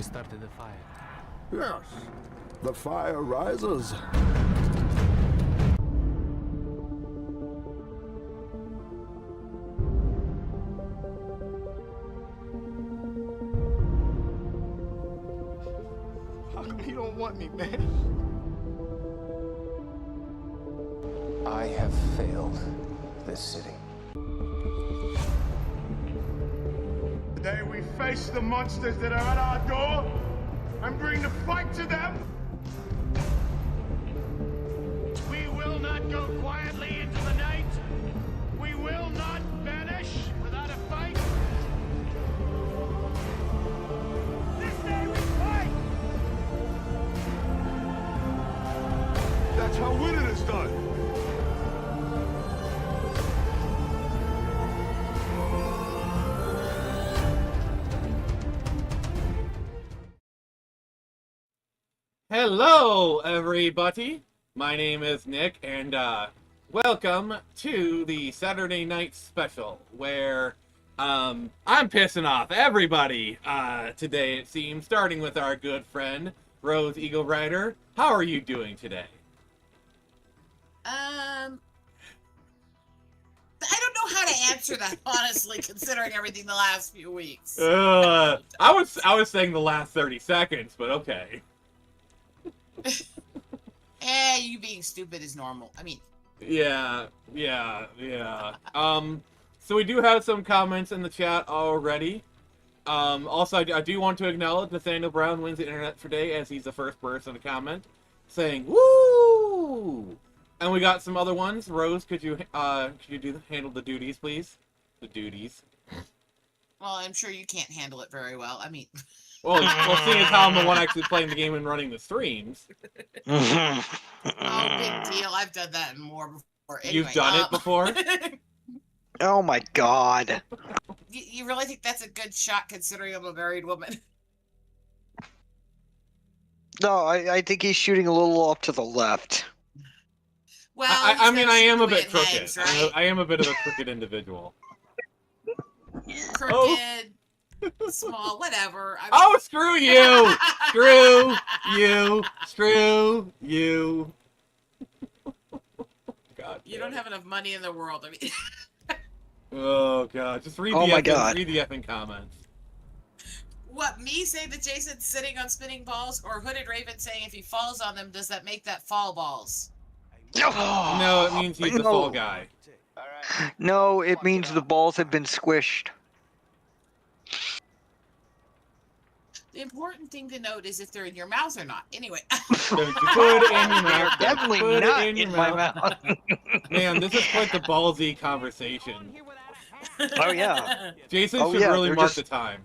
We started the fire. Yes, the fire rises. How come you don't want me, man? I have failed this city. Today we face the monsters that are at our door and bring the fight to them. We will not go quietly into the night. We will not vanish without a fight. This day we fight! That's how winning is done. Hello, everybody. My name is Nick, and welcome to the Saturday Night Special, where I'm pissing off everybody today, it seems, starting with our good friend, Rose Eagle Rider. How are you doing today? I don't know how to answer that, honestly, considering everything the last few weeks. I was saying the last 30 seconds, but okay. You being stupid is normal. I mean... Yeah. So we do have some comments in the chat already. Also, I do want to acknowledge Nathaniel Brown wins the internet today, as he's the first person to comment, saying, woo! And we got some other ones. Rose, could you handle the duties, please? The duties. Well, I'm sure you can't handle it very well. I mean... Well, seeing as how I'm the one actually playing the game and running the streams. Oh, big deal. I've done that and more before. Anyway, You've done it before? Oh my god. You really think that's a good shot, considering I'm a married woman? No, I think he's shooting a little off to the left. Well, I mean, I am a bit crooked. Heads, right? I am a bit of a crooked individual. Crooked, small, whatever. I mean... Oh, screw you! Screw you! Screw you! God. You don't have enough money in the world. I mean... Oh god, just read Oh the my effing, God. read the effing comments. What, me saying that Jason's sitting on spinning balls, or Hooded Raven saying if he falls on them, does that make that fall balls? No, it means he's the fall guy. No, it means the balls have been squished. The important thing to note is if they're in your mouth or not. Anyway. Don't you put it in your mouth. Definitely Put it not in your in my mouth. Man, this is quite the ballsy conversation. Oh yeah. Jason Oh, should yeah, really they're mark just- the time.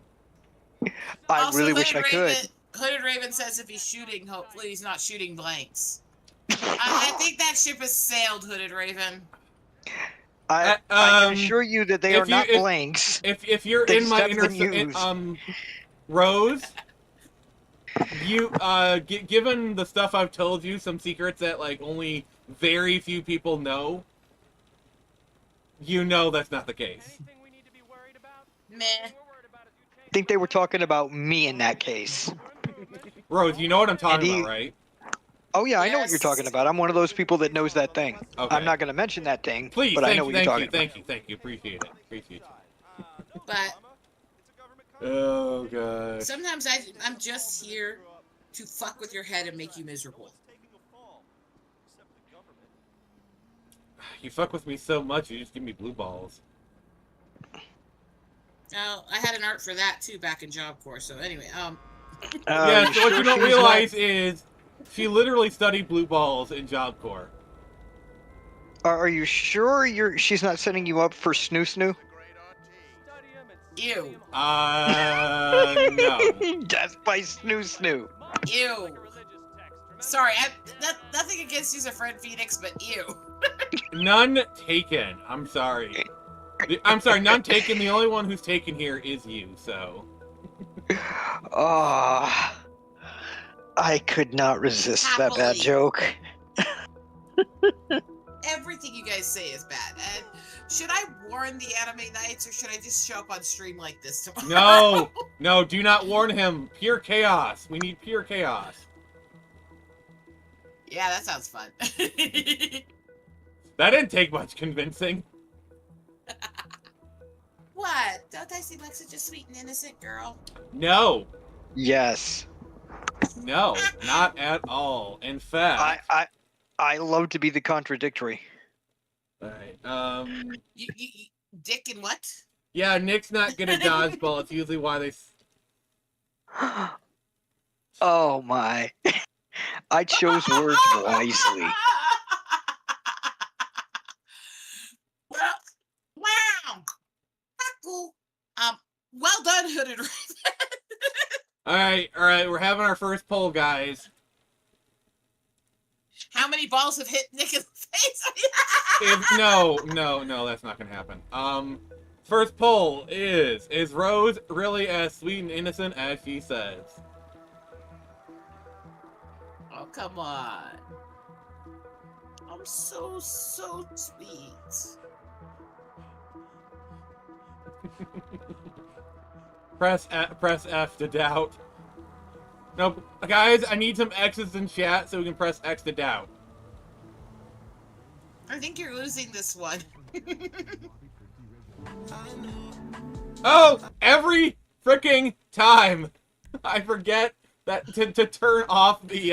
I Also, really wish I Hooded could. Raven, Hooded Raven says if he's shooting, hopefully he's not shooting blanks. I think that ship has sailed, Hooded Raven. I can assure you that they are not blanks. If you're They in my just haven't been inner Rose, you given the stuff I've told you, some secrets that like only very few people know, you know that's not the case. Meh. I think they were talking about me in that case. Rose, you know what I'm talking about, right? Oh yeah, I know what Yes. you're talking about. I'm one of those people that knows that thing. Okay. I'm not going to mention that thing, Please, but I know what you're talking about. thank you. Appreciate it. But Oh god. sometimes I'm just here to fuck with your head and make you miserable. You fuck with me so much, you just give me blue balls. Now, I had an art for that too back in Job Corps. So anyway, Yeah, so what sure you don't she's realize is she literally studied blue balls in Job Corps. Are you sure she's not setting you up for snoo snoo? ew, No. Death by snoo snoo. ew. Sorry, nothing against you, friend Phoenix, but ew. None taken. I'm sorry. I'm sorry, none taken. The only one who's taken here is you, so. I could not resist that bad Happily. joke. Everything you guys say is bad. And Should I warn the Anime Knights, or should I just show up on stream like this tomorrow? No, do not warn him. Pure chaos. We need pure chaos. Yeah, that sounds fun. That didn't take much convincing. What? Don't I seem like such a sweet and innocent girl? No. Yes. No, not at all. In fact, I love to be the contradictory. all right. You Dick and what? Yeah, Nick's not good at dodgeball. It's usually why they. Oh my! I chose words wisely. Wow. Cool. Well done, Hooded Raven. All right. We're having our first poll, guys. How many balls have hit Nick in the face? No, that's not gonna happen. First poll is Rose really as sweet and innocent as she says? Oh, come on. I'm so sweet. Press F to doubt. No, guys, I need some X's in chat so we can press X to doubt. I think you're losing this one. Oh, every freaking time I forget that to turn off the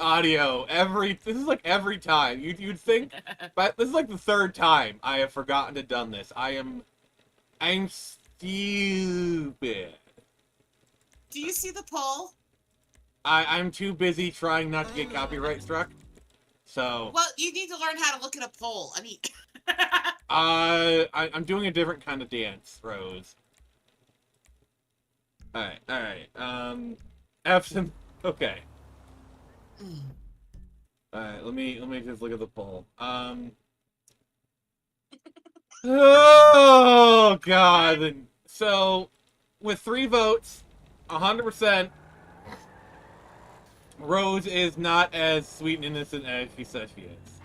audio. This is like every time. You'd think, but this is like the third time I have forgotten to done this. I'm stupid. Do you see the poll? I'm too busy trying not to get copyright struck. So. Well, you need to learn how to look at a poll. I mean. I'm doing a different kind of dance, Rose. All right. Epson. Okay. All right. Let me just look at the poll. Oh God. So, with 3 votes, 100%, Rose is not as sweet and innocent as she says she is.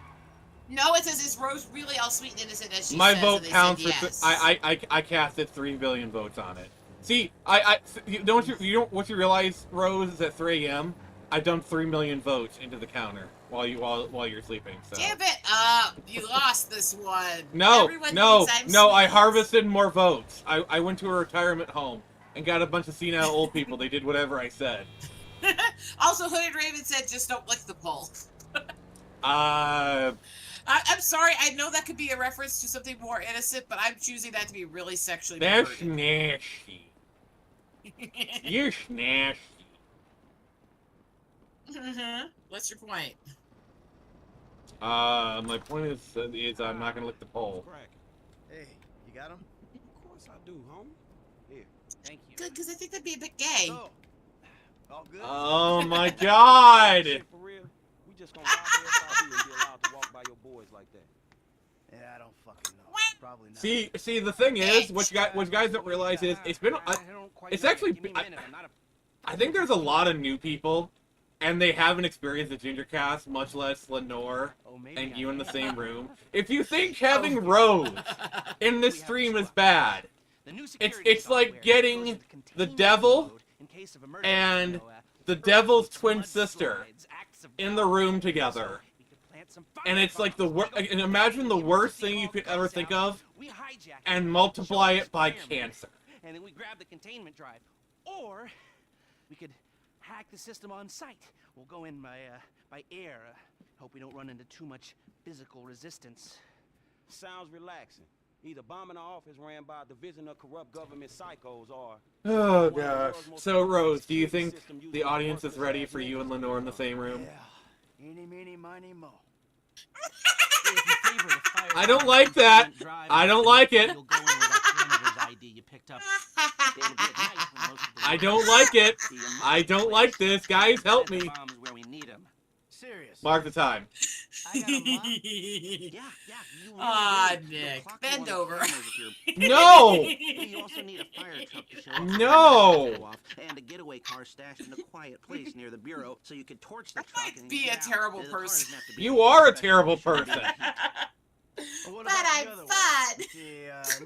No, it says, is Rose really all sweet and innocent as she My says? vote counts for. Yes. I casted 3 billion votes on it. See, what you realize, Rose, is at 3 a.m. I dumped 3 million votes into the counter while you're sleeping. So. Damn it! You lost this one. No, Everyone no, thinks I'm no! I sweet. harvested more votes. I went to a retirement home and got a bunch of senile old people. They did whatever I said. Also, Hooded Raven said, just don't lick the poll. Uh. I'm sorry, I know that could be a reference to something more innocent, but I'm choosing that to be really sexually That's perverted. nasty. You're nasty. What's your point? My point is I'm not gonna lick the pole. Hey, you got him? Of course I do, homie. Here. Thank you. Good, because I think that'd be a bit gay. So, all good? Oh my God! Shit, for real? We just gonna rob SRB and be allowed to walk by your boys like that? Yeah, I don't fucking know. Probably not. See, the thing is, what you guys don't realize is it's been. It's actually. I think there's a lot of new people, and they haven't experienced the Ginger Cast, much less Lenore and you in the same room. If you think having Rose in this stream is bad, it's like getting the devil and the devil's twin sister in the room together. And it's like the worst. And imagine the worst thing you could ever think of, and multiply it by cancer. And then we grab the containment drive, or we could hack the system on site. We'll go in by air. Hope we don't run into too much physical resistance. Sounds relaxing. Either bombing an office ran by a division of corrupt government psychos or... Oh gosh. So Rose, do you think the audience is ready for you and Lenore in the same room? Yeah. Eeny, meeny, miny, mo. I don't like that. I don't like it. I don't like it. I don't like this. Guys, help me. Serious. Mark the time. Ah, Nick, bend over. No. You also need a fire truck to show up. No. And a getaway car stashed in a quiet place near the bureau, so you could torch the truck. Might be a terrible person. You are a terrible person. What But about the I'm other one?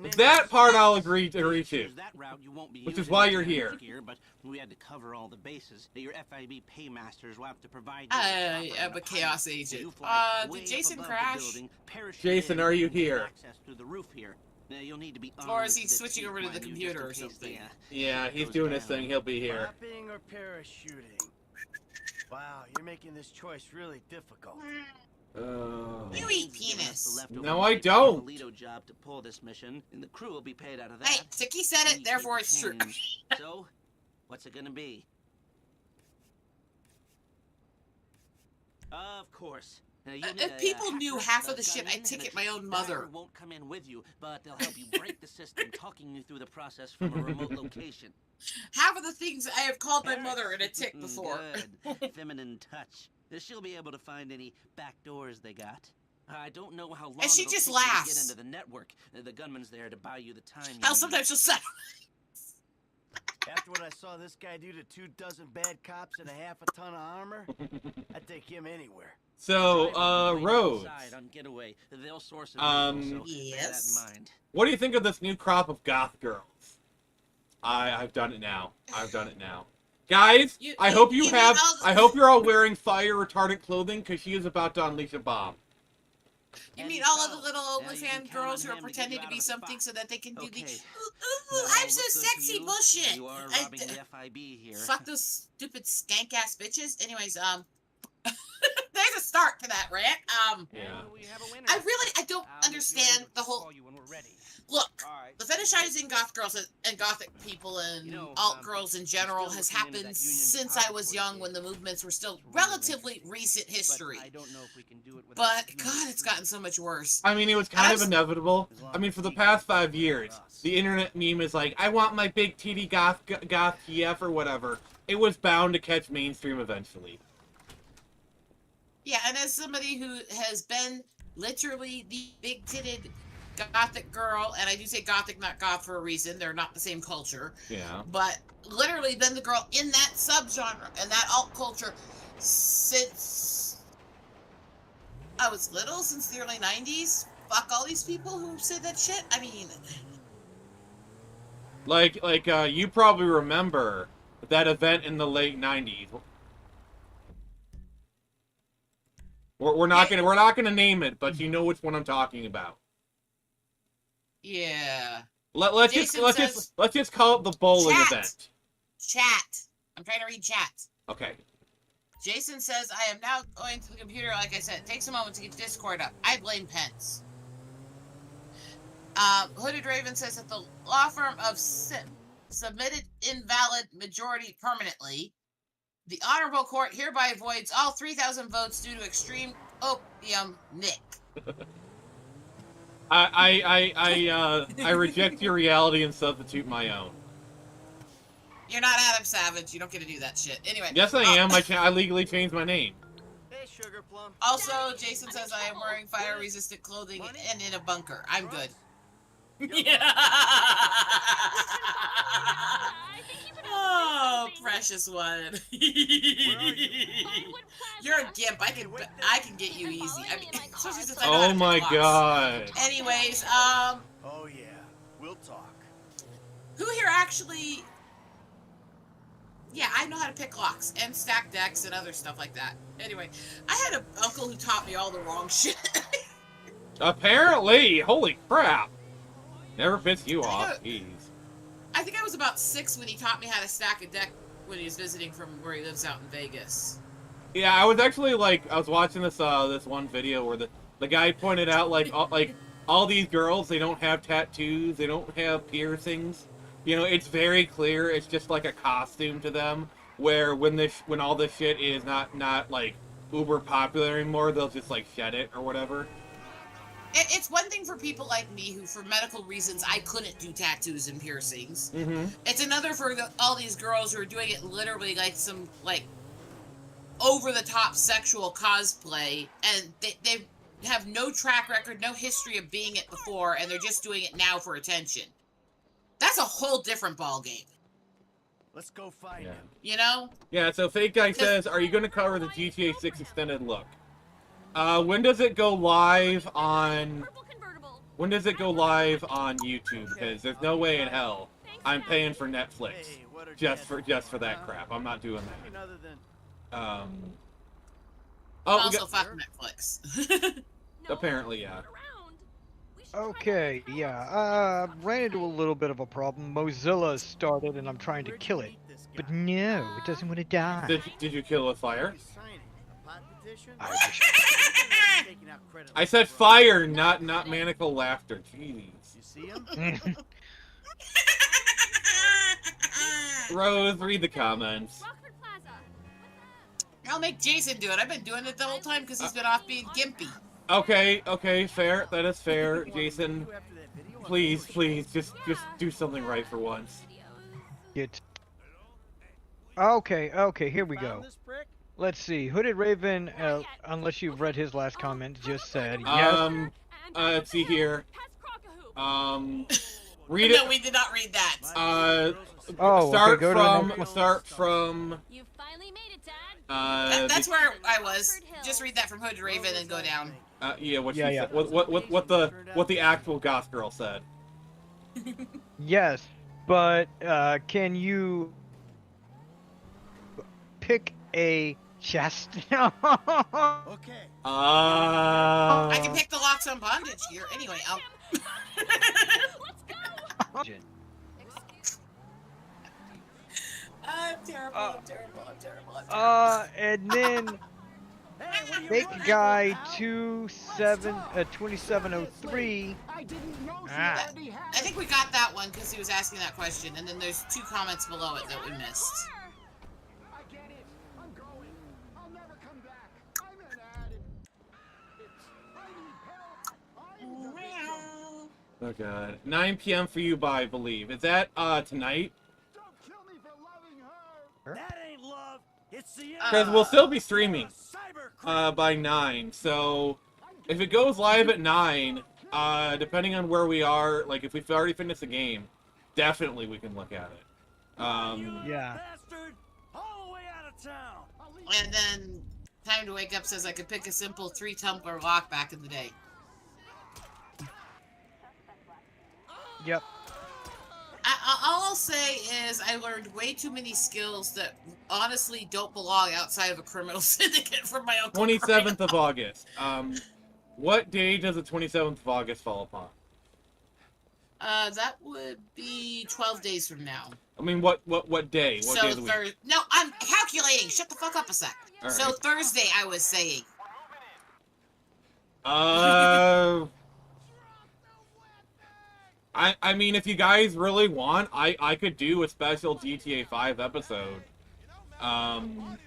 fun. That part I'll agree to. Use that route, you won't be Which is using why the you're damage here. But we had to cover all the bases. Your FIB paymasters will have to provide. I am a chaos agent. Did Jason crash? Jason, are you here? Access through the roof here. You'll need to be Or is he armed to switching keep over to the mind you, computer just or in case something? Yeah, he's goes doing his down. thing. He'll be here. Rapping or parachuting? Wow, you're making this choice really difficult. You eat penis. No, I don't. Job to pull this mission, and the crew will be paid out of Hey, that. Tiki said it, We therefore take it's true. change. So, what's it gonna be? Of course. If people knew half of the shit, I'd ticket my own mother. Won't come in with you, but they'll help you break the system, talking you through the process from a remote location. Half of the things I have called my mother in a tick Mm, before. Good. Feminine touch. She'll be able to find any back doors they got. I don't know how long And she it'll just take you to laughs. get into the network. The gunman's there to buy you the time. Hell, sometimes she'll say, After what I saw this guy do to 24 bad cops and a half a ton of armor, I'd take him anywhere. So, Rose. On getaway. They'll source it. yes. Bear that in mind. What do you think of this new crop of goth girls? I've done it now. I've done it now. Guys, I hope you have. I hope you're all wearing fire retardant clothing because she is about to unleash a bomb. You mean all of the little OnlyFans girls who are pretending to be something so that they can do the I'm so sexy bullshit. You are robbing the FIB here. Fuck those stupid skank ass bitches. Anyways, there's a start to that rant. Yeah. I don't understand the whole. Look, the fetishizing goth girls and gothic people and alt girls in general has happened since I was young, when the movements were still relatively recent history. But God, it's gotten so much worse. I mean, it was kind of inevitable. I mean, for the past 5 years, the internet meme is like, I want my big titty goth TF or whatever. It was bound to catch mainstream eventually. Yeah, and as somebody who has been literally the big-titted gothic girl, and I do say gothic, not goth, for a reason. They're not the same culture. Yeah. But literally been the girl in that subgenre and that alt culture since I was little, since the early 90s. Fuck all these people who said that shit. I mean... Like, you probably remember that event in the late 90s. We're not gonna name it, but you know which one I'm talking about. Yeah. Let's just call it the bowling event. Chat. I'm trying to read chat. Okay. Jason says, I am now going to the computer. Like I said, it takes a moment to get Discord up. I blame Pence. Hooded Raven says that the law firm of submitted invalid majority permanently. The Honorable Court hereby voids all 3,000 votes due to extreme opium nick. I reject your reality and substitute my own. You're not Adam Savage. You don't get to do that shit. Anyway. Yes, I am. I legally changed my name. Hey, Sugar Plum. Also, Jason says I am wearing fire-resistant clothing and in a bunker. I'm good. Yeah. Oh, precious one. You're a gimp. I can get you easy. I mean, especially since I know how Oh to my pick locks. God. Anyways, Oh yeah, we'll talk. who here actually? Yeah, I know how to pick locks and stack decks and other stuff like that. Anyway, I had an uncle who taught me all the wrong shit. Apparently, holy crap. Never pissed you off. Jeez. I think I was about 6 when he taught me how to stack a deck when he was visiting from where he lives out in Vegas. Yeah, I was actually I was watching this this one video where the guy pointed out all these girls, they don't have tattoos, they don't have piercings. You know, it's very clear. It's just like a costume to them. Where when all this shit is not like uber popular anymore, they'll just like shed it or whatever. It's one thing for people like me who, for medical reasons, I couldn't do tattoos and piercings. Mm-hmm. It's another for all these girls who are doing it literally like some over-the-top sexual cosplay, and they have no track record, no history of being it before, and they're just doing it now for attention. That's a whole different ballgame. Let's go find him. You know? Yeah, so Fake Guy says, are you going to cover the GTA 6 extended look? When does it go live on When does it go live on YouTube? Because there's no way in hell I'm paying for Netflix just for that crap. I'm not doing that. Oh, Also, fuck Netflix. apparently, yeah. Okay, yeah. Ran into a little bit of a problem. Mozilla started, and I'm trying to kill it, but no, it doesn't want to die. Did you kill a fire? I wish. I said fire, not maniacal laughter. Jeez. You see him? Rose, read the comments. I'll make Jason do it. I've been doing it the whole time because he's been off being gimpy. Okay, fair. That is fair, Jason. Please, just do something right for once. Okay, here we go. Let's see. Hooded Raven, unless you've read his last comment, just said yes. Let's see here. Read it. No, we did not read that. Start from. You finally made it, Dad. That's where I was. Just read that from Hooded Raven and go down. Yeah, what she said. What the actual goth girl said. Yes, but can you pick a chest? Okay. I can pick the locks on bondage here. Anyway, Let's go. I'm terrible. And then fake guy 2703. I think we got that one because he was asking that question, and then there's 2 comments below it that we missed. I get it. I'm going. I'll never come back. I'm an addict. I need help. I'm the victim. Oh god. 9 p.m. for you, I believe. Is that tonight? Don't kill me for loving her. That ain't love. It's the Because we'll still be streaming by 9. So if it goes live at 9, depending on where we are, like if we've already finished the game, definitely we can look at it. Yeah. bastard. All the way out of town. And then Time to Wake Up says I could pick a simple 3 tumbler lock back in the day. Yep. All I'll say is I learned way too many skills that honestly don't belong outside of a criminal syndicate from my uncle. 27th of August. What day does the 27th of August fall upon? That would be 12 days from now. I mean, what day? What day of the week? No, I'm calculating. Shut the fuck up a sec. All So right. Thursday, I was saying. I mean, if you guys really want, I could do a special GTA 5 episode, on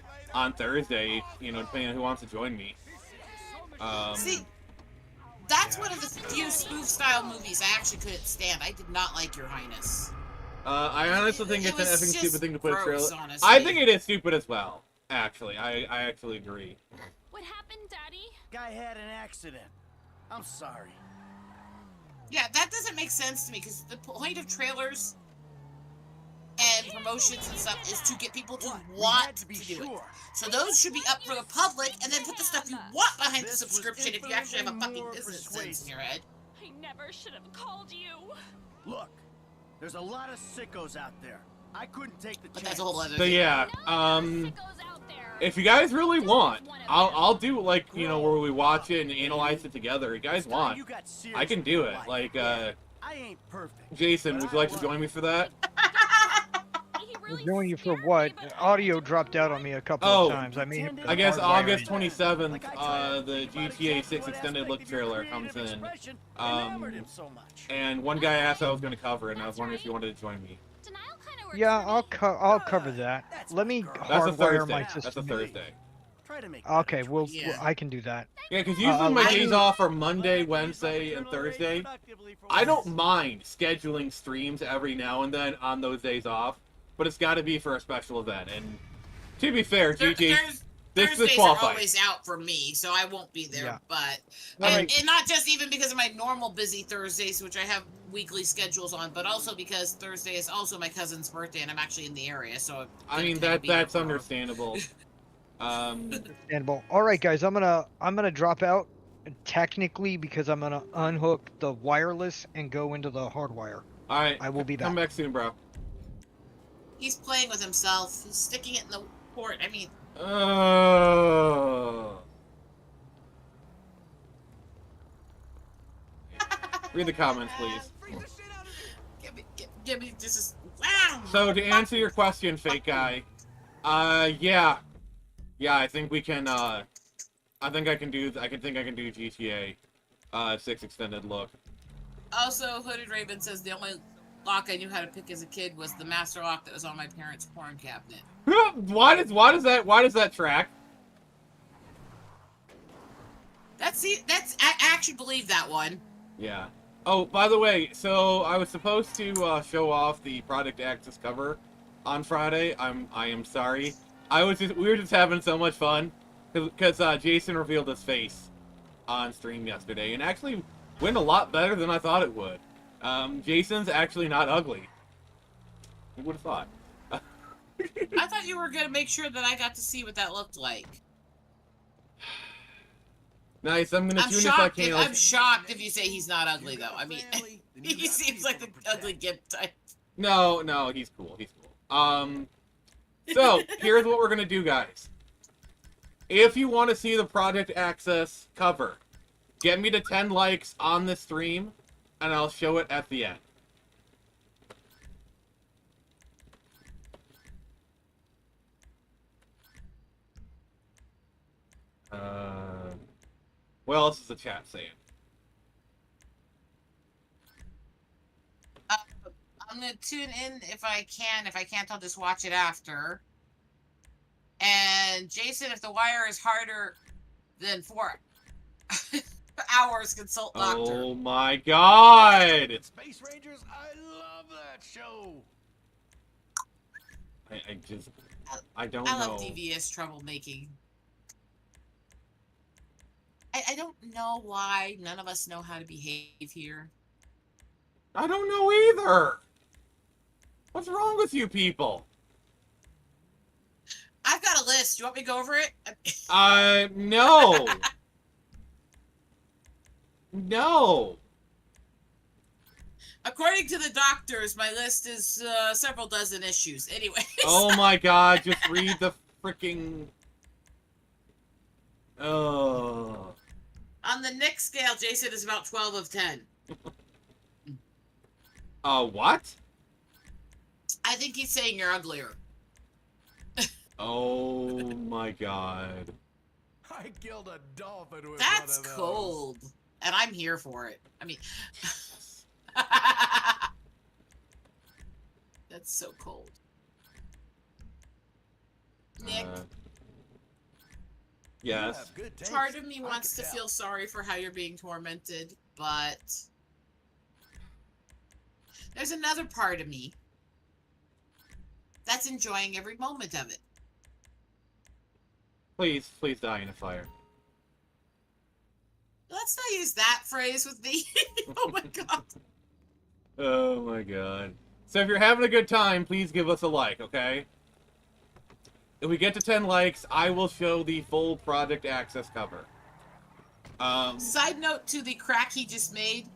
Thursday, you know, depending on who wants to join me. See, that's one of the few spoof-style movies I actually couldn't stand. I did not like Your Highness. I honestly think it's an effing just stupid thing to put a gross, trailer. honestly. I think it is stupid as well, actually. I actually agree. What happened, Daddy? Guy had an accident. I'm sorry. Yeah, that doesn't make sense to me, because the point of trailers and promotions and stuff is to get people to want to do it. So those should be up for the public, and then put the stuff you want behind the subscription if you actually have a fucking business sense in your head. I never should have called you. Look, there's a lot of sickos out there. I couldn't take the But chance. that's a whole other So thing. yeah, Sickos out there. if you guys really want, I'll do like, you know, where we watch it and analyze it together. If you guys want, I can do it. Like, I ain't perfect. Jason, would you like to join me for that? He really Join you for scared what? me, but Audio dropped out on me a couple Oh, of times. I mean, I guess hardwired. August 27th, the GTA 6 extended look trailer comes in. And one guy asked if I was going to cover it, and I was wondering if you wanted to join me. denial kinda works Yeah, for me. I'll cover that. Let me That's a hardwire Thursday. my That's a system. Thursday. Try to make Okay, better well, choices. Yeah. I can do that. Yeah, because usually my I days mean- off are Monday, Wednesday, and Thursday. I don't mind scheduling streams every now and then on those days off, but it's got to be for a special event. And to be fair, GTA, this Thursdays are disqualifies. always out for me, so I won't be there. Yeah. But Alright. and not just even because of my normal busy Thursdays, which I have weekly schedules on, but also because Thursday is also my cousin's birthday, and I'm actually in the area. So I mean, that's understandable. Understandable. All right, guys, I'm gonna drop out. technically, because I'm gonna unhook the wireless and go into the hardwire. All right. I will be back. Come back soon, bro. He's playing with himself. He's sticking it in the port. I mean... Read the comments, please. Give me just... Wow! So, to answer your question, fake guy, yeah. Yeah, I think we can, I think I can do GTA, 6 extended look. Also, Hooded Raven says the only lock I knew how to pick as a kid was the master lock that was on my parents' porn cabinet. Why does that track? I actually believe that one. Yeah. Oh, by the way, so I was supposed to show off the Project Access cover on Friday. I am sorry. We were just having so much fun because Jason revealed his face on stream yesterday and actually went a lot better than I thought it would. Jason's actually not ugly. Who would have thought? I thought you were gonna make sure that I got to see what that looked like. Nice. I'm gonna tune if I can. I'm shocked if you say he's not ugly, though. I mean, he seems like the ugly gimp type. No, he's cool. He's cool. So here's what we're gonna do, guys. If you want to see the Project Access cover, get me to 10 likes on the stream, and I'll show it at the end. What else is the chat saying? I'm gonna tune in if I can. If I can't, I'll just watch it after. And Jason, if the wire is harder than 4 hours, consult doctor. Oh my god! Space Rangers, I love that show. I don't know. I love devious troublemaking. I don't know why none of us know how to behave here. I don't know either. What's wrong with you people? I've got a list. Do you want me to go over it? No. No. According to the doctors, my list is several dozen issues. Anyway. Oh my god, just read the freaking... Oh. On the Nick scale, Jason is about 12 of 10. What? I think he's saying you're uglier. Oh my god. I killed a dolphin with That's one of those. cold. And I'm here for it. I mean... That's so cold. Nick? Yes? Part of me wants to feel sorry for how you're being tormented, but... There's another part of me that's enjoying every moment of it. Please die in a fire. Let's not use that phrase with me. Oh my god. Oh my god. So if you're having a good time, please give us a like, okay? If we get to 10 likes, I will show the full Project Access cover. Side note to the crack he just made.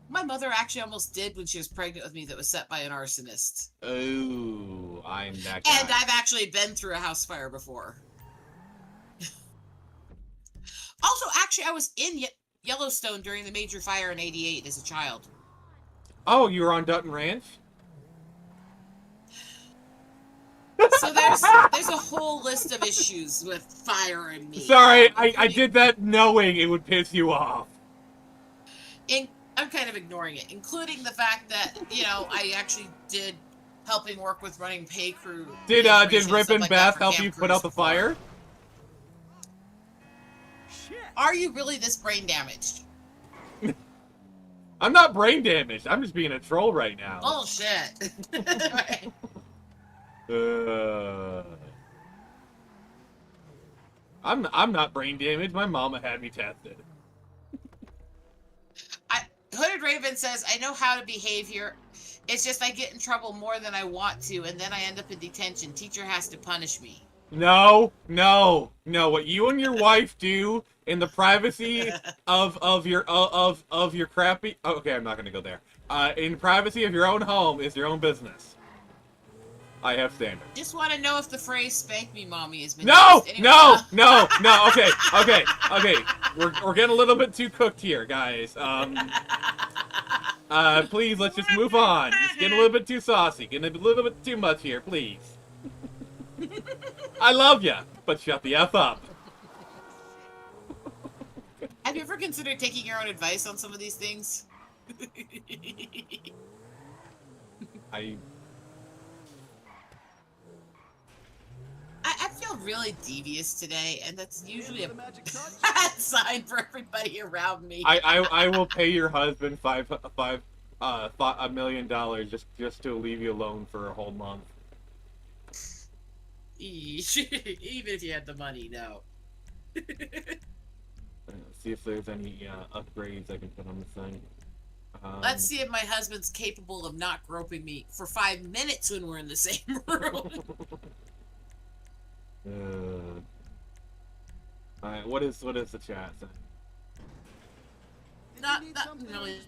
My mother actually almost did when she was pregnant with me that was set by an arsonist. Oh, I'm that guy. And I've actually been through a house fire before. Also, actually, I was in Yellowstone during the major fire in '88 as a child. Oh, you were on Dutton Ranch? So there's a whole list of issues with fire and me. Sorry, I did that knowing it would piss you off. I'm kind of ignoring it, including the fact that, you know, I actually did helping work with running pay crew. Did Rip and Beth help you put out the fire? Are you really this brain damaged? I'm not brain damaged. I'm just being a troll right now. Bullshit. Right. I'm not brain damaged. My mama had me tested. Hooded Raven says, I know how to behave here. It's just I get in trouble more than I want to, and then I end up in detention. Teacher has to punish me. No. What you and your wife do in the privacy of your crappy. Oh, okay, I'm not gonna go there. In privacy of your own home is your own business. I have standards. Just want to know if the phrase "spank me, mommy" has been No, used. no. Okay. We're getting a little bit too cooked here, guys. Please, let's just move on. It's getting a little bit too saucy. Getting a little bit too much here, please. I love ya, but shut the F up. Have you ever considered taking your own advice on some of these things? I feel really devious today, and that's usually a bad sign for everybody around me. I will pay your husband $1 million just to leave you alone for a whole month. Even if you had the money, no. See if there's any upgrades I can put on the thing. Let's see if my husband's capable of not groping me for 5 minutes when we're in the same room. Alright, what is the chat saying? Not really.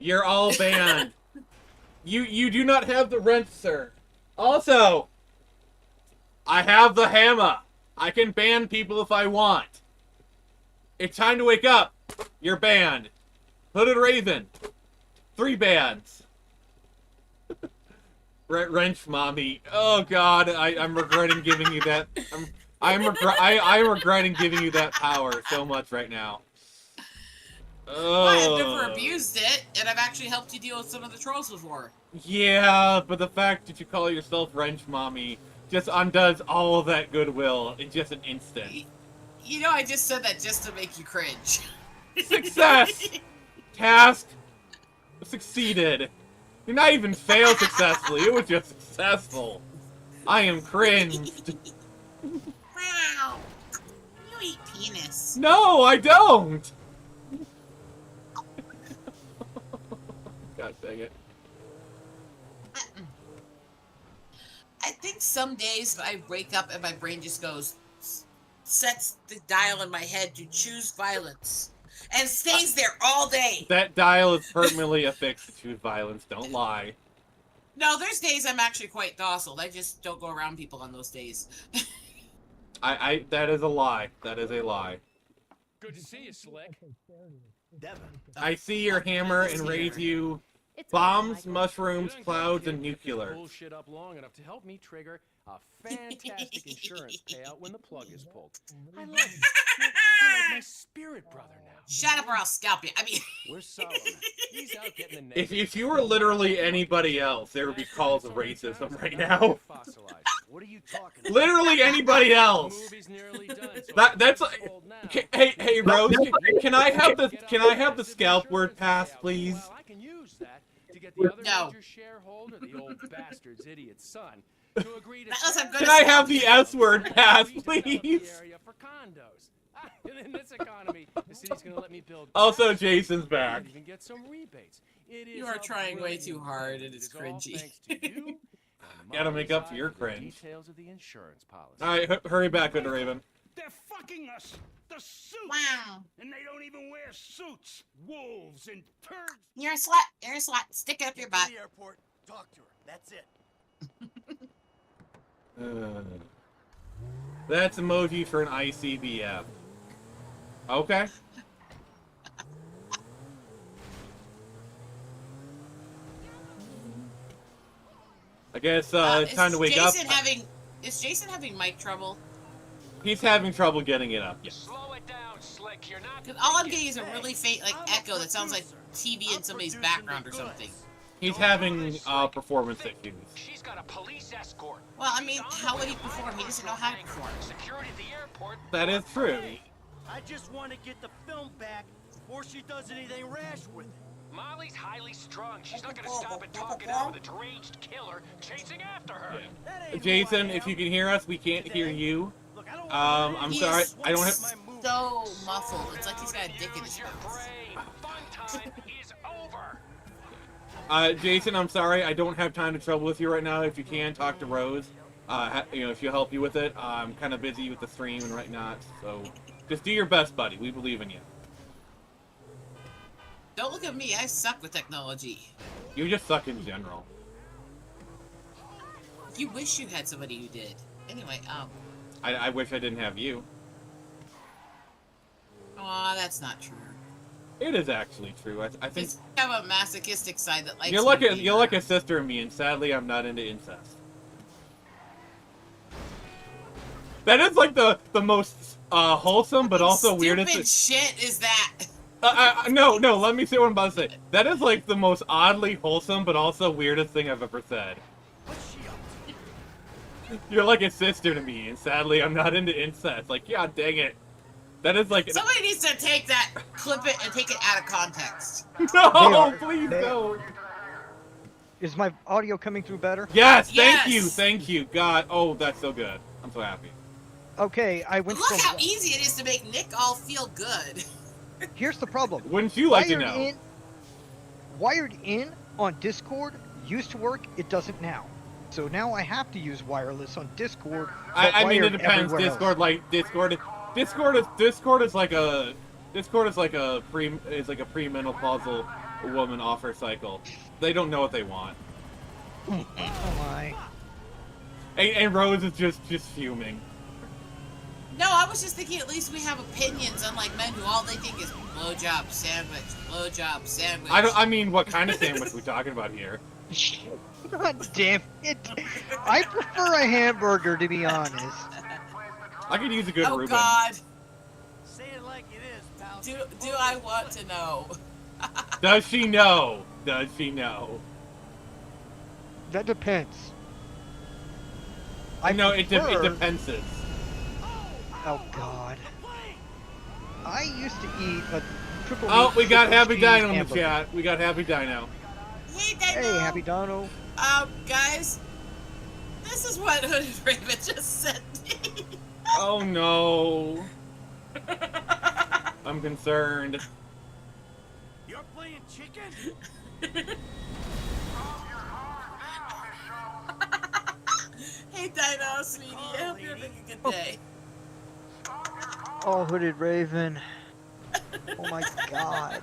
You're all banned. You do not have the rent, sir. Also, I have the hammer. I can ban people if I want. It's time to wake up. You're banned. Hooded Raven. 3 bans. Wrench mommy. Oh god, I'm regretting giving you that. I'm regretting giving you that power so much right now. Well, I've never abused it, and I've actually helped you deal with some of the trolls before. Yeah, but the fact that you call yourself Wrench mommy just undoes all of that goodwill in just an instant. You know, I just said that just to make you cringe. Success! Task succeeded. You not even failed successfully, it was just successful. I am cringed. Wow. You eat penis. No, I don't! God dang it. I think some days I wake up and my brain just goes, sets the dial in my head to choose violence. And stays there all day. That dial is permanently affixed to choose violence, don't lie. No, there's days I'm actually quite docile. I just don't go around people on those days. That is a lie. That is a lie. Good to see you, Slick. Devin. I see your hammer and raise you bombs, mushrooms, clouds, and nuclear. Bullshit up long enough to help me trigger a fantastic insurance payout when the plug is pulled. I love you. You're like my spirit brother now. Shut up or I'll scalp you. I mean, we're Solomon. He's out getting the If you were literally anybody else, there would be calls of racism right now. What are you talking about? Literally anybody else. That's like, hey Rose, can I have the scalp word pass, please? Well, I can use that to get the other major shareholder, the old bastard's idiot son, to agree to Can I have the S word pass, please? for condos. In this economy, the city's gonna let me build. Also, Jason's back. Even get some rebates. You are trying way too hard, and it's cringy. Gotta make up for your cringe. Details of the insurance policy. All right, hurry back, Good Raven. They're fucking us. The suits. Wow. And they don't even wear suits. Wolves and turds. You're a slut. You're a slut. Stick it up your butt. To the airport. Talk to her. That's it. That's emoji for an ICBF. Okay. I guess it's time to wake up. Is Jason having mic trouble? He's having trouble getting it up. Yeah. Slow it down, Slick. You're not. Because all I'm getting is a really faint echo that sounds like TV in somebody's background or something. He's having performance issues. She's got a police escort. Well, I mean, how would he perform? He doesn't know how to perform. Security at the airport. That is true. I just want to get the film back before she does anything rash with it. Molly's highly strung. She's not gonna stop and talk it out with a deranged killer chasing after her. Yeah. Jason, if you can hear us, we can't hear you. I'm sorry. I don't have. So muffled. It's like he's got a dick in his mouth. Fun time is over. Jason, I'm sorry. I don't have time to trouble with you right now. If you can, talk to Rose. If she'll help you with it. I'm kind of busy with the stream and right now, so. Just do your best, buddy. We believe in you. Don't look at me. I suck with technology. You just suck in general. You wish you had somebody who did. Anyway, I wish I didn't have you. Aw, that's not true. It is actually true. I think You have a masochistic side that likes you're like a sister to me, and sadly, I'm not into incest. That is like the most wholesome, but also weirdest. Stupid shit is that? No. Let me say what I'm about to say. That is like the most oddly wholesome, but also weirdest thing I've ever said. What's she up to? You're like a sister to me, and sadly, I'm not into incest. Like, yeah, dang it. That is like. Somebody needs to take that, clip it, and take it out of context. No, please don't. Is my audio coming through better? Yes, Yes. thank you. God, oh, that's so good. I'm so happy. Okay, I went Look from... how easy it is to make Nick all feel good. Here's the problem. Wouldn't you like to know? Wired in on Discord used to work, it doesn't now. So now I have to use wireless on Discord. I mean, it wired depends. everywhere Discord is like a premenopausal woman off her cycle. They don't know what they want. Oh my. And Rose is just fuming. No, I was just thinking at least we have opinions, unlike men who all they think is blowjob sandwich, blowjob sandwich. I mean, what kind of sandwich we talking about here? God damn it. I prefer a hamburger, to be honest. I could use a good Reuben. Oh God. Say it like it is, pal. Do I want to know? Does she know? Does she know? That depends. I know it prefer- depends. Oh God. I used to eat a triple Oh, meat, we got triple Happy cheese Dino in the hamburger. chat. We got Happy Dino. Hey, Dino. Hey, Happy Dino. Guys, this is what Hooded Raven just sent me. Oh no. I'm concerned. You're playing chicken? Hey, Dino, sweetie. I hope you're having a good day. Oh, Hooded Raven. Oh my God.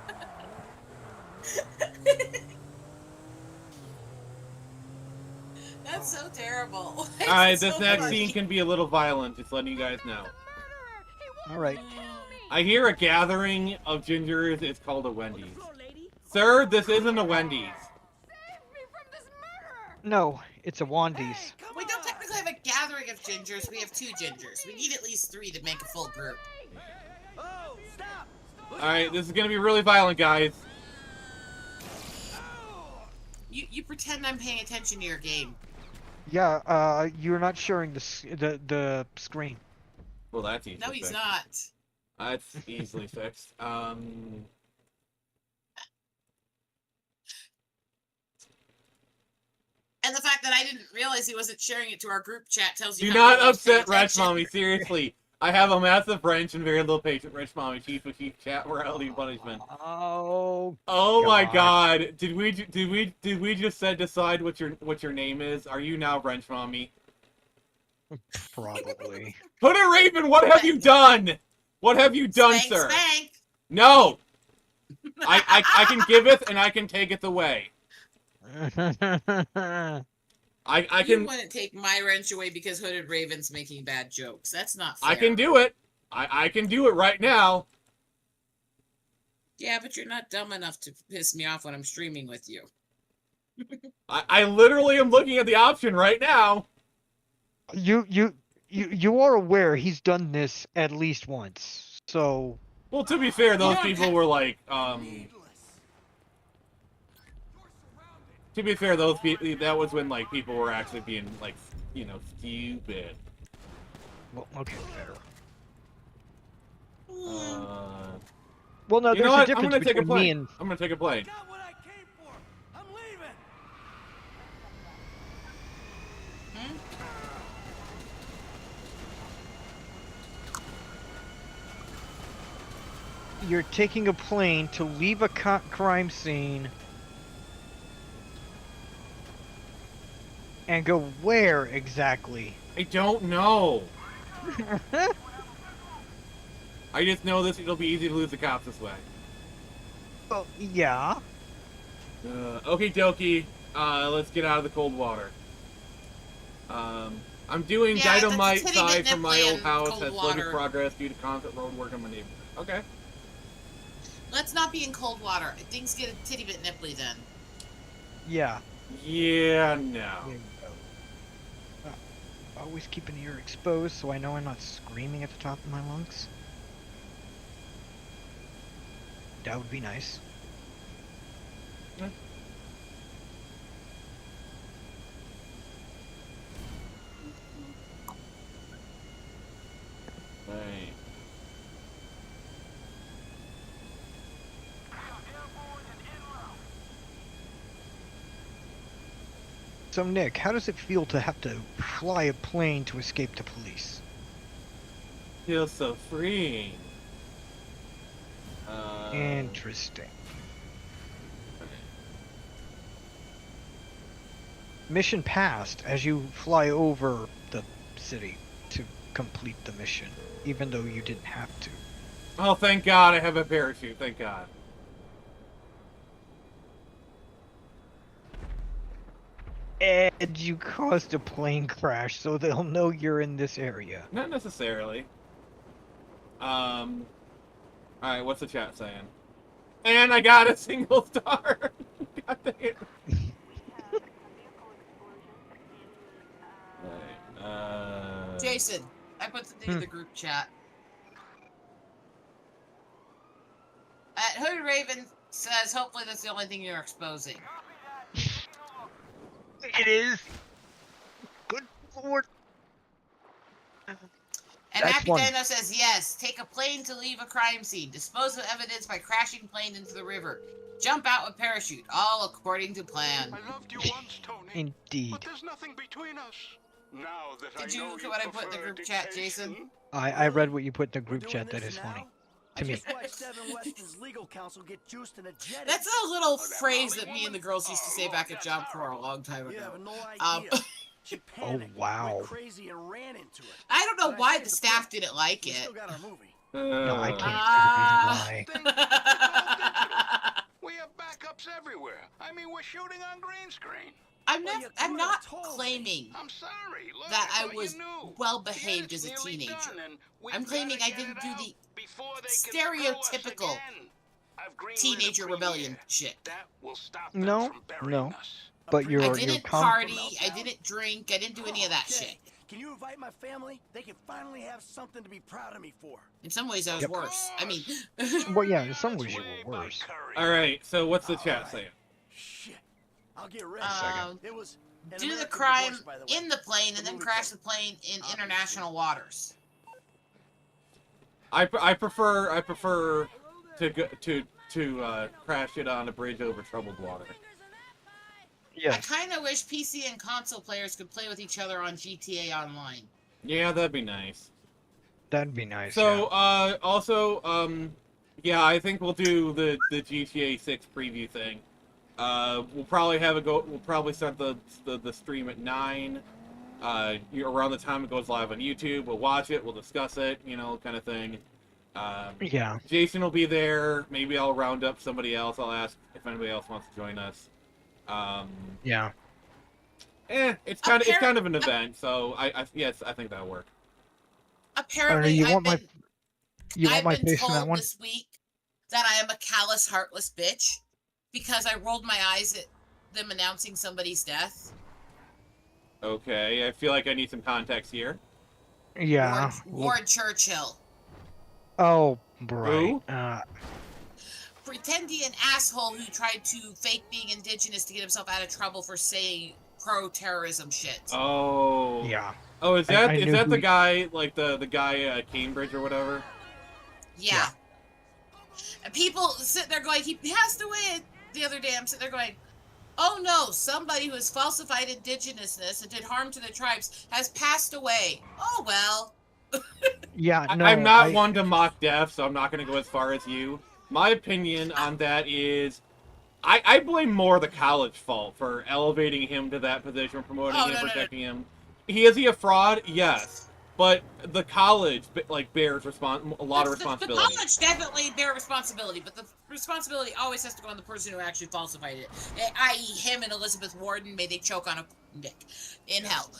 That's so terrible. Alright, this next scene can be a little violent, just letting you guys know. Alright. I hear a gathering of gingers. It's called a Wendy's. Sir, this isn't a Wendy's. No, it's a Wandy's. We don't technically have a gathering of gingers. We have 2 gingers. We need at least 3 to make a full group. Oh, stop! Alright, this is gonna be really violent, guys. You pretend I'm paying attention to your game. Yeah, you're not sharing the screen. Well, that's easy. No, he's not. That's easily fixed. And the fact that I didn't realize he wasn't sharing it to our group chat tells you Do how not little I pay upset Wrench attention. Mommy, seriously. I have a massive wrench and very little patience. Wrench Mommy, chief of chief chat morality punishment. Oh. Oh my God! Did we just decide what your name is? Are you now Wrench Mommy? Probably. Put it, Raven. What have you done? What have you done, Spank, sir? spank. No. I can giveth and I can taketh away. I You can. wouldn't take my wrench away because Hooded Raven's making bad jokes. That's not fair. I can do it. I can do it right now. Yeah, but you're not dumb enough to piss me off when I'm streaming with you. I literally am looking at the option right now. You are aware he's done this at least once. So. Well, to be fair, those people were like, to be fair, those people, that was when, like, people were actually being, like, you know, stupid. Well, okay, fair. Uh, Well, no, you know there's a what? difference I'm gonna take a between me plane. and. I'm gonna take a plane. Got what I came for. I'm leaving. You're taking a plane to leave a crime scene and go where exactly? I don't know. I just know this. It'll be easy to lose the cops this way. Oh, yeah. Okie dokie. Let's get out of the cold water. I'm doing dynamite side from my old house. Has sluggish progress due to constant road work in my neighborhood. Okay. Let's not be in cold water. Things get a titty bit nipply then. Yeah. Yeah, no. There you go. Always keep an ear exposed so I know I'm not screaming at the top of my lungs. That would be nice. Yeah. Right. So Nick, how does it feel to have to fly a plane to escape the police? Feels so freeing. Interesting. Mission passed as you fly over the city to complete the mission, even though you didn't have to. Oh, thank God I have a parachute. Thank God. And you caused a plane crash, so they'll know you're in this area. Not necessarily. Alright, what's the chat saying? And I got a single star! God dang it. Right, Jason, I put something in the group chat. Hooded Raven says, hopefully that's the only thing you're exposing. It is. Good lord. And Happy Dano says, yes, take a plane to leave a crime scene. Dispose of evidence by crashing plane into the river. Jump out with parachute. All according to plan. I loved you once, Tony. Indeed. But there's nothing between us. Now that Did you look at what I put in the group chat, Jason? I read what you put in the group chat. That is funny. To me. That's a little phrase that me and the girls used to say back at Job Corps a long time ago. Oh, wow. I don't know why the staff didn't like it. No, I can't figure why. We have backups everywhere. I mean, we're shooting on green screen. I'm not claiming I'm sorry. Look, that I was well behaved as a teenager. I'm claiming I didn't do the stereotypical teenager rebellion shit. No. But I didn't party, I didn't drink, I didn't do any of that shit. Can you invite my family? They can finally have something to be proud of me for. In some ways, I was worse. I mean... Well, yeah, in some ways you were worse. Alright, so what's the chat saying? Shit. I'll get ready. Do the crime in the plane and then crash the plane in international waters. I prefer to crash it on a bridge over troubled water. Yes. I kind of wish PC and console players could play with each other on GTA Online. Yeah, that'd be nice. That'd be nice. So, yeah. Also, yeah, I think we'll do the GTA 6 preview thing. We'll probably have it go. We'll probably start the stream at 9. Around the time it goes live on YouTube. We'll watch it. We'll discuss it. You know, kind of thing. Yeah. Jason will be there. Maybe I'll round up somebody else. I'll ask if anybody else wants to join us. Yeah. It's kind of an event. So yes, I think that'll work. Apparently, I've been face told in that one? this week that I am a callous, heartless bitch because I rolled my eyes at them announcing somebody's death. Okay, I feel like I need some context here. Yeah. Ward Churchill. Oh, right. Pretendy an asshole who tried to fake being indigenous to get himself out of trouble for saying pro-terrorism shit. Oh. Yeah. Oh, is that the guy, like the guy at Cambridge or whatever? Yeah. And people sit there going, he passed away the other day. I'm sitting there going, oh no, somebody who has falsified indigenousness and did harm to the tribes has passed away. Oh well. Yeah, no. I'm not one to mock death, so I'm not going to go as far as you. My opinion on that is, I blame more the college fault for elevating him to that position, promoting him, protecting him. Is he a fraud? Yes. but the college like bears a lot of The responsibility. college definitely bear responsibility, but the responsibility always has to go on the person who actually falsified it, i.e. him and Elizabeth Warden. May they choke on a dick in hell.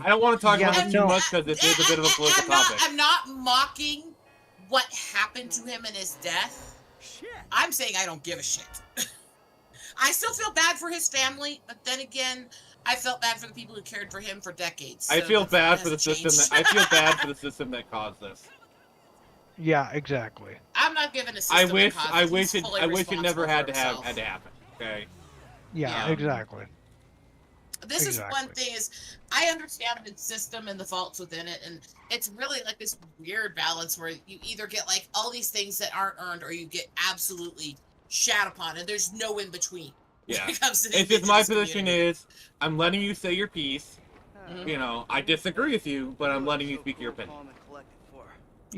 I don't want to talk about this too much because it is a bit of a political topic. I'm not mocking what happened to him in his death. I'm saying I don't give a shit. I still feel bad for his family, but then again, I felt bad for the people who cared for him for decades. So I feel bad for the changed. system. I feel bad for the system that caused this. Yeah, exactly. I'm not giving a system. I wish He's fully it never responsible had for to himself. happen. Okay. Yeah, exactly. This is one thing is, I understand the system and the faults within it, and it's really like this weird balance where you either get like all these things that aren't earned, or you get absolutely shat upon, and there's no in between. Yeah. When it comes to the It's just my indigenous position community. is, I'm letting you say your piece. You know, I disagree with you, but I'm letting you speak your opinion.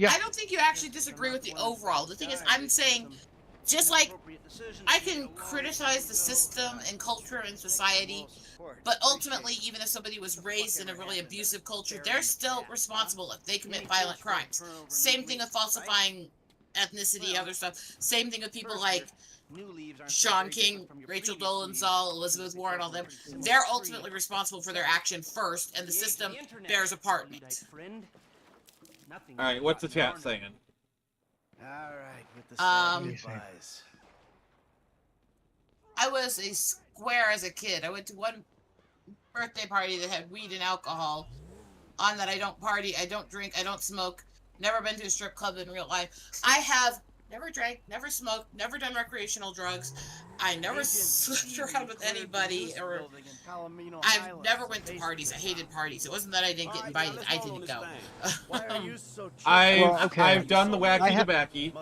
I don't think you actually disagree with the overall. The thing is, I'm saying, just like I can criticize the system and culture and society, but ultimately, even if somebody was raised in a really abusive culture, they're still responsible if they commit violent crimes. Same thing with falsifying ethnicity, other stuff. Same thing with people like Sean King, Rachel Dolezal, Elizabeth Warren, all them. They're ultimately responsible for their action first, and the system bears a part in it. Alright, what's the chat saying? Alright, with the sad Um, goodbyes. I was a square as a kid. I went to one birthday party that had weed and alcohol. On that, I don't party, I don't drink, I don't smoke. Never been to a strip club in real life. I have never drank, never smoked, never done recreational drugs. I never slept around with anybody, or I never went to parties. I hated parties. It wasn't that I didn't get invited. I didn't go. I've done the wacky have- tobacco.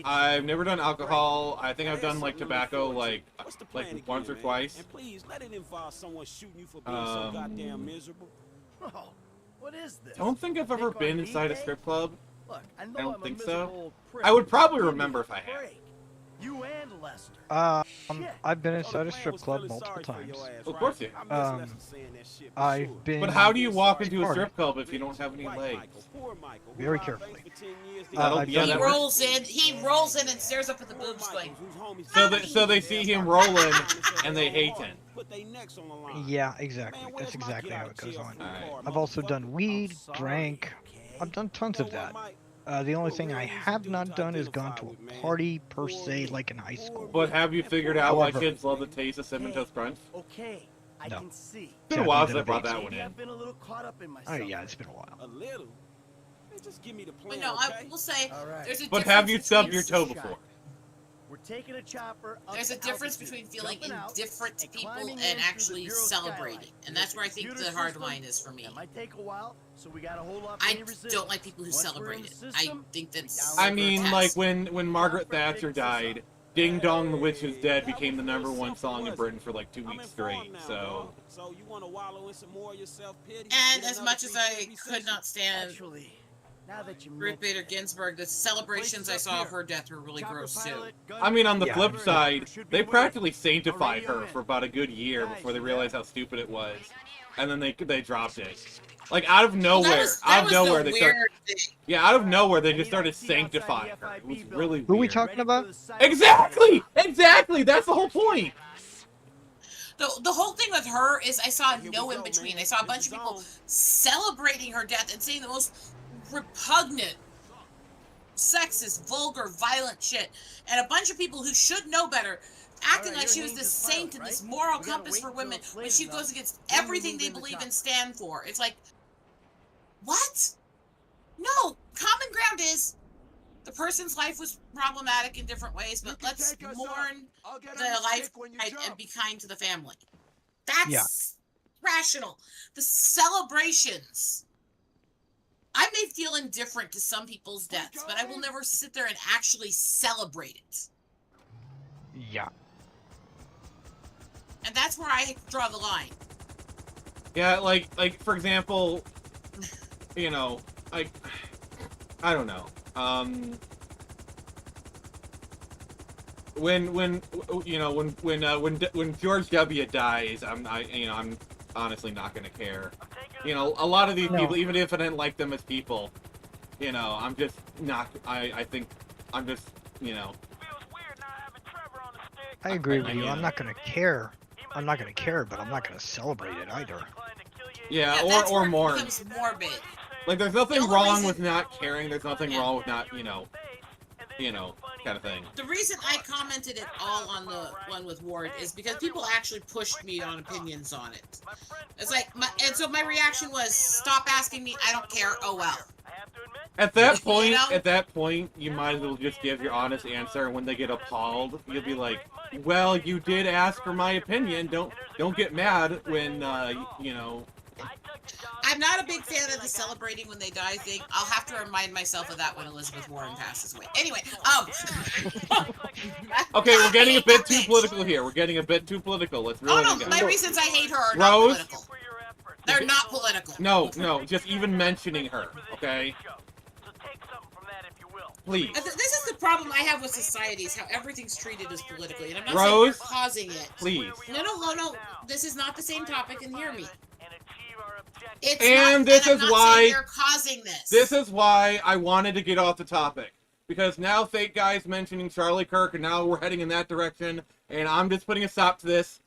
I've never done alcohol. I think I've done like tobacco like once or twice. And please let it involve someone shooting you for being so goddamn miserable. Oh, what is this? I don't think I've ever been inside a strip club. Look, I know I don't I'm a think miserable so. old prick, I would probably but give me remember a if I had. break. You and Lester. I've been inside a strip club multiple times. Of course you have. I've been. But how do you walk into a party. strip club if you don't have any legs? Very carefully. That'll- yeah, He that works. rolls in. He rolls in and stares up at the boobs, going. So they see him rolling and they hate him. Yeah, exactly. That's exactly how it goes on. Alright. I've also done weed, drank. I've done tons of that. The only thing I have not done is gone to a party per se, like in high school. But have you figured out why However- kids love the taste of Cinnamon Toast Crunch? Okay, I No. can see. It's been a while since I Maybe brought that one Maybe in. I've been a little caught up in Oh myself. yeah, it's been a while. A little. Hey, just give me the plan, But no, I will say there's a But difference have you stubbed between- your toe before? We're taking a chopper up There's a to difference altitude, between feeling jumping out, indifferent to and people climbing in and through the actually Bureau celebrating. skylight. And that's where I think Computer the hard system, line is for me. That might take a while, so we gotta hold off I any resistance. don't like people who Once we're celebrate in it. the I system, think that's. download I the mean, test. like when Margaret Thatcher died, Ding Dong the Witch is Dead became the #1 song in Britain for like 2 weeks straight. So you want to wallow in some more of your self-pity? And as much as I could not stand Actually, now that you Ruth Bader Ginsburg, the celebrations I saw of her death were really Chopper gross too. pilot, gun I mean, on the Yeah. flip side, they practically sanctified Radio her in. for about a good year before they realized how stupid it was, and then they dropped it. Like out of nowhere, out of nowhere they start. Yeah, out of nowhere they just started sanctifying her. It was really weird. Who are we talking about? Exactly, exactly. That's the whole point. The whole thing with her is I saw no in between. I saw a bunch of people celebrating her death and saying the most repugnant, sexist, vulgar, violent shit, and a bunch of people who should know better acting like she was this saint and this moral compass for women when she goes against everything they believe and stand for. It's like, what? No, common ground is the person's life was problematic in different ways, but let's mourn the life and be kind to the family. That's rational. The celebrations. I may feel indifferent to some people's deaths, but I will never sit there and actually celebrate it. Yeah. And that's where I draw the line. Yeah, like for example, you know, like I don't know. When George W. dies, I'm honestly not gonna care. You know, a lot of these people, even if I didn't like them as people, you know, I'm just not. I think I'm just, you know. I agree with you. I'm not gonna care. I'm not gonna care, but I'm not gonna celebrate it either. Yeah, that's or where it more. becomes morbid. Like, there's nothing The only wrong reason- with not caring. There's nothing wrong with not, you know, kind of thing. The reason I commented it all on the one with Ward is because people actually pushed me on opinions on it. It's like, and so my reaction was, stop asking me, I don't care, oh well. At that point, You know? at that point, you might as well just give your honest answer. And when they get appalled, you'll be like, "Well, you did ask for my opinion. Don't get mad when you know." I'm not a big fan of the celebrating when they die thing. I'll have to remind myself of that when Elizabeth Warren passes away. Anyway, Okay, we're getting a bit too political here. We're getting a bit too political. Let's really go. My reasons I hate her are not Rose? political. They're not political. No, just even mentioning her, okay? Please. This is the problem I have with society, is how everything's treated as politically. And I'm not saying Rose? you're causing it. Please. No. This is not the same topic, and hear me. It's And not, this and I'm is not why saying you're causing this. This is why I wanted to get off the topic. Because now Fake Guy's mentioning Charlie Kirk, and now we're heading in that direction, and I'm just putting a stop to this.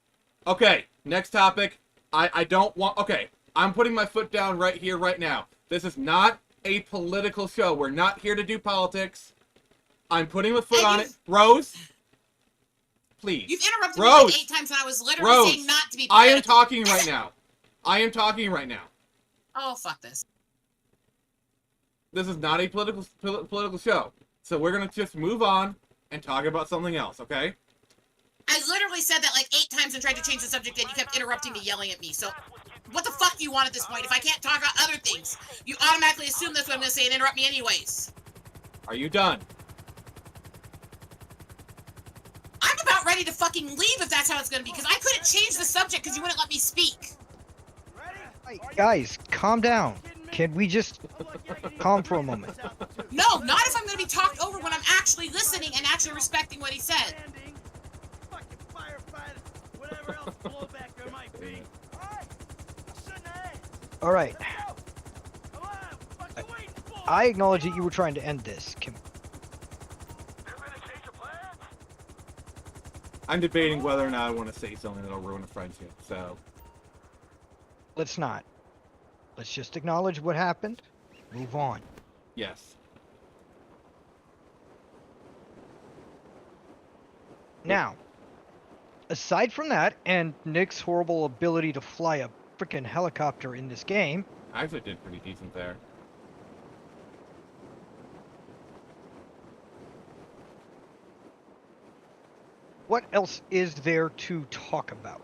Okay, next topic. I don't want... Okay, I'm putting my foot down right here, right now. This is not a political show. We're not here to do politics. I'm putting my foot on it. Rose? Please. You've interrupted Rose, me like 8 times, and I was literally saying not to be political. I am talking right now. I am talking right now. Oh, fuck this. This is not a political show. So we're going to just move on and talk about something else, okay? I literally said that like 8 times and tried to change the subject, and you kept interrupting me, yelling at me. So, what the fuck do you want at this point? If I can't talk about other things, you automatically assume that's what I'm going to say and interrupt me anyways. Are you done? I'm about ready to fucking leave if that's how it's going to be, because I couldn't change the subject because you wouldn't let me speak. Hey, guys, calm down. Can we just calm for a moment? No, not if I'm going to be talked over when I'm actually listening and actually respecting what he said. All right. I acknowledge that you were trying to end this. I'm debating whether or not I want to say something that'll ruin a friendship, so... Let's not. Let's just acknowledge what happened. Move on. Yes. Now, aside from that, and Nick's horrible ability to fly a freaking helicopter in this game... I actually did pretty decent there. What else is there to talk about,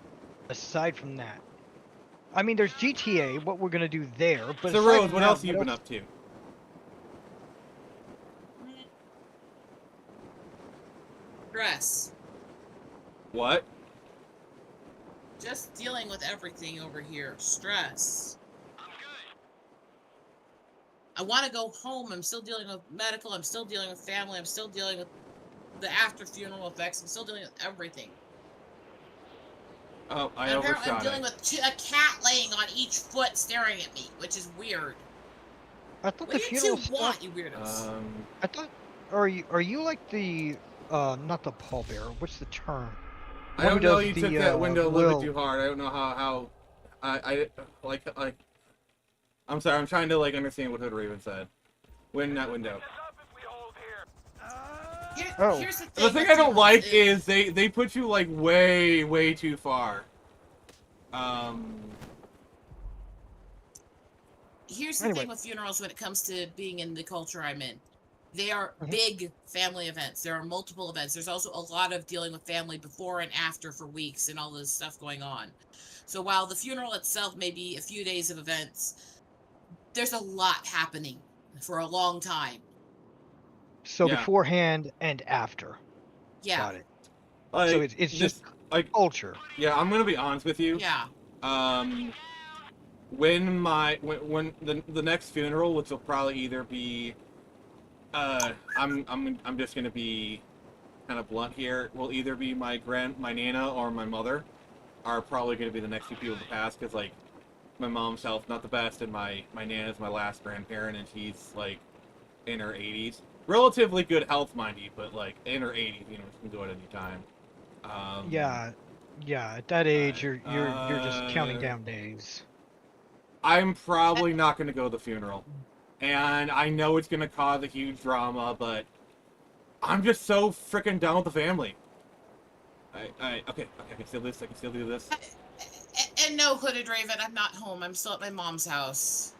aside from that? I mean, there's GTA, what we're gonna do there, but So, Rose, what else have you been up to? Stress. What? Just dealing with everything over here. Stress. I want to go home. I'm still dealing with medical. I'm still dealing with family. I'm still dealing with the after-funeral effects. I'm still dealing with everything. Oh, I and apparently I'm overshot dealing with a cat laying on each foot staring at me, which is weird. I thought What the do you funeral two stuff... want, you weirdos? I thought... Are you like the... not the pallbearer, what's the term? I don't know, you the, took that window a little will. bit too hard. I don't know how like... I'm sorry, I'm trying to, like, understand what Hood Raven said. Win that window. Here's The thing I don't like is they put you, like, way too far. Here's the thing with funerals when it comes to being in the culture I'm in. They are big family events. There are multiple events. There's also a lot of dealing with family before and after for weeks and all this stuff going on. So while the funeral itself may be a few days of events, there's a lot happening for a long time. So beforehand and after. Yeah. Got it. Like, so it's just like culture. Yeah, I'm gonna be honest with you. Yeah. When the next funeral, which will probably either be, I'm just gonna be kind of blunt here, will either be my Nana or my mother. are probably going to be the next few people to pass, because, like, my mom's health not the best, and my Nana's my last grandparent, and she's, like, in her 80s. Relatively good health, mind you, but, like, in her 80s, you know, she can go at any time. Yeah, at that age, you're just counting down days. I'm probably not going to go to the funeral. And I know it's going to cause a huge drama, but I'm just so freaking done with the family. Okay, I can still do this. And no, Hooded Raven, I'm not home. I'm still at my mom's house.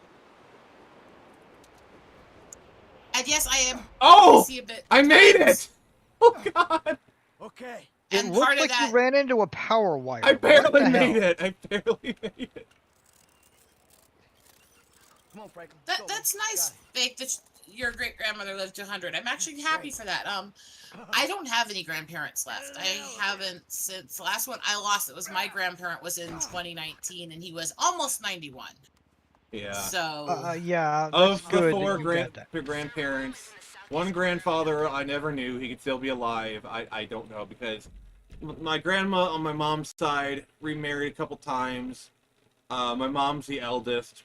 And yes, I am. Oh! A bit I made it! Oh, God! Okay. It And looked part of like that, you ran into a power wire. I barely What the made hell? it! I barely made it. Come on, Franklin. that's nice, Vic, that your great-grandmother lived to 100. I'm actually happy for that. I don't have any grandparents left. I haven't since the last one I lost. It was my grandparent was in 2019, and he was almost 91. Yeah. So Yeah, Of that's the good four that you got that. grandparents, one grandfather I never knew. He could still be alive. I don't know, because my grandma on my mom's side remarried a couple times. My mom's the eldest.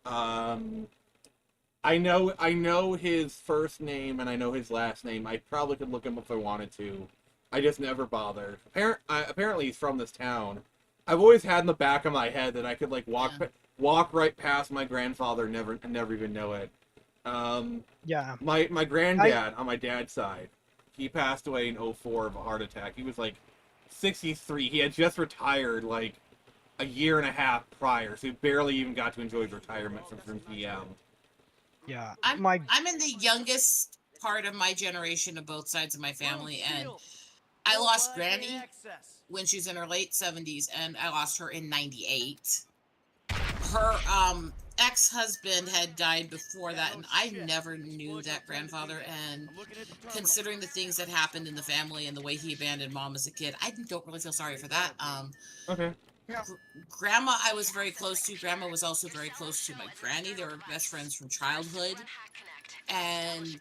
I know his first name and I know his last name. I probably could look him up if I wanted to. I just never bothered. Apparently he's from this town. I've always had in the back of my head that I could, like, walk right past my grandfather and never even know it. Yeah. My granddad on my dad's side, he passed away in 2004 of a heart attack. He was like 63. He had just retired like a year and a half prior, so he barely even got to enjoy his retirement from PM. Yeah. I'm in the youngest part of my generation of both sides of my family, and I lost Granny when she was in her late 70s, and I lost her in 98. Her ex-husband had died before that, and I never knew that grandfather, and considering the things that happened in the family and the way he abandoned mom as a kid, I don't really feel sorry for that. Okay. Grandma I was very close to. Grandma was also very close to my granny. They were best friends from childhood, and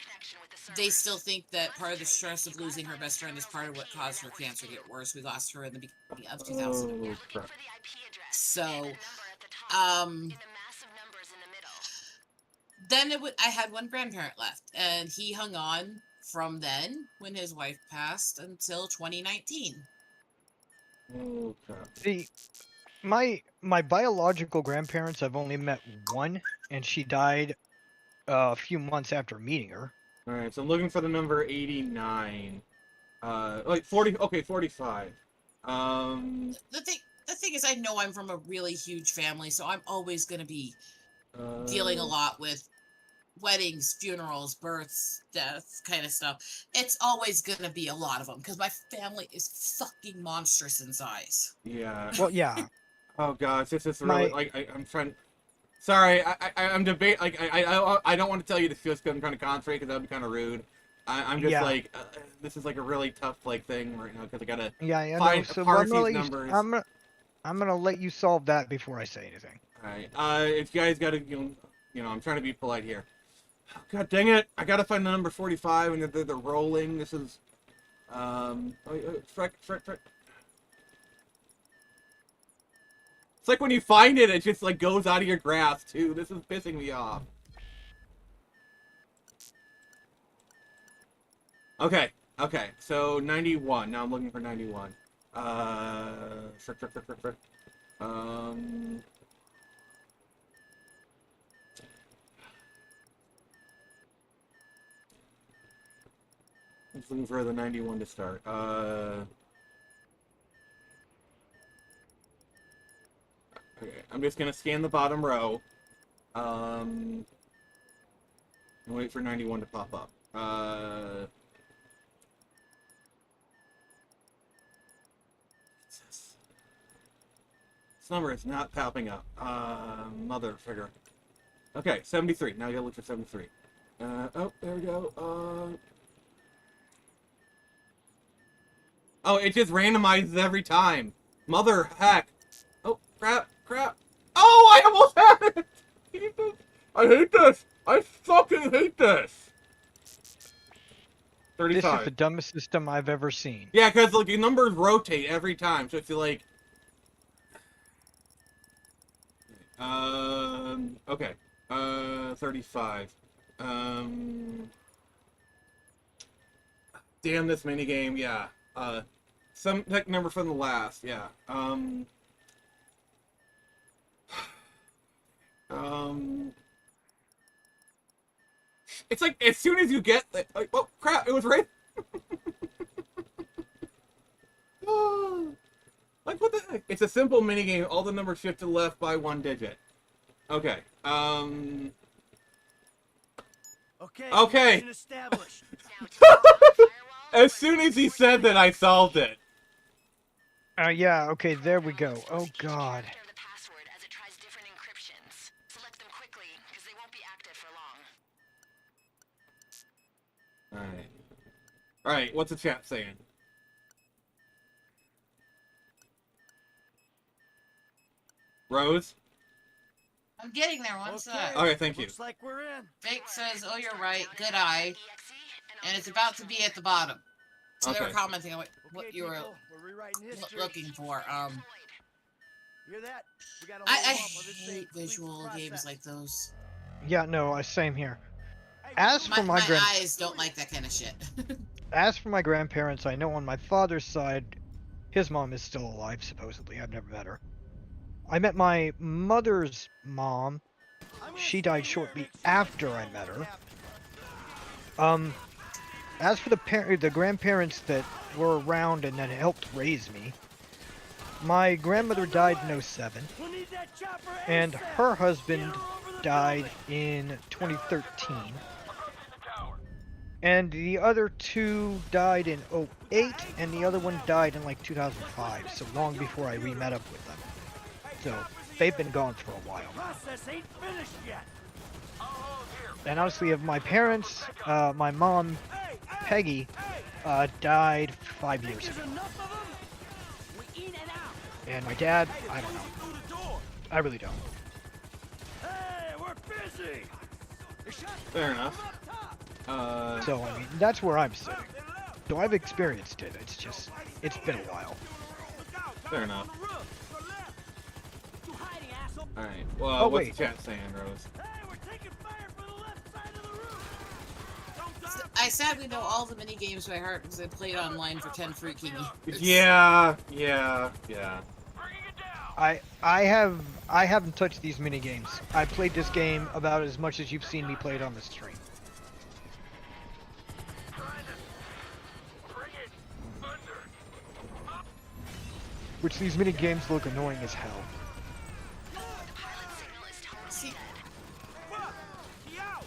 they still think that part of the stress of losing her best friend is part of what caused her cancer to get worse. We lost her in the beginning of 2000. So, then I had one grandparent left, and he hung on from then, when his wife passed, until 2019. See, my biological grandparents, I've only met one, and she died a few months after meeting her. All right, so I'm looking for the number 89. Like 40. Okay, 45. The thing is, I know I'm from a really huge family, so I'm always going to be dealing a lot with weddings, funerals, births, deaths, kind of stuff. It's always going to be a lot of them, because my family is fucking monstrous in size. Yeah. Well, yeah. Oh gosh, this is really I'm trying. Sorry, I'm debate. Like I don't want to tell you to feel because I'm trying to concentrate, because that'd be kind of rude. I'm just like this is like a really tough like thing right now, because I gotta find so parse these numbers. I'm gonna let you solve that before I say anything. All right. If you guys gotta you know I'm trying to be polite here. God dang it! I gotta find the number 45, and they're rolling. This is frick. It's like when you find it, it just like goes out of your grasp too. This is pissing me off. Okay. So 91. Now I'm looking for 91. Frick. I'm just looking for the 91 to start. Okay, I'm just gonna scan the bottom row. And wait for 91 to pop up. This number is not popping up. Mother figure. Okay, 73. Now you gotta look for 73. Oh, there we go. Oh, it just randomizes every time. Mother heck. Oh, crap. Oh, I almost had it! I hate this! I fucking hate this! 35. This is the dumbest system I've ever seen. Yeah, because like, the numbers rotate every time, so if you like... Okay. 35. Damn this minigame, yeah. Some tech number from the last, yeah. It's like, as soon as you get, like, oh, crap, it was right. Like, what the heck? It's a simple minigame. All the numbers shift to the left by 1 digit. Okay. Okay. As soon as he said that, I solved it. Yeah, okay, there we go. Oh, God. Alright. Alright, what's the chat saying? Rose? I'm getting there once. Okay, thank you. Looks like we're in. Fake says, "Oh, you're right. Good eye." And it's about to be at the bottom. So they were commenting on what you were looking for. Hear that? We gotta I hold off on this hate visual games like those. Yeah, no, same here. As for My eyes don't like that kind of shit. As for my grandparents, I know on my father's side, his mom is still alive, supposedly. I've never met her. I met my mother's mom. She died shortly after I met her. As for the grandparents that were around and that helped raise me, my grandmother died in 07, and her husband died in 2013. And the other two died in 08, and the other one died in like 2005, so long before I re-met up with them. So, they've been gone for a while. And honestly, of my parents, my mom, Peggy, died 5 years ago. And my dad, I don't know. I really don't. Fair enough. So, I mean, that's where I'm sitting. So I've experienced it, it's just, it's been a while. Fair enough. Alright, well, what's the chat saying, Rose? I sadly know all the mini games by heart because I played online for 10 freaking years. Yeah. I haven't touched these mini games. I played this game about as much as you've seen me play it on the stream. Which these mini games look annoying as hell. See,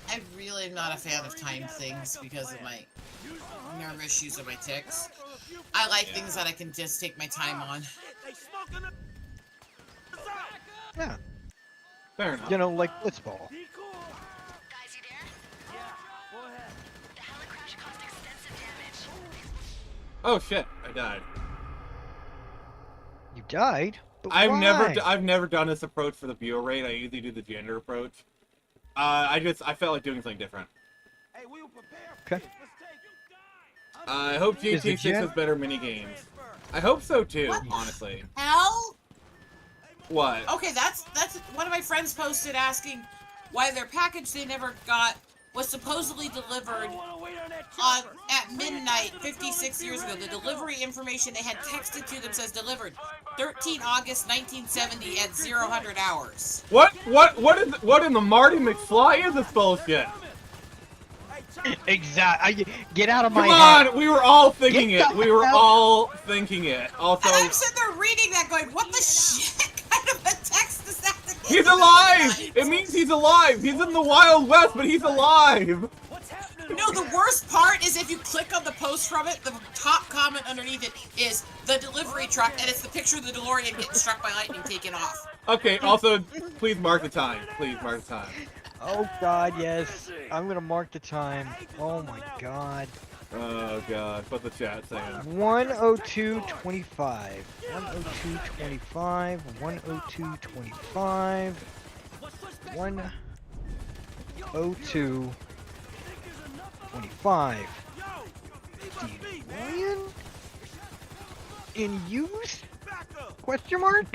I really am not a fan of timed things because of my nerve issues and my tics. I like things that I can just take my time on. Yeah. Fair enough. You know, like Blitzball. Oh shit, I died. You died? But I've why? never done this approach for the viewer rate. I usually do the gender approach. I felt like doing something different. Okay. I hope GT6 has better mini games. I hope so too, honestly. Hell? What? Okay, that's one of my friends posted asking why their package they never got was supposedly delivered at midnight 56 years ago. The delivery information they had texted to them says delivered 13 August 1970 at 00 hours. What in the Marty McFly is this bullshit? Exactly. Get out of my head. Come on, we were all thinking it. We were all thinking it. Also, and I'm sitting there reading that going, what the shit kind of a text is that? He's alive! It means he's alive! He's in the Wild West, but he's alive! No, the worst part is if you click on the post from it, the top comment underneath it is the delivery truck, and it's the picture of the DeLorean getting struck by lightning taken off. Okay, also, please mark the time. Please mark the time. Oh god, yes. I'm gonna mark the time. Oh my god. Oh god, what's the chat saying? 1:02:25. 1:02:25. 1:02:25. 1:02:25. DeLorean in use? Question mark?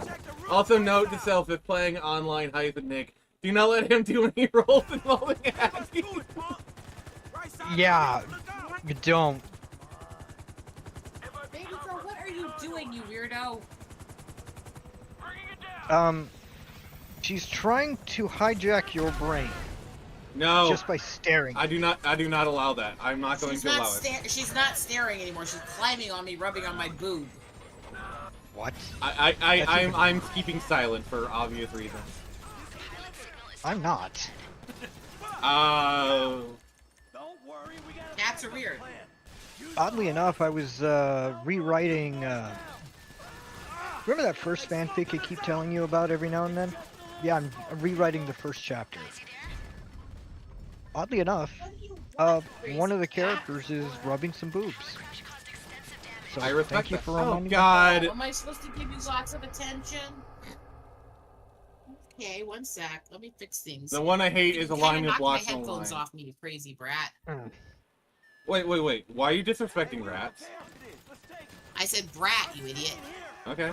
Also, note to self: if playing online Nick, do not let him do any roles involving hacking. Yeah, you don't. Baby girl, what are you doing, you weirdo? She's trying to hijack your brain No, just by staring. I do not allow that. I'm not going to allow it. She's not staring anymore. She's climbing on me, rubbing on my boob. What? I'm keeping silent for obvious reasons. I'm not. Cats are weird. Oddly enough, I was rewriting. Remember that first fanfic I keep telling you about every now and then? Yeah, I'm rewriting the first chapter. Oddly enough, one of the characters is rubbing some boobs. So I respect thank you that. for Oh reminding me. God! Am I supposed to give you lots of attention? Okay, one sec. Let me fix things. The one I hate is alignment blocks my online. headphones off me, you crazy brat. Wait. Why are you disrespecting rats? I said brat, you idiot. Okay.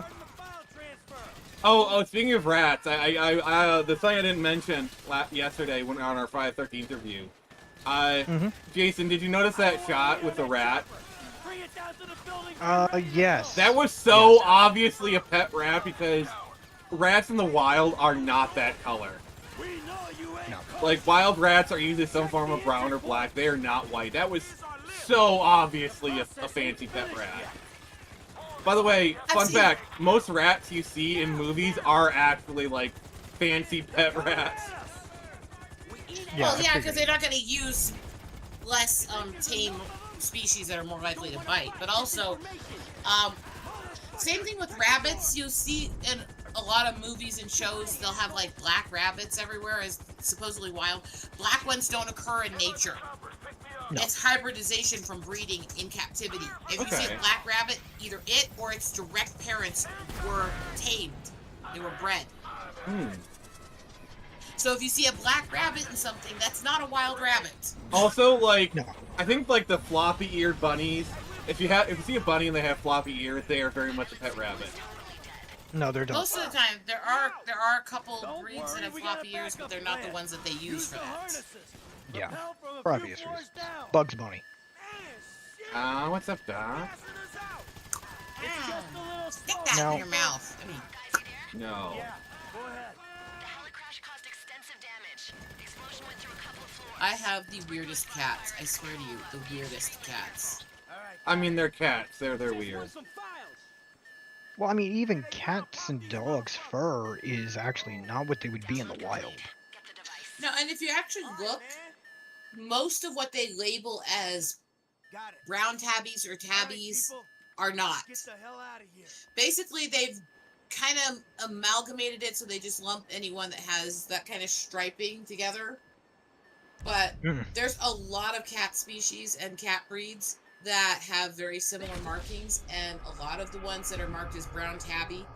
Oh, speaking of rats, the thing I didn't mention yesterday when on our 513 interview. Jason, did you notice that shot with the rat? Yes. That was so obviously a pet rat because rats in the wild are not that color. No. Like, wild rats are usually some form of brown or black. They are not white. That was so obviously a fancy pet rat. By the way, fun fact, most rats you see in movies are actually, like, fancy pet rats. Yeah, well, yeah, because they're not going to use less tame species that are more likely to bite. But also, same thing with rabbits. You see in a lot of movies and shows, they'll have, like, black rabbits everywhere as supposedly wild. Black ones don't occur in nature. No. It's hybridization from breeding in captivity. If you see a black rabbit, either it or its direct parents were tamed. They were bred. So if you see a black rabbit in something, that's not a wild rabbit. Also, like, I think, like, the floppy-eared bunnies, if you see a bunny and they have floppy ears, they are very much a pet rabbit. No, they're not. Most of the time, there are a couple breeds that have floppy ears, but they're not the ones that they use for that. Yeah, for obvious reasons. Bugs Bunny. What's up, Doc? Stick that in your mouth. I mean, no. I have the weirdest cats. I swear to you, the weirdest cats. I mean, they're cats. They're weird. Well, I mean, even cats and dogs' fur is actually not what they would be in the wild. No, and if you actually look, most of what they label as brown tabbies or tabbies are not. Basically, they've kind of amalgamated it so they just lump anyone that has that kind of striping together. But there's a lot of cat species and cat breeds that have very similar markings, and a lot of the ones that are marked as brown tabby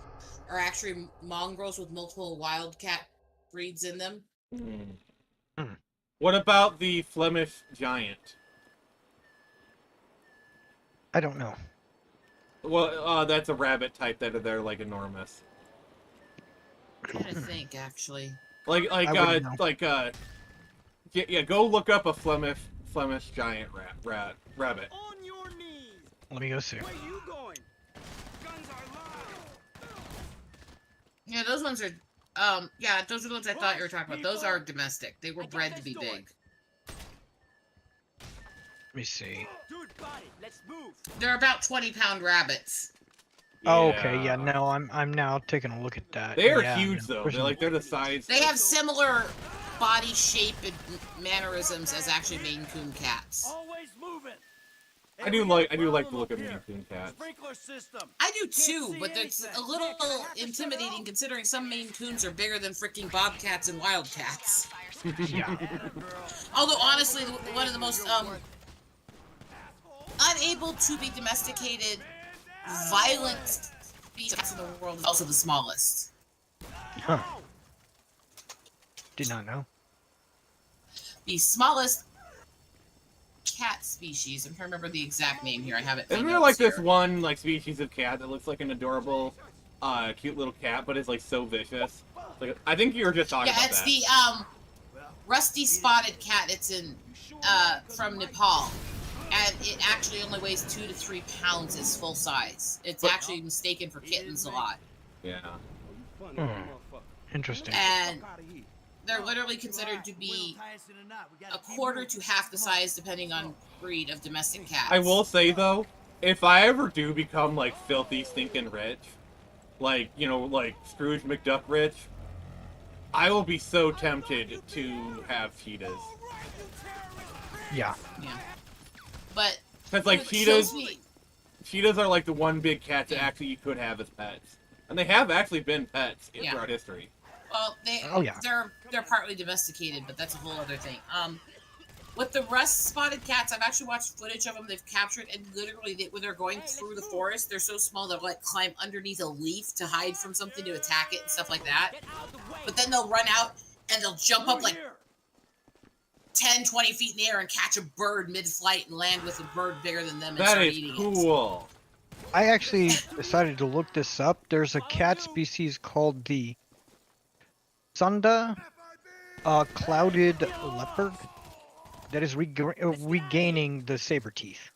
are actually mongrels with multiple wild cat breeds in them. What about the Flemish giant? I don't know. Well, that's a rabbit type that they're, like, enormous. I'm trying to think, actually. Yeah, go look up a Flemish giant rabbit. On your knees. Let me go see. Where you going? Guns are live. Yeah, those ones are, yeah, those are the ones I thought you were talking about. Those are domestic. They were bred to be big. Let me see. Dude, body, let's move. They're about 20-pound rabbits. Oh, okay, yeah, no, I'm now taking a look at that. They are yeah, huge, though. They're the size. They have similar body shape and mannerisms as actually Maine Coon cats. Always moving. I do like to look at Maine Coon cats. Sprinkler system. I do too, but it's a little intimidating considering some Maine Coons are bigger than freaking bobcats and wildcats. Yeah. Although honestly, one of the most unable to be domesticated, violent species in the world is also the smallest. Huh. Did not know. The smallest cat species. I'm trying to remember the exact name here. I have it. Isn't there like this one like species of cat that looks like an adorable cute little cat, but it's like so vicious. Like, I think you were just talking about it's that. the rusty spotted cat. It's in from Nepal, and it actually only weighs 2 to 3 pounds. Is full size. It's actually mistaken for kittens a lot. Yeah. Interesting. And they're literally considered to be a quarter to half the size, depending on breed, of domestic cats. I will say though, if I ever do become like filthy, stinking rich, like, you know, like Scrooge McDuck rich, I will be so tempted to have cheetahs. Yeah. Yeah. But Because like kills cheetahs are like the one big cat that actually you could have as pets, and they have actually been pets throughout history. Well, they're partly domesticated, but that's a whole other thing. With the rust-spotted cats, I've actually watched footage of them they've captured, and literally, when they're going through the forest, they're so small they'll like climb underneath a leaf to hide from something to attack it and stuff like that. But then they'll run out and they'll jump up like 10, 20 feet in the air and catch a bird mid-flight and land with a bird bigger than them and start eating it. That is cool. I actually decided to look this up. There's a cat species called the Sunda clouded leopard that is regaining the saber teeth.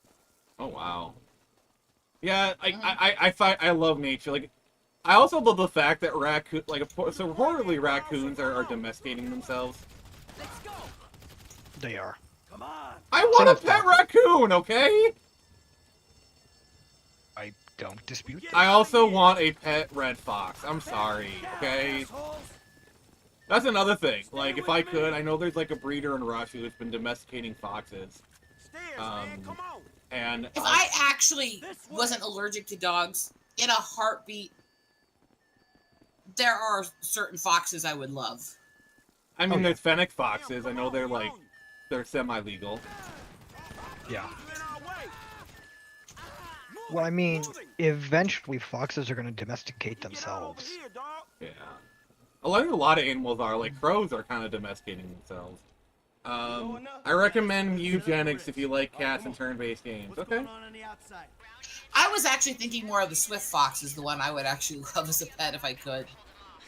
Oh wow. Yeah, I love nature. Like, I also love the fact that so reportedly raccoons are domesticating themselves. They are. Come on. I want a pet raccoon, okay? I don't dispute that. I also want a pet red fox. I'm sorry, okay? That's another thing. Like, if I could, I know there's like a breeder in Russia who's been domesticating foxes. And if I actually wasn't allergic to dogs, in a heartbeat, there are certain foxes I would love. I mean, there's fennec foxes. I know they're semi-legal. Yeah. Well, I mean, eventually foxes are going to domesticate themselves. Yeah. A lot of animals are. Like, crows are kind of domesticating themselves. I recommend eugenics if you like cats and turn-based games. Okay. I was actually thinking more of the swift fox is the one I would actually love as a pet if I could.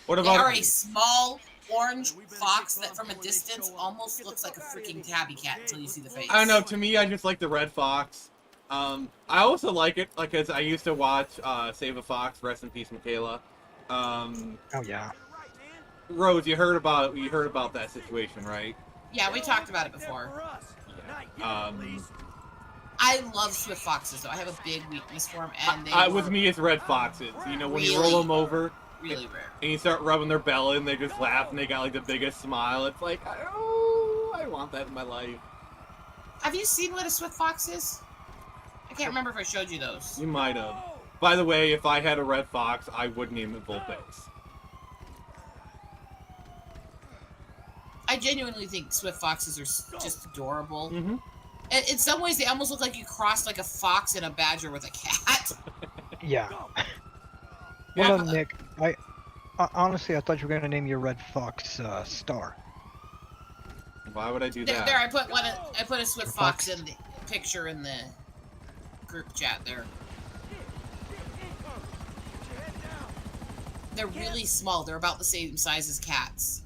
What about... They are a small orange fox that from a distance almost looks like a freaking tabby cat until you see the face. I don't know, to me, I just like the red fox. I also like it, like, as I used to watch Save a Fox, rest in peace, Michaela. Oh yeah. Rose, you heard about that situation, right? Yeah, we talked about it before. Yeah. I love swift foxes, though. I have a big weakness for them, and they with me, it's red foxes. You know, when you roll them over, really rare, and you start rubbing their belly, and they just laugh, and they got like the biggest smile. It's like, oh, I want that in my life. Have you seen what a swift fox is? I can't remember if I showed you those. You might have. By the way, if I had a red fox, I would name it Vulpix. I genuinely think swift foxes are just adorable. Mm-hmm. And in some ways, they almost look like you crossed like a fox and a badger with a cat. Yeah. Well, Nick, honestly, I thought you were gonna name your red fox Star. Why would I do that? There, I put a swift fox in the picture in the group chat there. They're really small. They're about the same size as cats.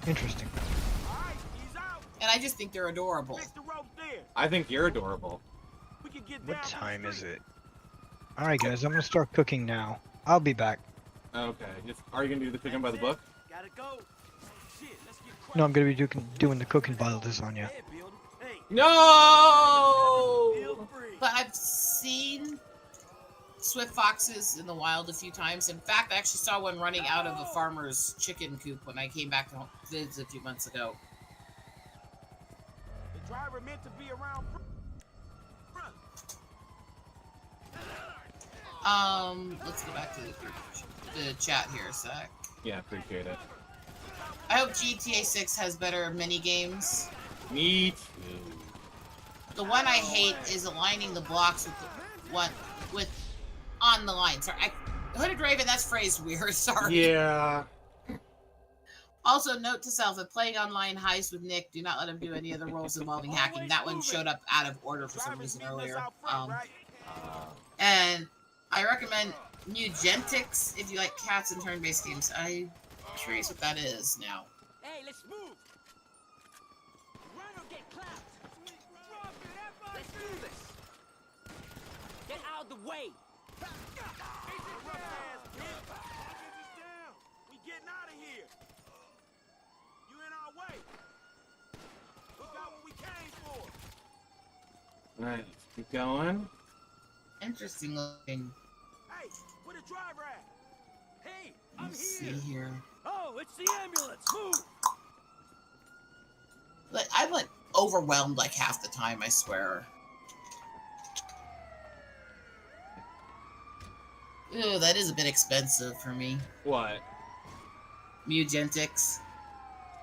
Interesting. And I just think they're adorable. I think you're adorable. What time is it? Alright guys, I'm gonna start cooking now. I'll be back. Okay. Are you gonna do the cooking by the book? No, I'm gonna be doing the cooking by the lasagna. No! But I've seen swift foxes in the wild a few times. In fact, I actually saw one running out of a farmer's chicken coop when I came back to vids a few months ago. The driver meant to be around. Let's go back to the chat here a sec. Yeah, appreciate it. I hope GTA 6 has better mini games. Me too. The one I hate is aligning the blocks with on the line. Sorry, Hooded Raven, that's phrased weird. Sorry. Yeah. Also, note to self: if playing online heist with Nick, do not let him do any other roles involving hacking. That one showed up out of order for some reason earlier. And I recommend Mugentix if you like cats and turn-based games. I'm curious what that is now. Hey, let's move. Run or get clapped. Let's do this. Get out of the way. We getting out of here. You in our way. We got what we came for. Alright, let's keep going. Interesting looking. Hey, where the driver at? Hey, I'm Let's see here. Oh, it's the ambulance. Move. Like, I'm like overwhelmed like half the time, I swear. Ooh, that is a bit expensive for me. What? Mugentix.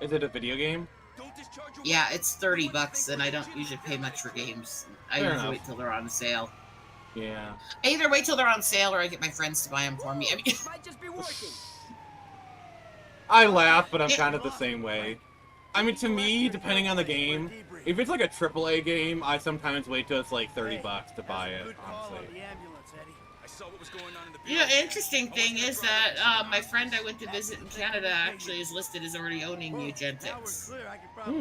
Is it a video game? Yeah, it's $30, and I don't usually pay much for games. I Fair usually enough. wait till they're on sale. Yeah. I either wait till they're on sale or I get my friends to buy them for me. I mean, Might just be working. I laugh, but I'm kind of the same way. I mean, to me, depending on the game, if it's like a AAA game, I sometimes wait till it's like $30 to buy it, honestly. you know, interesting thing is that my friend I went to visit in Canada actually is listed as already owning Mugentix. I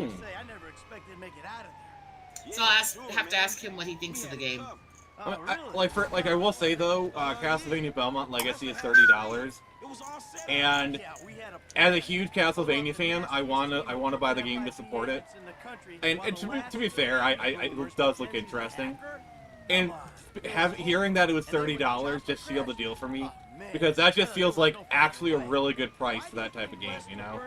never expected to make it out of there. So I'll have to ask him what he thinks of the game. I will say though, Castlevania Belmont Legacy is $30, and as a huge Castlevania fan, I wanna buy the game to support it. And to be fair, it does look interesting. And hearing that it was $30 just sealed the deal for me, because that just feels like actually a really good price for that type of game, you know?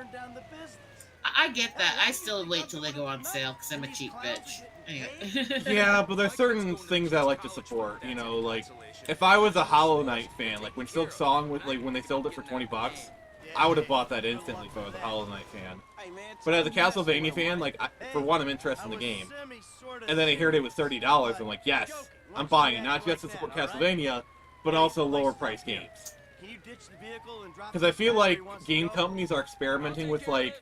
I get that. I still wait till they go on sale because I'm a cheap bitch. Anyway. Yeah, but there's certain things I like to support, you know, like, if I was a Hollow Knight fan, like when Silk Song, when they sold it for $20, I would have bought that instantly if I was a Hollow Knight fan. But as a Castlevania fan, like, for one, I'm interested in the game. And then I heard it was $30, I'm like, yes, I'm buying it, not just to support Castlevania, but also lower price games. Because I feel like game companies are experimenting with, like,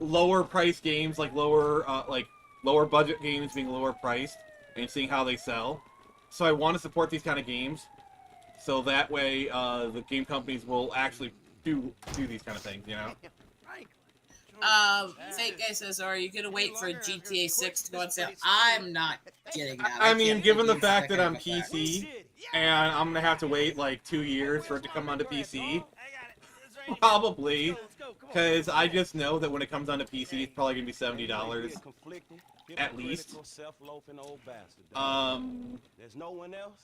lower price games, like lower budget games being lower priced, and seeing how they sell. So I want to support these kind of games, so that way the game companies will actually do these kind of things, you know? Fake Guy says, are you gonna wait for GTA 6 to go on sale? I'm not getting that. I mean, given the fact that I'm PC, and I'm gonna have to wait like 2 years for it to come onto PC, probably, because I just know that when it comes onto PC, it's probably gonna be $70 at least. There's no one else.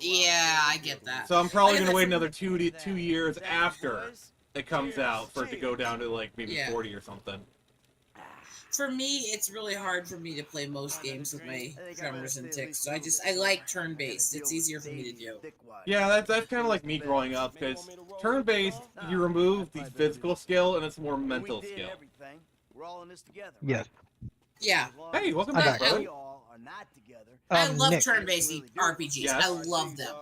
Yeah, I get that. So I'm probably gonna wait another 2 years after it comes out for it to go down to like maybe 40 or something. For me, it's really hard for me to play most games with my tremors and tics. So I like turn-based. It's easier for me to do. Yeah, that's kind of like me growing up, because turn-based, you remove the physical skill and it's more mental skill. Yeah. Yeah. Hey, welcome back, brother. I love Nick, turn-based RPGs. Yes. I love them.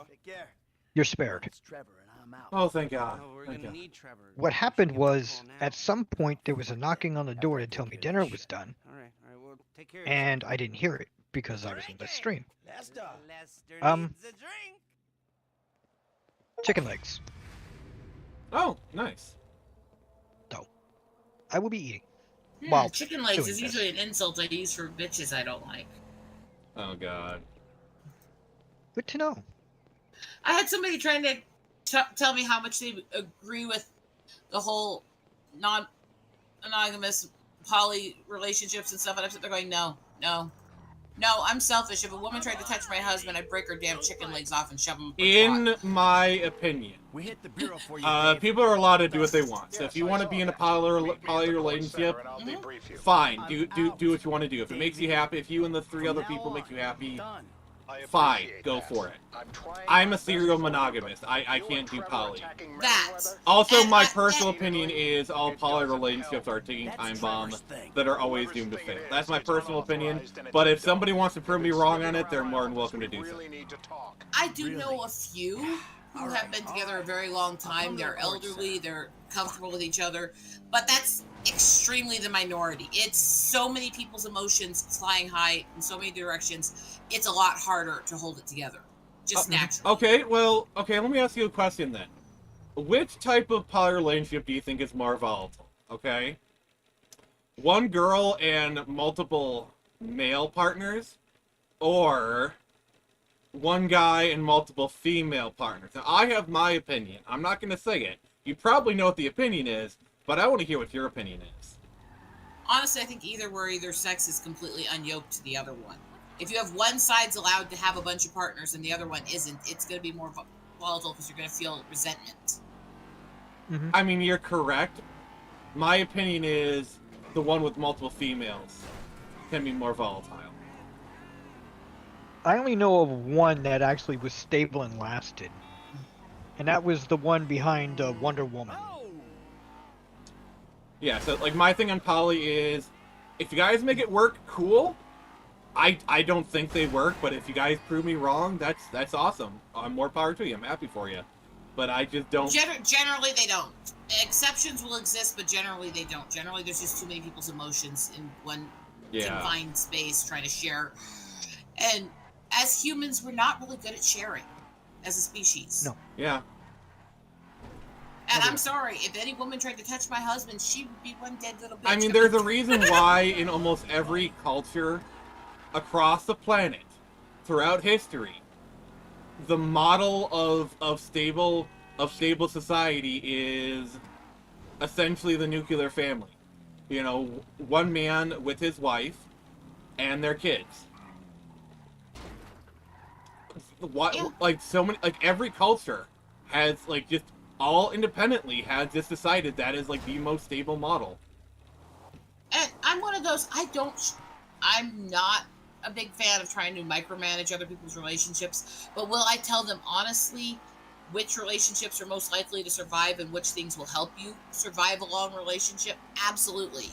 you're spared. Oh, thank God. We're Thank gonna God. need Trevor. What happened was, at some point, there was a knocking on the door to tell me dinner was done, All right, well, take care of and I didn't hear it because I was in the stream. Lester Um, needs a drink. Chicken legs. Oh, nice. I will be eating. Wow. Chicken legs doing is this. usually an insult I use for bitches I don't like. Oh, God. Good to know. I had somebody trying to tell me how much they agree with the whole non-monogamous poly relationships and stuff, and I'm sitting there going, no, I'm selfish. If a woman tried to touch my husband, I'd break her damn chicken legs off and shove them up her In twat. my opinion, We hit the bureau for you. people are allowed to do what they want. So if you want to be in a poly relationship, fine. Do what you want to do. If it makes you happy, if you and the 3 other people make you happy, fine, go for it. I'm a serial monogamist. I can't do poly. That. Also, And my I- personal and- opinion is all poly relationships are ticking time bombs that are always doomed to fail. That's my personal opinion. But if somebody wants to prove me wrong on it, they're more than welcome to do so. I do know a few who have been together a very long time. They're elderly, they're comfortable with each other, but that's extremely the minority. It's so many people's emotions flying high in so many directions. It's a lot harder to hold it together. Just naturally. Okay, well, let me ask you a question then. Which type of poly relationship do you think is more volatile? Okay? One girl and multiple male partners, or one guy and multiple female partners? Now, I have my opinion. I'm not going to say it. You probably know what the opinion is, but I want to hear what your opinion is. Honestly, I think either sex is completely unyoked to the other one. If you have one side's allowed to have a bunch of partners and the other one isn't, it's going to be more volatile because you're going to feel resentment. Mm-hmm. I mean, you're correct. My opinion is the one with multiple females can be more volatile. I only know of one that actually was stable and lasted. And that was the one behind Wonder Woman. Yeah, so, like, my thing on poly is, if you guys make it work, cool. I don't think they work, but if you guys prove me wrong, that's awesome. More power to you. I'm happy for you. But I just don't... Generally, they don't. Exceptions will exist, but generally, they don't. Generally, there's just too many people's emotions in one confined space trying to share. And as humans, we're not really good at sharing as a species. No. Yeah. And I'm sorry, if any woman tried to touch my husband, she would be one dead little bitch. I mean, there's a reason why in almost every culture across the planet, throughout history, the model of stable society is essentially the nuclear family. You know, one man with his wife and their kids. What, like, so many, like, every culture has, like, just all independently has just decided that is, like, the most stable model. And I'm one of those, I'm not a big fan of trying to micromanage other people's relationships, but will I tell them honestly which relationships are most likely to survive and which things will help you survive a long relationship? Absolutely.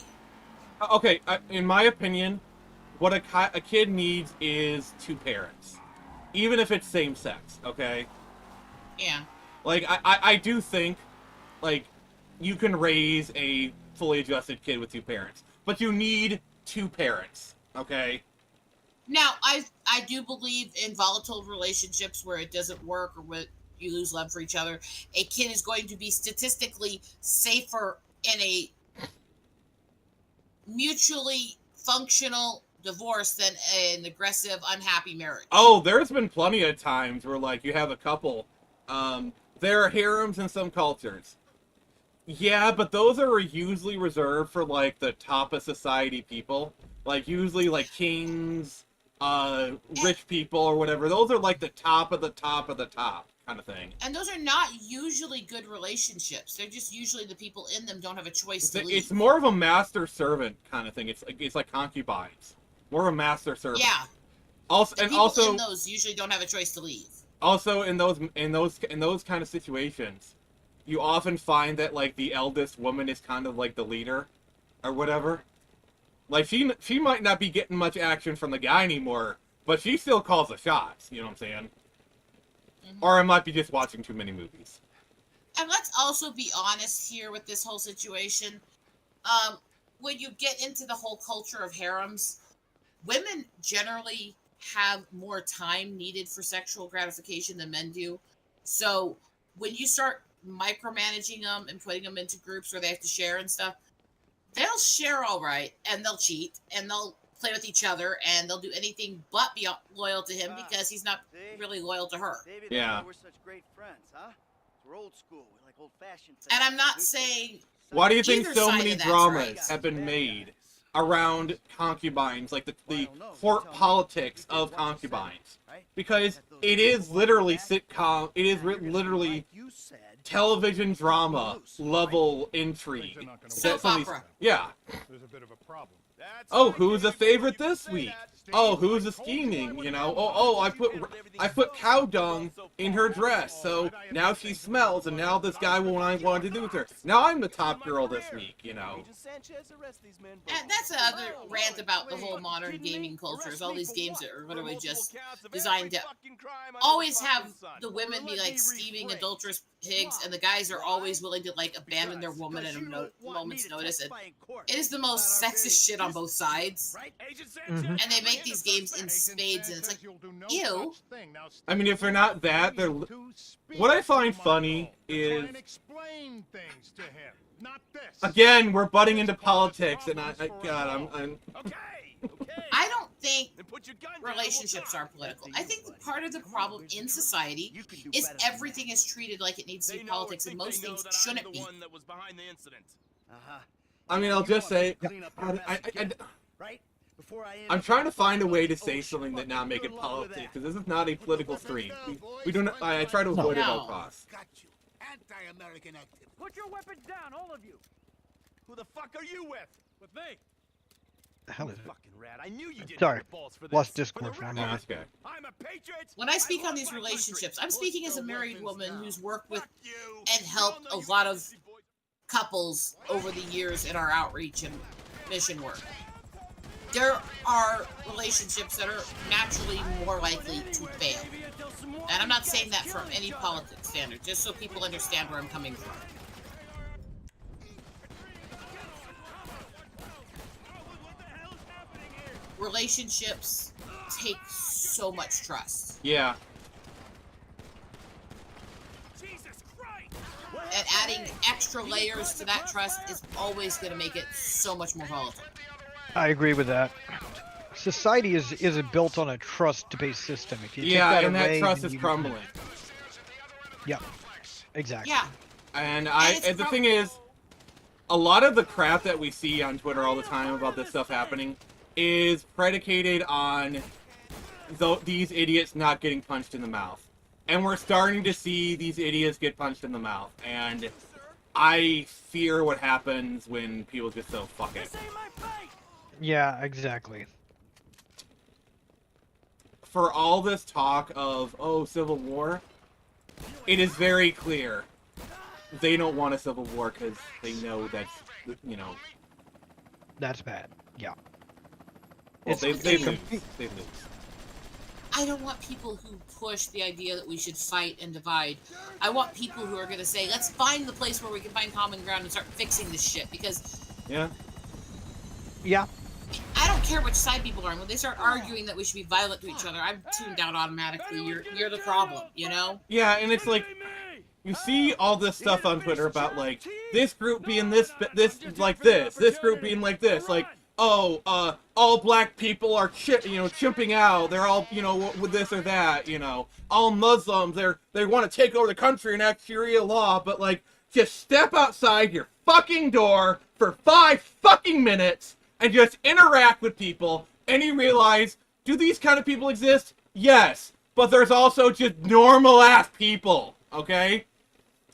Okay, in my opinion, what a kid needs is two parents. Even if it's same sex, okay? Yeah. Like, I do think, like, you can raise a fully adjusted kid with two parents. But you need two parents, okay? Now, I do believe in volatile relationships where it doesn't work or where you lose love for each other. A kid is going to be statistically safer in a mutually functional divorce than an aggressive, unhappy marriage. Oh, there's been plenty of times where, like, you have a couple. There are harems in some cultures. Yeah, but those are usually reserved for, like, the top of society people. Like, usually, like, kings, rich people or whatever. Those are, like, the top of the top of the top kind of thing. And those are not usually good relationships. They're just usually the people in them don't have a choice to leave. It's more of a master-servant kind of thing. It's like concubines. More of a master-servant. Yeah. Also, the and people also in those usually don't have a choice to leave. Also, in those kind of situations, you often find that, like, the eldest woman is kind of like the leader, or whatever. Like, she might not be getting much action from the guy anymore, but she still calls the shots. You know what I'm saying? Mm-hmm. Or I might be just watching too many movies. And let's also be honest here with this whole situation. When you get into the whole culture of harems, women generally have more time needed for sexual gratification than men do. So when you start micromanaging them and putting them into groups where they have to share and stuff, they'll share all right, and they'll cheat, and they'll play with each other, and they'll do anything but be loyal to him because he's not really loyal to her. David, yeah. We're such great friends, huh? We're old school. We like old-fashioned things. And I'm not saying... Why do you think so many dramas right. have been made around concubines, like the court politics of concubines? Because it is literally sitcom, it is literally television drama level intrigue. Soap opera. Yeah. There's a bit of a problem. Oh, who's a favorite this week? Oh, who's a scheming? You know. Oh, I put cow dung in her dress, so now she smells, and now this guy won't want to do with her. Now I'm the top girl this week. You know. And that's another rant about the whole modern gaming culture. Is all these games that are literally just designed to always have the women be like scheming, adulterous pigs, and the guys are always willing to like abandon their woman at a moment's notice. And it is the most sexist shit on both sides. Mhm. And they make these games in spades, and it's like, ew. I mean, if they're not that, they're. What I find funny is, again, we're butting into politics, and God, I'm. I don't think relationships are political. I think part of the problem in society is everything is treated like it needs to be politics, and most things shouldn't be. I mean, I'll just say, I'm trying to find a way to say something that not make it politics, because this is not a political stream. We don't. I try to avoid it at all costs. Got you. Anti-American activity. Put your weapons down, all of you. Who the fuck are you with? With me. The hell is it? Fucking rat. I knew you didn't Sorry. have the balls for this. Lost Discord for a No, moment. that's okay. I'm a patriot. When I speak on these relationships, I'm speaking as a married woman who's worked with and helped a lot of couples over the years in our outreach and mission work. There are relationships that are naturally more likely to fail. And I'm not saying that from any politics standard, just so people understand where I'm coming from. Relationships take so much trust. Yeah. And adding extra layers to that trust is always going to make it so much more volatile. I agree with that. Society isn't built on a trust-based system. If you take Yeah, that and away, that trust then is you- crumbling. Yeah, exactly. Yeah. And it's the thing is, a lot of the crap that we see on Twitter all the time about this stuff happening is predicated on these idiots not getting punched in the mouth. And we're starting to see these idiots get punched in the mouth. And I fear what happens when people just go, fuck it. Yeah, exactly. For all this talk of, oh, civil war, it is very clear they don't want a civil war because they know that's, you know... That's bad. Yeah. Well, they lose. They lose. I don't want people who push the idea that we should fight and divide. I want people who are going to say, let's find the place where we can find common ground and start fixing this shit, because... Yeah. Yeah. I don't care which side people are on. When they start arguing that we should be violent to each other, I'm tuned out automatically. You're the problem, you know? Yeah, and it's like, you see all this stuff on Twitter about, like, this group being this like this group being like this, like, oh, all black people are, chimping out, they're all, with this or that, all Muslims, they want to take over the country and act Sharia law, but, like, just step outside your fucking door for 5 fucking minutes and just interact with people, and you realize, do these kind of people exist? Yes, but there's also just normal-ass people, okay?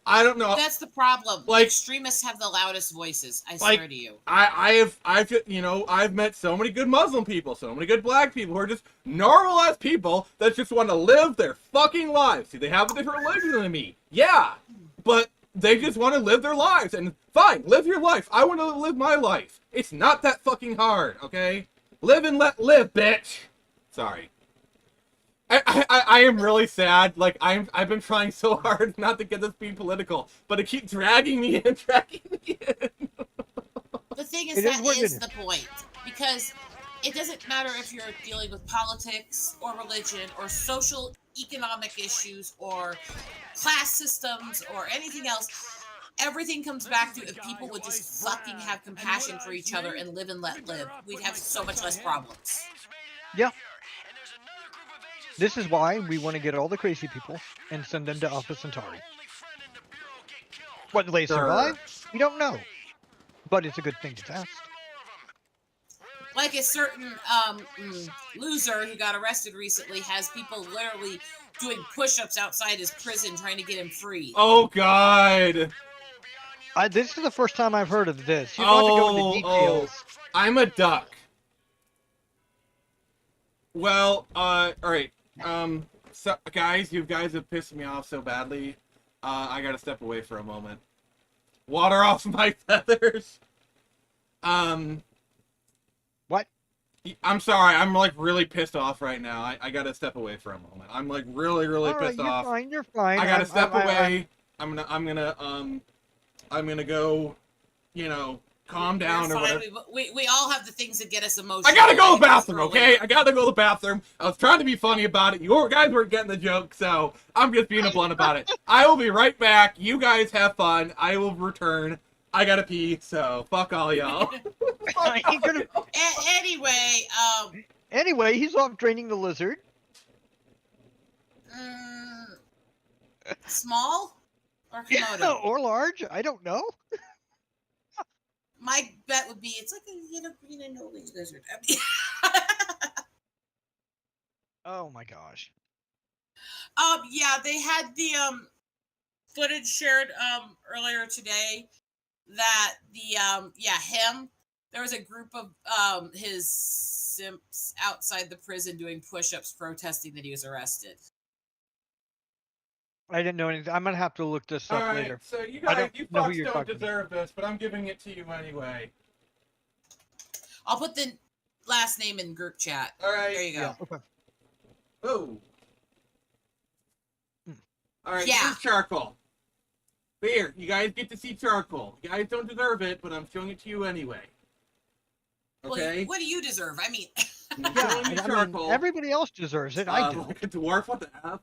I don't know. That's the problem. Like, extremists have the loudest voices. I swear to you. I've met so many good Muslim people, so many good black people who are just normal ass people that just want to live their fucking lives. See, they have a different religion than me. Yeah, but they just want to live their lives, and fine, live your life. I want to live my life. It's not that fucking hard, okay? Live and let live, bitch. Sorry. I am really sad. Like, I've been trying so hard not to get this being political, but it keeps dragging me in. The thing is, that is the point. Because it doesn't matter if you're dealing with politics or religion or social, economic issues or class systems or anything else. Everything comes back to if people would just fucking have compassion for each other and live and let live, we'd have so much less problems. Yeah. This is why we want to get all the crazy people and send them to Alpha Centauri. Whether they survive, we don't know. But it's a good thing to test. Like a certain loser who got arrested recently has people literally doing push-ups outside his prison trying to get him free. Oh, God. This is the first time I've heard of this. You don't have to go into details. I'm a duck. Well, alright. So, guys, you guys have pissed me off so badly. I gotta step away for a moment. Water off my feathers. What? I'm sorry, I'm like really pissed off right now. I gotta step away for a moment. I'm like really pissed off. You're fine. I gotta step away. I'm gonna go, calm down We're or fine. whatever. We all have the things that get us emotional. I gotta go to the Like, bathroom, okay? I gotta go to the bathroom. I was trying to be funny about it. You guys weren't getting the joke, so I'm just being blunt about it. I will be right back. You guys have fun. I will return. I gotta pee, so fuck all y'all. Anyway, Anyway, he's off draining the lizard. Small or Komodo? Or large? I don't know. My bet would be it's like a no lizard. I mean, Oh my gosh. yeah, they had the footage shared earlier today that him. There was a group of his simps outside the prison doing push-ups protesting that he was arrested. I didn't know anything. I'm gonna have to look this up Alright, later. so you I guys, don't you know who fucks you're don't talking deserve this, but I'm giving it to you anyway. I'll put the last name in group chat. Alright. There you go. Yeah, okay. Oh. Alright, Yeah. here's charcoal. Here, you guys get to see charcoal. You guys don't deserve it, but I'm showing it to you anyway. Okay? Well, what do you deserve? I mean, I'm Yeah, showing you I mean, charcoal. everybody else deserves it. I do. Like a dwarf, what the F?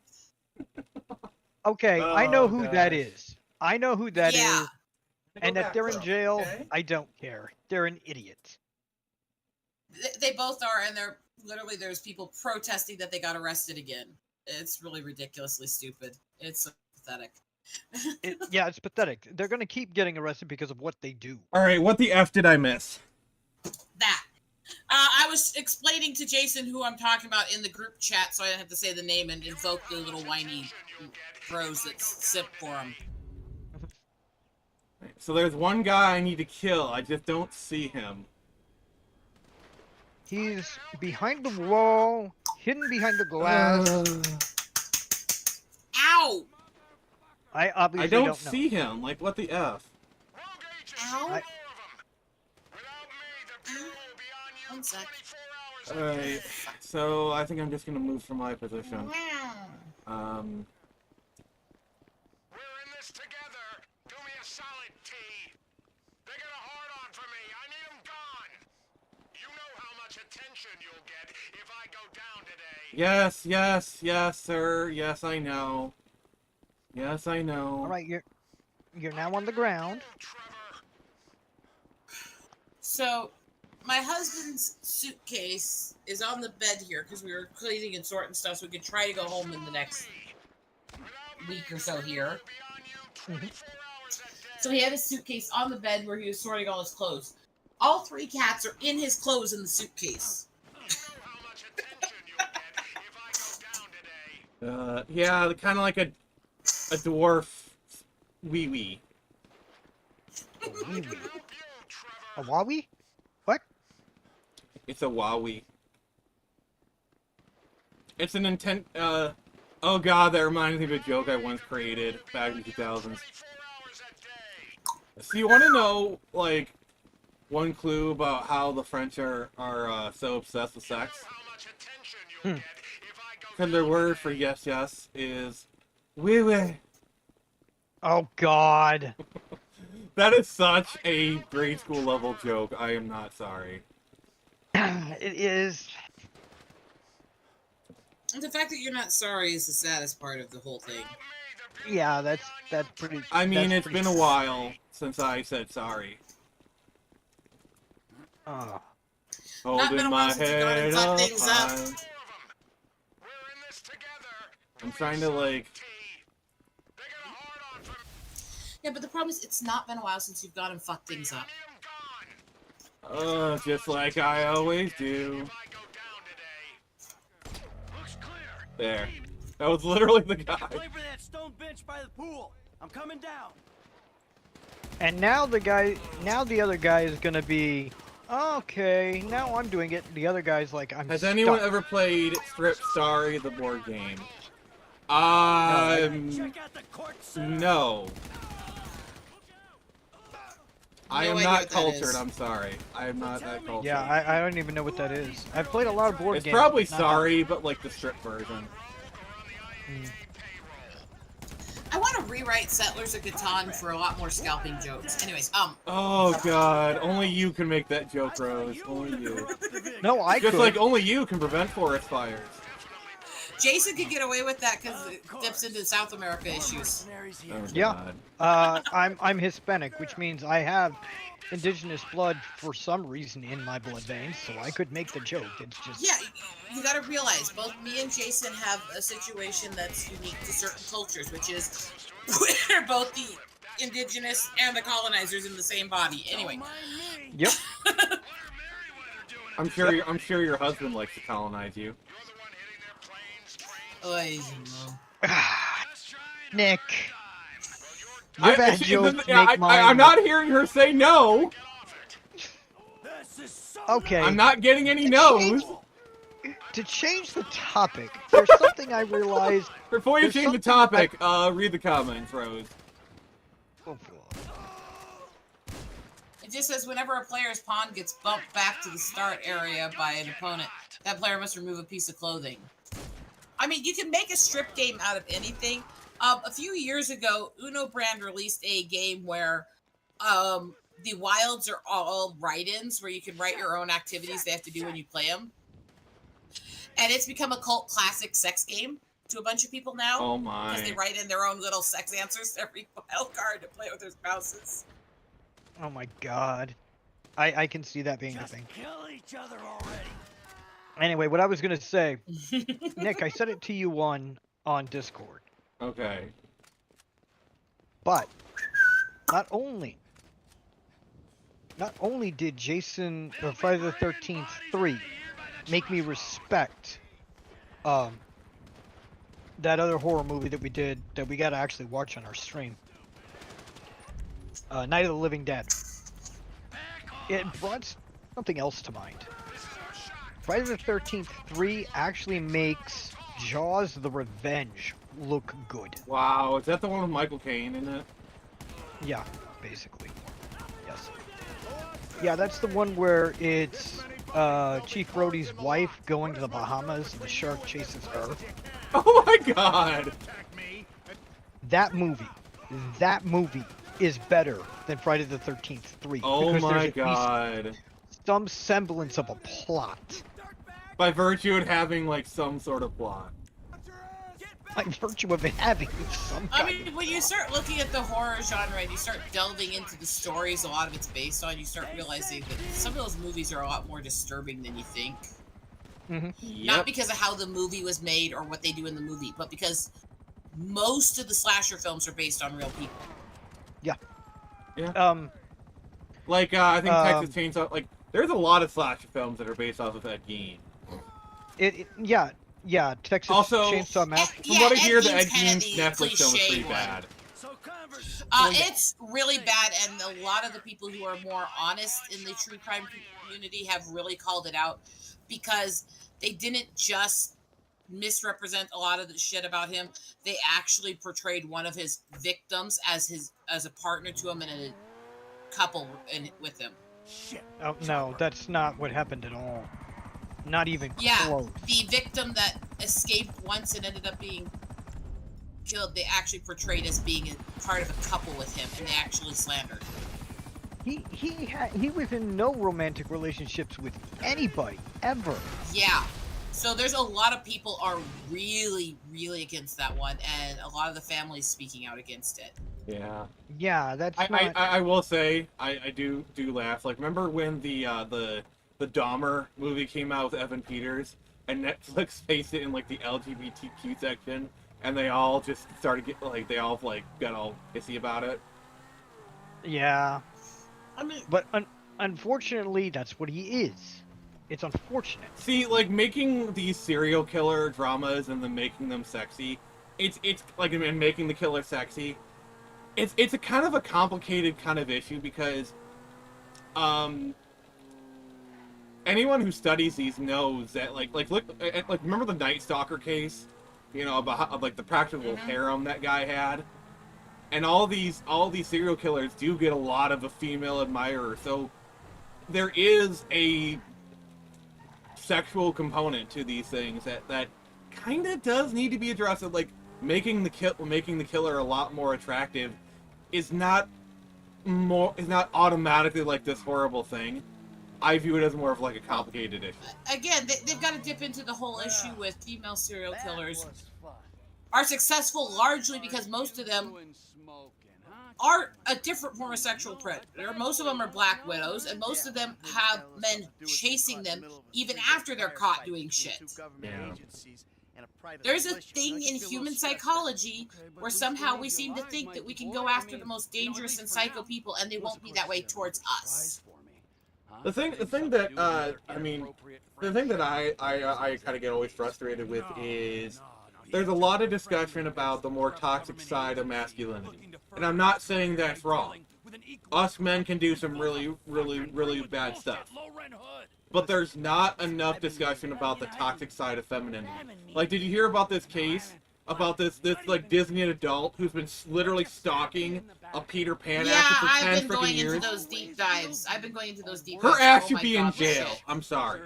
Okay, I know Oh, who that gosh. is. I know who that is. yeah. And if they're in jail, okay? I don't care. They're an idiot. They both are, and they're literally there's people protesting that they got arrested again. It's really ridiculously stupid. It's so pathetic. Yeah, it's pathetic. They're gonna keep getting arrested because of what they do. Alright, what the F did I miss? That. I was explaining to Jason who I'm talking about in the group chat, so I didn't have to say the name and invoke the little whiny bros that sip for him. So there's one guy I need to kill. I just don't see him. He's behind the wall, hidden behind the glass. Ow! I obviously I don't know. see him. Like, what the F? Ow! I- 1 sec. Alright, so I think I'm just gonna move from my position. We're in this together. Do me a solid, T. They got a hard-on for me. I need them gone. You know how much attention you'll get if I go down today. Yes, yes, yes, sir. Yes, I know. Yes, I know. All right, you're now on the ground. Trevor. So, my husband's suitcase is on the bed here because we were cleaning and sorting stuff so we could try to go home in the next week or so here. So he had his suitcase on the bed where he was sorting all his clothes. All 3 cats are in his clothes in the suitcase. Yeah, kind of like a dwarf wee-wee. A Wowie? What? It's a Wowie. It's an intent, oh god, that reminds me of a joke I once created back in the 2000s. So you want to know, like, one clue about how the French are so obsessed with sex? And their word for yes, yes is oui, oui. Oh God. That is such a grade school level joke. I am not sorry. It is. And the fact that you're not sorry is the saddest part of the whole thing. Yeah, that's pretty. I mean, that's it's been a while since I said sorry. Oh. Holding been a my while since you've gone and head fucked up things up. high. I'm trying to, like... Yeah, but the problem is it's not been a while since you've gone and fucked things up. Just like I always do. There. That was literally the guy. Wait for that stone bench by the pool. I'm coming down. And now the other guy is gonna be, okay, now I'm doing it. The other guy's like, I'm Has stuck. anyone ever played Strip Starry, the board game? Check out the court, sir. No. I am idea not what that cultured, is. I'm sorry. I am not that cultured. Yeah, I don't even know what that is. I've played a lot of board It's games. probably but not Sorry, but like the strip version. I want to rewrite Settlers of Catan for a lot more scalping jokes. Anyways, Oh god, only you can make that joke, Rose. Only you. No, I Just could. like only you can prevent forest fires. Jason could get away with that because it dips into South America issues. Oh, Yeah. God. I'm Hispanic, which means I have indigenous blood for some reason in my blood veins, so I could make the joke. It's just Yeah, you gotta realize, both me and Jason have a situation that's unique to certain cultures, which is we're both the indigenous and the colonizers in the same body. Anyway. Yep. I'm sure your husband likes to colonize you. Nick. Your bad jokes make mine. I'm not hearing her say no. Okay. I'm not getting any no's. To change the topic, there's something I realized. Before you change the topic, read the comments, Rose. It just says whenever a player's pawn gets bumped back to the start area by an opponent, that player must remove a piece of clothing. I mean, you can make a strip game out of anything. A few years ago, Uno Brand released a game where the wilds are all write-ins, where you can write your own activities they have to do when you play them. And it's become a cult classic sex game to a bunch of people now. Oh my. Because they write in their own little sex answers to every wild card to play with their spouses. Oh my god. I can see that being a thing. Kill each other already. Anyway, what I was gonna say, Nick, I said it to you on Discord. Okay. But not only did Jason or Friday the 13th 3 make me respect that other horror movie that we did that we gotta actually watch on our stream. Night of the Living Dead. It brought something else to mind. Friday the 13th 3 actually makes Jaws the Revenge look good. Wow, is that the one with Michael Caine in it? Yeah, basically. Yes. Yeah, that's the one where it's Chief Brody's wife going to the Bahamas and the shark chases her. Oh my god! That movie is better than Friday the 13th 3. Oh because my there's at god. least some semblance of a plot. By virtue of having, like, some sort of plot. By virtue of it having some kind I mean, when you start looking at the horror genre and you start delving into the stories a lot of it's based on, you start realizing that some of those movies are a lot more disturbing than you think. Mm-hmm. Yep. Not because of how the movie was made or what they do in the movie, but because most of the slasher films are based on real people. Yeah. Yeah. Like, I think Texas Chainsaw, like, there's a lot of slasher films that are based off of Ed Gein. Yeah, Texas Also, Chainsaw Massacre. From what I hear, the Ed Gein Gein Netflix film is pretty one. bad. It's really bad, and a lot of the people who are more honest in the true crime community have really called it out because they didn't just misrepresent a lot of the shit about him. They actually portrayed one of his victims as a partner to him and a couple with him. Shit. Oh no, that's not what happened at all. Not even close. The victim that escaped once and ended up being killed, they actually portrayed as being a part of a couple with him, and they actually slandered. He was in no romantic relationships with anybody ever. Yeah. So there's a lot of people are really, really against that one, and a lot of the families speaking out against it. Yeah. Yeah, that's not... I will say, I do laugh. Like, remember when the Dahmer movie came out with Evan Peters, and Netflix faced it in, like, the LGBTQ section, and they all just started got all pissy about it. Yeah. I mean... But unfortunately, that's what he is. It's unfortunate. See, like, making these serial killer dramas and then making them sexy, it's like, and making the killer sexy, it's a kind of a complicated kind of issue because, anyone who studies these knows that, like, remember the Night Stalker case? You know, about like the practical harem that guy had? And all these serial killers do get a lot of a female admirer, so there is a sexual component to these things that kind of does need to be addressed. Like, making the killer a lot more attractive is not automatically like this horrible thing. I view it as more of like a complicated issue. Again, they've got to dip into the whole issue with female serial killers are successful largely because most of them are a different form of sexual predator. Most of them are black widows, and most of them have men chasing them even after they're caught doing shit. Yeah. There's a thing in human psychology where somehow we seem to think that we can go after the most dangerous and psycho people, and they won't be that way towards us. The thing that I kind of get always frustrated with is there's a lot of discussion about the more toxic side of masculinity, and I'm not saying that's wrong. Us men can do some really, really, really bad stuff, but there's not enough discussion about the toxic side of femininity. Like, did you hear about this case about this like Disney adult who's been literally stalking a Peter Pan actor for 10 freaking years? Yeah, I've been going into those deep dives. Her ass should be in jail. Shit. I'm sorry.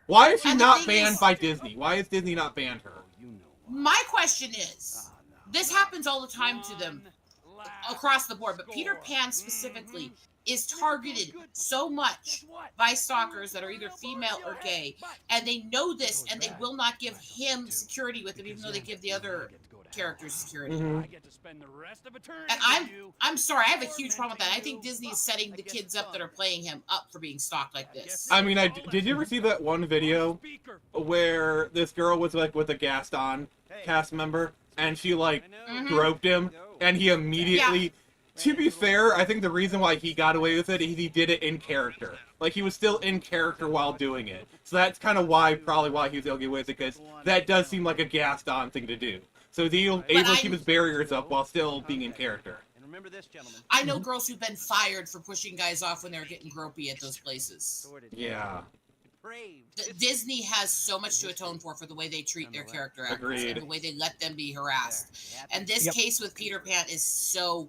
Why is she not banned by Disney? Why has Disney not banned her? My question is, this happens all the time to them across the board, but Peter Pan specifically is targeted so much by stalkers that are either female or gay, and they know this, and they will not give him security with him, even though they give the other characters security. Mm-hmm. And I'm sorry, I have a huge problem with that. I think Disney is setting the kids up that are playing him up for being stalked like this. I mean, did you ever see that one video where this girl was like with a Gaston cast member, and she like groped him, and he immediately... Yeah. To be fair, I think the reason why he got away with it is he did it in character. Like, he was still in character while doing it. So that's kind of probably why he was able to get away with it, because that does seem like a Gaston thing to do. So he's able to keep his barriers up while still being in character. And remember this, gentlemen. I know girls who've been fired for pushing guys off when they were getting gropey at those places. Yeah. Disney has so much to atone for the way they treat their character actors and the way they let them be harassed. And this case with Peter Pan is so...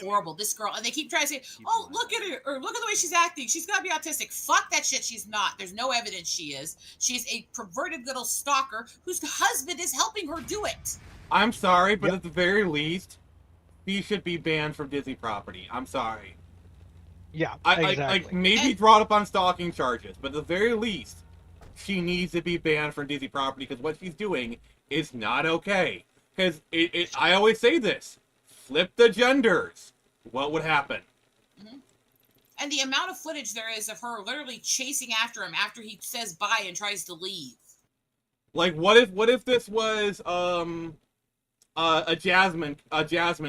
horrible. This girl, and they keep trying to say, oh, look at her, or look at the way she's acting, she's gotta be autistic. Fuck that shit, she's not. There's no evidence she is. She's a perverted little stalker whose husband is helping her do it. I'm sorry, but at the very least, he should be banned from Disney property. I'm sorry. Yeah, exactly. Maybe brought up on stalking charges, but at the very least, she needs to be banned from Disney property, because what she's doing is not okay. Because I always say this. Flip the genders. What would happen? Mm-hmm. And the amount of footage there is of her literally chasing after him after he says bye and tries to leave. Like, what if this was a Jasmine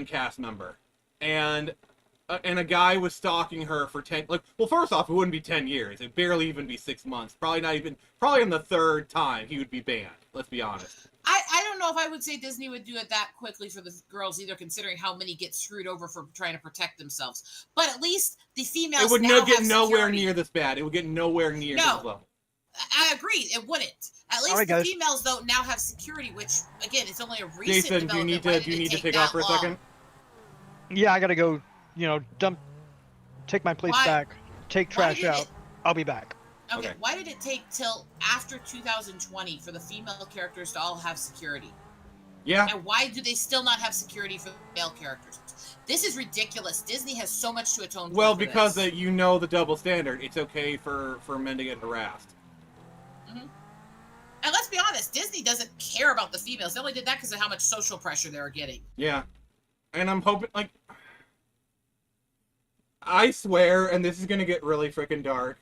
cast member, and a guy was stalking her for 10. Like, well, first off, it wouldn't be 10 years. It'd barely even be 6 months. Probably on the third time he would be banned. Let's be honest. I don't know if I would say Disney would do it that quickly for the girls either, considering how many get screwed over for trying to protect themselves. But at least the females would now get have nowhere security. near this bad. It would get nowhere near this level. I agree, it wouldn't. At least the females though now have security, which again, it's only a recent Jason, do you need to take off for a second? Yeah, I gotta go. Take my place back. Take trash out. I'll be back. Okay, why did it take till after 2020 for the female characters to all have security? Yeah. And why do they still not have security for the male characters? This is ridiculous. Disney has so much to atone for. Well, because the double standard. It's okay for men to get harassed. Mm-hmm. And let's be honest, Disney doesn't care about the females. They only did that because of how much social pressure they were getting. Yeah. And I'm hoping, like... I swear, and this is going to get really freaking dark,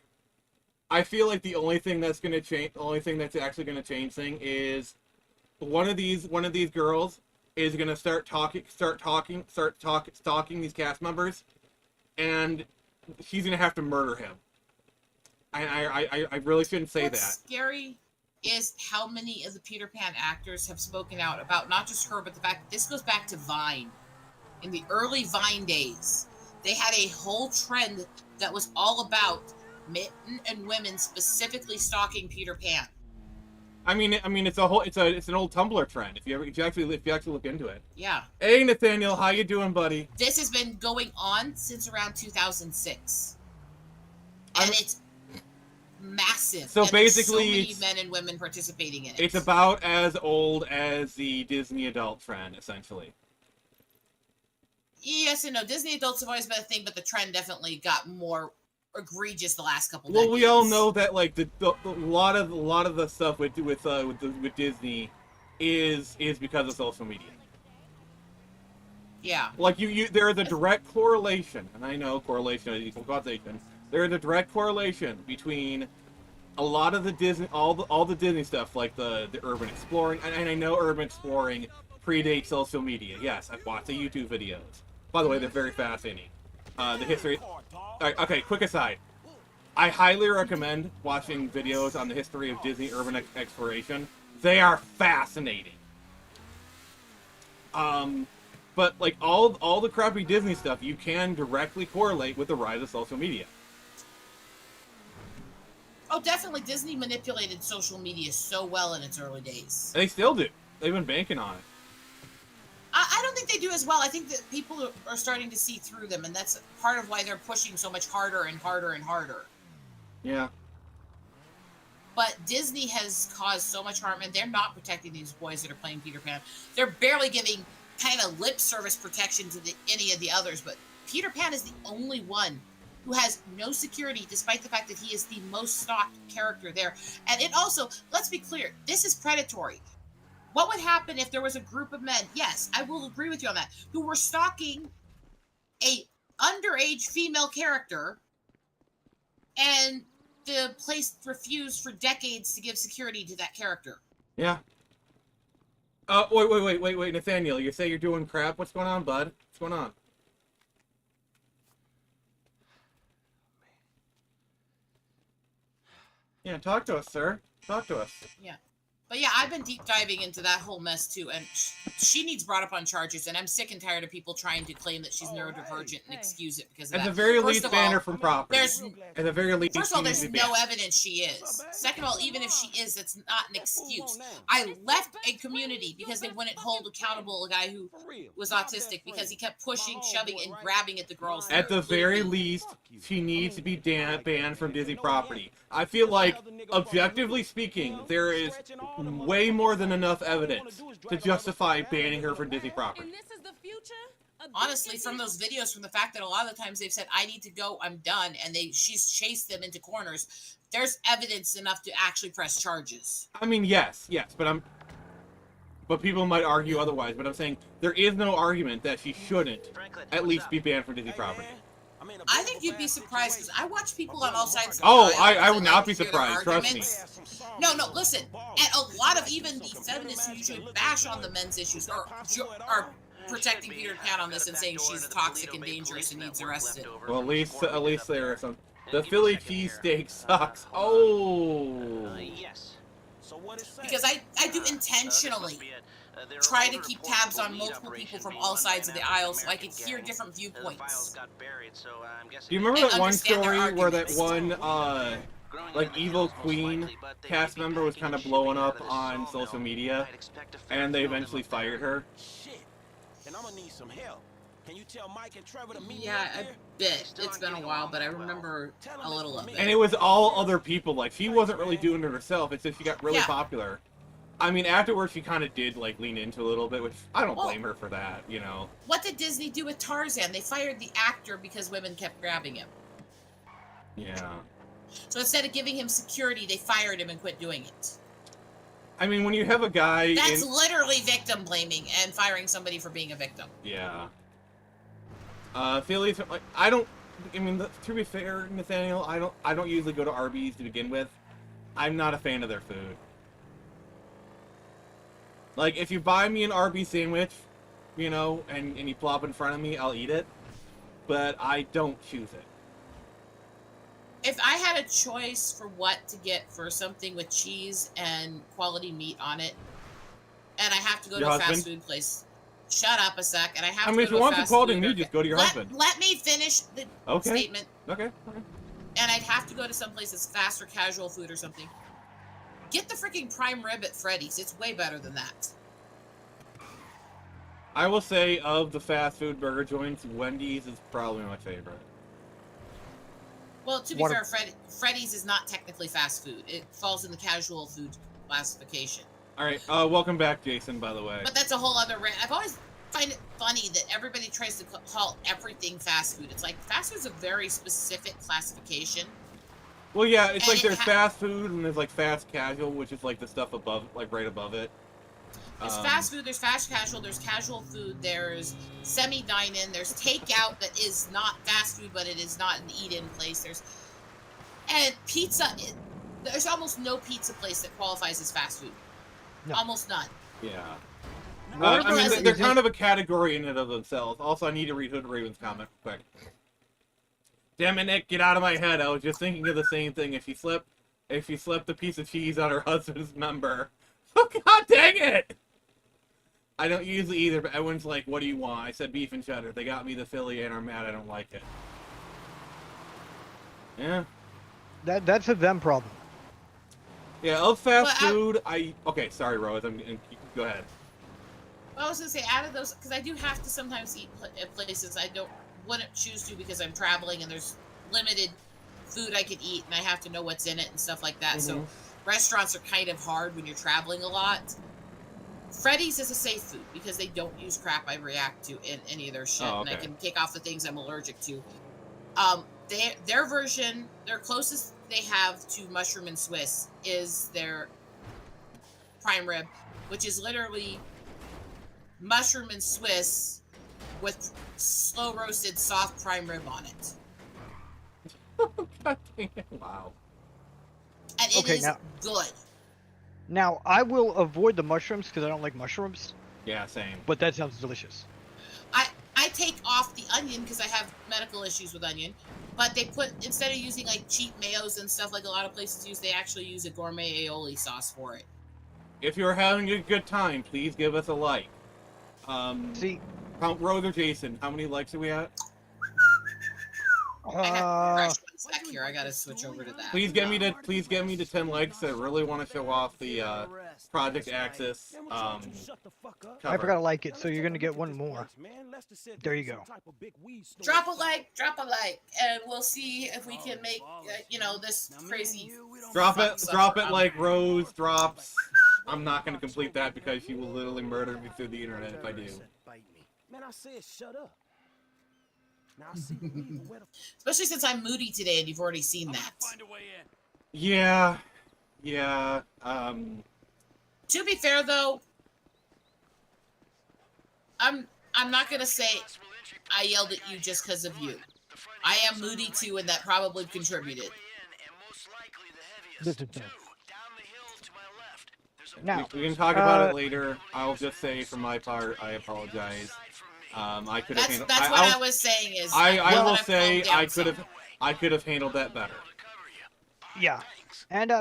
I feel like the only thing that's going to change, the only thing that's actually going to change things is one of these girls is going to start stalking these cast members, and she's going to have to murder him. I really shouldn't say that. What's scary is how many of the Peter Pan actors have spoken out about not just her, but the fact that this goes back to Vine. In the early Vine days, they had a whole trend that was all about men and women specifically stalking Peter Pan. I mean, it's an old Tumblr trend. If you actually look into it. Yeah. Hey, Nathaniel, how you doing, buddy? This has been going on since around 2006, and it's massive. So and there's basically, so many it's, men and women participating in it. It's about as old as the Disney adult trend, essentially. Yes and no. Disney adults have always been a thing, but the trend definitely got more egregious the last couple Well, decades. we all know that like a lot of the stuff with Disney is because of social media. Yeah. Like there is a direct correlation, and I know correlation is equal causation. There is a direct correlation between a lot of the Disney, all the Disney stuff, like the urban exploring, and I know urban exploring predates social media. Yes, I've watched the YouTube videos. By the way, they're very fascinating. The history. Okay, quick aside. I highly recommend watching videos on the history of Disney urban exploration. They are fascinating. But like all the crappy Disney stuff, you can directly correlate with the rise of social media. Oh, definitely. Disney manipulated social media so well in its early days. They still do. They've been banking on it. I don't think they do as well. I think that people are starting to see through them, and that's part of why they're pushing so much harder and harder and harder. Yeah. But Disney has caused so much harm, and they're not protecting these boys that are playing Peter Pan. They're barely giving kind of lip service protection to any of the others, but Peter Pan is the only one who has no security, despite the fact that he is the most stalked character there. And it also, let's be clear, this is predatory. What would happen if there was a group of men, yes, I will agree with you on that, who were stalking a underage female character, and the place refused for decades to give security to that character? Yeah. Wait, Nathaniel, you say you're doing crap? What's going on, bud? What's going on? Yeah, talk to us, sir. Talk to us. Yeah. But yeah, I've been deep diving into that whole mess too, and she needs brought up on charges, and I'm sick and tired of people trying to claim that she's neurodivergent and excuse it because of that. At the very First least, of ban all, her from property. At the very least, First of all, she needs there's to be no banned. evidence she is. Second of all, even if she is, that's not an excuse. I left a community because they wouldn't hold accountable a guy who was autistic because he kept pushing, shoving, and grabbing at the girls. At the very least, she needs to be banned from Disney property. I feel like, objectively speaking, there is way more than enough evidence to justify banning her from Disney property. Honestly, from those videos, from the fact that a lot of the times they've said, I need to go, I'm done, and she's chased them into corners, there's evidence enough to actually press charges. I mean, yes, but people might argue otherwise, but I'm saying there is no argument that she shouldn't at least be banned from Disney property. I think you'd be surprised, because I watch people on all sides of the Oh, aisle I would and not be hear their surprised, trust me. arguments. No, listen, and a lot of even the feminists who usually bash on the men's issues are protecting Peter Pan on this and saying she's toxic and dangerous and needs arrested. Well, at least there are some. The Philly cheesesteak sucks. Oh. Because I do intentionally try to keep tabs on multiple people from all sides of the aisle so I can hear different viewpoints. Do you remember that one story where that one, like, evil queen cast member was kind of blowing up on social media, and they eventually fired her? And I'm gonna need some help. Can you tell Mike and Trevor to meet me Yeah, up I there? bet. It's been a while, but I remember a little of it. And it was all other people. Like, she wasn't really doing it herself. It's just she got really Yeah. popular. I mean, afterwards, she kind of did, like, lean into a little bit, which I don't blame her for that, you know. What did Disney do with Tarzan? They fired the actor because women kept grabbing him. Yeah. So instead of giving him security, they fired him and quit doing it. I mean, when you have a guy That's literally victim blaming and firing somebody for being a victim. Yeah. Philly's, like, I mean, to be fair, Nathaniel, I don't usually go to Arby's to begin with. I'm not a fan of their food. Like, if you buy me an Arby's sandwich, you know, and you plop in front of me, I'll eat it. But I don't choose it. If I had a choice for what to get for something with cheese and quality meat on it, and I have to go to a fast food place. Shut up a sec, and I have to go to a fast food. I mean, if you want some quality meat, just go to your husband. Let me finish the statement. Okay. And I'd have to go to some place that's fast or casual food or something. Get the freaking prime rib at Freddy's. It's way better than that. I will say, of the fast food burger joints, Wendy's is probably my favorite. Well, to be fair, Freddy's is not technically fast food. It falls in the casual food classification. All right. Welcome back, Jason. By the way. But that's a whole other rant. I've always find it funny that everybody tries to call everything fast food. It's like fast food's a very specific classification. Well, yeah, it's like there's fast food and there's like fast casual, which is like the stuff above, like right above it. There's fast food, there's fast casual, there's casual food, there's semi-dine-in, there's takeout that is not fast food, but it is not an eat-in place. And pizza, there's almost no pizza place that qualifies as fast food. No. Almost none. Yeah. I mean, they're kind of a category in and of themselves. Also, I need to read Hood Raven's comment quick. Damn it, Nick, get out of my head. I was just thinking of the same thing. If she slept a piece of cheese on her husband's member. Oh, god dang it! I don't usually either, but everyone's like, what do you want? I said beef and cheddar. They got me the Philly and are mad I don't like it. Yeah. That's a them problem. Yeah, of fast food, okay, sorry, Rose. Go ahead. Well, I was going to say, out of those, because I do have to sometimes eat at places I wouldn't choose to because I'm traveling and there's limited food I can eat and I have to know what's in it and stuff like that. So restaurants are kind of hard when you're traveling a lot. Freddy's is a safe food because they don't use crap I react to in any of their shit. And I can take off the things I'm allergic to. Their version, their closest they have to mushroom and Swiss is their prime rib, which is literally mushroom and Swiss with slow roasted soft prime rib on it. God dang it. Wow. And it is good. Now, I will avoid the mushrooms because I don't like mushrooms. Yeah, same. But that sounds delicious. I take off the onion because I have medical issues with onion. But they instead of using like cheap mayos and stuff like a lot of places use, they actually use a gourmet aioli sauce for it. If you're having a good time, please give us a like. See, Count Rose or Jason, how many likes are we at? I have fresh ones back here. I gotta switch over to that. Please get me to 10 likes. I really want to show off the Project Axis cover. I forgot to like it, so you're gonna get one more. There you go. Drop a like, and we'll see if we can make this crazy. Drop it like Rose drops. I'm not gonna complete that because she will literally murder me through the internet if I do. Man, I said shut up. Especially since I'm moody today and you've already seen that. Yeah. To be fair though, I'm not gonna say I yelled at you just because of you. I am moody too, and that probably contributed. Now, we can talk about it later. I'll just say, for my part, I apologize. I could have handled. That's what I was saying. Is I will say I could have handled that better. Yeah, and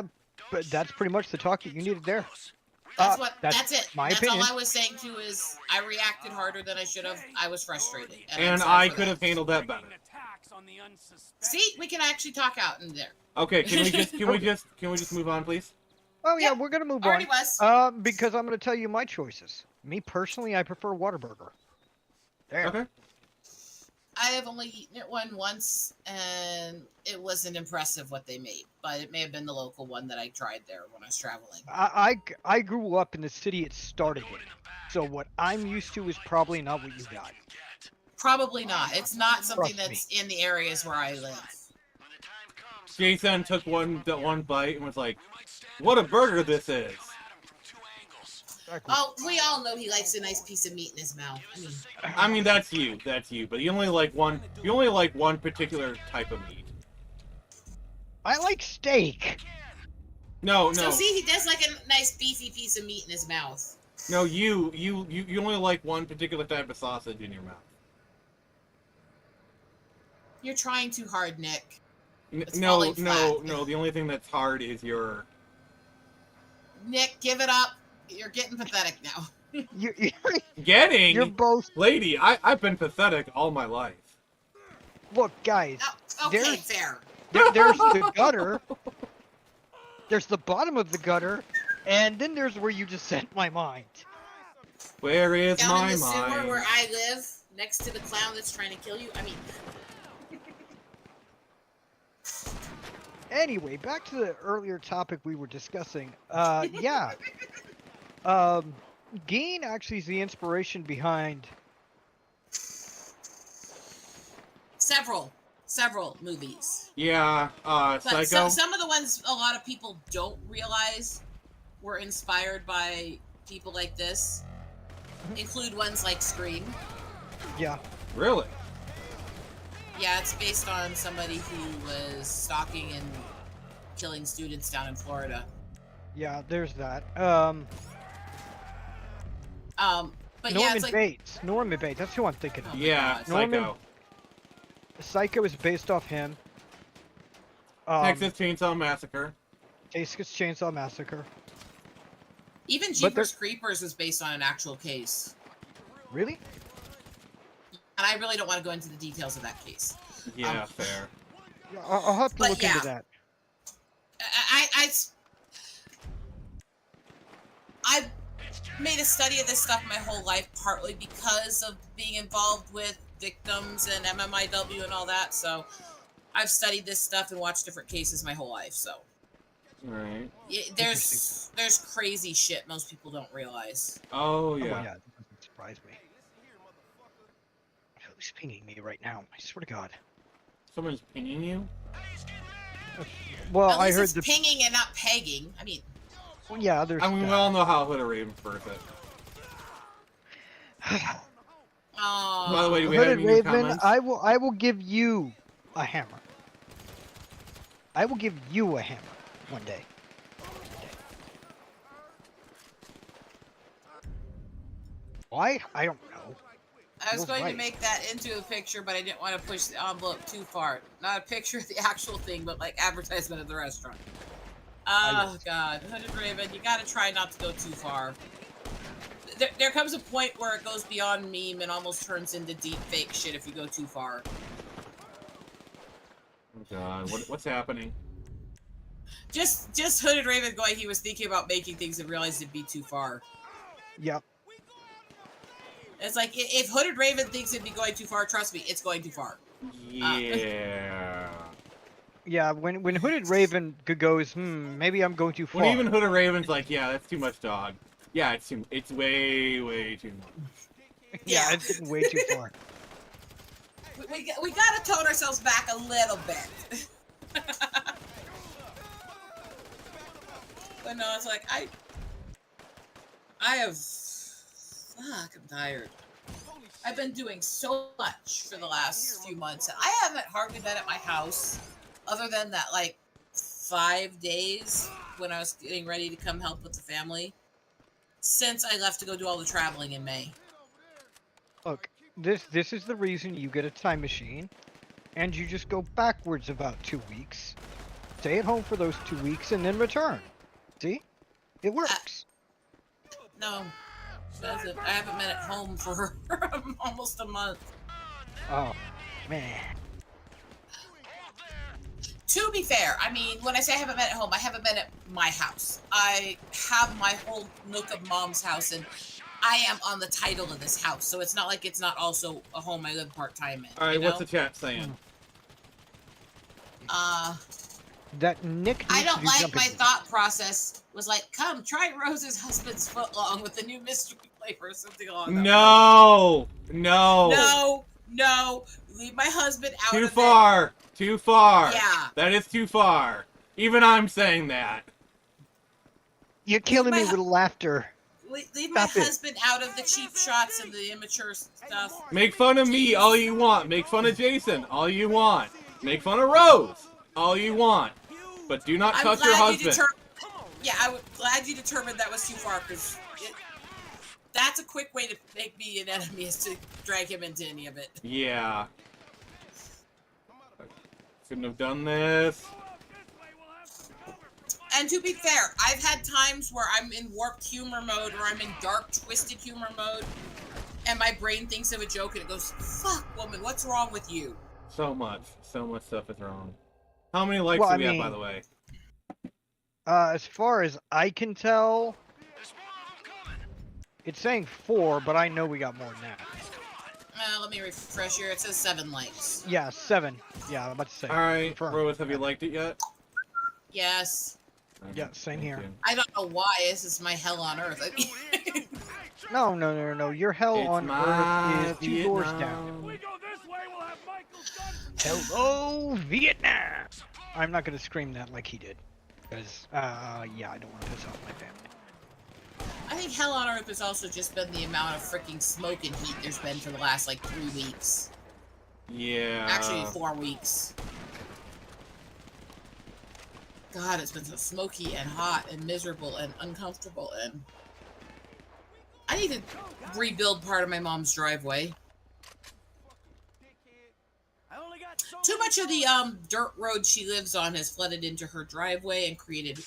but that's pretty much the talk that you needed there. That's it. My that's opinion. all I was saying too. Is I reacted harder than I should have. I was frustrated, and I could have handled that better. See, we can actually talk out in there. Okay, can we just move on, please? Oh yeah, we're gonna move on. Already was. Because I'm gonna tell you my choices. Me personally, I prefer Whataburger. There. Okay. I have only eaten it once, and it wasn't impressive what they made. But it may have been the local one that I tried there when I was traveling. I grew up in the city it started in, so what I'm used to is probably not what you got. Probably not. It's not something that's in the areas where I live. Jason took one bite and was like, "What a burger this is!" Oh, we all know he likes a nice piece of meat in his mouth. I mean that's you. But you only like one particular type of meat. I like steak. No. So see, he does like a nice beefy piece of meat in his mouth. No, you only like one particular type of sausage in your mouth. You're trying too hard, Nick. No. The only thing that's hard is your. Nick, give it up. You're getting pathetic now. You're both. Lady, I've been pathetic all my life. Look, guys. Oh, okay, fair. There's the gutter. There's the bottom of the gutter, and then there's where you just sent my mind. Where is Down my in the mind? sewer where I live, next to the clown that's trying to kill you. I mean. Anyway, back to the earlier topic we were discussing. Yeah. Geen actually is the inspiration behind several movies. Yeah, But Psycho. some of the ones a lot of people don't realize were inspired by people like this include ones like Scream. Yeah. Really? Yeah, it's based on somebody who was stalking and killing students down in Florida. Yeah, there's that. But Norman yeah, it's like Bates. Norman Bates. That's who I'm thinking of. Yeah, God. Psycho. Psycho is based off him. Texas Chainsaw Massacre. Texas Chainsaw Massacre. Even Jeepers Creepers was based on an actual case. Really? And I really don't want to go into the details of that case. Yeah, fair. I'll have to look into that. I've made a study of this stuff my whole life, partly because of being involved with victims and MMIW and all that. So I've studied this stuff and watched different cases my whole life. So Right. there's crazy shit most people don't realize. Oh yeah. Oh, yeah, that doesn't surprise me. Who's pinging me right now? I swear to God. Someone's pinging you? Well, At least I heard it's the. pinging and not pegging. I mean, Well, yeah, there's. I mean, we that. all know how Hood of Raven first it. By the way, do we have Hooded any new Raven, comments? I will give you a hammer. I will give you a hammer one day. Why? I don't know. I was Feels going right. to make that into a picture, but I didn't want to push the envelope too far. Not a picture of the actual thing, but like advertisement of the restaurant. Oh God, Hooded Raven, you gotta try not to go too far. There comes a point where it goes beyond meme and almost turns into deep fake shit if you go too far. Oh God, what's happening? Just Hooded Raven going, he was thinking about making things and realized it'd be too far. Yep. It's like, if Hooded Raven thinks it'd be going too far, trust me, it's going too far. Yeah. Yeah, when Hooded Raven goes, maybe I'm going too far. When even Hood of Raven's like, yeah, that's too much dog. Yeah, it's way too much. Yeah, it's getting way too far. We gotta tone ourselves back a little bit. But no, it's like, I have... Fuck, I'm tired. I've been doing so much for the last few months, and I haven't hardly been at my house, other than that, like, 5 days when I was getting ready to come help with the family, since I left to go do all the traveling in May. Look, this is the reason you get a time machine, and you just go backwards about 2 weeks, stay at home for those 2 weeks, and then return. See? It works. No. I haven't been at home for almost a month. Oh, man. To be fair, I mean, when I say I haven't been at home, I haven't been at my house. I have my whole nook of mom's house, and I am on the title of this house, so it's not like it's not also a home I live part-time in. Alright, what's the chat saying? That Nick. I don't like my thought process was like, come, try Rose's husband's footlong with the new mystery flavor or something along that No! No, leave my husband out Too of far! it. Too far! Yeah. That is too far. Even I'm saying that. You're killing me with laughter. Leave my husband out of the cheap shots and the immature stuff. Make fun of me all you want. Make fun of Jason all you want. Make fun of Rose all you want. But do not touch your husband. Yeah, I'm glad you determined that was too far, because that's a quick way to make me an enemy, is to drag him into any of it. Yeah. Shouldn't have done this. And to be fair, I've had times where I'm in warped humor mode, or I'm in dark, twisted humor mode, and my brain thinks of a joke and it goes, fuck, woman, what's wrong with you? So much stuff is wrong. How many likes do we have, by the way? As far as I can tell, it's saying 4, but I know we got more than that. Let me refresh here. It says 7 likes. Yeah, 7. Yeah, I'm about to say. Alright, Rose, have you liked it yet? Yes. Yeah, same Thank here. you. I don't know why. This is my hell on earth. No. Your hell It's on my Earth is 2 doors down. Vietnam. We go this way, we'll have Michael's gun. Hello, Vietnam! I'm not gonna scream that like he did. Because, yeah, I don't want to piss off my family. I think hell on earth has also just been the amount of freaking smoke and heat there's been for the last, like, 3 weeks. Yeah. Actually, 4 weeks. God, it's been so smoky and hot and miserable and uncomfortable, and I need to rebuild part of my mom's driveway. Too much of the dirt road she lives on has flooded into her driveway and created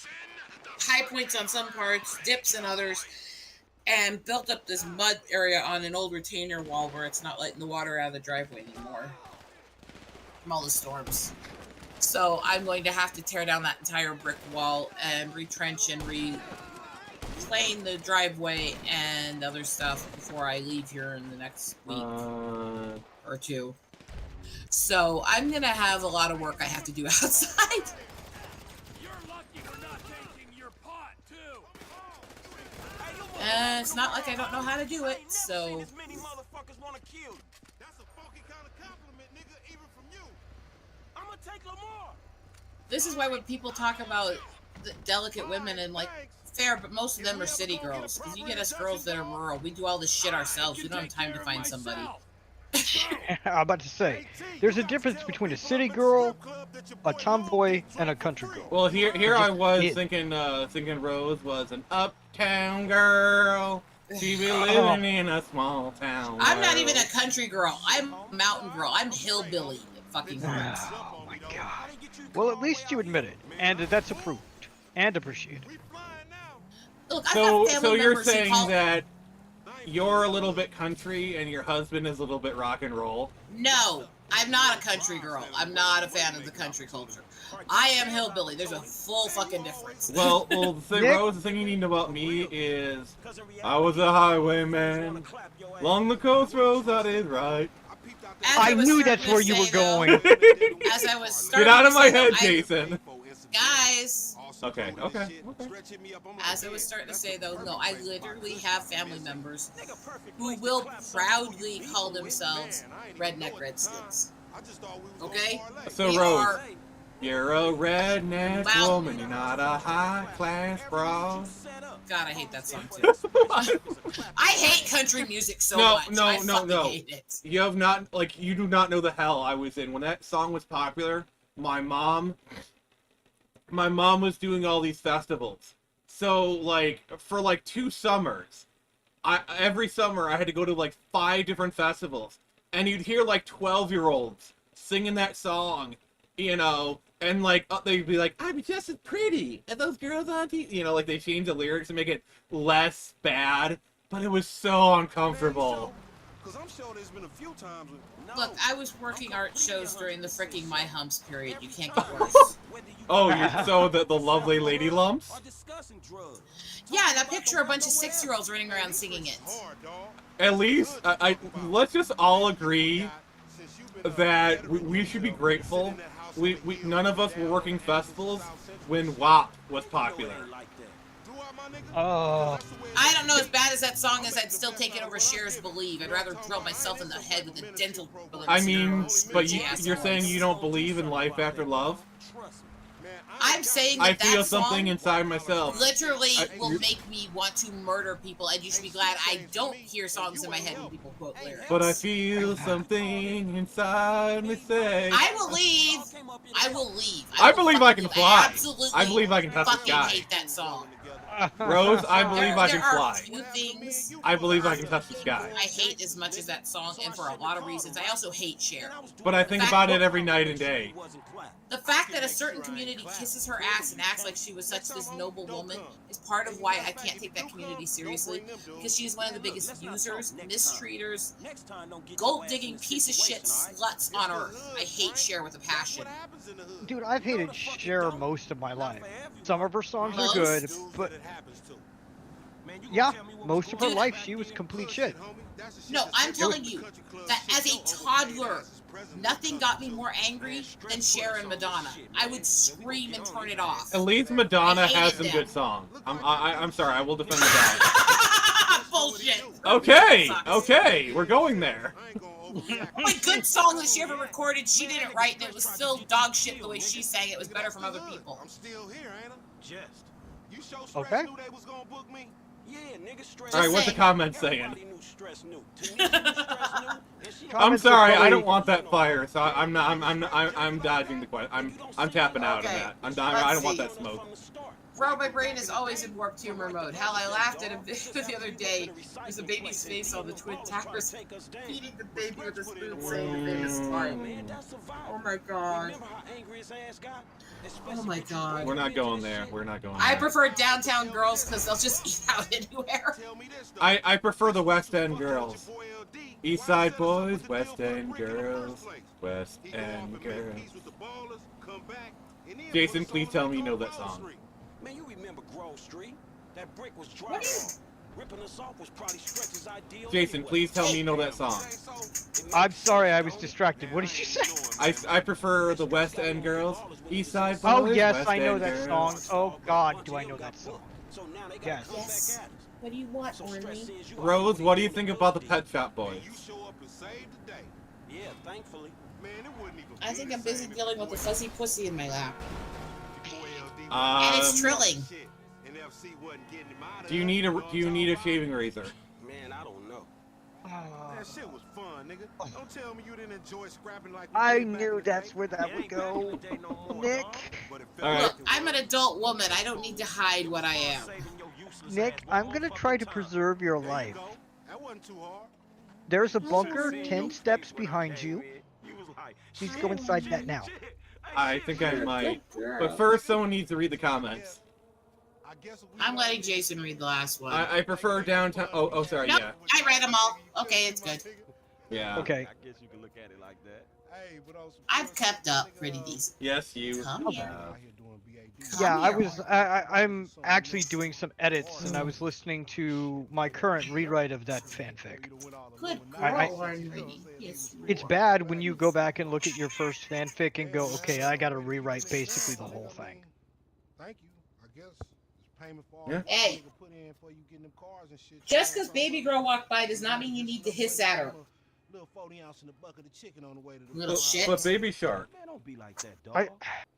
high points on some parts, dips in others, and built up this mud area on an old retainer wall where it's not letting the water out of the driveway anymore from all the storms. So I'm going to have to tear down that entire brick wall and retrench and replane the driveway and other stuff before I leave here in the next week or 2. So I'm gonna have a lot of work I have to do outside. You're lucky we're not taking your pot, too. And it's not like I don't know how to do it, so. As many motherfuckers wanna kill you. That's a funky kind of compliment, nigga, even from you. I'ma take Lamar. This is why when people talk about the delicate women and like fair, but most of them are city girls. Because you get us girls that are rural, we do all this shit ourselves. We don't have time to find somebody. I'm about to say, there's a difference between a city girl, a tomboy, and a country girl. Well, here I was thinking Rose was an uptown girl. She be living in a small town. I'm not even a country girl. I'm a mountain girl. I'm hillbilly. Fucking hurts. Oh my god. Well, at least you admit it, and that's approved and appreciated. Look, so you're saying that you're a little bit country and your husband is a little bit rock and roll? No, I'm not a country girl. I'm not a fan of the country culture. I am hillbilly. There's a full fucking difference. Well, the thing, Rose, the thing you need to know about me is I was a highwayman. Along the coast roads, that is right. I knew that's where you were going. As I was starting Get out of to my say, head, though, Jason. Guys. Okay. As I was starting to say, though, no, I literally have family members who will proudly call themselves redneck redskins. Okay? So, We Rose, are you're a redneck Wow. woman. You're not a high-class broad. God, I hate that song, too. I hate country music so much. I fucking hate it. You have not, like, you do not know the hell I was in. When that song was popular, my mom was doing all these festivals. So, like, for, like, 2 summers, every summer I had to go to, like, 5 different festivals. And you'd hear, like, 12-year-olds singing that song, you know, and, like, they'd be like, I'm just as pretty as those girls on TV. You know, like, they change the lyrics to make it less bad, but it was so uncomfortable. Because I'm sure there's been a few times when... Look, I was working art shows during the freaking My Humps period. You can't get worse. Oh, so the lovely lady lumps? Yeah, and I picture a bunch of 6-year-olds running around singing it. At least, let's just all agree that we should be grateful. None of us were working festivals when WAP was popular. Oh. I don't know, as bad as that song is, I'd still take it over Cher's Believe. I'd rather drill myself in the head with a dental drill. I mean, but you're saying you don't believe in life after love? I'm saying that I feel that something song inside myself. literally will make me want to murder people, and you should be glad I don't hear songs in my head when people quote lyrics. But I feel something inside me say... I will leave. I believe I can fly. Absolutely. I believe I can touch the fucking sky. hate that song. Rose, I believe I can There are fly. few things I believe I can touch the sky. I hate as much as that song, and for a lot of reasons. I also hate Cher. But I think about it every night and day. The fact that a certain community kisses her ass and acts like she was such this noble woman is part of why I can't take that community seriously, because she's one of the biggest users, mistreaters, gold-digging piece of shit sluts on earth. I hate Cher with a passion. Dude, I've hated Cher most of my life. Some of her songs are good, but yeah, most of her life she was complete shit. No, I'm telling you that as a toddler, Nothing got me more angry than Cher and Madonna. I would scream and turn it off. At least Madonna I has hated some them. good songs. I'm sorry, I will defend Madonna. Bullshit. Okay, we're going there. Only good song that she ever recorded, she didn't write, and it was still dog shit the way she sang. It was better from other people. I'm still here, ain't I? Just. You show Stress Okay. knew they was gonna book me? Yeah, nigga, Stress. All right, what's the saying. comment saying? Everybody knew Stress knew. Tanisha knew Stress knew, and she- I'm Comments are sorry, I probably- don't want that fire, so I'm dodging the question. I'm tapping out of Okay, that. I let's don't want see. that smoke. Bro, my brain is always in warped humor mode. Hell, I laughed at a video the other day. There's a baby's face on the Twin Towers feeding the baby with a spoon saying the famous line. Oh my god. Oh my god. We're not going there. We're not going I there. prefer downtown girls because they'll just eat out anywhere. I prefer the West End girls. East Side boys, West End girls, West End girls. Jason, please tell me you know that song. Man, you remember Grove Street? That brick was dry. What do you... Ripping us off was probably Stretch's ideal. Jason, anyway. please tell me you know that song. I'm sorry, I was distracted. What did you say? I prefer the West End girls, East Side boys. Oh yes, West I know End that girls. song. Oh god, do I know that song? So now they Yes. gotta come Yes. back at us. What do you want, So Orny? Stretch says you Rose, what do you think about the Pet Shop Boys? You show up and save the day. Yeah, thankfully. Man, it wouldn't even I think I'm busy dealing with a fuzzy pussy in my lap. Um, And it's trilling. Do you need a shaving razor? Man, I don't know. That shit was fun, nigga. Don't tell me you didn't enjoy scrapping like we I did back in knew the that's day. where that would go. Nick, But it felt All right. Look, I'm an adult woman. I don't need to hide what I am. Nick, I'm gonna try to preserve your There you life. go. That wasn't too hard. There's a bunker 10 steps behind you. You was like, Please go inside that now. I think I might. But first, someone needs to read the comments. I guess we I'm letting Jason read the last one. I prefer downtown. Oh, sorry, Nope, yeah. I read them all. Okay, it's good. Yeah. Okay. I guess you can look at it like that. Hey, but on some I've real kept shit, up nigga, pretty decent. Yes, you. Come here. out here doing BAD. Come Yeah, here. I'm actually doing some edits, and I was listening to my current rewrite of that fanfic. Good I- girl, Orny. Yes, you It's are. bad when you go back and look at your first fanfic and go, okay, I gotta rewrite basically the whole thing. Thank you. I guess it's payment for all Yeah. the Hey. nigga put in for you getting them cars and shit. Just because baby girl walked by does not mean you need to hiss at her. Little 40 ounce in the bucket of chicken on the way to the Little bar. shit. But Baby Shark. Man, don't be like that, dog. I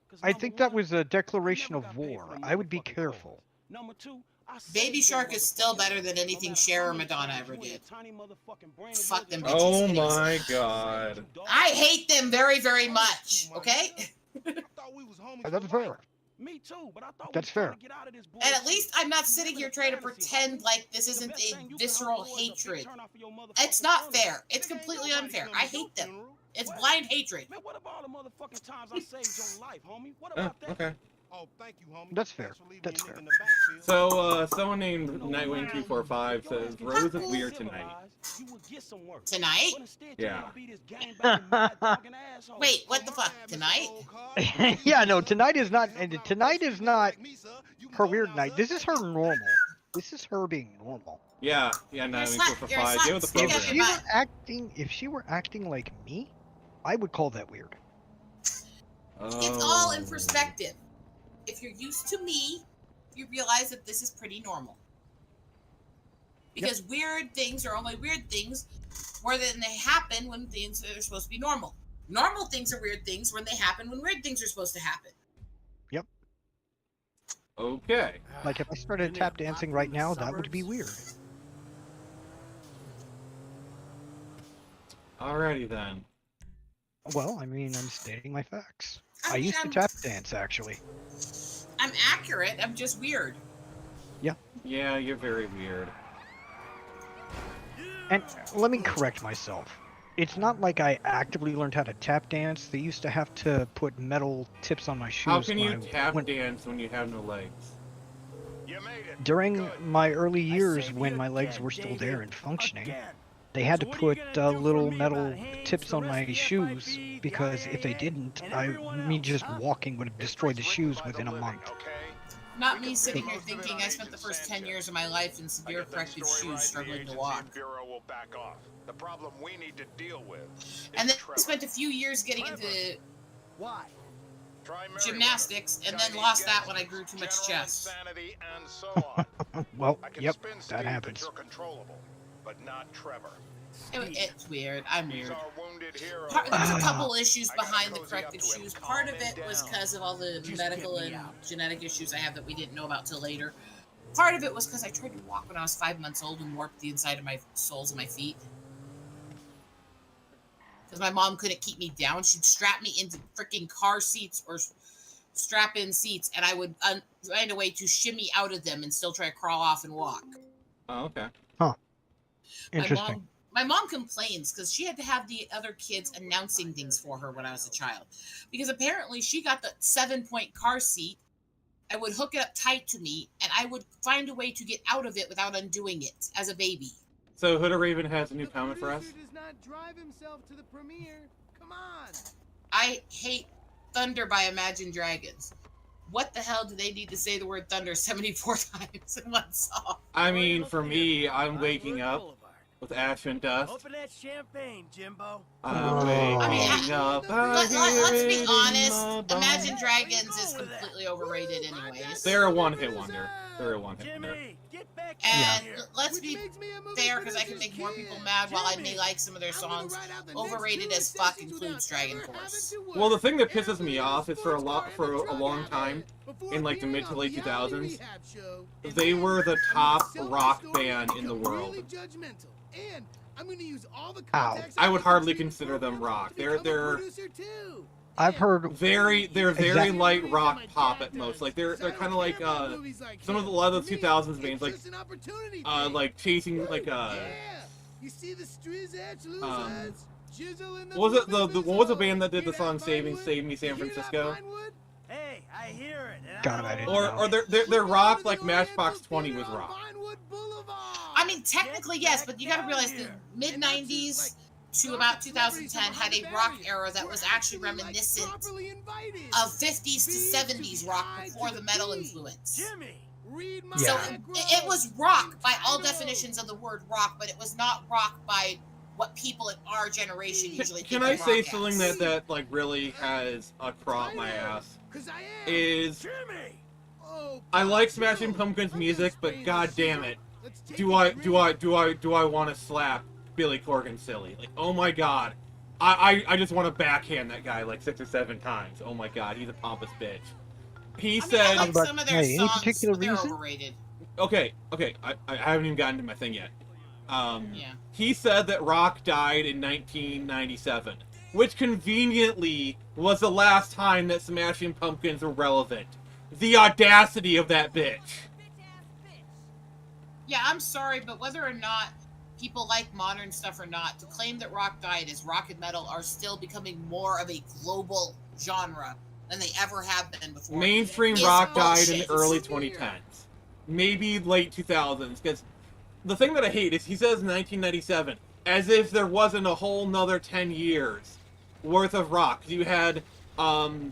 'Cause I number think that one, was a declaration never of got paid war. for them I would be motherfucking careful. clothes. Number two, I saved Baby them Shark is still motherfucking better clothes. than No anything matter Cher how or many Madonna times ever you in did. a tiny motherfucking brain of Fuck them yours, bitches. Oh Anyways. my god. I hate them very, very much. Okay? I thought we was homies That's for fair. life. Me too, but I thought That's we was trying fair. to get out of this And at bullshit. least I'm not sitting here trying to pretend like this isn't a visceral hatred. It's not fair. It's completely unfair. I hate them. It's blind hatred. Man, what about all the motherfucking times I saved your life, homie? What Oh, about that? okay. Oh, thank you, homie. That's fair. Thanks for leaving That's your nigga fair. in the backfield. So, someone named Nightwing245 says, Rose is weird tonight. You would get some work. Tonight? But instead, you Yeah. wanna be this gang-banging, mad-dogging asshole. Wait, what the fuck? Tonight? Yeah, no, tonight is not her weird night. This is her normal. This is her being normal. Yeah, You're a Nightwing245. slut. Get with the Stick up If program. your she butt. were acting like me, I would call that weird. It's all in Oh. perspective. If you're used to me, you realize that this is pretty normal. Because weird things are only weird things more than they happen when things are supposed to be normal. Normal things are weird things when they happen when weird things are supposed to happen. Okay. Like if I started tap dancing right now, that would be weird. Alrighty then. Well, I mean, I'm stating my facts. I mean, used to I'm- tap dance, actually. I'm accurate. I'm just weird. Yeah, you're very weird. And let me correct myself. It's not like I actively learned how to tap dance. They used to have to put metal tips on my shoes. How can you when I tap went- dance when you have no legs? You made it. During my early years, when my legs were still there and functioning, they had to put little metal tips on my shoes because if they didn't, me just walking would have destroyed the shoes within a month. Not me sitting here thinking I spent the first 10 years of my life in severe corrective shoes struggling to walk. Bureau will back off. The problem we need to deal with is And then Trevor. spent a few years getting into Why? Try gymnastics, and then Chinese lost that gas, when I grew too much general chest. insanity, and so on. Well, I can yep, spin Steve that happens. you're controllable, but not Trevor. It's weird. I'm He's weird. our wounded hero. There's a couple issues I gotta behind the cozy up corrective to him. shoes. Calm Part of him it was down. because of all the Just medical get me and out. genetic issues I have that we didn't know about till later. Part of it was because I tried to walk when I was 5 months old and warped the inside of my soles of my feet. Because my mom couldn't keep me down. She'd strap me into freaking car seats or strap-in seats, and I would find a way to shimmy out of them and still try to crawl off and walk. Oh, okay. Interesting. My mom complains because she had to have the other kids announcing things for her when I was a child. Because apparently she got the 7-point car seat. I would hook it up tight to me, and I would find a way to get out of it without undoing it as a baby. So Hooded Raven has a new comment for us. The producer does not drive himself to the premiere. Come on. I hate Thunder by Imagine Dragons. What the hell do they need to say the word thunder 74 times in one song? I mean, for me, I'm waking up with ash and dust. Open that champagne, Jimbo. I'm waking up. Let's be honest. honest. Imagine Dragons is completely overrated anyways. They're a one-hit wonder. They're a one-hit wonder. Jimmy, get back And here. let's be fair, because I can make more people mad while I may like some of their songs. Overrated as fuck includes Dragon Force. Well, the thing that pisses me off is for a long time, in like the mid to late 2000s, they were the top rock band in the world. Ow. I would hardly consider them rock. They're I've heard very Exactly. light rock pop at most. Like they're kind of like some of the a lot of the 2000s bands like chasing like what was it what was the band that did the song Save Me San Francisco? Hey, I hear it. and I God, I don't didn't Or know. they're rock like Matchbox 20 was rock. I mean, technically, yes, but you gotta realize the mid-90s to about 2010 had a rock era that was actually reminiscent of 50s to 70s rock before the metal influence. Jimmy. So Yeah. it was rock by all definitions of the word rock, but it was not rock by what people in our generation usually Can think I of say rock something as. that like really has a craw up my ass? Is Jimmy. I like Smashing Pumpkins music, but god damn it, do I want to slap Billy Corgan silly? Like, oh my god, I just want to backhand that guy like 6 or 7 times. Oh my god, he's a pompous bitch. He I mean, said, I like But, some of their hey, any songs, particular but they're reason? overrated. okay, I haven't even gotten to my thing yet. Yeah. He said that rock died in 1997, which conveniently was the last time that Smashing Pumpkins were relevant. The audacity of that bitch. Yeah, I'm sorry, but whether or not people like modern stuff or not, to claim that rock died as rock and metal are still becoming more of a global genre than they ever have been before. Mainstream is rock died in the bullshit. early 2010s. Maybe late 2000s, because the thing that I hate is he says 1997, as if there wasn't a whole nother 10 years worth of rock. You had garage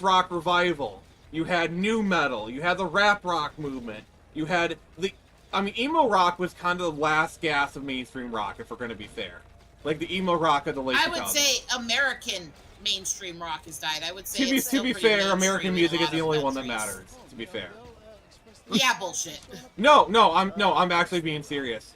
rock revival, you had new metal, you had the rap rock movement, you had emo rock was kind of the last gasp of mainstream rock, if we're going to be fair. Like the emo rock of the late 2000s. I would say American mainstream rock has died. I would say it's To still be pretty fair, mainstream American in a music is lot the of only one that countries. matters. To be fair. Yeah, bullshit. No, I'm actually being serious.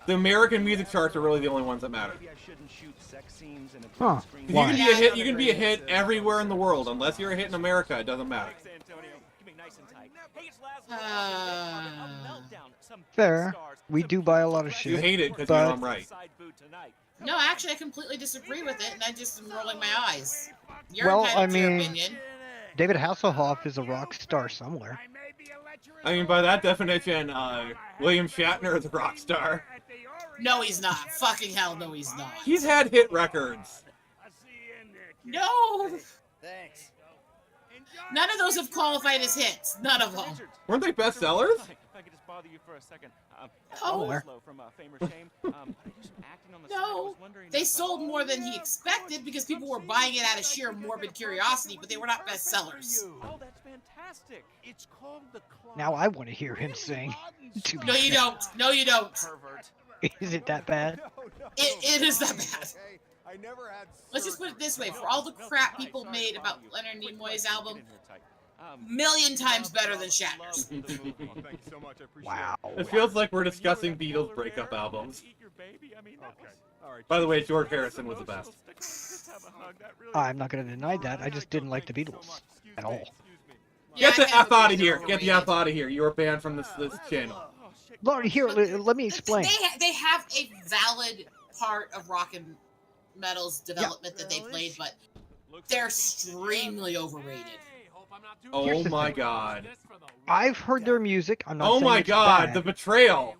The American music charts are really the only ones that matter. Maybe I shouldn't shoot sex scenes in a Huh. green You Why? can be a hit. You can be a hit everywhere in the world, unless you're a hit in America. It doesn't matter. Thanks, Antonio. Keep me nice and tight. Hey, it's Laszlo. Uh, Meltdown. Some Fair. stars, We some do buy a lot of progressive shit. You hate it because But- you know I'm right. side boot tonight. No, actually, I completely disagree with it, and I just am rolling my eyes. You're Well, entitled I to your mean- opinion. David Hasselhoff is a rock star somewhere. I mean, by that definition, William Shatner is a rock star. No, he's not. Fucking hell, no, he's not. He's had hit records. No! Thanks. None of those have qualified as hits. None of them. Weren't they bestsellers? If I could just bother you for a second. Oh. Laszlo from Fame or Shame. I do some acting on the side. I No, was wondering they if, sold more than he expected because people were buying it out of sheer morbid curiosity, but they were not bestsellers. Oh, that's fantastic. fantastic. It's called the Climb. Now I want to hear him sing. To be No, you don't. No, you don't. Pervert. Is it that bad? It is that bad. I never had Let's just put it this way: for all the crap people made about Leonard Nimoy's album, Um, million times better than Shatner's. Thank you so much. I appreciate Wow. It feels like we're discussing Beatles breakup albums. it. Okay. All right. By the way, George Harrison was the best. I'm not going to deny that. I just didn't like the Beatles at all. Yeah, Get the I kinda F out of agree here! they're Get the overrated. F out of here! You're banned from this channel. Lord, here, let me explain. They have a valid part of rock and metal's development that they played, but they're extremely overrated. Oh Here's the my thing. god. I've heard their music. I'm not Oh saying my it's god, bad. the betrayal.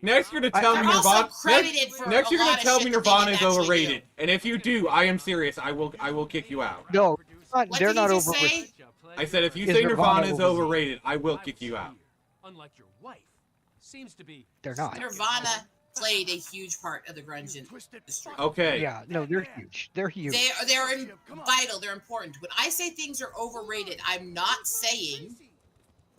Next you're gonna tell me They're also Nirvana. credited for Next you're a gonna lot of tell shit me that they Nirvana didn't is actually overrated. do. And if you do, I am serious. I will kick you out. No, What they're did not you just overrated. say? I said if you Is say Nirvana Nirvana is overrated? overrated, I will kick you out. Unlike your wife, seems to be. They're not. Nirvana played a huge part of the grunge industry. Okay. Yeah, no, they're huge. They're huge. They're vital. They're important. When I say things are overrated, I'm not saying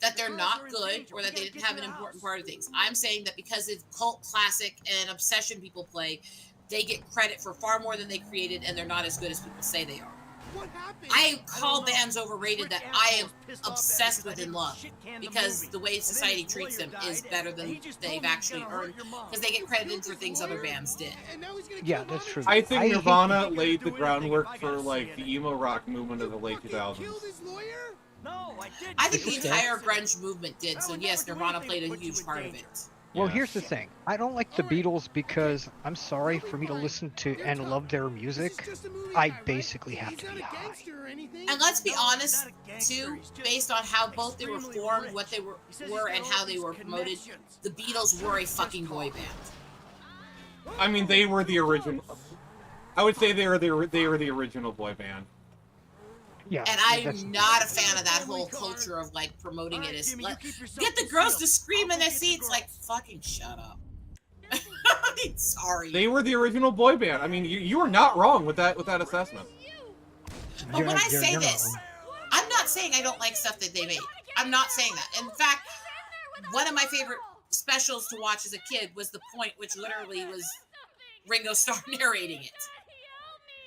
that they're not good or that they didn't have an important part of things. I'm saying that because it's cult classic and obsession people play, they get credit for far more than they created, and they're not as good as people say they are. I call bands overrated that I am obsessed with and love because the way society treats them is better than they've actually earned because they get credited for things other bands did. Yeah, that's true. I think hate Nirvana laid the groundwork for like the emo rock movement of the late 2000s. I think the entire grunge movement did, so yes, Nirvana played a huge part of it. Well, Yeah. here's the thing. I don't like the Beatles because, I'm sorry, for me to listen to and love their music, I basically have to be high. And let's be honest, too, based on how both they were formed, what they were and how they were promoted, the Beatles were a fucking boy band. I mean, they were the original. I would say they were the original boy band. Yeah, And that's- I'm not a fan of that whole culture of like promoting it as get the girls to scream in their seats. Like fucking shut up. I mean, sorry. They were the original boy band. I mean, you are not wrong with that assessment. But when I you're say not this, wrong. I'm not saying I don't like stuff that they made. I'm not saying that. In fact, one of my favorite specials to watch as a kid was The Point, which literally was Ringo Starr narrating it.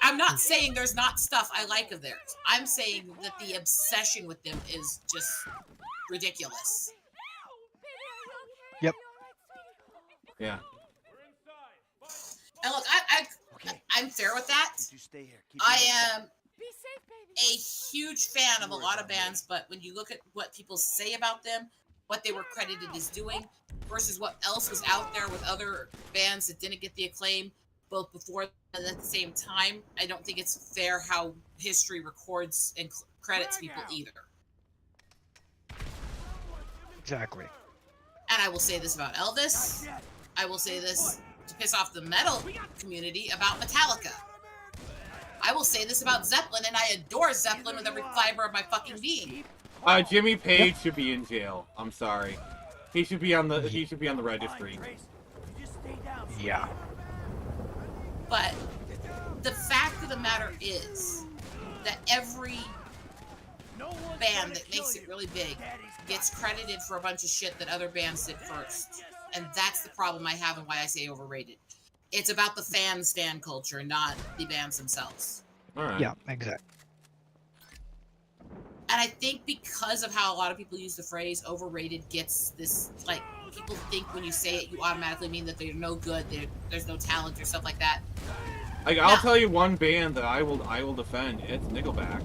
I'm not saying there's not stuff I like of theirs. I'm saying that the obsession with them is just ridiculous. Yep. Yeah. And look, I'm fair with that. You stay here. Keep I your head am a huge fan of a lot of bands, but when you look at what people say about them, what they were credited as doing, versus what else was out there with other bands that didn't get the acclaim, both before and at the same time, I don't think it's fair how history records and credits people either. Exactly. And I will say this about Elvis. I will say this to piss off the metal community about Metallica. I will say this about Zeppelin, and I adore Zeppelin with every fiber of my fucking being. Jimmy Page should be in jail. I'm sorry. He should be on the registry. Yeah. But the fact of the matter is that every band that makes it really big gets credited for a bunch of shit that other bands did first. And that's the problem I have and why I say overrated. It's about the fan stan culture, not the bands themselves. All right. Yeah, exactly. And I think because of how a lot of people use the phrase overrated gets this, like, people think when you say it, you automatically mean that they're no good, there's no talent or stuff like that. Like, I'll No. tell you one band that I will defend. It's Nickelback.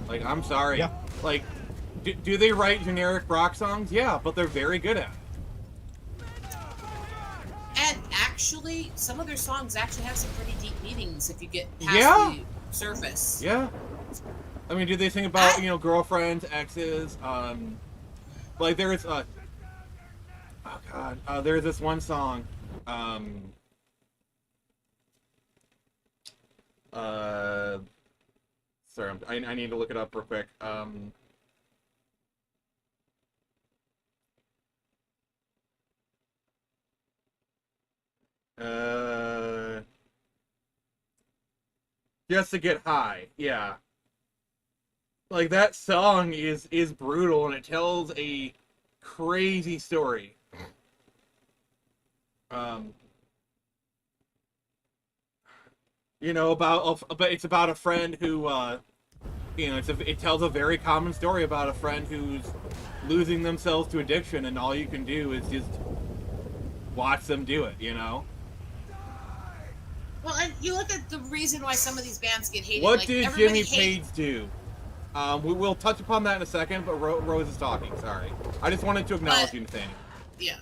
Like, I'm sorry. Yeah. Like, do they write generic rock songs? Yeah, but they're very good at it. And actually, some of their songs actually have some pretty deep meanings if you get past Yeah. the surface. Yeah. I mean, do they sing about, girlfriends, exes? Like, there's, oh god, there's this one song, sorry, I need to look it up real quick, Just to Get High, yeah. Like, that song is brutal, and it tells a crazy story. You know, but it's about a friend who, you know, it tells a very common story about a friend who's losing themselves to addiction, and all you can do is just watch them do it, you know? Well, and you look at the reason why some of these bands get hated. What like, did Jimmy Page do? We'll touch upon that in a second, but Rose is talking, sorry. I just wanted to acknowledge you, Nathaniel. Yeah.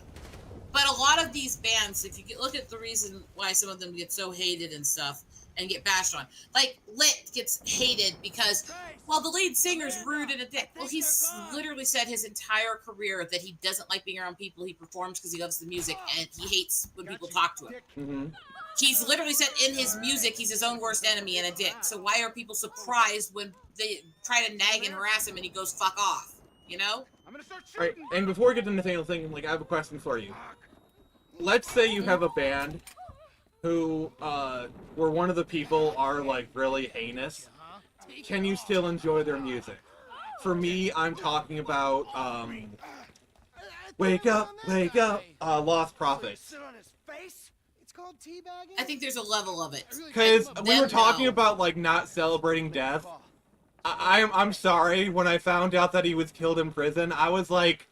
But a lot of these bands, if you look at the reason why some of them get so hated and stuff, and get bashed on. Like, Lit gets hated because, well, the lead singer's rude and a dick. Well, he's literally said his entire career that he doesn't like being around people. He performs because he loves the music, and he hates when people talk to him. Mm-hmm. He's literally said in his music he's his own worst enemy and a dick. So why are people surprised when they try to nag and harass him and he goes fuck off? You know? Alright, and before we get to Nathaniel's thing, like, I have a question for you. Let's say you have a band who, where one of the people are, like, really heinous. Can you still enjoy their music? For me, I'm talking about, Wake Up, Lost Prophets. I think there's a level of it. Because we were talking about, like, not celebrating death. I'm sorry, when I found out that he was killed in prison, I was like,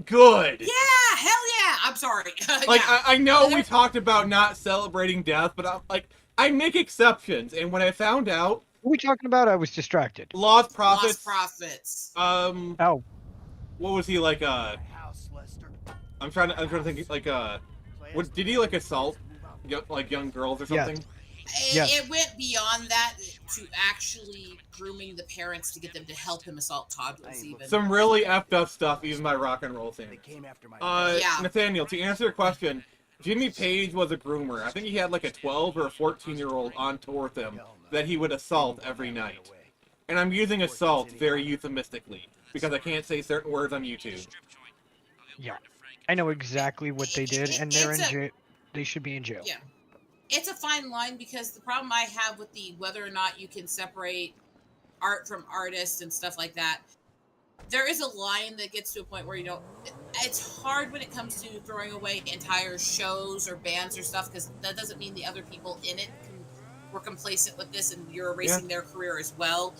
good! Yeah, hell yeah! I'm sorry. Like, yeah. I know we talked about not celebrating death, but I make exceptions, and when I found out... What are we talking about? I was distracted. Lost Prophets. Lost Prophets. Oh. What was he, like, I'm trying to think, like, did he, like, assault, young girls or something? Yes. It went beyond that to actually grooming the parents to get them to help him assault toddlers, even. Some really effed up stuff, even by rock and roll fans. Yeah. Nathaniel, to answer your question, Jimmy Page was a groomer. I think he had like a 12 or a 14-year-old on tour with him that he would assault every night. And I'm using assault very euphemistically, because I can't say certain words on YouTube. Yeah. I know exactly what they did, and they're in jail. They should be in jail. Yeah. It's a fine line, because the problem I have with the whether or not you can separate art from artists and stuff like that, there is a line that gets to a point where you don't... It's hard when it comes to throwing away entire shows or bands or stuff, because that doesn't mean the other people in it were complacent with this and you're erasing their career as well.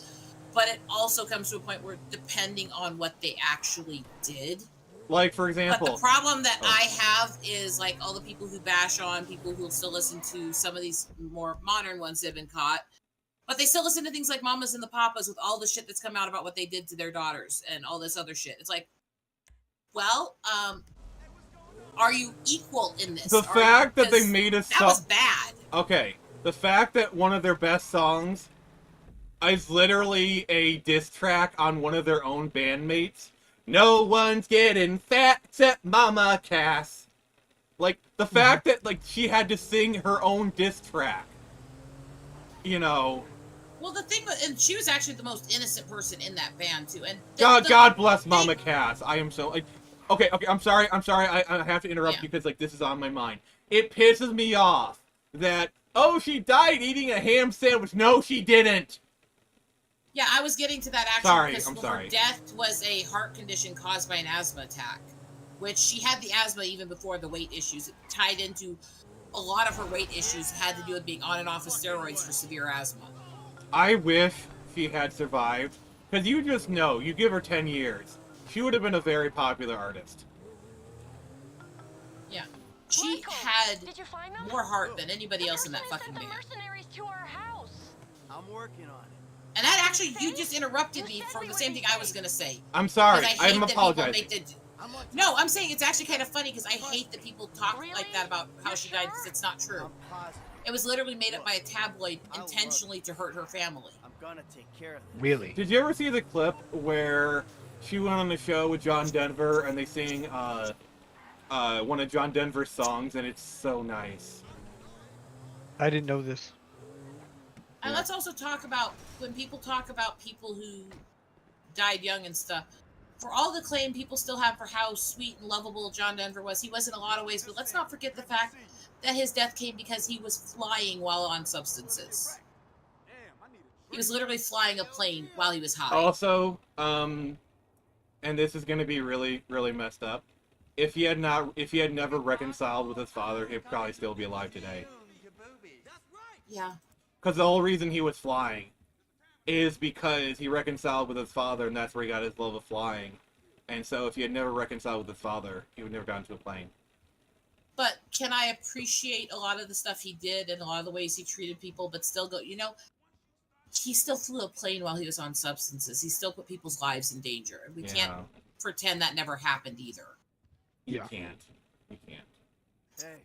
But it also comes to a point where, depending on what they actually did... Like, for example... But the problem that I have is, like, all the people who bash on people who still listen to some of these more modern ones that have been caught, but they still listen to things like Mamas and the Papas with all the shit that's come out about what they did to their daughters and all this other shit. It's like, well, are you equal in this? The fact that they made a song... That was bad. Okay, the fact that one of their best songs is literally a diss track on one of their own bandmates... No one's getting fat except Mama Cass. Like, the fact that, like, she had to sing her own diss track. You know. Well, the thing was, and she was actually the most innocent person in that band, too. And God bless Mama Cass. I am so, like... Okay, I'm sorry, I have to interrupt you because, like, this is on my mind. It pisses me off that, oh, she died eating a ham sandwich. No, she didn't. Yeah, I was getting to that actually because sorry. her death was a heart condition caused by an asthma attack, which she had the asthma even before the weight issues. It tied into a lot of her weight issues had to do with being on and off of steroids for severe asthma. I wish she had survived, because you just know, you give her 10 years, she would have been a very popular artist. Yeah. She had more heart than anybody else in that fucking band. I'm working on it. And that actually, you just interrupted me for the same thing I was going to say. I'm sorry. I'm apologizing. No, I'm saying it's actually kind of funny because I hate that people talk like that about how she died because it's not true. It was literally made up by a tabloid intentionally to hurt her family. I'm going to take care of this. Really? Did you ever see the clip where she went on the show with John Denver and they sing one of John Denver's songs and it's so nice? I didn't know this. And let's also talk about, when people talk about people who died young and stuff, for all the claim people still have for how sweet and lovable John Denver was, he was in a lot of ways, but let's not forget the fact that his death came because he was flying while on substances. He was literally flying a plane while he was high. Also, and this is going to be really, really messed up. If he had never reconciled with his father, he'd probably still be alive today. Yeah. Because the whole reason he was flying is because he reconciled with his father, and that's where he got his love of flying. And so if he had never reconciled with his father, he would never got into a plane. But can I appreciate a lot of the stuff he did and a lot of the ways he treated people, but still go, you know, he still flew a plane while he was on substances. He still put people's lives in danger. We can't pretend that never happened either. You can't. You can't. Hey,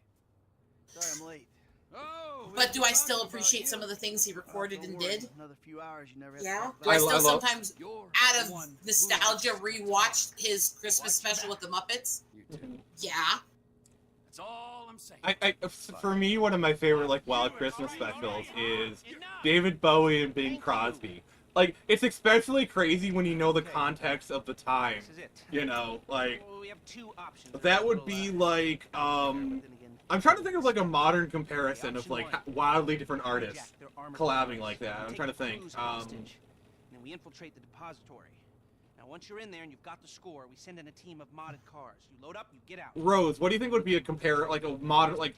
sorry I'm late. Oh, but do I still appreciate some of the things he recorded and did? Another few hours, you never yeah. Do I still sometimes, out of nostalgia, rewatch his Christmas special with the Muppets? Yeah. That's all I'm saying. For me, one of my favorite like Wild Christmas specials is David Bowie and Bing Crosby. Like, it's especially crazy when you know the context of the time. You know, like that would be like I'm trying to think of like a modern comparison of like wildly different artists collabing like that. I'm trying to think. And then we infiltrate the depository. Now, once you're in there and you've got the score, we send in a team of modded cars. You load up, you get out. Rose, what do you think would be a modern, like,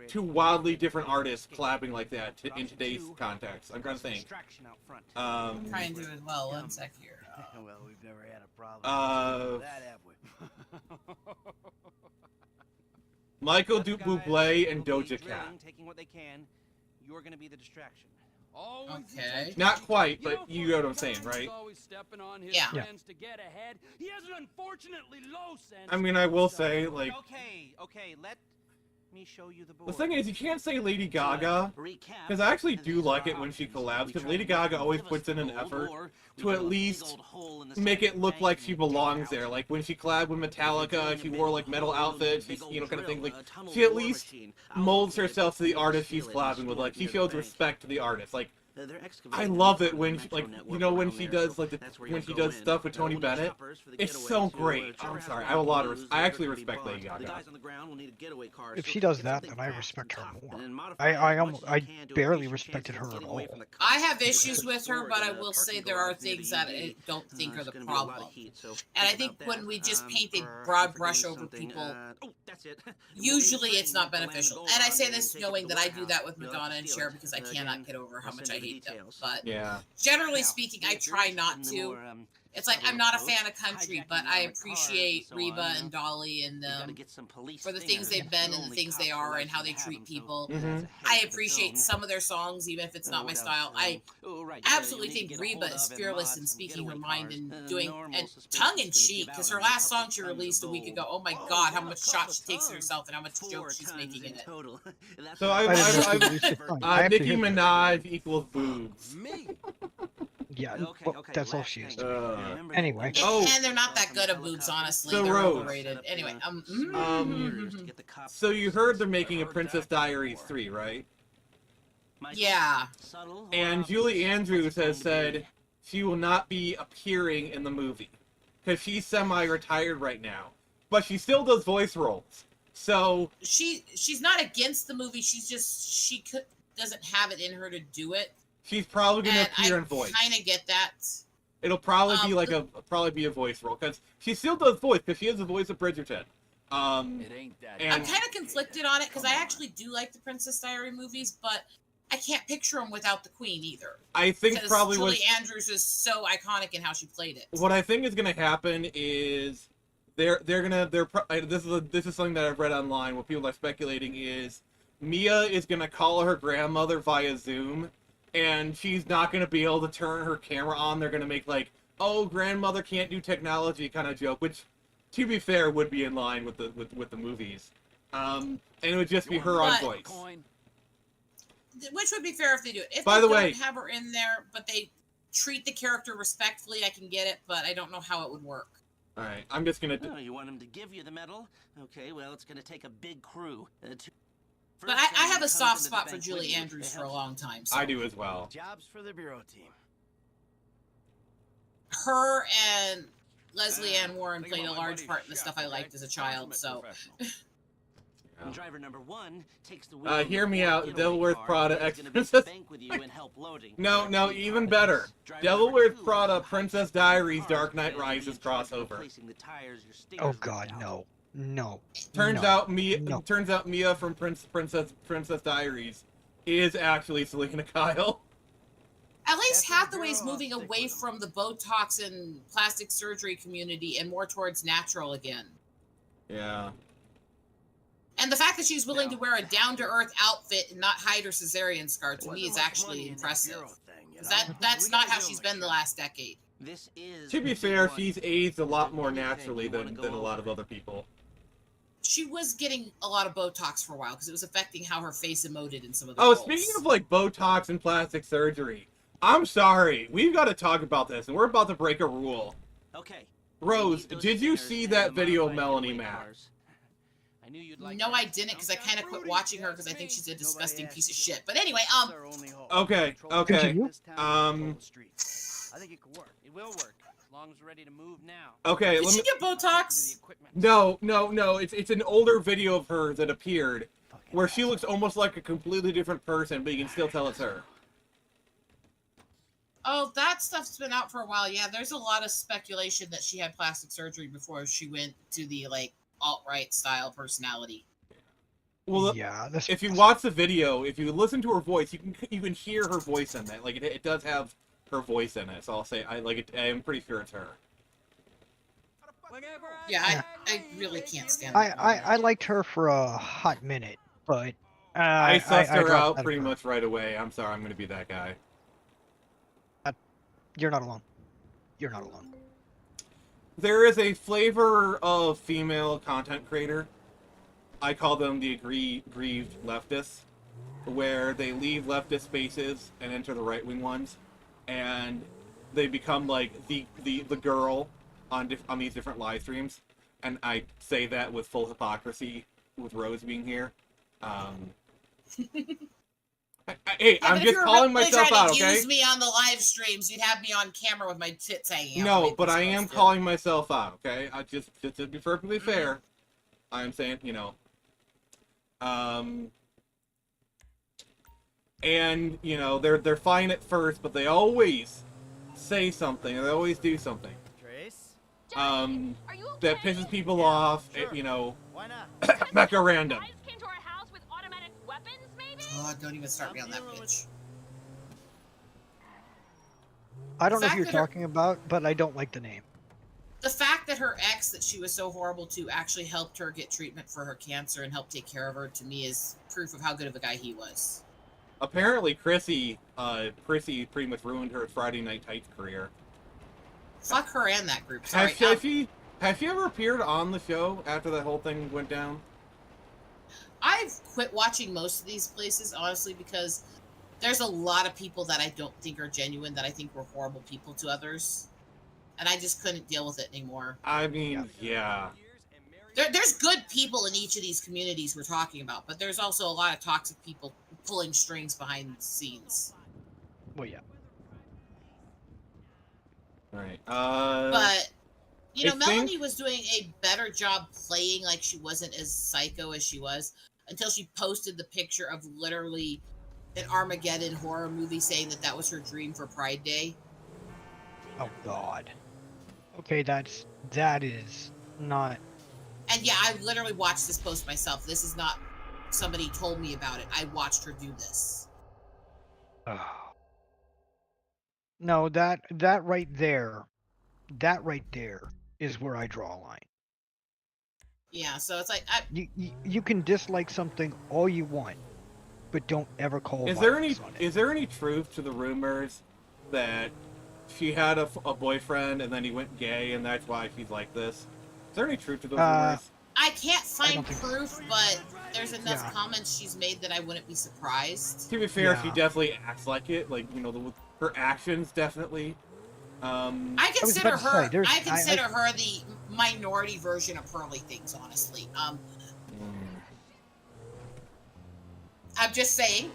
two wildly different artists collabing like that in today's context? I'm trying to think. I'm trying to do it well. One sec here. Well, we've never had a problem with that, have we? Michael Bublé and Doja Cat. Taking what they can, you're gonna be the distraction. Okay. Not quite, but you know what I'm saying, right? Yeah. I mean, I will say, like... Okay, let me show you the board. The thing is, you can't say Lady Gaga, because I actually do like it when she collabs, because Lady Gaga always puts in an effort to at least make it look like she belongs there. Like, when she collabed with Metallica, she wore, like, metal outfits, she's, you know, kind of thing. Like, she at least molds herself to the artist she's collabing with. Like, she shows respect to the artist. Like, I love it when, like, you know, when she does, like, when she does stuff with Tony Bennett. It's so great. Oh, I'm sorry. I have a lot of I actually respect Lady Gaga. If she does that, then I respect her more. I barely respected her at all. I have issues with her, but I will say there are things that I don't think are the problem. And I think when we just paint a broad brush over people, usually it's not beneficial. And I say this knowing that I do that with Madonna and Cher because I cannot get over how much I hate them. But generally speaking, I try not to. It's like I'm not a fan of country, but I appreciate Reba and Dolly and them for the things they've been and the things they are and how they treat people. I appreciate some of their songs, even if it's not my style. I absolutely think Reba is fearless in speaking her mind and doing and tongue-in-cheek, because her last song she released a week ago, oh my god, how much shot she takes at herself and how much joke she's making in it. So Nicki Minaj equals boobs. Yeah, well, that's all she is. Anyway. And they're not that good at boobs, honestly. So they're Rose. overrated. Anyway, so you heard they're making a Princess Diaries 3, right? Yeah. And Julie Andrews has said she will not be appearing in the movie because she's semi-retired right now, but she still does voice roles. So she's not against the movie. She's just doesn't have it in her to do it. She's probably gonna appear in voice. I kind of get that. It'll probably be like a voice role because she still does voice because she has the voice of Bridgerton. It ain't that. I'm kind of conflicted on it because I actually do like the Princess Diary movies, but I can't picture them without the Queen either. I think probably Julie Andrews is so iconic in how she played it. What I think is gonna happen is this is something that I've read online. What people are speculating is Mia is gonna call her grandmother via Zoom. And she's not going to be able to turn her camera on. They're going to make, like, oh, grandmother can't do technology kind of joke, which, to be fair, would be in line with the movies. And it would just be her on voice. Which would be fair if they do it. If By they the way, don't have her in there, but they treat the character respectfully, I can get it, but I don't know how it would work. All right, I'm just going to... Oh, you want him to give you the medal? Okay, well, it's going to take a big crew But I have a soft spot for Julie Andrews for a long time. So. I do as well. Jobs for the bureau team. Her and Leslie Ann Warren played a large part in the stuff I liked as a child, so... And driver number 1 takes the wheel. Hear me out. getaway Devil Wears car Prada that is X gonna be Princess. bank with you and help loading. No, even better. Driver Devil number Wears 2 Prada is the Princess high-speed car Diaries Dark Knight and will be Rises in charge of crossover. replacing the tires your stingers Oh ripped God, out. no, no. Turns no, out Mia. no. Turns out Mia from Princess Diaries is actually Selena Kyle. At least Hathaway's moving away from the Botox and plastic surgery community and more towards natural again. Yeah. And the fact that she's willing to wear a down-to-earth outfit and not hide her cesarean scar to me is actually impressive. That's not how she's been the last decade. This is To be fair, she's aged a lot more naturally than a lot of other people. She was getting a lot of Botox for a while because it was affecting how her face emoted in some of the Oh, roles. speaking of like Botox and plastic surgery, I'm sorry, we've got to talk about this, and we're about to break a rule. Okay. Rose, did you see that video of Melanie Mack? I knew you'd like No, I didn't because I kind of quit watching her because I think she's a disgusting piece of shit. But anyway, Okay. Continue. I think it could work. It will work as long as we're ready to move now. Okay, did let she me... get Botox? No, it's an older video of her that appeared where she looks almost like a completely different person, but you can still tell it's her. Oh, that stuff's been out for a while. Yeah, there's a lot of speculation that she had plastic surgery before she went to the like alt-right style personality. Well, yeah, if you watch the video, if you listen to her voice, you can hear her voice in it. Like it does have her voice in it. So I'll say I'm pretty sure it's her. Yeah, I really can't stand I liked her for a hot minute, but I sussed her dropped out of pretty her. much right away. I'm sorry, I'm gonna be that guy. You're not alone. You're not alone. There is a flavor of female content creator. I call them the aggrieved leftists, where they leave leftist spaces and enter the right-wing ones, and they become like the girl on these different live streams. And I say that with full hypocrisy, with Rose being here. Hey, yeah, I'm just calling myself out, okay? Use me on the live streams, you'd have me on camera with my tits hanging out. No, but I am calling myself out, okay? Just to be perfectly fair, I'm saying, and they're fine at first, but they always say something, or they always do something. That pisses people off. Why not? Mecha random. Oh, don't even start me on that bitch. I don't know if you're talking about, but I don't like the name. The fact that her ex, that she was so horrible to, actually helped her get treatment for her cancer and helped take care of her, to me is proof of how good of a guy he was. Apparently, Prissy pretty much ruined her Friday Night Tights career. Fuck her and that group. Sorry. Has she ever appeared on the show after that whole thing went down? I've quit watching most of these places, honestly, because there's a lot of people that I don't think are genuine, that I think were horrible people to others. And I just couldn't deal with it anymore. I mean, yeah. There's good people in each of these communities we're talking about, but there's also a lot of toxic people pulling strings behind the scenes. Well, yeah. Right. But, Melanie was doing a better job playing like she wasn't as psycho as she was until she posted the picture of literally an Armageddon horror movie saying that was her dream for Pride Day. Oh, God. Okay, that is not... And yeah, I literally watched this post myself. This is not somebody told me about it. I watched her do this. Oh. No, that right there is where I draw a line. Yeah, so it's like you can dislike something all you want, but don't ever call. Is there any truth to the rumors that she had a boyfriend and then he went gay and that's why she's like this? Is there any truth to those rumors? I can't find proof, but there's enough comments she's made that I wouldn't be surprised. To be fair, she definitely acts like it. Like, her actions definitely. I consider her the minority version of Pearly Things, honestly. I'm just saying.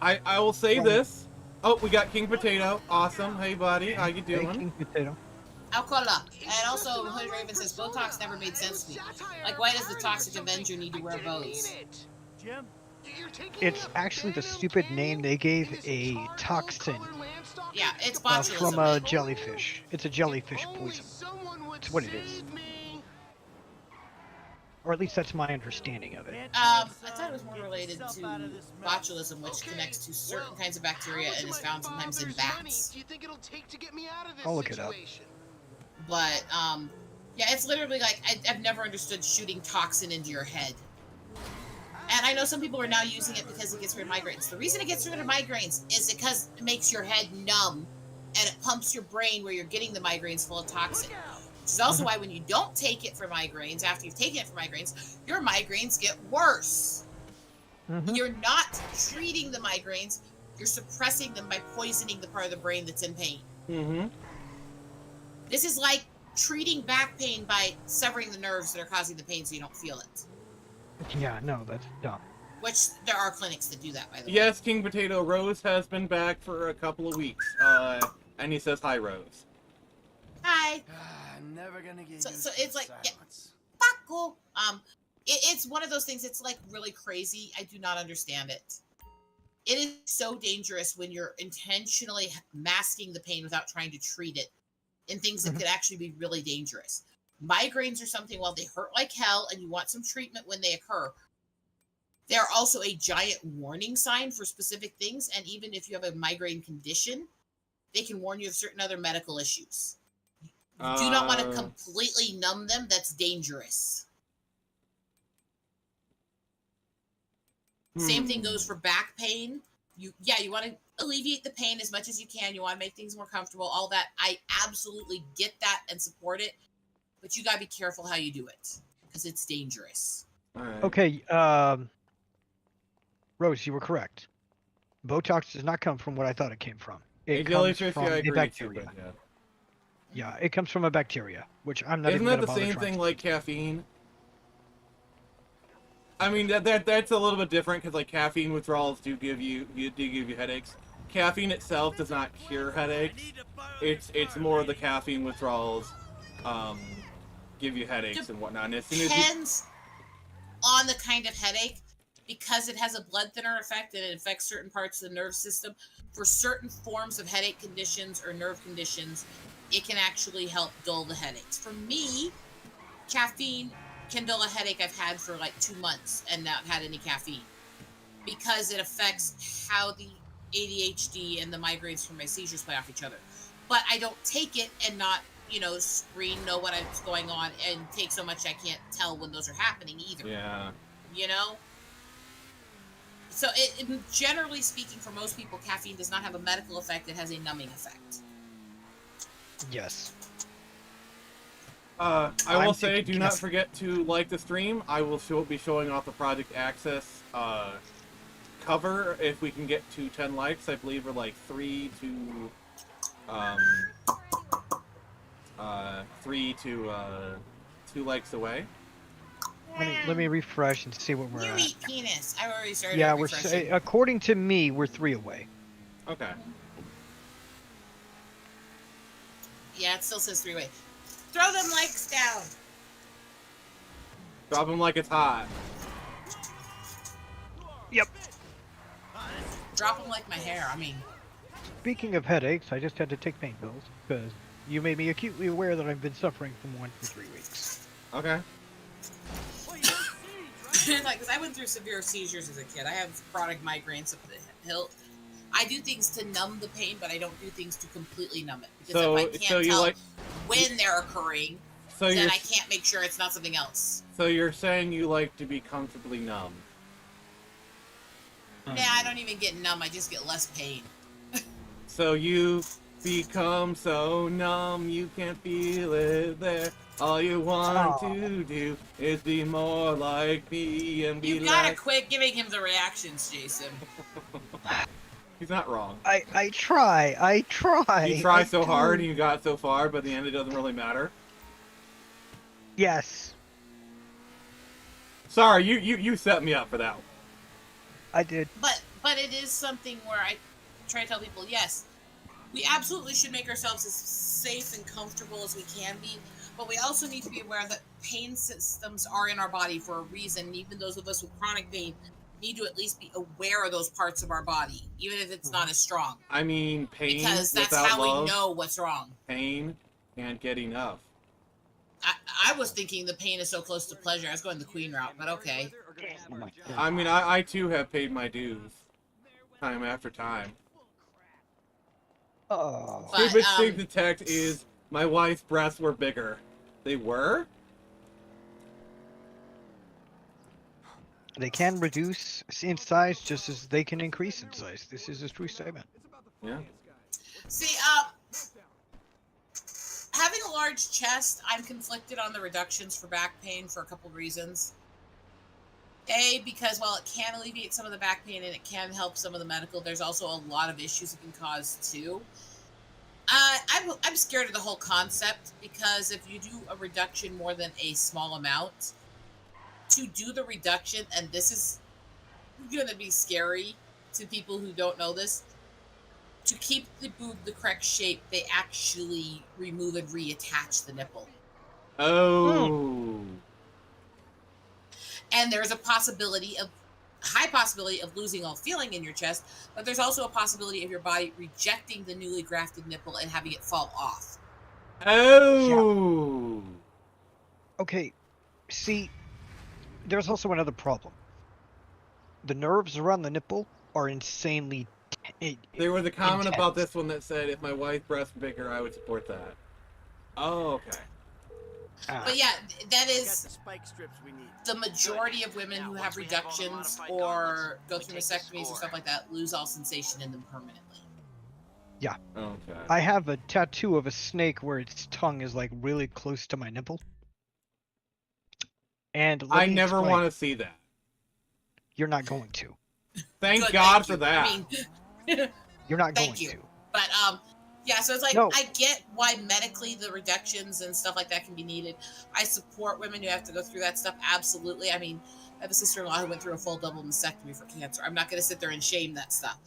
I will say this. Oh, we got King Potato. Awesome. Hey, buddy. How you doing? Hey, King Potato. Alcola. And also, Hooded Raven says, Botox never made sense to me. Like, why does the Toxic Avenger need to wear bows? Jim? It's actually the stupid name they gave a toxin Yeah, it's botulism. from a jellyfish. It's a jellyfish poison. That's what it is. Or at least that's my understanding of it. I thought it was more related to botulism, which connects to certain kinds of bacteria and is found sometimes in bats. I'll look it up. But, yeah, it's literally like, I've never understood shooting toxin into your head. And I know some people are now using it because it gets rid of migraines. The reason it gets rid of migraines is because it makes your head numb and it pumps your brain where you're getting the migraines full of toxin. Which is also why when you don't take it for migraines, after you've taken it for migraines, your migraines get worse. You're not treating the migraines, you're suppressing them by poisoning the part of the brain that's in pain. This is like treating back pain by severing the nerves that are causing the pain so you don't feel it. Yeah, no, that's dumb. Which, there are clinics that do that, by the way. Yes, King Potato Rose has been back for a couple of weeks. And he says, hi, Rose. Hi. I'm never gonna get So it's like, yeah, cool. It's one of those things, it's like really crazy. I do not understand it. It is so dangerous when you're intentionally masking the pain without trying to treat it in things that could actually be really dangerous. Migraines are something, while they hurt like hell and you want some treatment when they occur, they're also a giant warning sign for specific things. And even if you have a migraine condition, they can warn you of certain other medical issues. You do not want to completely numb them. That's dangerous. Same thing goes for back pain. You want to alleviate the pain as much as you can. You want to make things more comfortable, all that. I absolutely get that and support it. But you gotta be careful how you do it, because it's dangerous. Right. Okay, Rose, you were correct. Botox does not come from what I thought it came from. It comes from a bacteria. Yeah, it comes from a bacteria, which I'm not. Isn't even that the same thing like caffeine? I mean that's a little bit different because like caffeine withdrawals do give you headaches. Caffeine itself does not cure headaches. It's more the caffeine withdrawals give you headaches and whatnot. And as soon as Depends on the kind of headache, because it has a blood thinner effect and it affects certain parts of the nerve system. For certain forms of headache conditions or nerve conditions, it can actually help dull the headaches. For me, caffeine can dull a headache I've had for like 2 months and not had any caffeine, because it affects how the ADHD and the migraines from my seizures play off each other. But I don't take it and not, screen, know what's going on, and take so much I can't tell when those are happening either. Yeah. So generally speaking, for most people, caffeine does not have a medical effect. It has a numbing effect. Yes. I will say, do not forget to like the stream. I will be showing off the Project Access cover if we can get to 10 likes. I believe we're like 3 to 2 likes away. Let me refresh and see what we're You at. eat penis. I already started. Yeah, refreshing. according to me, we're 3 away. Okay. Yeah, it still says 3 away. Throw them likes down. Drop them like it's hot. Yep. Drop them like my hair. I mean. Speaking of headaches, I just had to take pain pills because you made me acutely aware that I've been suffering from one for 3 weeks. Okay. Like, cause I went through severe seizures as a kid. I have chronic migraines up the hill. I do things to numb the pain, but I don't do things to completely numb it. Because if I can't tell when they're occurring, then I can't make sure it's not something else. So you're saying you like to be comfortably numb? Yeah, I don't even get numb. I just get less pain. So you become so numb you can't feel it there. All you want to do is be more like me and be You gotta quit giving him the reactions, Jason. He's not wrong. I try. You try so hard and you got so far, but in the end it doesn't really matter. Yes. Sorry, you set me up for that one. I did. But it is something where I try to tell people, yes, we absolutely should make ourselves as safe and comfortable as we can be, but we also need to be aware that pain systems are in our body for a reason. Even those of us with chronic pain need to at least be aware of those parts of our body, even if it's not as strong. I mean, pain because that's without how love, we know what's wrong. Pain can't get enough. I was thinking the pain is so close to pleasure. I was going the queen route, but okay. I mean, I too have paid my dues, time after time. Oh. Stupid thing to detect is my wife's breasts were bigger. They were? They can reduce in size just as they can increase in size. This is a true statement. Yeah. See, having a large chest, I'm conflicted on the reductions for back pain for a couple reasons. A, because while it can alleviate some of the back pain and it can help some of the medical, there's also a lot of issues it can cause too. I'm scared of the whole concept because if you do a reduction more than a small amount, to do the reduction, and this is going to be scary to people who don't know this, to keep the boob the correct shape, they actually remove and reattach the nipple. Oh. And there's a high possibility of losing all feeling in your chest, but there's also a possibility of your body rejecting the newly grafted nipple and having it fall off. Oh. Yeah. Okay, see, there's also another problem. The nerves around the nipple are insanely There was a comment intense. about this one that said, if my wife's breast was bigger, I would support that. Oh, okay. But yeah, that is the majority of women who have reductions or go through mastectomies or stuff like that lose all sensation in them permanently. Yeah. Okay. I have a tattoo of a snake where its tongue is like really close to my nipple. And I never want to see that. You're not going to. Thank God for that. I mean, you're not going thank you. to. But yeah, so it's like, No. I get why medically the reductions and stuff like that can be needed. I support women who have to go through that stuff, absolutely. I mean, I have a sister-in-law who went through a full double mastectomy for cancer. I'm not going to sit there and shame that stuff.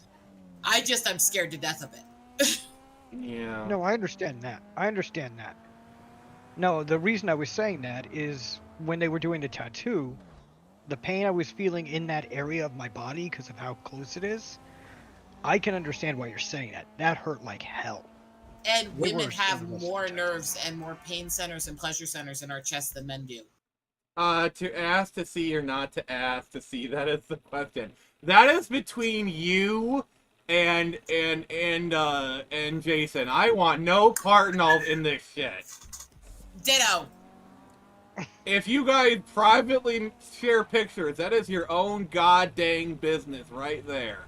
I'm scared to death of it. Yeah. No, I understand that. No, the reason I was saying that is when they were doing the tattoo, the pain I was feeling in that area of my body because of how close it is, I can understand why you're saying that. That hurt like hell. And Way women worse have than the rest more of the nerves and more pain centers and pleasure centers in our chest than men do. To ask to see or not to ask to see, that is the question. That is between you and Jason. I want no part in this shit. Ditto. If you guys privately share pictures, that is your own goddamn business right there.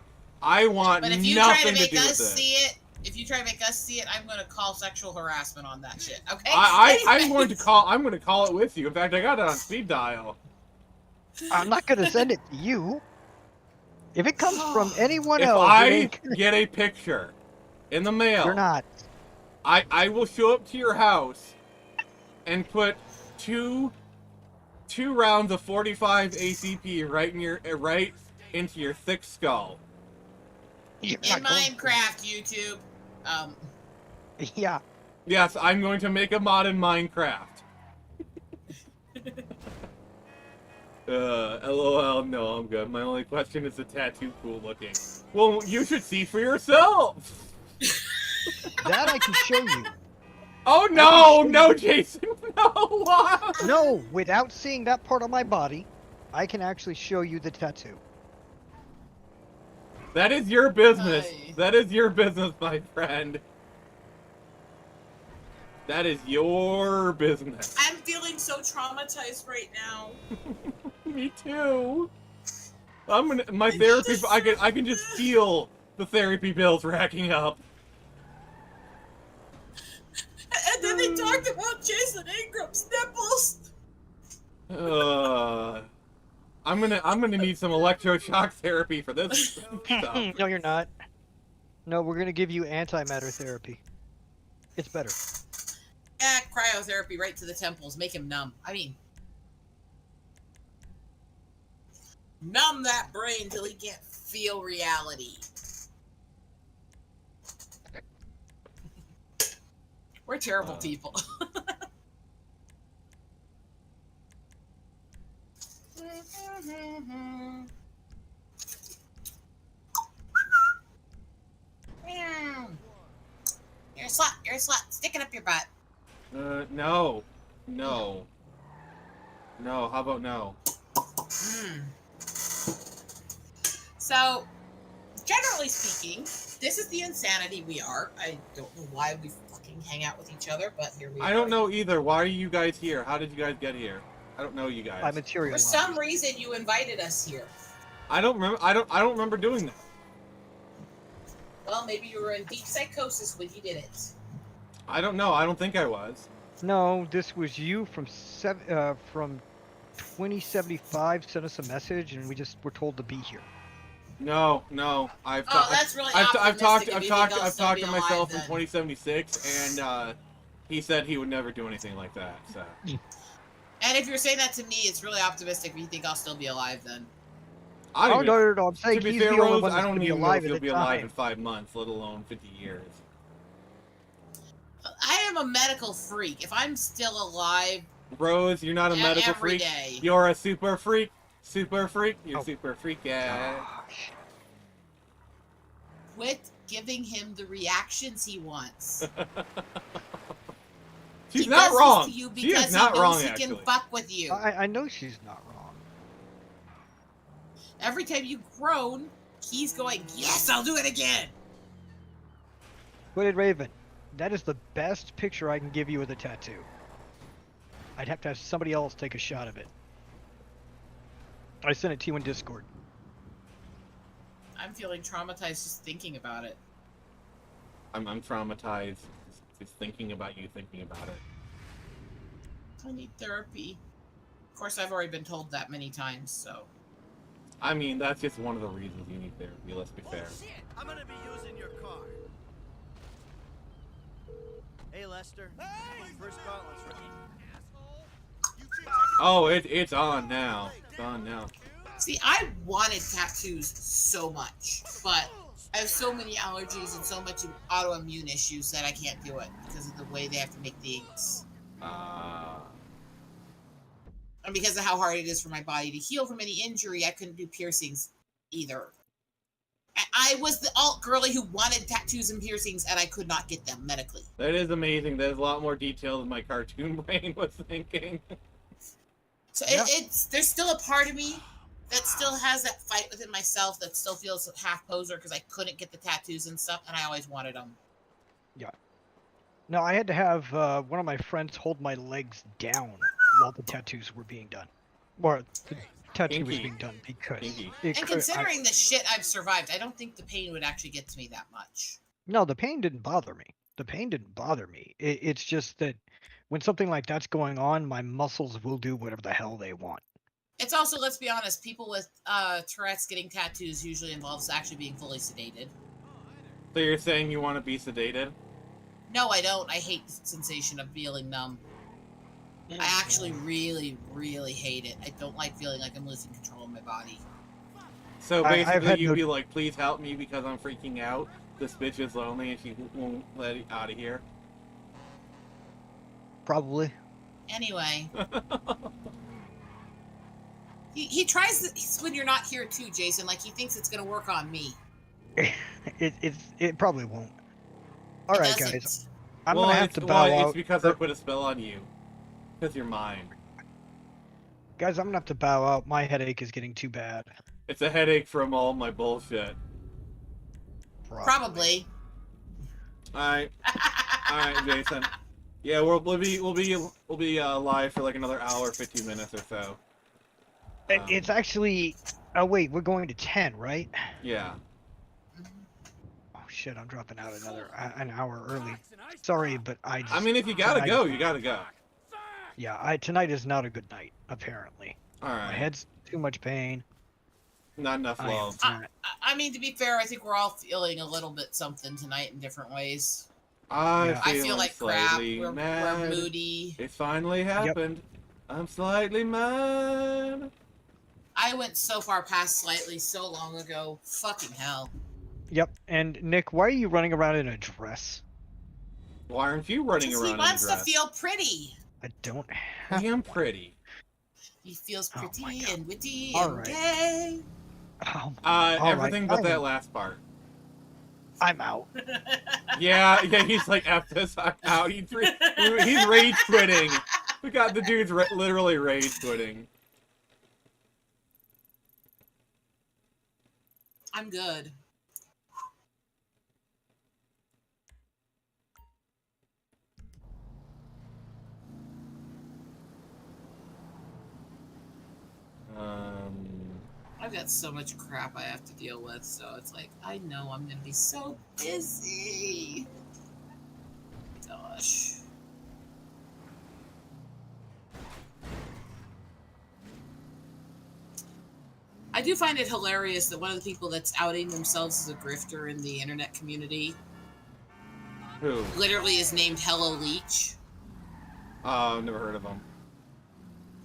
I want But if you nothing try to make do with us it. see it, I'm going to call sexual harassment on that shit. Okay? I'm going to call it with you. In fact, I got it on speed dial. I'm not going to send it to you. If it comes from anyone If else, I get a picture in the mail, you're not. I will show up to your house and put two rounds of 45 ACP right into your thick skull. In Minecraft, YouTube. Yeah. Yes, I'm going to make a mod in Minecraft. LOL, no, I'm good. My only question is the tattoo cool looking. Well, you should see for yourself. That I can show you. Oh no, Jason, no! No, without seeing that part of my body, I can actually show you the tattoo. That is your business. That is your business, my friend. That is your business. I'm feeling so traumatized right now. Me too. My therapy. I can just feel the therapy bills racking up. And then they talked about Jason Ingram's nipples. I'm gonna need some electroshock therapy for this stuff. No, you're not. No, we're gonna give you antimatter therapy. It's better. Cryotherapy right to the temples. Make him numb. I mean, numb that brain till he can't feel reality. We're terrible people. You're a slut. You're a slut. Stick it up your butt. No. No. No, how about no? So, generally speaking, this is the insanity we are. I don't know why we fucking hang out with each other, but here we are. I don't know either. Why are you guys here? How did you guys get here? I don't know you guys. I materialized. For some reason, you invited us here. I don't remember. I don't remember doing that. Well, maybe you were in deep psychosis when you did it. I don't know. I don't think I was. No, this was you from 2075 sent us a message, and we just were told to be here. No. I've talked to myself in 2076, and he said he would never do anything like that. So. And if you're saying that to me, it's really optimistic. If you think I'll still be alive, then. No, I'm saying to be he's fair, the only Rose, one I that's don't going to be even know alive if you'll at be the alive time. in 5 months, let alone 50 years. I am a medical freak. If I'm still alive, Rose, you're not a medical every freak. day. You're a super freak. Super freak. You're super freak. Yeah. Quit giving him the reactions he wants. She's he not does wrong. This to you She because is not he knows wrong, he actually. can fuck with you. I know she's not wrong. Every time you groan, he's going, yes, I'll do it again. Hooded Raven, that is the best picture I can give you with a tattoo. I'd have to have somebody else take a shot of it. I sent it to you in Discord. I'm feeling traumatized just thinking about it. I'm traumatized just thinking about you thinking about it. I need therapy. Of course, I've already been told that many times, so. I mean, that's just one of the reasons you need therapy, let's be fair. Shit! I'm gonna be using your car. Hey, Lester. Hey! First gauntlets, right? Oh, it's on now. It's on now. See, I wanted tattoos so much, but I have so many allergies and so much autoimmune issues that I can't do it because of the way they have to make the inks. And because of how hard it is for my body to heal from any injury, I couldn't do piercings either. I was the alt girly who wanted tattoos and piercings, and I could not get them medically. That is amazing. That is a lot more detailed than my cartoon brain was thinking. So there's still a part of me that still has that fight within myself that still feels half poser because I couldn't get the tattoos and stuff, and I always wanted them. Yeah. No, I had to have one of my friends hold my legs down while the tattoos were being done. Or the tattoo was being done because... And considering the shit I've survived, I don't think the pain would actually get to me that much. No, the pain didn't bother me. The pain didn't bother me. It's just that when something like that's going on, my muscles will do whatever the hell they want. It's also, let's be honest, people with Tourette's getting tattoos usually involves actually being fully sedated. So you're saying you want to be sedated? No, I don't. I hate the sensation of feeling numb. I actually really, really hate it. I don't like feeling like I'm losing control of my body. So basically you'd be like, please help me because I'm freaking out. This bitch is lonely and she won't let it out of here. Probably. Anyway. he tries this when you're not here too, Jason. Like, he thinks it's going to work on me. It probably won't. Alright, guys. I'm well, going to have to bow out. It's because I put a spell on you. Because you're mine. Guys, I'm going to have to bow out. My headache is getting too bad. It's a headache from all my bullshit. Probably. Alright. Alright, Jason. Yeah, we'll be live for like another hour, 15 minutes or so. It's actually... Oh, wait, we're going to 10, right? Yeah. Oh, shit, I'm dropping out an hour early. Sorry, but I mean, if you gotta go, you gotta go. Yeah, tonight is not a good night, apparently. Alright. My head's too much pain. Not enough love. I mean, to be fair, I think we're all feeling a little bit something tonight in different ways. I feel like crap. We're moody. It finally happened. Yep. I'm slightly mad. I went so far past slightly so long ago. Fucking hell. Yep, and Nick, why are you running around in a dress? Why aren't you running Because around he wants in to a dress? feel pretty. I don't have I am one. pretty. He feels Oh my pretty God. and witty All and right. gay. Oh, all Everything right. but that last part. I'm out. Yeah, he's like, F this, I'm out. He's rage quitting. We got the dude's literally rage quitting. I'm good. I've got so much crap I have to deal with, so it's like, I know I'm gonna be so busy. Gosh. I do find it hilarious that one of the people that's outing themselves as a grifter in the internet community Who? literally is named Hello Leech. Oh, I've never heard of him.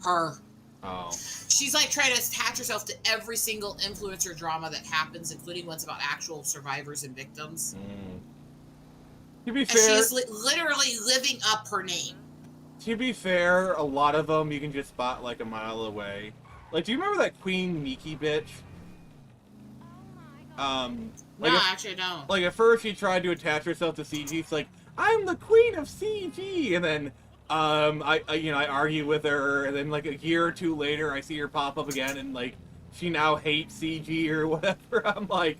Her. Oh. She's like trying to attach herself to every single influencer drama that happens, including ones about actual survivors and victims. To be And fair, she is literally living up her name. To be fair, a lot of them you can just spot like a mile away. Like, do you remember that Queen Miki bitch? No, actually I don't. Like, at first she tried to attach herself to CG. It's like, I'm the queen of CG! And then, I argue with her, and then, like, a year or two later, I see her pop up again, and, like, she now hates CG or whatever. I'm like,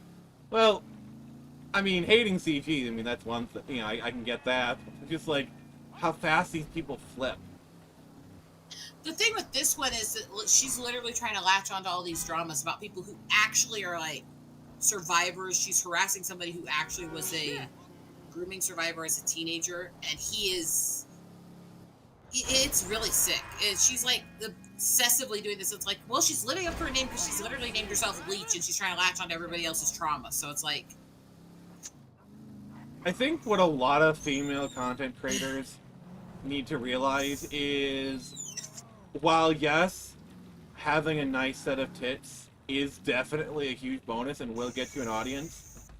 well, I mean, hating CG, I mean, that's one thing, I can get that. Just, like, how fast these people flip. The thing with this one is that she's literally trying to latch onto all these dramas about people who actually are, like, survivors. She's harassing somebody who actually was a grooming survivor as a teenager, and he is... It's really sick. She's, like, obsessively doing this. It's like, well, she's living up to her name because she's literally named herself Leech, and she's trying to latch onto everybody else's trauma. So it's like... I think what a lot of female content creators need to realize is, while yes, having a nice set of tits is definitely a huge bonus and will get you an audience,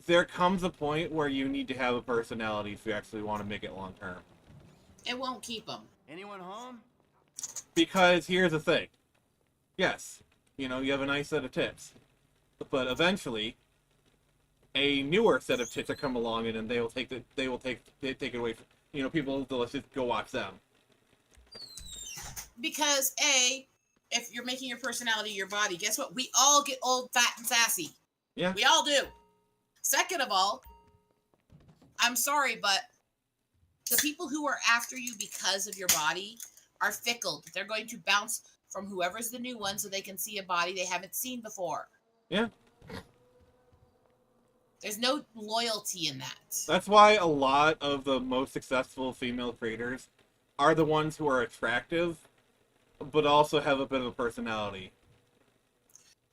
there comes a point where you need to have a personality if you actually want to make it long term. It won't keep them. Anyone home? Because here's the thing. Yes, you have a nice set of tits. But eventually, a newer set of tits will come along and they will take it away from, people will just go watch them. Because if you're making your personality your body, guess what? We all get old, fat, and sassy. Yeah. We all do. Second of all, I'm sorry, but the people who are after you because of your body are fickle. They're going to bounce from whoever's the new one so they can see a body they haven't seen before. Yeah. There's no loyalty in that. That's why a lot of the most successful female creators are the ones who are attractive, but also have a bit of a personality.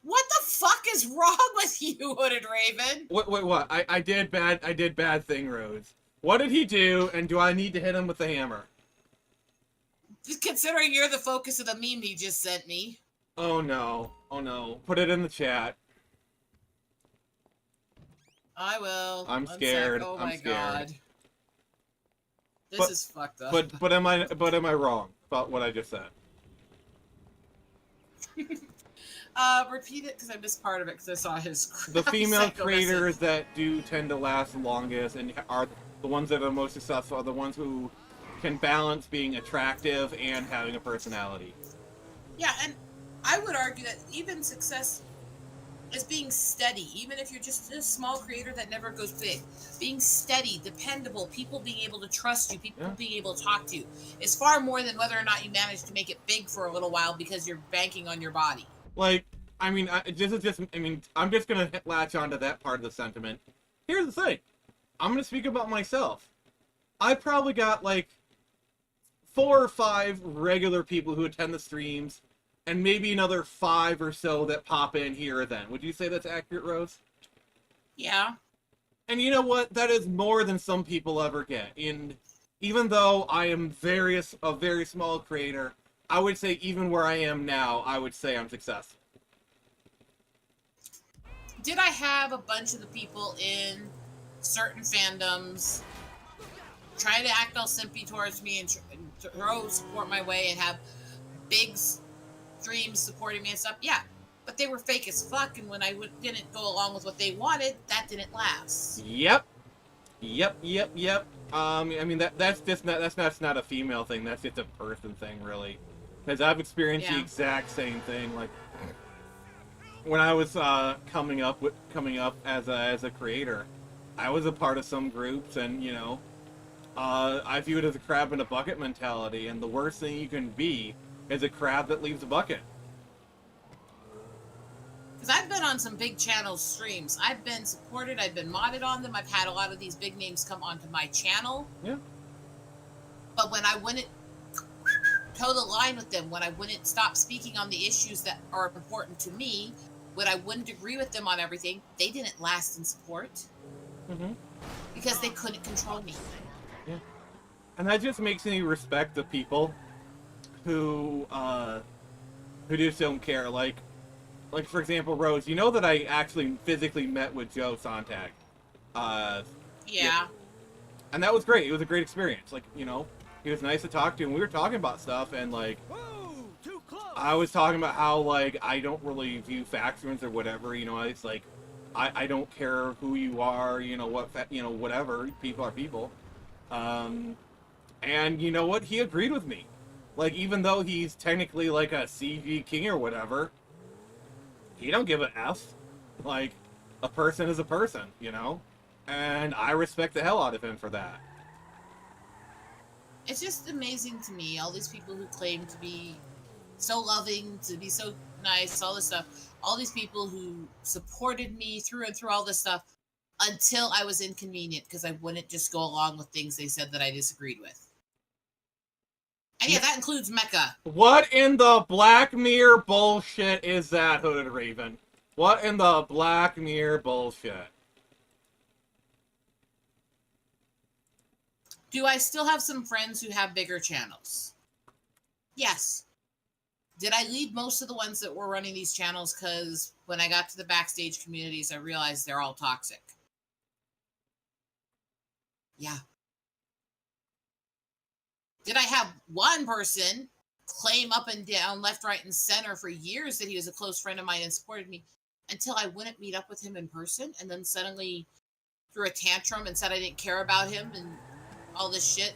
What the fuck is wrong with you, Hooded Raven? Wait, what? I did bad thing, Rose. What did he do, and do I need to hit him with the hammer? Considering you're the focus of the meme he just sent me. Oh no. Put it in the chat. I will. I'm One scared. sec. Oh I'm my scared. god. This is fucked up. But am I wrong about what I just said? Repeat it because I missed part of it because I saw his. The female creators that do tend to last longest and are the ones that are the most successful are the ones who can balance being attractive and having a personality. Yeah, and I would argue that even success is being steady, even if you're just a small creator that never goes big. Being steady, dependable, people being able to trust you, people being able to talk to you, is far more than whether or not you manage to make it big for a little while because you're banking on your body. Like, I'm just gonna latch onto that part of the sentiment. Here's the thing. I'm gonna speak about myself. I probably got, like, 4 or 5 regular people who attend the streams, and maybe another 5 or so that pop in here or then. Would you say that's accurate, Rose? Yeah. And you know what? That is more than some people ever get. And even though I am a very small creator, I would say even where I am now, I would say I'm successful. Did I have a bunch of the people in certain fandoms try to act all simpy towards me and throw support my way and have big streams supporting me and stuff. Yeah, but they were fake as fuck, and when I didn't go along with what they wanted, that didn't last. Yep. I mean that's not a female thing. That's just a person thing, really. Because I've experienced the exact same thing. Like when I was coming up as a creator, I was a part of some groups, and you know, I view it as a crab in a bucket mentality. And the worst thing you can be is a crab that leaves a bucket. Because I've been on some big channel streams. I've been supported. I've been modded on them. I've had a lot of these big names come onto my channel. Yeah. But when I wouldn't toe the line with them, when I wouldn't stop speaking on the issues that are important to me, when I wouldn't agree with them on everything, they didn't last in support. Mm-hmm. Because they couldn't control me. Yeah. And that just makes me respect the people who just don't care. Like, for example, Rose, you know that I actually physically met with Joe Sontag. Yeah. And that was great. It was a great experience. Like, you know, he was nice to talk to, and we were talking about stuff, and, like, Too close. I was talking about how, like, I don't really view factions or whatever, you know, it's like, I don't care who you are, you know, whatever, people are people. And you know what? He agreed with me. Like, even though he's technically, like, a CG king or whatever, he don't give an F. Like, a person is a person, you know? And I respect the hell out of him for that. It's just amazing to me, all these people who claim to be so loving, to be so nice, all this stuff. All these people who supported me through and through all this stuff until I was inconvenient because I wouldn't just go along with things they said that I disagreed with. And yeah, that includes Mecca. What in the Black Mirror bullshit is that, Hooded Raven? What in the Black Mirror bullshit? Do I still have some friends who have bigger channels? Yes. Did I leave most of the ones that were running these channels because when I got to the backstage communities, I realized they're all toxic? Yeah. Did I have one person claim up and down, left, right, and center for years that he was a close friend of mine and supported me until I wouldn't meet up with him in person and then suddenly threw a tantrum and said I didn't care about him and all this shit?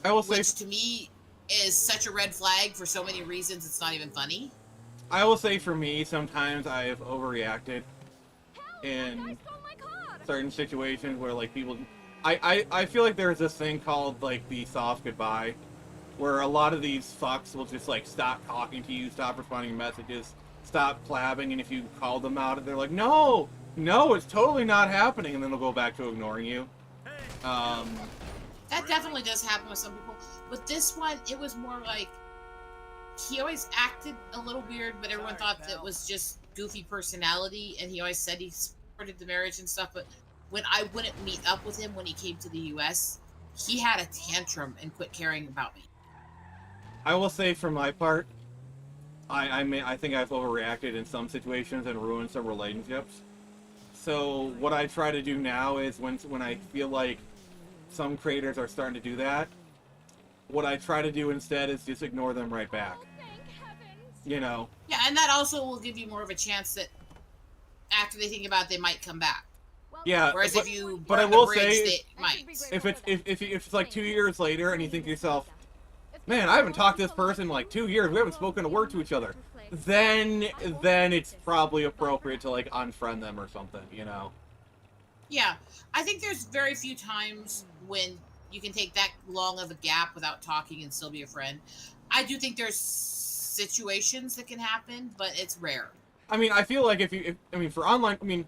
I will say, which to me is such a red flag for so many reasons it's not even funny. I will say for me, sometimes I have overreacted in certain situations where, like, people... I feel like there's this thing called, like, the soft goodbye, where a lot of these fucks will just, like, stop talking to you, stop responding to messages, stop clapping, and if you call them out, they're like, no, it's totally not happening, and then they'll go back to ignoring you. That definitely does happen with some people. With this one, it was more like, he always acted a little weird, but everyone thought that was just goofy personality, and he always said he supported the marriage and stuff, but when I wouldn't meet up with him when he came to the U.S., he had a tantrum and quit caring about me. I will say, for my part, I think I've overreacted in some situations and ruined some relationships. So what I try to do now is when I feel like some creators are starting to do that, what I try to do instead is just ignore them right back. You know? Yeah, and that also will give you more of a chance that after they think about it, they might come back. Yeah, whereas if you but I burn will the bridge, say, they might. if it's like 2 years later and you think to yourself, man, I haven't talked to this person in like 2 years, we haven't spoken a word to each other, then it's probably appropriate to, like, unfriend them or something, you know? Yeah, I think there's very few times when you can take that long of a gap without talking and still be a friend. I do think there's situations that can happen, but it's rare. I mean, I feel like for online, I mean,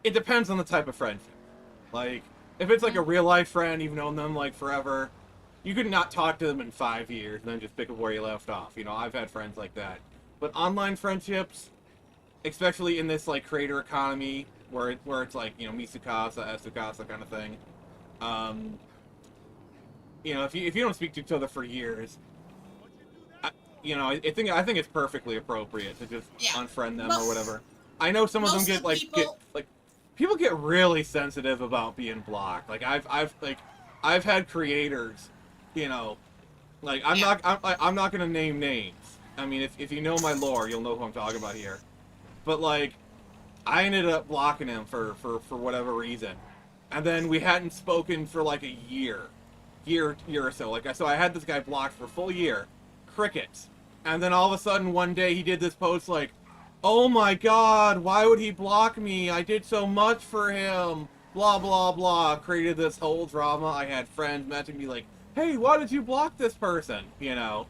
it depends on the type of friendship. Like, if it's like a real life friend, you've known them like forever, you could not talk to them in 5 years and then just pick up where you left off. You know, I've had friends like that. But online friendships, especially in this, like, creator economy, where it's like, you know, Misukasa, Esukasa kind of thing, you know, if you don't speak to each other for years, I think it's perfectly appropriate to just unfriend them or whatever. I know some of them get people get really sensitive about being blocked. Like I've had creators, you know, like I'm not gonna name names. I mean, if you know my lore, you'll know who I'm talking about here. But like, I ended up blocking him for whatever reason, and then we hadn't spoken for like a year or so. Like, so I had this guy blocked for a full year, crickets, and then all of a sudden one day he did this post like, "Oh my God, why would he block me? I did so much for him." Blah blah blah. Created this whole drama. I had friends messaging me like, "Hey, why did you block this person?" You know,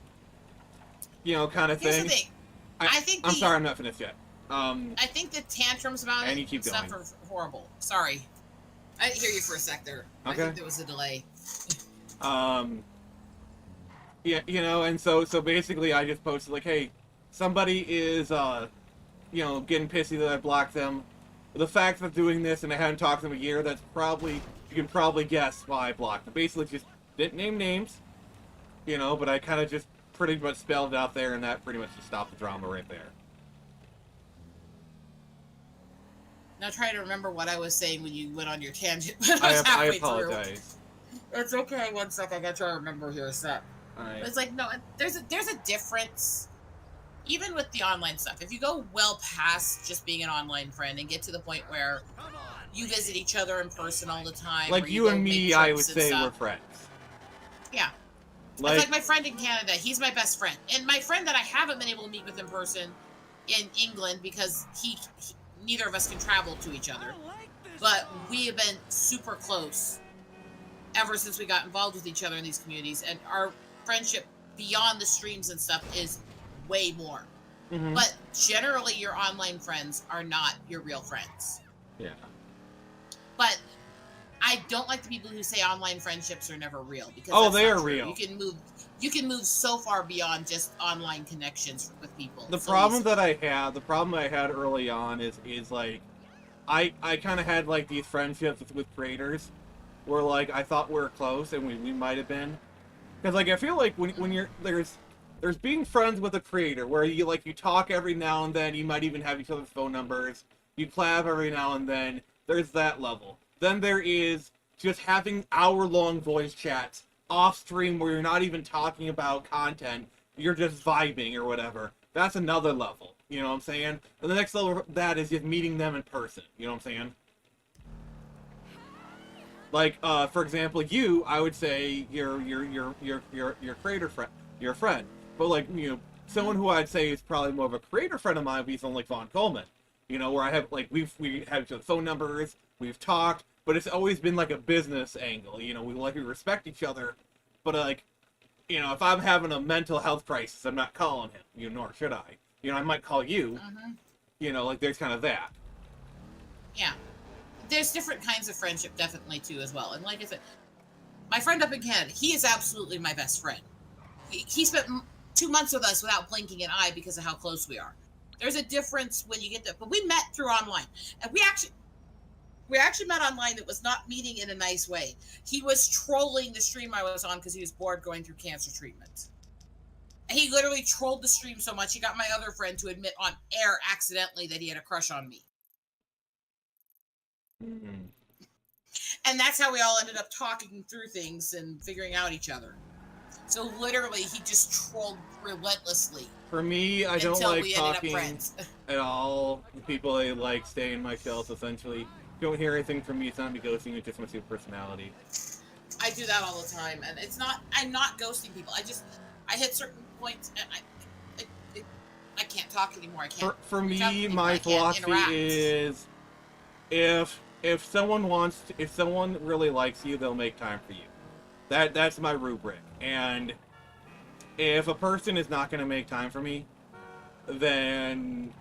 kind of thing. Here's the thing. I'm sorry, I'm not finished yet. I think the tantrums about and it you keep stuff going. are horrible. Sorry. I didn't hear you for a sec there. Okay. I think there was a delay. Yeah, and so basically I just posted like, hey, somebody is, getting pissy that I blocked them. The fact that they're doing this and I haven't talked to them a year, you can probably guess why I blocked them. Basically just didn't name names, but I kind of just pretty much spelled it out there, and that pretty much just stopped the drama right there. Now try to remember what I was saying when you went on your tangent. I apologize. It's okay. One sec. I got to try to remember here a sec. Right. It's like, no, there's a difference. Even with the online stuff, if you go well past just being an online friend and get to the point where you visit each other in person all the time, like you and me, I would say we're friends. Yeah. It's like my friend in Canada. He's my best friend. And my friend that I haven't been able to meet with in person in England because neither of us can travel to each other. But we have been super close ever since we got involved with each other in these communities. And our friendship beyond the streams and stuff is way more. Mm-hmm. But generally, your online friends are not your real friends. Yeah. But I don't like the people who say online friendships are never real, because they are real. You can move so far beyond just online connections with people. The problem I had early on is like, I kind of had like these friendships with creators, where like I thought we were close and we might have been, because like I feel like when you're there's being friends with a creator where you talk every now and then, you might even have each other's phone numbers, you collab every now and then. There's that level. Then there is just having hour-long voice chats off stream where you're not even talking about content, you're just vibing or whatever. That's another level, you know what I'm saying? And the next level of that is just meeting them in person, you know what I'm saying? Like, for example, I would say you're creator friend, you're a friend. But like, someone who I'd say is probably more of a creator friend of mine would be someone like Vaughn Coleman. Where I have we have each other's phone numbers, we've talked, but it's always been like a business angle. We respect each other, but like, if I'm having a mental health crisis, I'm not calling him, nor should I. I might call you. Mm-hmm. There's kind of that. Yeah. There's different kinds of friendship definitely too as well. And like I said, my friend up in Canada, he is absolutely my best friend. He spent 2 months with us without blinking an eye because of how close we are. There's a difference when you get there. But we met through online. And we actually met online. That was not meeting in a nice way. He was trolling the stream I was on because he was bored going through cancer treatment. And he literally trolled the stream so much, he got my other friend to admit on air accidentally that he had a crush on me. Mm-hmm. And that's how we all ended up talking through things and figuring out each other. So literally, he just trolled relentlessly. For me, I don't like talking at all. The people, they like stay in my shells, essentially. You don't hear anything from me, it's not me ghosting, it's just my super personality. I do that all the time, and I'm not ghosting people. I hit certain points, and I can't talk anymore. I can't. For me, my philosophy is, if someone really likes you, they'll make time for you. That's my rubric. And if a person is not going to make time for me, then,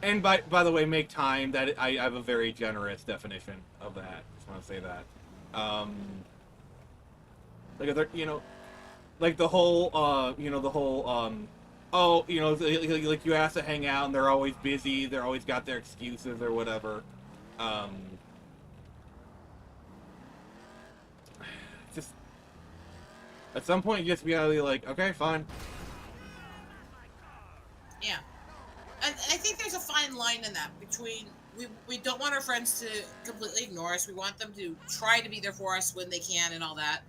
and by the way, make time, that I have a very generous definition of that. Just want to say that. Like the whole, like you ask to hang out and they're always busy, they're always got their excuses or whatever. Just at some point you just gotta be like, okay, fine. Yeah. And I think there's a fine line in that between we don't want our friends to completely ignore us. We want them to try to be there for us when they can and all that.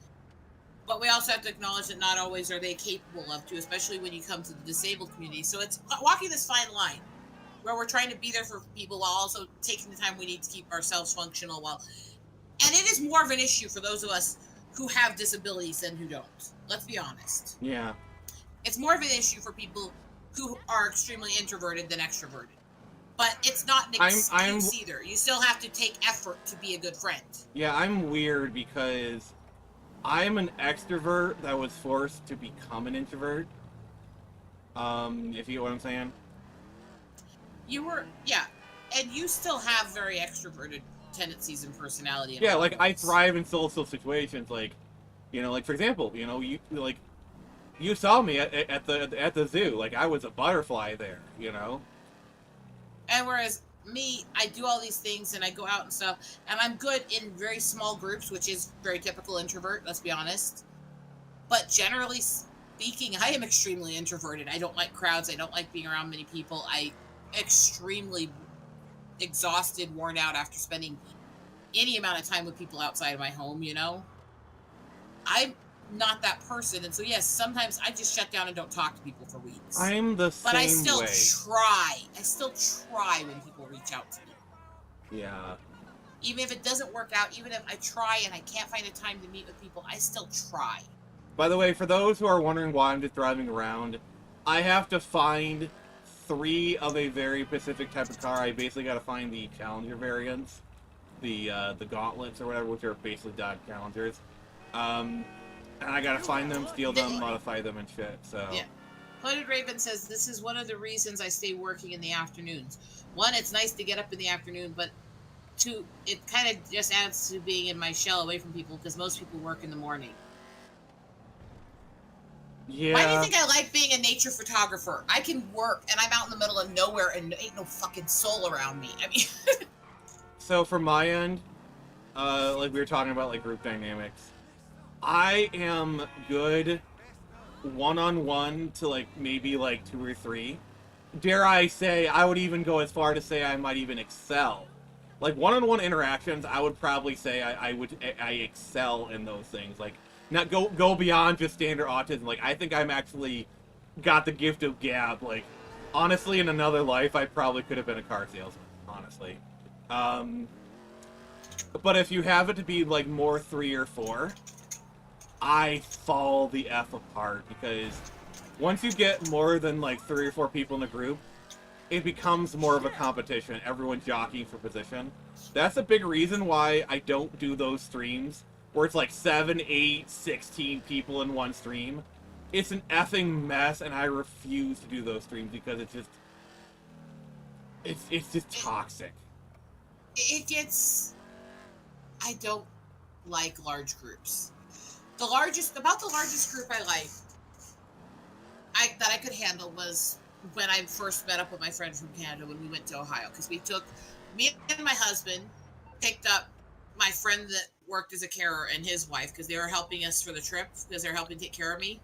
But we also have to acknowledge that not always are they capable of to, especially when you come to the disabled community. So it's walking this fine line where we're trying to be there for people while also taking the time we need to keep ourselves functional. And it is more of an issue for those of us who have disabilities than who don't. Let's be honest. Yeah. It's more of an issue for people who are extremely introverted than extroverted. But it's not an excuse either. You still have to take effort to be a good friend. Yeah, I'm weird because I'm an extrovert that was forced to become an introvert. If you get what I'm saying. You were, yeah. And you still have very extroverted tendencies and personality. Yeah, like I thrive in social situations. Like, you know, like for example, you know, you saw me at the zoo. Like I was a butterfly there. You know. And whereas me, I do all these things and I go out and stuff, and I'm good in very small groups, which is very typical introvert, let's be honest. But generally speaking, I am extremely introverted. I don't like crowds. I don't like being around many people. I extremely exhausted, worn out after spending any amount of time with people outside of my home, you know? I'm not that person, and so yes, sometimes I just shut down and don't talk to people for weeks. I'm the same way. But I still try. I still try when people reach out to me. Yeah. Even if it doesn't work out, even if I try and I can't find a time to meet with people, I still try. By the way, for those who are wondering why I'm just driving around, I have to find 3 of a very specific type of car. I basically got to find the Challenger variants, the Gauntlets or whatever, which are basically Dodge Challengers. And I gotta find them, steal them, modify them, and shit, so... Yeah. Hooded Raven says, this is one of the reasons I stay working in the afternoons. 1, it's nice to get up in the afternoon, but 2, it kind of just adds to being in my shell away from people, because most people work in the morning. Yeah. Why do you think I like being a nature photographer? I can work, and I'm out in the middle of nowhere, and ain't no fucking soul around me. I mean... So, from my end, like we were talking about, like, group dynamics, I am good one-on-one to, like, maybe, like, 2 or 3. Dare I say, I would even go as far to say I might even excel. Like, one-on-one interactions, I would probably say I excel in those things. Like, not go beyond just standard autism. Like, I think I'm actually got the gift of gab. Like, honestly, in another life, I probably could have been a car salesman, honestly. But if you have it to be, like, more 3 or 4... I fall the F apart, because once you get more than like 3 or 4 people in the group, it becomes more of a competition. Everyone's jockeying for position. That's a big reason why I don't do those streams where it's like 7, 8, 16 people in one stream. It's an effing mess, and I refuse to do those streams because it's just toxic. It gets... I don't like large groups. About the largest group I liked, that I could handle was when I first met up with my friend from Canada when we went to Ohio. Because me and my husband picked up my friend that worked as a carer and his wife, because they were helping us for the trip, because they were helping take care of me.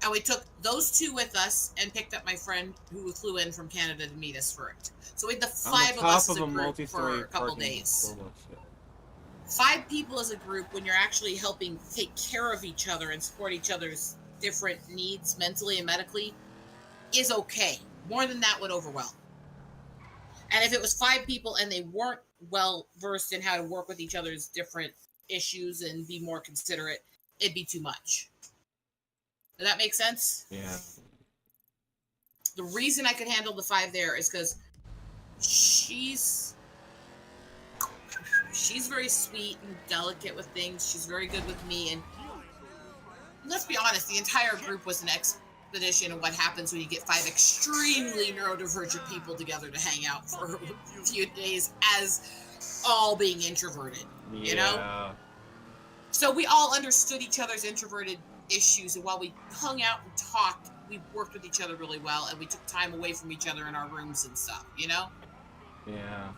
And we took those 2 with us and picked up my friend who flew in from Canada to meet us for it. So we had the 5 of us as a group for a couple days. 5 people as a group, when you're actually helping take care of each other and support each other's different needs mentally and medically, is okay. More than that would overwhelm. And if it was 5 people and they weren't well versed in how to work with each other's different issues and be more considerate, it'd be too much. Does that make sense? Yeah. The reason I could handle the 5 there is because she's very sweet and delicate with things. She's very good with me, and let's be honest, the entire group was an expedition of what happens when you get 5 extremely neurodivergent people together to hang out for a few days as all being introverted, you know? So we all understood each other's introverted issues, and while we hung out and talked, we worked with each other really well, and we took time away from each other in our rooms and stuff, you know? Yeah.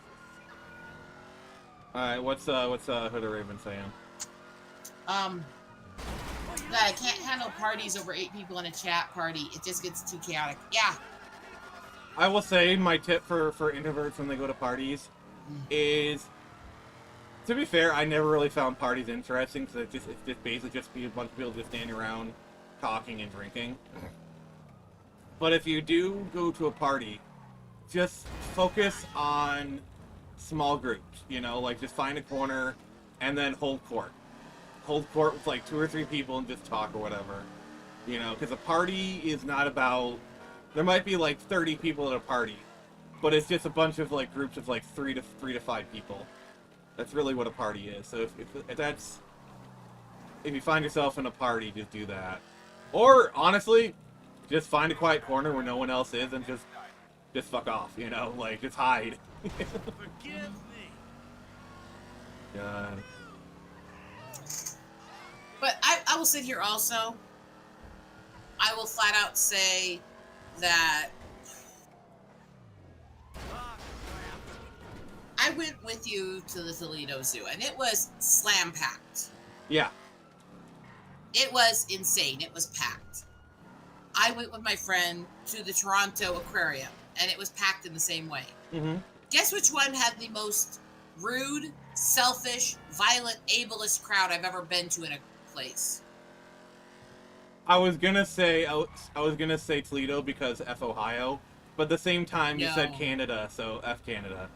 Alright, what's Hooded Raven saying? That I can't handle parties over 8 people in a chat party. It just gets too chaotic. Yeah. I will say my tip for introverts when they go to parties is, to be fair, I never really found parties interesting because it's just basically just be a bunch of people just standing around talking and drinking. But if you do go to a party, just focus on small groups, you know, like just find a corner and then hold court. Hold court with like 2 or 3 people and just talk or whatever. You know, because a party is not about... There might be like 30 people at a party, but it's just a bunch of like groups of like 3 to 5 people. That's really what a party is. So if you find yourself in a party, just do that. Or honestly, just find a quiet corner where no one else is and just fuck off. You know, like just hide. Forgive me. God. But I will sit here also. I will flat out say that I went with you to the Toledo Zoo, and it was slam packed. Yeah. It was insane. It was packed. I went with my friend to the Toronto Aquarium, and it was packed in the same way. Mm-hmm. Guess which one had the most rude, selfish, violent, ableist crowd I've ever been to in a place? I was gonna say Toledo because F Ohio, but at the same time you said Canada, so F Canada.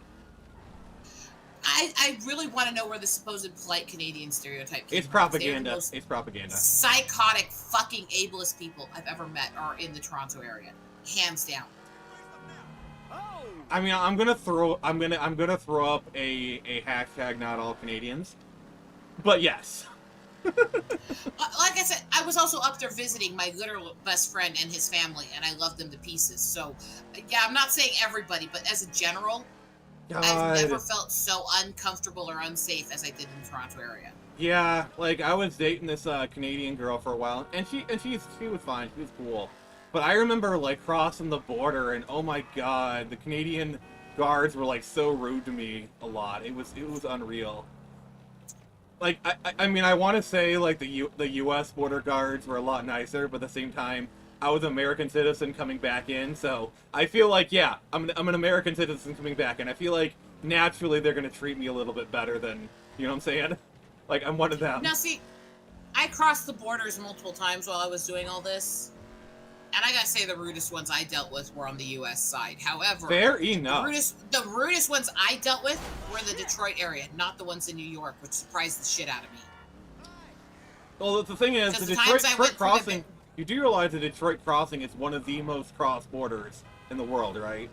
I really want to know where the supposed polite Canadian stereotype came It's from. propaganda. It's propaganda. Psychotic fucking ableist people I've ever met are in the Toronto area, hands down. I mean, I'm gonna throw up a hashtag not all Canadians, but yes. Like I said, I was also up there visiting my literal best friend and his family, and I love them to pieces. So, yeah, I'm not saying everybody, but as a general, I've never felt so uncomfortable or unsafe as I did in the Toronto area. Yeah, like I was dating this Canadian girl for a while, and she was fine. She was cool. But I remember like crossing the border, and oh my god, the Canadian guards were like so rude to me a lot. It was unreal. Like I mean, I want to say like the U.S. border guards were a lot nicer, but at the same time, I was an American citizen coming back in, so I feel like yeah, I'm an American citizen coming back, and I feel like naturally they're gonna treat me a little bit better than, you know what I'm saying? Like I'm one of them. Now see, I crossed the borders multiple times while I was doing all this. And I gotta say, the rudest ones I dealt with were on the U.S. side. However, fair enough. The rudest ones I dealt with were in the Detroit area, not the ones in New York, which surprised the shit out of me. Well, the thing is, the Detroit crossing, you do realize the Detroit crossing is one of the most crossed borders in the world, right?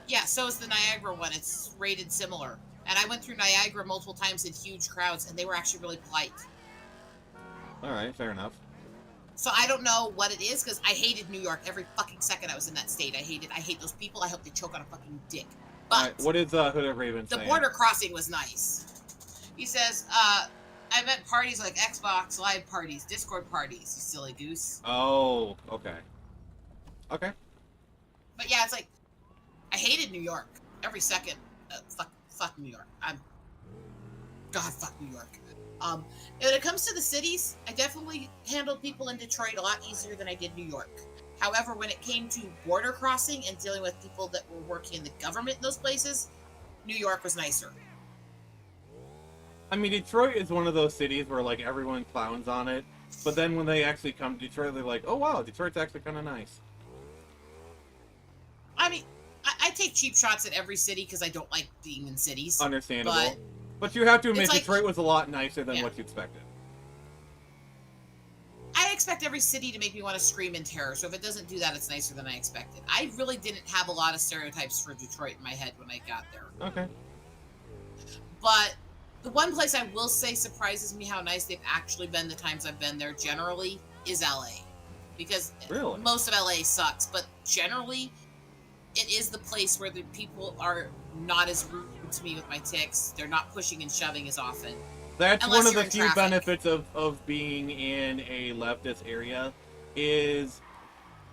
Yeah, so is the Niagara one. It's rated similar. And I went through Niagara multiple times in huge crowds, and they were actually really polite. All right, fair enough. So I don't know what it is, because I hated New York every fucking second I was in that state. I hate those people. I hope they choke on a fucking dick. But right, what is Hood of Raven saying? The border crossing was nice. He says, I meant parties like Xbox Live parties, Discord parties, you silly goose. Oh, okay. Okay. But yeah, it's like, I hated New York every second. Fuck New York. Fuck New York. When it comes to the cities, I definitely handled people in Detroit a lot easier than I did New York. However, when it came to border crossing and dealing with people that were working in the government in those places, New York was nicer. I mean, Detroit is one of those cities where, like, everyone clowns on it, but then when they actually come to Detroit, they're like, oh, wow, Detroit's actually kind of nice. I mean, I take cheap shots at every city because I don't like being in cities. Understandable. But you have to admit, like, Detroit was a lot nicer than what you expected. I expect every city to make me want to scream in terror, so if it doesn't do that, it's nicer than I expected. I really didn't have a lot of stereotypes for Detroit in my head when I got there. Okay. But the one place I will say surprises me how nice they've actually been the times I've been there generally is LA. Because most of LA sucks, but generally it is the place where the people are not as rude to me with my tics. They're not pushing and shoving as often. That's one of the few benefits of being in a leftist area, is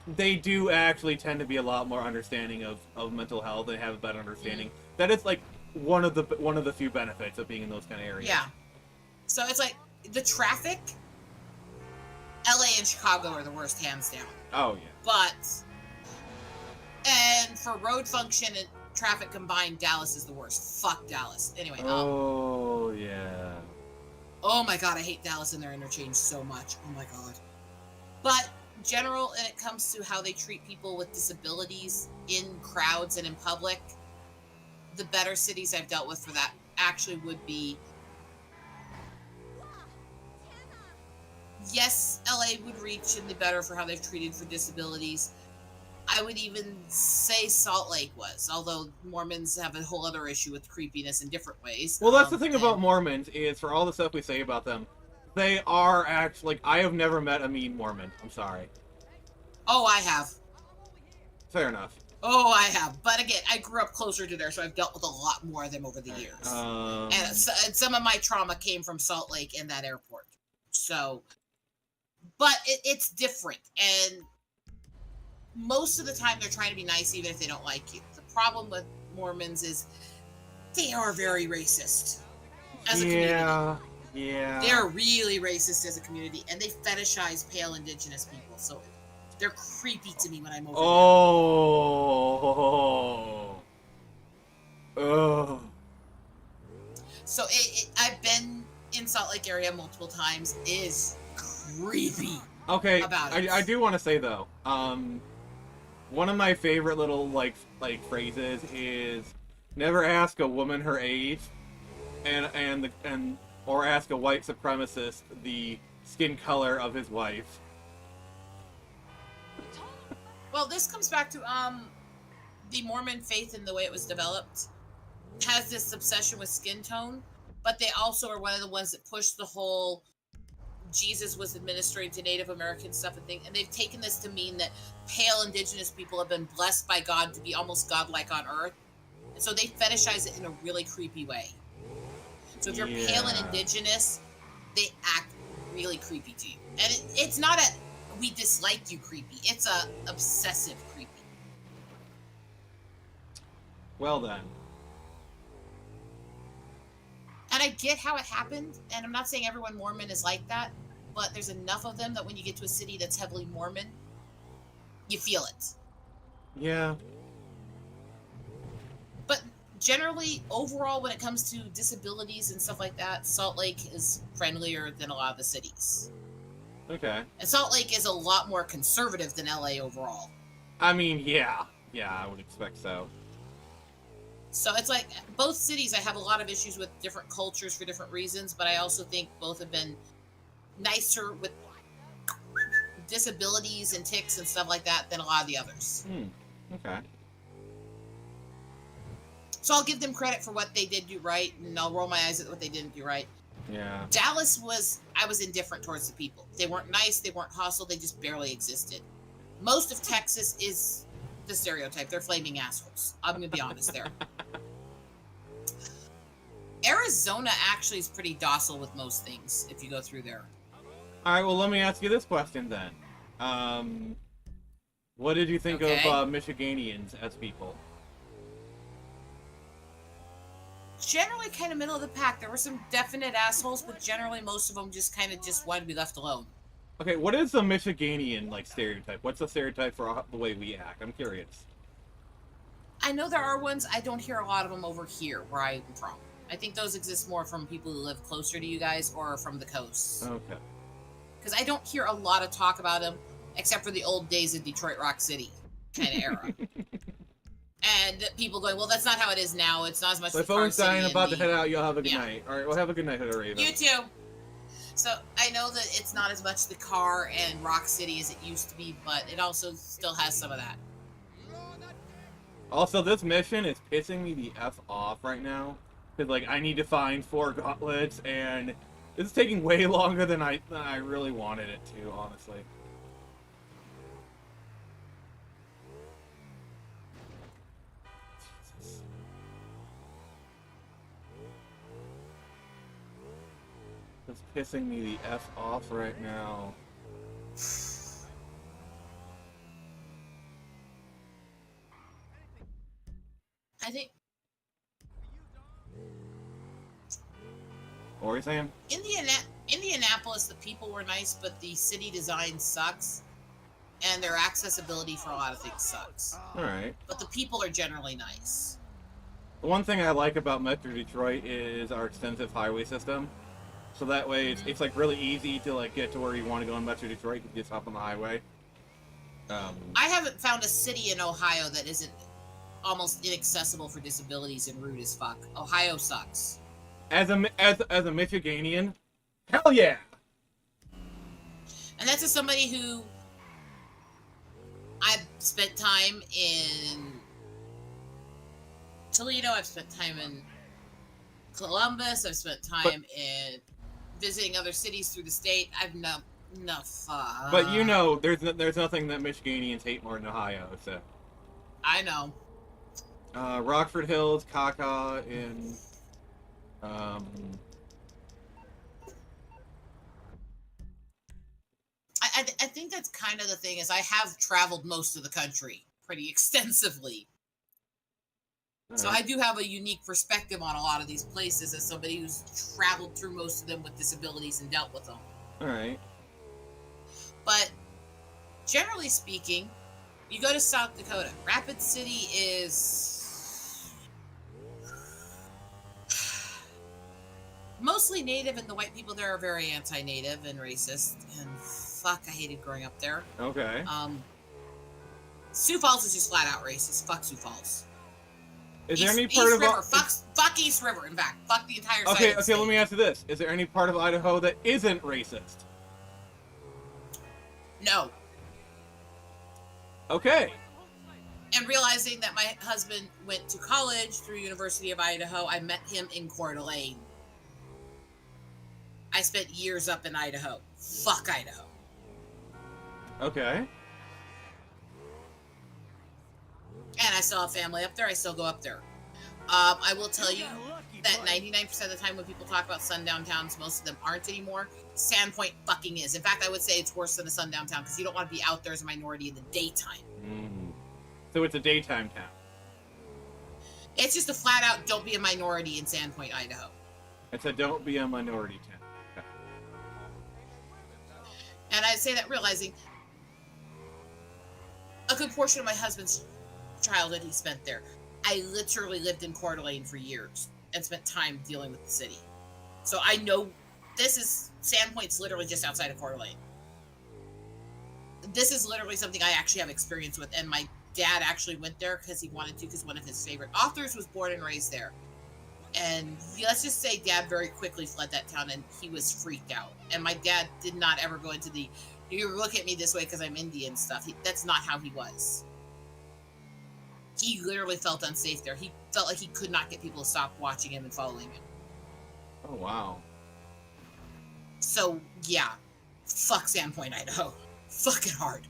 they do actually tend to be a lot more understanding of mental health. They have a better understanding. Mm-hmm. That is like one of the few benefits of being in those kind of areas. Yeah. So it's like the traffic. LA and Chicago are the worst, hands down. Oh yeah. But And for road function and traffic combined, Dallas is the worst. Fuck Dallas. Anyway. Oh, yeah. Oh my god, I hate Dallas and their interchange so much. Oh my god. But general, when it comes to how they treat people with disabilities in crowds and in public, the better cities I've dealt with for that actually would be, yes, LA would reach in the better for how they've treated for disabilities. I would even say Salt Lake was, although Mormons have a whole other issue with creepiness in different ways. Well, that's the thing about Mormons, is for all the stuff we say about them, they are actually, like, I have never met a mean Mormon. I'm sorry. Oh, I have. Fair enough. Oh, I have. But again, I grew up closer to there, so I've dealt with a lot more of them over the years. And some of my trauma came from Salt Lake and that airport. So, but it's different. And most of the time, they're trying to be nice even if they don't like you. The problem with Mormons is they are very racist as a community. Yeah. They're really racist as a community, and they fetishize pale indigenous people. So they're creepy to me when I'm over there. Oh. So I've been in Salt Lake area multiple times. It is creepy. Okay, about it. I do want to say though, one of my favorite little like phrases is never ask a woman her age, or ask a white supremacist the skin color of his wife. Well, this comes back to the Mormon faith and the way it was developed has this obsession with skin tone, but they also are one of the ones that push the whole Jesus was administering to Native American stuff and thing, and they've taken this to mean that pale indigenous people have been blessed by God to be almost godlike on earth, and so they fetishize it in a really creepy way. So if you're pale and indigenous, they act really creepy to you, and it's not a we dislike you creepy, it's a obsessive creepy. Well then. And I get how it happened, and I'm not saying everyone Mormon is like that, but there's enough of them that when you get to a city that's heavily Mormon, you feel it. Yeah. But generally, overall, when it comes to disabilities and stuff like that, Salt Lake is friendlier than a lot of the cities. Okay. And Salt Lake is a lot more conservative than LA overall. I mean, yeah. Yeah, I would expect so. So it's like both cities, I have a lot of issues with different cultures for different reasons, but I also think both have been nicer with disabilities and tics and stuff like that than a lot of the others. Okay. So I'll give them credit for what they did do right, and I'll roll my eyes at what they didn't do right. Yeah. Dallas I was indifferent towards the people. They weren't nice, they weren't hostile, they just barely existed. Most of Texas is the stereotype. They're flaming assholes. I'm going to be honest there. Arizona actually is pretty docile with most things if you go through there. All right, well, let me ask you this question then. What did you think of Michiganians as people? Generally kind of middle of the pack. There were some definite assholes, but generally most of them just kind of wanted to be left alone. Okay, what is the Michiganian, like, stereotype? What's the stereotype for the way we act? I'm curious. I know there are ones. I don't hear a lot of them over here, where I'm from. I think those exist more from people who live closer to you guys or from the coast. Okay. Because I don't hear a lot of talk about them, except for the old days of Detroit Rock City kind of era. And people going, well, that's not how it is now. It's not as much. My phone's dying, about to head out. You'll have a good night. All right, well, have a good night, Hood Raven. You too. So I know that it's not as much the car and Rock City as it used to be, but it also still has some of that. Also, this mission is pissing me the F off right now. Because, like, I need to find 4 gauntlets, and it's taking way longer than I really wanted it to, honestly. Jesus. It's pissing me the F off right now. I think... What were you saying? Indianapolis, the people were nice, but the city design sucks. and their accessibility for a lot of things sucks. Alright. But the people are generally nice. The one thing I like about Metro Detroit is our extensive highway system. So that way, it's like really easy to like get to where you want to go in Metro Detroit. You can just hop on the highway. I haven't found a city in Ohio that isn't almost inaccessible for disabilities and rude as fuck. Ohio sucks. As a Michiganian, hell yeah! And that's as somebody who I've spent time in Toledo, I've spent time in Columbus, I've spent time in visiting other cities through the state. I've no fuck. But you know, there's nothing that Michiganians hate more than Ohio, so. I know. Rockford Hills, Kaka, and I think that's kind of the thing is I have traveled most of the country pretty extensively. So I do have a unique perspective on a lot of these places as somebody who's traveled through most of them with disabilities and dealt with them. Alright. But generally speaking, you go to South Dakota. Rapid City is mostly native, and the white people there are very anti-native and racist. And fuck, I hated growing up there. Okay. Sioux Falls is just flat out racist. Fuck Sioux Falls. Is there any part East of River? Fuck East River. In fact, fuck the entire. Okay, side of the let me ask you this: is there any part of Idaho that isn't racist? No. Okay. And realizing that my husband went to college through University of Idaho, I met him in Coeur d'Alene. I spent years up in Idaho. Fuck Idaho. Okay. And I still have family up there. I still go up there. I will tell you that 99% of the time when people talk about sundown towns, most of them aren't anymore. Sandpoint fucking is. In fact, I would say it's worse than a sundown town because you don't want to be out there as a minority in the daytime. Mm. So it's a daytime town. It's just a flat out don't be a minority in Sandpoint, Idaho. It's a don't be a minority town. Okay. And I say that realizing a good portion of my husband's childhood he spent there. I literally lived in Coeur d'Alene for years and spent time dealing with the city. So I know Sandpoint's literally just outside of Coeur d'Alene. This is literally something I actually have experience with, and my dad actually went there because he wanted to, because one of his favorite authors was born and raised there. And let's just say Dad very quickly fled that town, and he was freaked out. And my dad did not ever go into the, you look at me this way because I'm Indian stuff. That's not how he was. He literally felt unsafe there. He felt like he could not get people to stop watching him and following him. Oh, wow. So, yeah. Fuck Sandpoint, Idaho. Fuck it hard.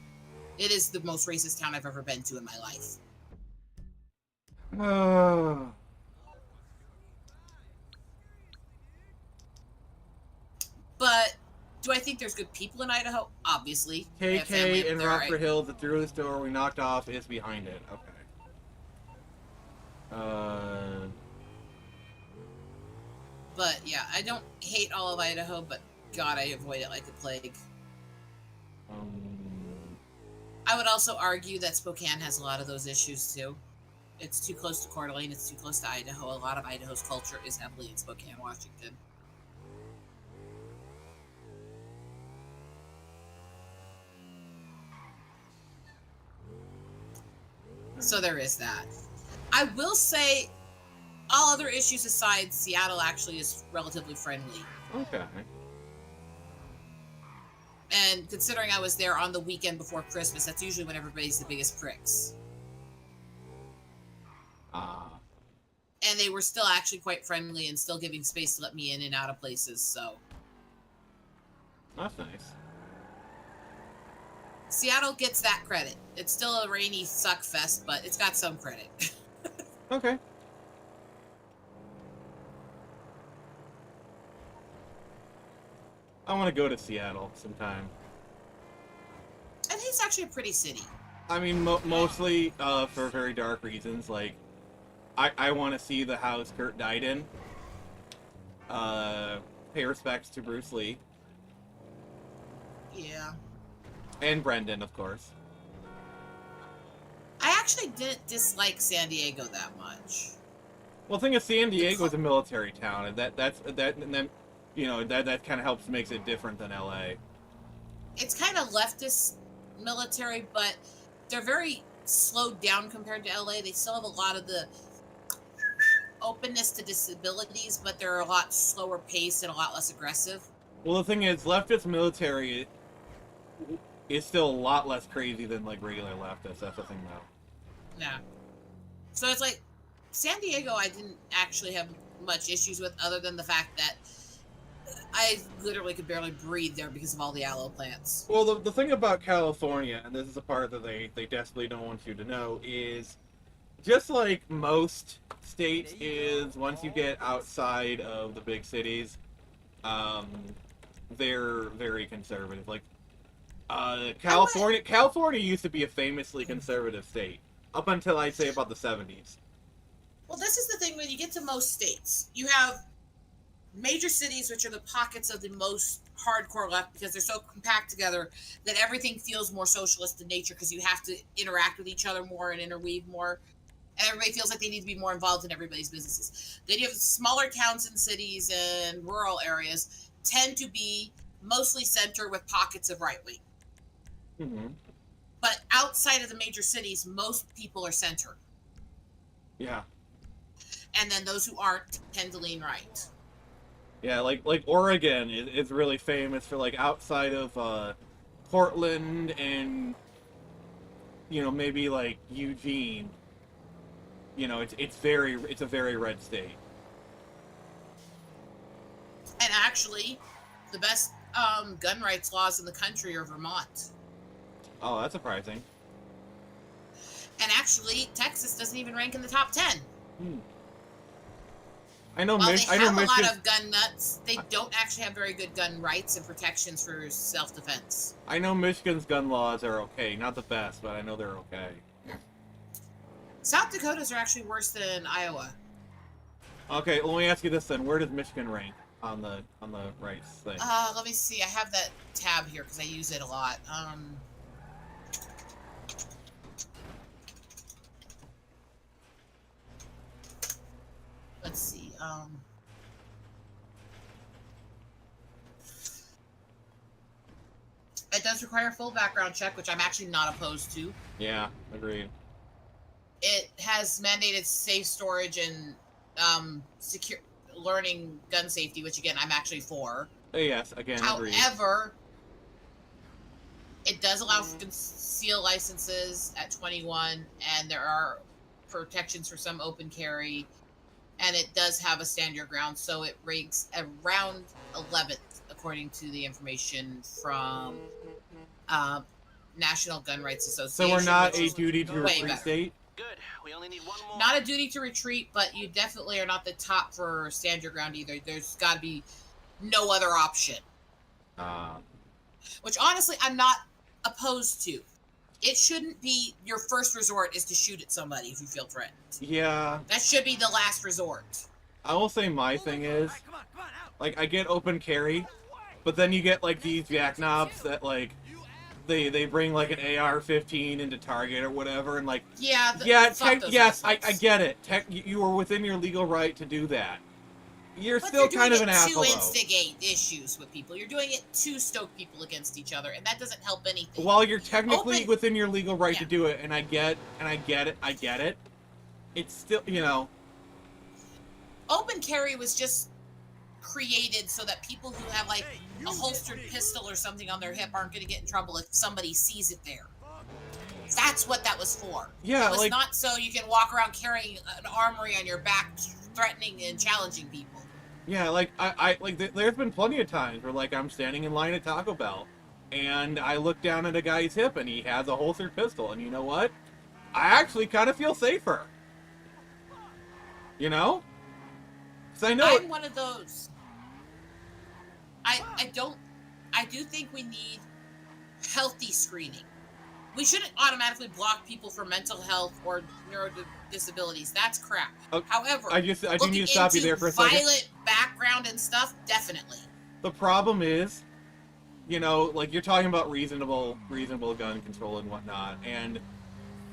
It is the most racist town I've ever been to in my life. But do I think there's good people in Idaho? Obviously. KK in Rockford Hills, the jewelry store we knocked off is behind it. Okay. But yeah, I don't hate all of Idaho, but God, I avoid it like a plague. I would also argue that Spokane has a lot of those issues too. It's too close to Coeur d'Alene, it's too close to Idaho. A lot of Idaho's culture is heavily in Spokane, Washington. So there is that. I will say, all other issues aside, Seattle actually is relatively friendly. Okay. And considering I was there on the weekend before Christmas, that's usually when everybody's the biggest pricks. And they were still actually quite friendly and still giving space to let me in and out of places, so. That's nice. Seattle gets that credit. It's still a rainy suck fest, but it's got some credit. Okay. I want to go to Seattle sometime. I think it's actually a pretty city. I mean, mostly for very dark reasons. Like, I want to see the house Kurt died in. Pay respects to Bruce Lee. Yeah. And Brendan, of course. actually didn't dislike San Diego that much. Well, the thing is, San Diego is a military town, and that kind of helps makes it different than LA. It's kind of leftist military, but they're very slowed down compared to LA. They still have a lot of the openness to disabilities, but they're a lot slower paced and a lot less aggressive. Well, the thing is, leftist military is still a lot less crazy than like regular leftists. That's the thing, though. Yeah. So it's like San Diego, I didn't actually have much issues with, other than the fact that I literally could barely breathe there because of all the aloe plants. Well, the thing about California, and this is a part that they desperately don't want you to know, is just like most states is, once you get outside of the big cities, they're very conservative. Like, California used to be a famously conservative state, up until I'd say about the 70s. Well, this is the thing, when you get to most states, you have major cities, which are the pockets of the most hardcore left, because they're so compact together that everything feels more socialist in nature, because you have to interact with each other more and interweave more. And everybody feels like they need to be more involved in everybody's businesses. Then you have smaller towns and cities and rural areas tend to be mostly centered with pockets of right wing. Mm-hmm. But outside of the major cities, most people are centered. Yeah. And then those who aren't tend to lean right. Yeah, like Oregon is really famous for, like, outside of Portland and, you know, maybe like Eugene. You know, it's a very red state. And actually, the best gun rights laws in the country are Vermont. Oh, that's surprising. And actually, Texas doesn't even rank in the top 10. I know. While they have a Michigan, lot of gun nuts, they don't actually have very good gun rights and protections for self-defense. I know Michigan's gun laws are okay, not the best, but I know they're okay. South Dakota's are actually worse than Iowa. Okay, well, let me ask you this then: where does Michigan rank on the rights thing? Let me see. I have that tab here because I use it a lot. Let's see. It does require a full background check, which I'm actually not opposed to. Yeah, agreed. It has mandated safe storage and secure learning gun safety, which again I'm actually for. Yes, again, agreed. However, it does allow for conceal licenses at 21, and there are protections for some open carry, and it does have a stand your ground, so it ranks around 11th according to the information from National Gun Rights Association. So we're not a duty to retreat state? Good. We only need one more. Not a duty to retreat, but you definitely are not the top for stand your ground either. There's got to be no other option. Which honestly, I'm not opposed to. It shouldn't be your first resort is to shoot at somebody if you feel threatened. Yeah. That should be the last resort. I will say my thing is, like, I get open carry, but then you get, like, these jackknobs that, like, they bring, like, an AR-15 into Target or whatever, and, like... Yeah, yes, I get it. You are within your legal right to do that. You're still kind of an asshole, to instigate issues with people. You're doing it to stoke people against each other, and that doesn't help anything. While you're technically within your legal right to do it, and I get it, it's still, you know... Open carry was just created so that people who have, like, a holstered pistol or something on their hip aren't going to get in trouble if somebody sees it there. That's what that was for. Yeah, it was like... not so you can walk around carrying an armory on your back, threatening and challenging people. Yeah, like, there's been plenty of times where, like, I'm standing in line at Taco Bell, and I look down at a guy's hip, and he has a holstered pistol, and you know what? I actually kind of feel safer. You know? Because I know... I'm one of those. I do think we need healthy screening. We shouldn't automatically block people for mental health or neuro disabilities. That's crap. However, I do need to stop you there for a second. Violent background and stuff, definitely. The problem is, you know, like, you're talking about reasonable gun control and whatnot, and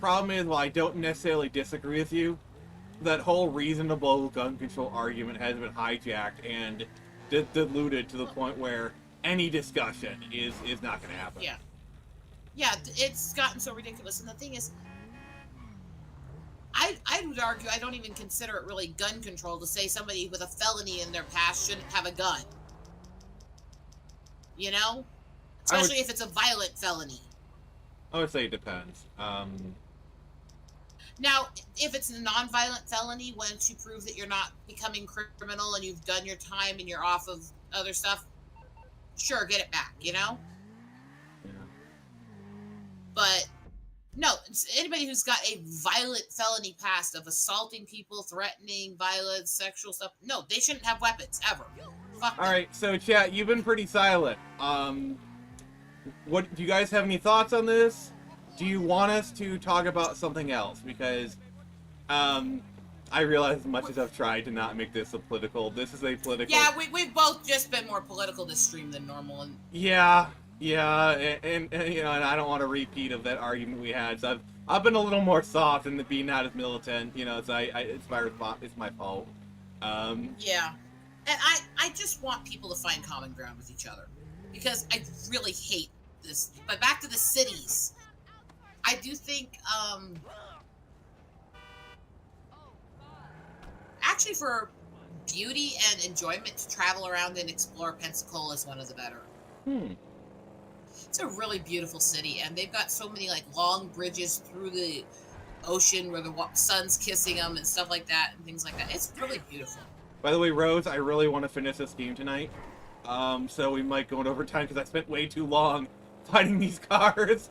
problem is, while I don't necessarily disagree with you, that whole reasonable gun control argument has been hijacked and diluted to the point where any discussion is not going to happen. Yeah. Yeah, it's gotten so ridiculous. And the thing is, I would argue I don't even consider it really gun control to say somebody with a felony in their past shouldn't have a gun. You know? Especially if it's a violent felony. I would say it depends. Now, if it's a non-violent felony, once you prove that you're not becoming criminal and you've done your time and you're off of other stuff, sure, get it back, you know? Yeah. But, no, anybody who's got a violent felony past of assaulting people, threatening, violence, sexual stuff, no, they shouldn't have weapons, ever. Fuck them. Alright, so chat, you've been pretty silent. What do you guys have any thoughts on this? Do you want us to talk about something else? Because, I realize as much as I've tried to not make this a political, this is a political... Yeah, we've both just been more political this stream than normal. And Yeah, and you know, and I don't want a repeat of that argument we had, so I've been a little more soft and being not as militant, you know, it's my fault. Yeah. And I just want people to find common ground with each other. Because I really hate this. But back to the cities. I do think, actually for beauty and enjoyment to travel around and explore, Pensacola is one of the better. It's a really beautiful city, and they've got so many, like, long bridges through the ocean where the sun's kissing them and stuff like that and things like that. It's really beautiful. By the way, Rose, I really want to finish this game tonight. So we might go in overtime because I spent way too long fighting these cars.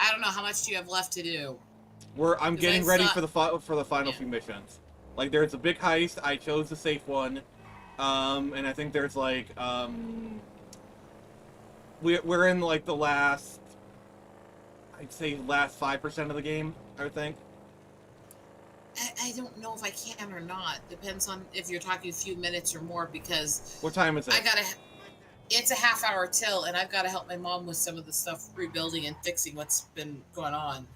I don't know, how much do you have left to do? I'm getting ready for the final few missions. Like, there's a big heist. I chose the safe one. And I think there's like we're in like the last, I'd say last 5% of the game, I would think. I don't know if I can or not. Depends on if you're talking a few minutes or more, because what time is it? It's a half hour till, and I've got to help my mom with some of the stuff rebuilding and fixing what's been going on.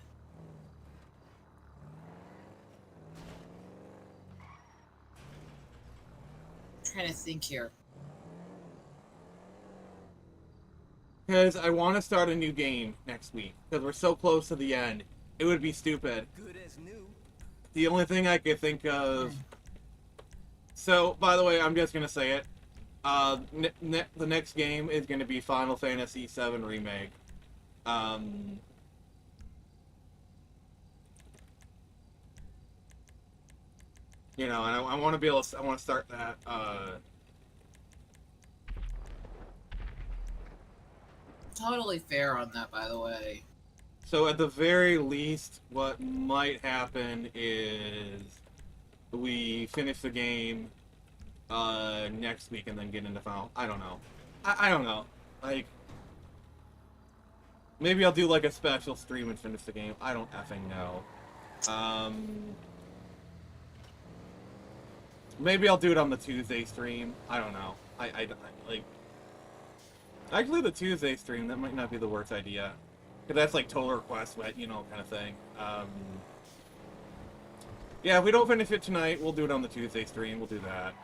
I'm trying to think here. Because I want to start a new game next week, because we're so close to the end. It would be stupid. Good as new. The only thing I could think of... So, by the way, I'm just going to say it. The next game is going to be Final Fantasy VII Remake. You know, and I want to be able to... I want to start that, Totally fair on that, by the way. So at the very least, what might happen is we finish the game next week and then get into final. I don't know. I don't know. Like, maybe I'll do like a special stream and finish the game. I don't effing know. Maybe I'll do it on the Tuesday stream. I don't know. I like. Actually, the Tuesday stream, that might not be the worst idea. Because that's like total request, you know, kind of thing. Yeah, if we don't finish it tonight, we'll do it on the Tuesday stream. We'll do that.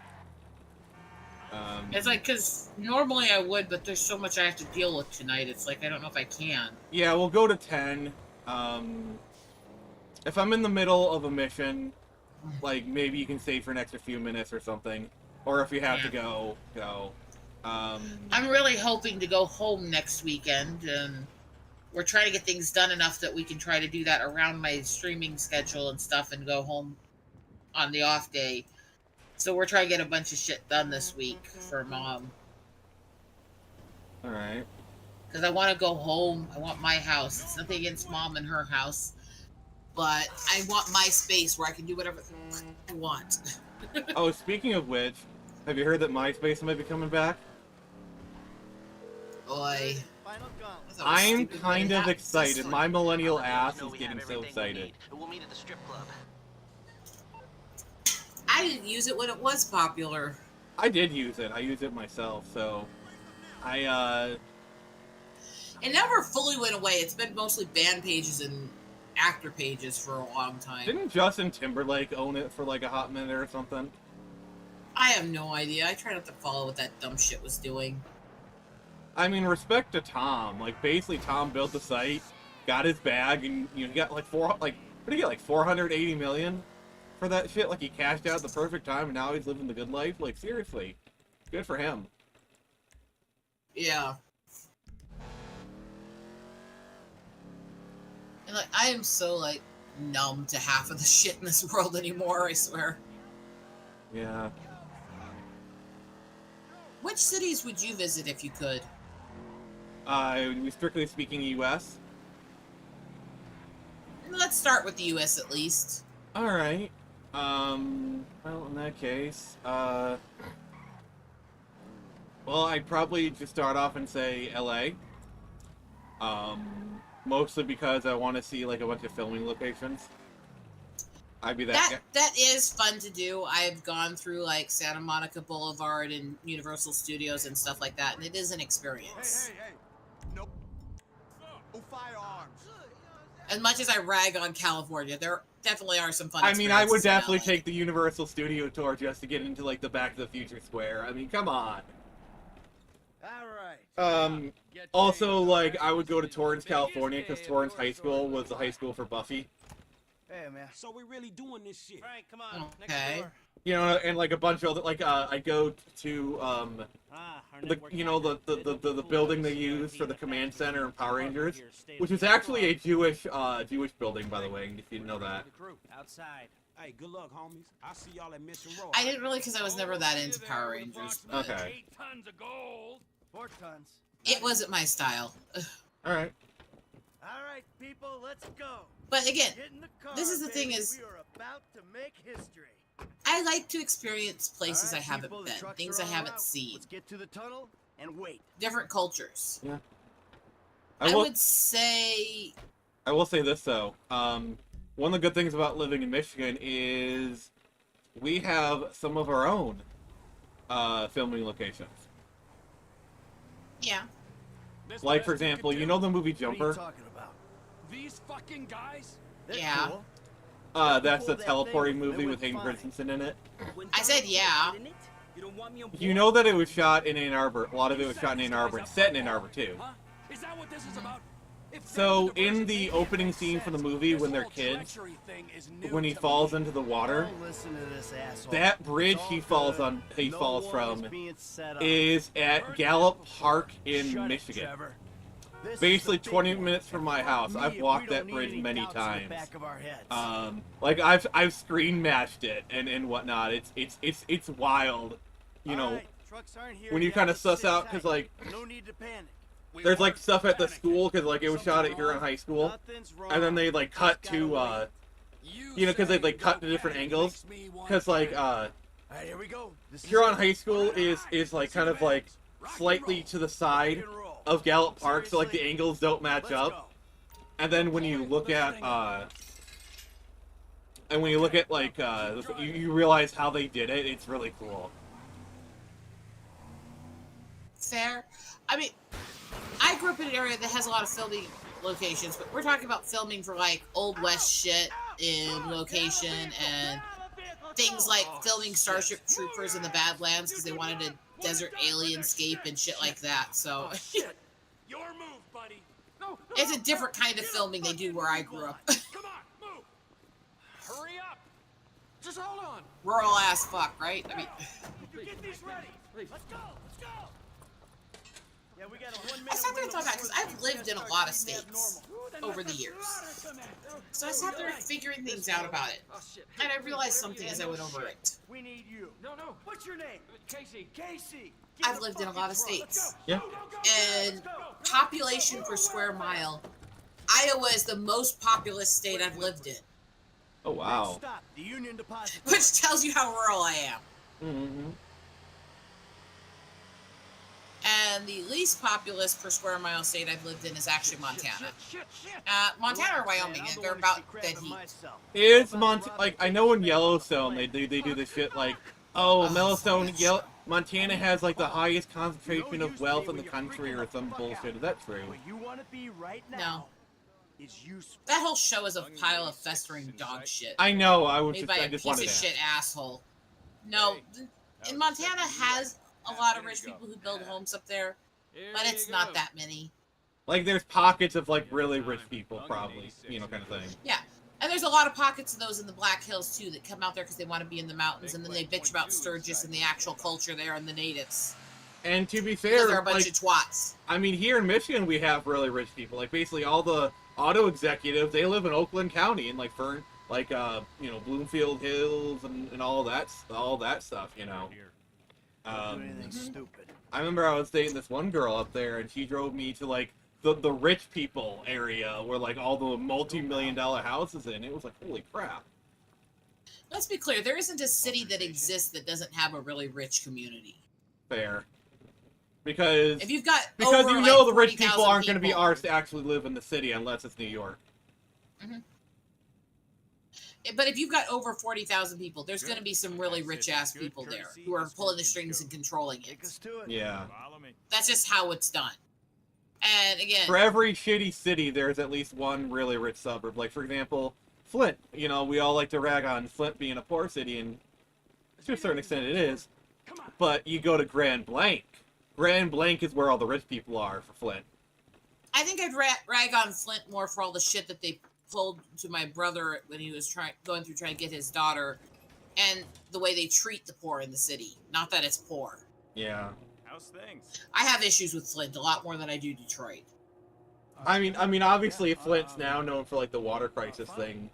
It's like, because normally I would, but there's so much I have to deal with tonight. It's like, I don't know if I can. Yeah, we'll go to 10. If I'm in the middle of a mission, like, maybe you can stay for an extra few minutes or something. Or if you have to go. I'm really hoping to go home next weekend, and we're trying to get things done enough that we can try to do that around my streaming schedule and stuff and go home on the off day. So we're trying to get a bunch of shit done this week for Mom. Alright. Because I want to go home. I want my house. It's nothing against Mom and her house. But I want my space where I can do whatever I want. Oh, speaking of which, have you heard that MySpace might be coming back? Boy. I'm kind of excited. My millennial ass is getting so excited. We'll meet at the strip club. I didn't use it when it was popular. I did use it. I used it myself, so... It never fully went away. It's been mostly band pages and actor pages for a long time. Didn't Justin Timberlake own it for like a hot minute or something? I have no idea. I try not to follow what that dumb shit was doing. I mean, respect to Tom. Like, basically, Tom built the site, got his bag, and he got like what did he get? Like 480 million for that shit. Like, he cashed out at the perfect time, and now he's living the good life. Like, seriously, good for him. Yeah. And like, I am so like numb to half of the shit in this world anymore. I swear. Yeah. Which cities would you visit if you could? Strictly speaking, U.S. Let's start with the U.S. at least. All right. Well, in that case, well, I'd probably just start off and say L.A. Mostly because I want to see like a bunch of filming locations. I'd be that is fun to do. I've gone through like Santa Monica Boulevard and Universal Studios and stuff like that, and it is an experience. Hey. Nope. No firearms. As much as I rag on California, there definitely are some fun I mean, I would experiences in definitely LA. take the Universal Studio tour just to get into like the Back to the Future Square. I mean, come on. All right. Also, like, I would go to Torrance, California, because Torrance High School was the high school for Buffy. Hey, man. So we really doing this shit. Frank, come on. Okay. Next door. You know, and like a bunch of other, like, I go to, Our the network the building they use for the command center and Power Rangers, which is actually a Jewish building, by the way, if you didn't know that. outside. Hey, good luck, homies. I'll see y'all at Mission Row. I didn't really, because I was never that into Power Rangers. But Okay. 8 tons of gold. 4 tons. it wasn't my style. All right. All right, people, let's go. But again, Get in the car, this is the thing baby. is, We are about to make history. I like to experience places All I right, haven't people, the been, trucks things are I all haven't out. seen, Let's get to the tunnel and wait. different cultures. Yeah. I will would say, say this though. One of the good things about living in Michigan is we have some of our own filming locations. yeah. Like, for example, you know the movie What are you Jumper? talking about? These fucking guys? They're Yeah. cool. That's the Pull that teleporting thing, movie they with went Hayden fine. Christensen in it. I said yeah. You don't want me on You know that it was shot in Ann Arbor. A lot of it was shot in Ann Arbor and set in Ann Arbor too. Huh? Is that what this is about? If So they're in the the version opening they scene for the said, movie this when they're whole kids, treachery thing is new when he to falls me. into the water, Don't listen to this asshole. that bridge It's all he falls good. on, he No falls war from, is being set up. is at Heard Gallup that before. Park in Shut it, Michigan. Trevor. This is Basically the big 20 one. minutes from my And house. fuck I've me if walked we don't that need bridge any many doubts in the times. back of our heads. Like I've screen matched it and whatnot. It's wild, you know. All right, trucks aren't here when you yet. kind of Let's suss sit out tight. because like No need to panic. there's like stuff at the school because like it was shot at Huron High School, Nothing's wrong. and then they like cut Just gotta to wait. you know, because they like cut to different angles because like All right, here we go. This is Huron it. High School is like kind of like slightly to the side of Gallup Park, so like the angles don't match Let's up. go. And then when you look at like you realize how they did it, it's really cool. Fair. I mean, I grew up in an area that has a lot of filming locations, but we're talking about filming for like Old West shit in location and things like filming Starship Troopers in the Badlands because they wanted a desert alienscape and shit like that. So Your move, buddy. No, it's a different kind of filming they do where I grew up. Come on, move. Hurry up. Just hold on. Rural ass fuck, right? I mean, You get these ready. Let's go. Let's go. Yeah, we got a 1 minute. I sat there and window thought about because before I've things lived in a start lot of getting states abnormal. over the years. So I sat there figuring things out about it. And I realized something as I went over it. We need you. No. What's your name? Casey. Casey. I've lived in a lot of states. Yeah. And population per square mile, Iowa is the most populous state I've lived in. Oh wow. Stop. The Union Deposit. Which tells you how rural I am. Mm-hmm. And the least populous per square mile state I've lived in is actually Montana. Montana or Wyoming, they're about dead heat. Is like I know in Yellowstone they do this shit like, oh, Montana has like the highest concentration of wealth in the country or some bullshit. Is that true? Where you want to be right No. now is useful. That whole show is a pile of festering dog shit. I know. Made by a just piece wanted of to shit asshole. No, and Montana has a lot of rich people who build homes up there, but it's not that many. Like, there's pockets of like really rich people, probably, you know, kind of thing. Yeah, and there's a lot of pockets of those in the Black Hills too that come out there because they want to be in the mountains, and then they bitch about Sturgis and the actual culture there and the natives. And to be Because fair, they're a bunch like, of twats. I mean, here in Michigan, we have really rich people. Like, basically, all the auto executives, they live in Oakland County, and like Fern, like you know, Bloomfield Hills and all that stuff, you know. Stupid. I remember I was dating this one girl up there, and she drove me to like the rich people area where like all the multi-million-dollar houses in. It was like, holy crap. Let's be clear, there isn't a city that exists that doesn't have a really rich community. Fair. Because if you've got because over, you know like, the rich people aren't going to be people- ours to actually live in the city unless it's New York. Mhm. But if you've got over 40,000 people, there's going to be some really rich-ass people there who are pulling the strings and controlling it. Yeah. That's just how it's done. And again... For every shitty city, there's at least one really rich suburb. Like, for example, Flint. You know, we all like to rag on Flint being a poor city, and to a certain extent it is. But you go to Grand Blanc. Grand Blanc is where all the rich people are for Flint. I think I'd rag on Flint more for all the shit that they pulled to my brother when he was going through trying to get his daughter, and the way they treat the poor in the city. Not that it's poor. Yeah. How's things? I have issues with Flint a lot more than I do Detroit. I mean, obviously Flint's now known for like the water crisis thing.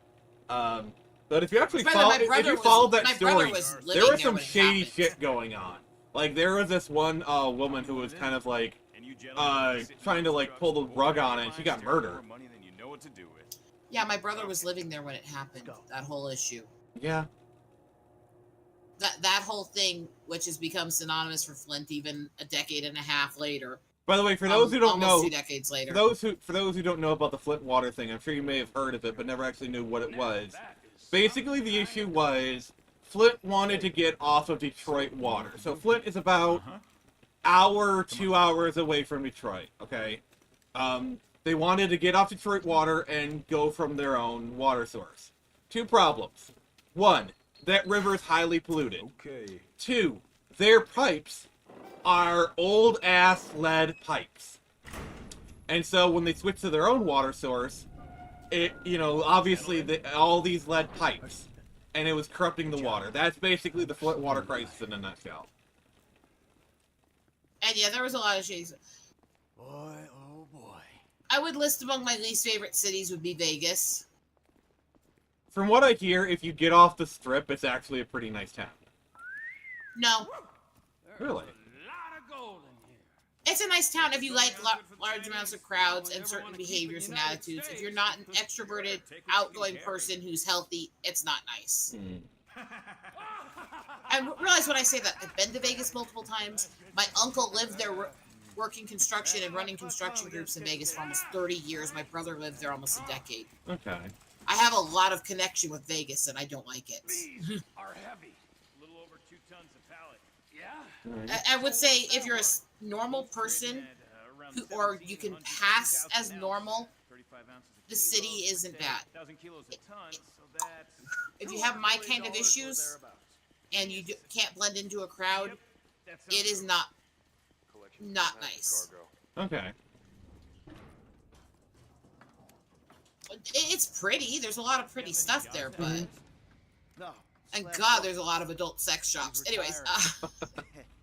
But if you actually follow that story, there was some shady shit going on. Like, there was this one woman who was kind of like trying to like pull the rug on it, and she got murdered. Yeah, my brother was living there when it happened. That whole issue. Yeah. That whole thing, which has become synonymous for Flint even a decade and a half later. By the way, for those who don't know, 2 decades later. For those who don't know about the Flint water thing, I'm sure you may have heard of it, but never actually knew what it was. Basically, the issue was Flint wanted to get off of Detroit water. So Flint is about 2 hours away from Detroit. Okay, they wanted to get off Detroit water and go from their own water source. 2 problems. 1, that river is highly polluted. Okay. 2, their pipes are old-ass lead pipes. And so when they switched to their own water source, it, you know, obviously all these lead pipes, and it was corrupting the water. That's basically the Flint water crisis in a nutshell. And yeah, there was a lot of shades. Boy, oh boy. I would list among my least favorite cities would be Vegas. From what I hear, if you get off the strip, it's actually a pretty nice town. No. Really? It's a nice town if you like large amounts of crowds and certain behaviors and attitudes. If you're not an extroverted, outgoing person who's healthy, it's not nice. And realize when I say that, I've been to Vegas multiple times. My uncle lived there working construction and running construction groups in Vegas for almost 30 years. My brother lived there almost a decade. Okay. I have a lot of connection with Vegas, and I don't like it. These are heavy. A little over 2 tons a pallet. Yeah? I would say if you're a normal person, or you can pass as normal, the city isn't bad. If you have my kind of issues, and you can't blend into a crowd, it is not nice. Okay. It's pretty. There's a lot of pretty stuff there, but... And God, there's a lot of adult sex shops. Anyways,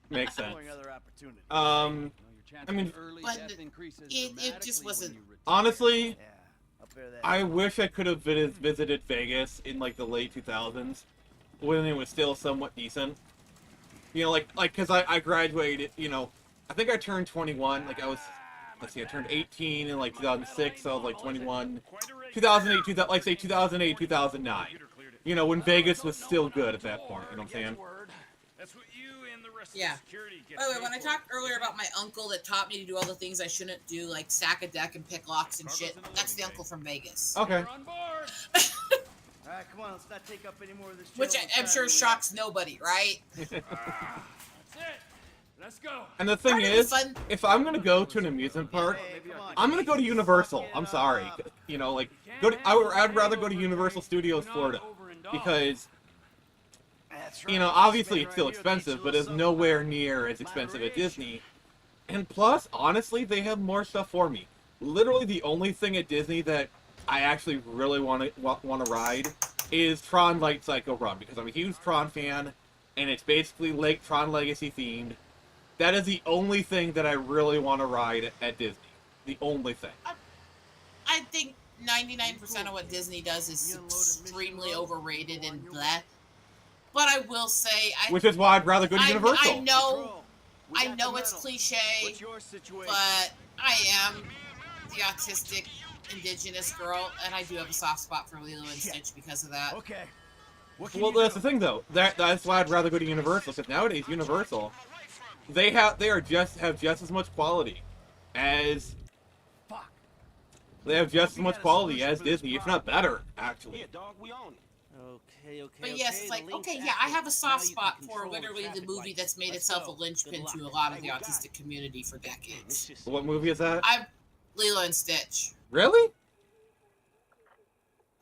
Makes sense. I mean, but it just wasn't... Honestly, I wish I could have visited Vegas in, like, the late 2000s, when it was still somewhat decent. You know, like, because I graduated, you know, I think I turned 21, like, I turned 18 in, like, 2006, so I was, like, 21. 2008, like, say, 2008, 2009. You know, when Vegas was still good at that point, you know what I'm saying? Yeah. By the way, when I talked earlier about my uncle that taught me to do all the things I shouldn't do, like stack a deck and pick locks and shit, that's the uncle from Vegas. Okay. Come on, let's not take up any more of this. Which I'm sure shocks nobody, right? Let's go. And the thing Part of the is, fun- if I'm gonna go to an amusement park, I'm gonna go to Universal. I'm sorry, you know, like I'd rather go to Universal Studios Florida because, you know, obviously it's still expensive, but it's nowhere near as expensive at Disney. And plus, honestly, they have more stuff for me. Literally, the only thing at Disney that I actually really want to ride is Tron Light Cycle Run, because I'm a huge Tron fan, and it's basically Lake Tron Legacy themed. That is the only thing that I really want to ride at Disney. The only thing. I think 99% of what Disney does is extremely overrated and blah. But I will say, Which is why I'd rather go to Universal. I know it's cliche, but I am the autistic indigenous girl, and I do have a soft spot for Lilo and Stitch because of that. Okay. Well, that's the thing, though. That's why I'd rather go to Universal, because nowadays Universal, they have just as much quality as quality as Disney, if not better, actually. Okay. But yes, it's like, okay, yeah, I have a soft spot for literally the movie that's made itself a linchpin to a lot of the autistic community for decades. What movie is that? Lilo and Stitch. Really?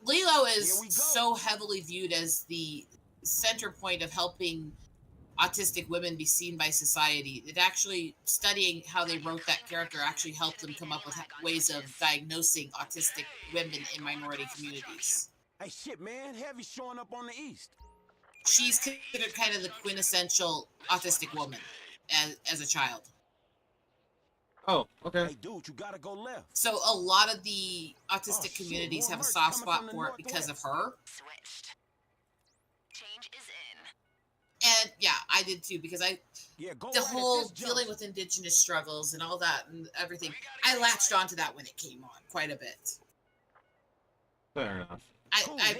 Lilo is so heavily viewed as the center point of helping autistic women be seen by society. It actually, studying how they wrote that character actually helped them come up with ways of diagnosing autistic women in minority communities. Hey, shit, man. Heavy showing up on the east. She's considered kind of the quintessential autistic woman as a child. Oh, okay. Hey, dude, you gotta go left. So a lot of the autistic communities have a soft spot for it because of her. Switched. Change is in. And yeah, I did too, because the whole dealing with indigenous struggles and all that and everything, I latched onto that when it came on quite a bit. Fair enough.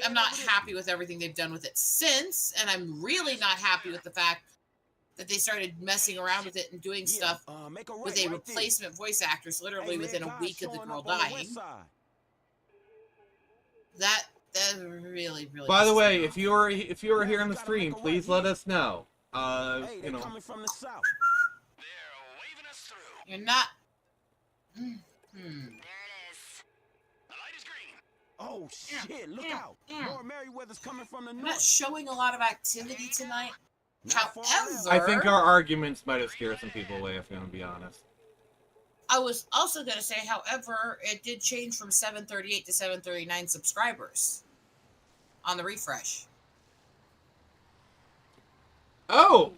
I'm not happy with everything they've done with it since, and I'm really not happy with the fact that they started messing around with it and doing stuff with a replacement voice actress literally within a week of the girl dying. That really. By the way, if you are here on the stream, please let us know. You know. Coming from the south. They're waving us through. You're not. There it is. The light is green. Oh shit! Look out! More Merryweather's coming from the I'm north. not showing a lot of activity tonight. Not far However, I think our arguments might have scared some people away, if I'm gonna be honest. I was also going to say, however, it did change from 738 to 739 subscribers on the refresh. Oh!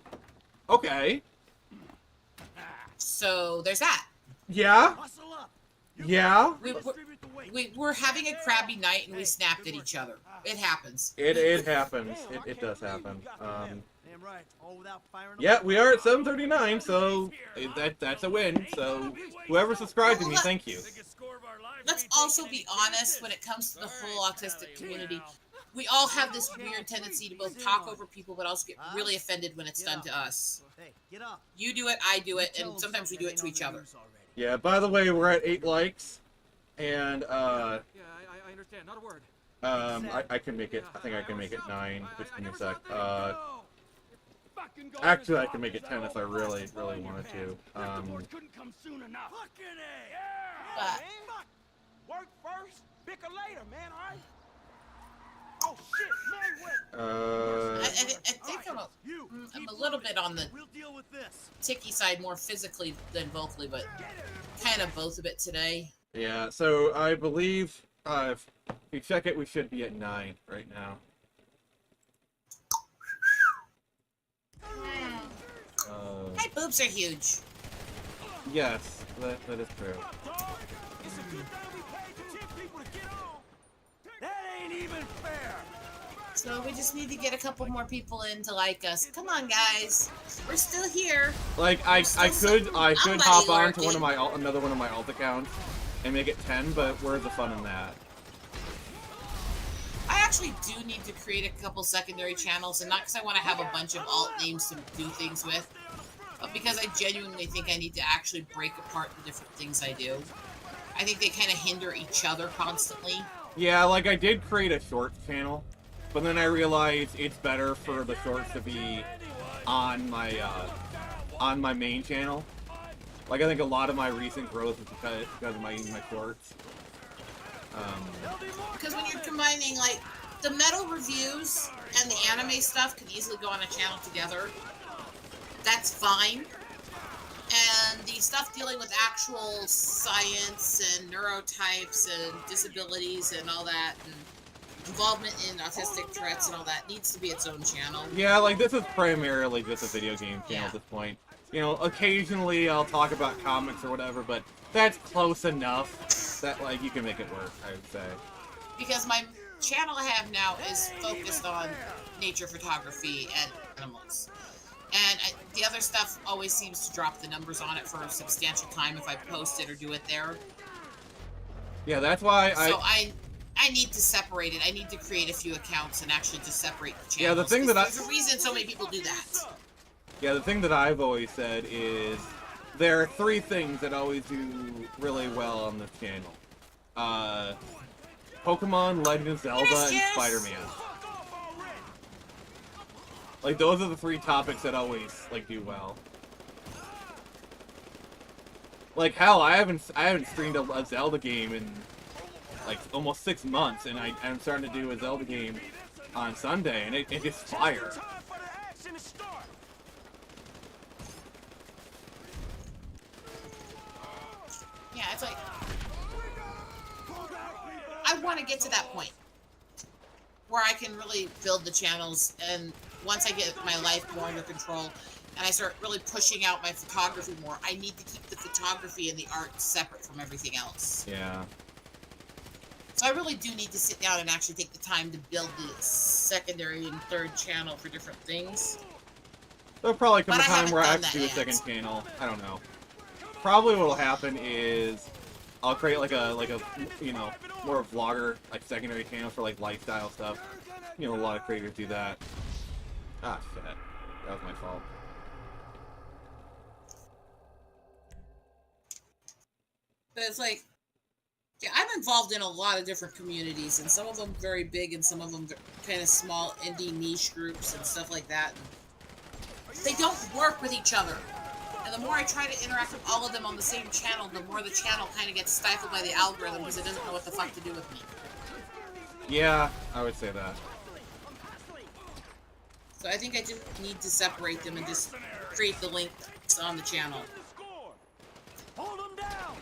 Okay. So there's that. Yeah? Yeah? We were having a crabby night and we snapped at each other. It happens. It happens. It does happen. Yeah, we are at 739, so that's a win. So whoever subscribed to me, thank you. Let's also be honest when it comes to the whole autistic community. We all have this weird tendency to both talk over people but also get really offended when it's done to us. You do it, I do it, and sometimes we do it to each other. Yeah, by the way, we're at 8 likes, and I understand. Not a word. I can make it. I think I can make it 9. Just give me a sec. Actually, I can make it 10 if I really wanted to. Couldn't come soon enough. But Work first, bicker later, man. All right. Oh shit, Merryweather. I think I'm a little bit on the ticky side, more physically than vocally, but kind of both a bit today. Yeah, so I believe if you check it, we should be at 9 right now. My boobs are huge. Yes, that is true. It's a good thing we paid the 10 people to get on. That ain't even fair. So we just need to get a couple more people in to like us. Come on, guys. We're still here. Like I could hop on to another one of my alt accounts and make it 10, but where's the fun in that? I actually do need to create a couple secondary channels, and not because I want to have a bunch of alt names to do things with, but because I genuinely think I need to actually break apart the different things I do. I think they kind of hinder each other constantly. Yeah, like I did create a shorts channel, but then I realized it's better for the shorts to be on my on my main channel. Like, I think a lot of my recent growth is because of my shorts. Because when you're combining, like, the metal reviews and the anime stuff can easily go on a channel together. That's fine. And the stuff dealing with actual science and neurotypes and disabilities and all that, and involvement in autistic Tourette's and all that, needs to be its own channel. Yeah, like, this is primarily just a video game channel at this point. You know, occasionally I'll talk about comics or whatever, but that's close enough that, like, you can make it work, I would say. Because my channel I have now is focused on nature photography and animals. And the other stuff always seems to drop the numbers on it for a substantial time if I post it or do it there. Yeah, that's why So I need to separate it. I need to create a few accounts and actually just separate the channels. Yeah, the thing that there's a reason so many people do that. Yeah, the thing that I've always said is there are 3 things that always do really well on this channel. Pokemon, Legend of Zelda, and Spider-Man. Like, those are the 3 topics that always, like, do well. Like, hell, I haven't streamed a Zelda game in, like, almost 6 months, and I'm starting to do a Zelda game on Sunday, and it gets fire. Yeah, it's like, I want to get to that point where I can really build the channels, and once I get my life more under control and I start really pushing out my photography more, I need to keep the photography and the art separate from everything else. Yeah. So I really do need to sit down and actually take the time to build the secondary and third channel for different things. There'll probably come a time where I have to do a second channel. I don't know. Probably what'll happen is I'll create like a you know, more of a vlogger, like, secondary channel for, like, lifestyle stuff. You know, a lot of creators do that. Ah, shit. That was my fault. But it's like, yeah, I'm involved in a lot of different communities, and some of them very big, and some of them kind of small indie niche groups and stuff like that. And they don't work with each other. And the more I try to interact with all of them on the same channel, the more the channel kind of gets stifled by the algorithm because it doesn't know what the fuck to do with me. Yeah, I would say that. So I think I just need to separate them and just create the links on the channel. Hold them down.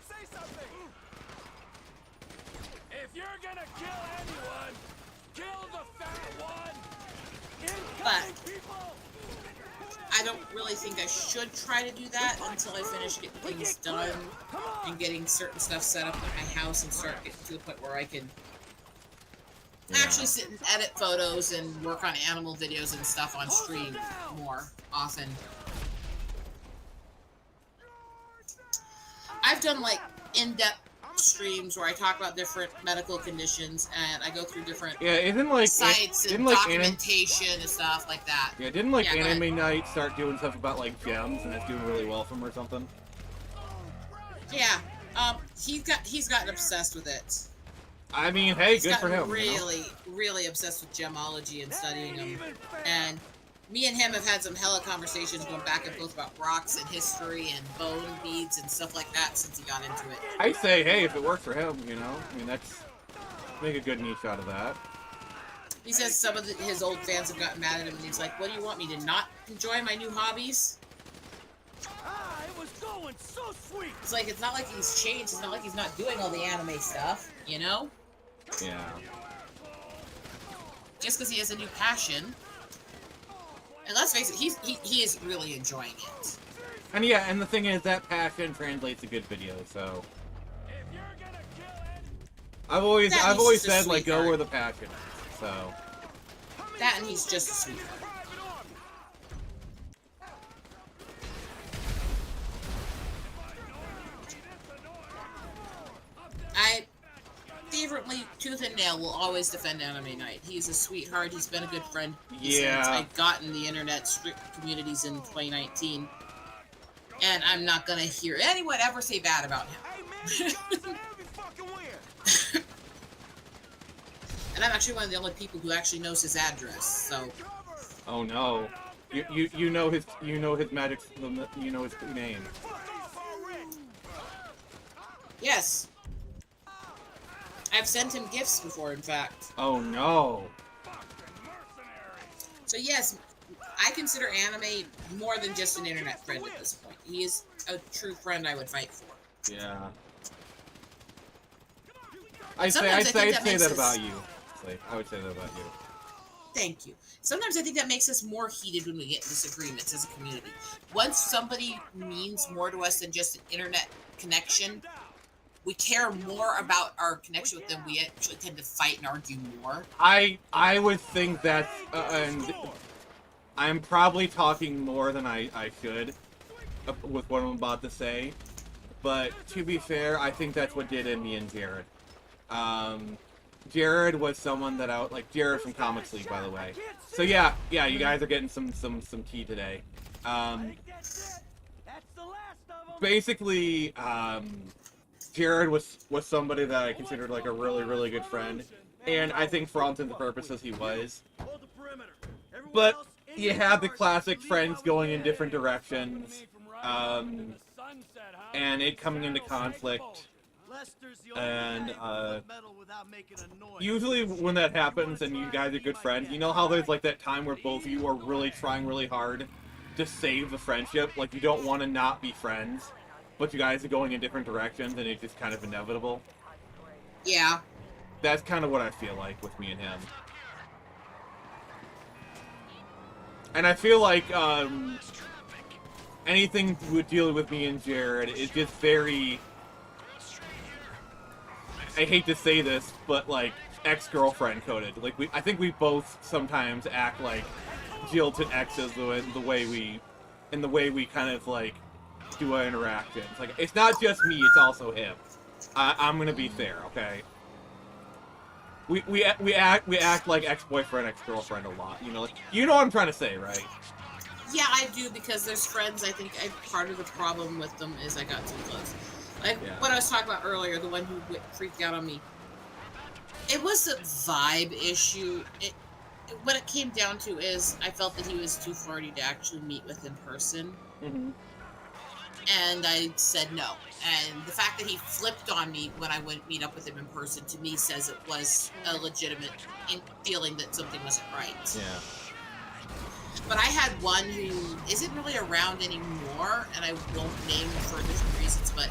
Say something. If you're gonna kill anyone, kill the fat one. But I don't really think I should try to do that until I finish getting things done and getting certain stuff set up at my house and start getting to the point where I can actually sit and edit photos and work on animal videos and stuff on stream more often. I've done, like, in-depth streams where I talk about different medical conditions and I go through different sites and documentation and stuff like that. Yeah, didn't, like, Anime Night start doing stuff about, like, gems and it's doing really well for him or something? Yeah, he's gotten obsessed with it. I mean, hey, good for him. Really, really obsessed with gemology and studying them. And me and him have had some hella conversations going back and forth about rocks and history and bone beads and stuff like that since he got into it. I say, hey, if it works for him, you know, I mean, that's make a good niche out of that. He says some of his old fans have gotten mad at him, and he's like, "What do you want me to not enjoy my new hobbies?" It was going so sweet. It's like, it's not like he's changed. It's not like he's not doing all the anime stuff, you know? Yeah. Just because he has a new passion. And let's face it, he is really enjoying it. And yeah, and the thing is, that passion translates to good videos, so. I've always said, like, go where the passion is, so. That and he's just a sweetheart. I fervently, tooth and nail, will always defend Anime Night. He's a sweetheart. He's been a good friend. Since I got in the internet communities in 2019. And I'm not going to hear anyone ever say bad about him. And I'm actually one of the only people who actually knows his address, so. Oh no. You know his magic, you know his name. Yes. I've sent him gifts before, in fact. Oh no. So yes, I consider Anime more than just an internet friend at this point. He is a true friend I would fight for. Yeah. I'd say that about you. I would say that about you. Thank you. Sometimes I think that makes us more heated when we get in disagreements as a community. Once somebody means more to us than just an internet connection, we care more about our connection with them. We actually tend to fight and argue more. I would think that, and I'm probably talking more than I should with what I'm about to say. But to be fair, I think that's what did in me and Jared. Jared was someone that Jared from Comics League, by the way. So yeah, you guys are getting some tea today. Basically, Jared was somebody that I considered like a really good friend, and I think for all intents and purposes he was. But you had the classic friends going in different directions, and it coming into conflict. And usually when that happens and you guys are good friends, you know how there's like that time where both of you are really trying really hard to save the friendship? Like you don't want to not be friends, but you guys are going in different directions and it's just kind of inevitable. Yeah. That's kind of what I feel like with me and him. And I feel like anything with dealing with me and Jared is just very... I hate to say this, but like ex-girlfriend coded. Like I think we both sometimes act like jilted exes the way we kind of like do our interactions. Like it's not just me; it's also him. I'm gonna be fair, okay? We act like ex-boyfriend, ex-girlfriend a lot. You know what I'm trying to say, right? Yeah, I do, because there's friends. I think part of the problem with them is I got too close. Like what I was talking about earlier, the one who freaked out on me. It was a vibe issue. What it came down to is I felt that he was too flirty to actually meet with in person. Mm-hmm. And I said no. And the fact that he flipped on me when I went meet up with him in person, to me, says it was a legitimate feeling that something wasn't right. Yeah. But I had one who isn't really around anymore, and I won't name for different reasons, but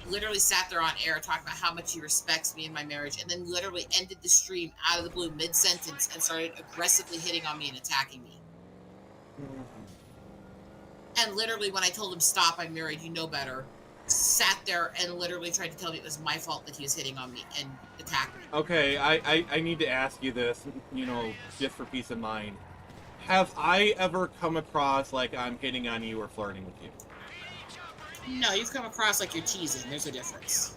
literally sat there on air talking about how much he respects me and my marriage, and then literally ended the stream out of the blue mid-sentence and started aggressively hitting on me and attacking me. Mm-hmm. And literally when I told him, stop, I'm married, you know better, sat there and literally tried to tell me it was my fault that he was hitting on me and attacked me. Okay, I need to ask you this, just for peace of mind. Have I ever come across like I'm hitting on you or flirting with you? No, you've come across like you're teasing. There's a difference.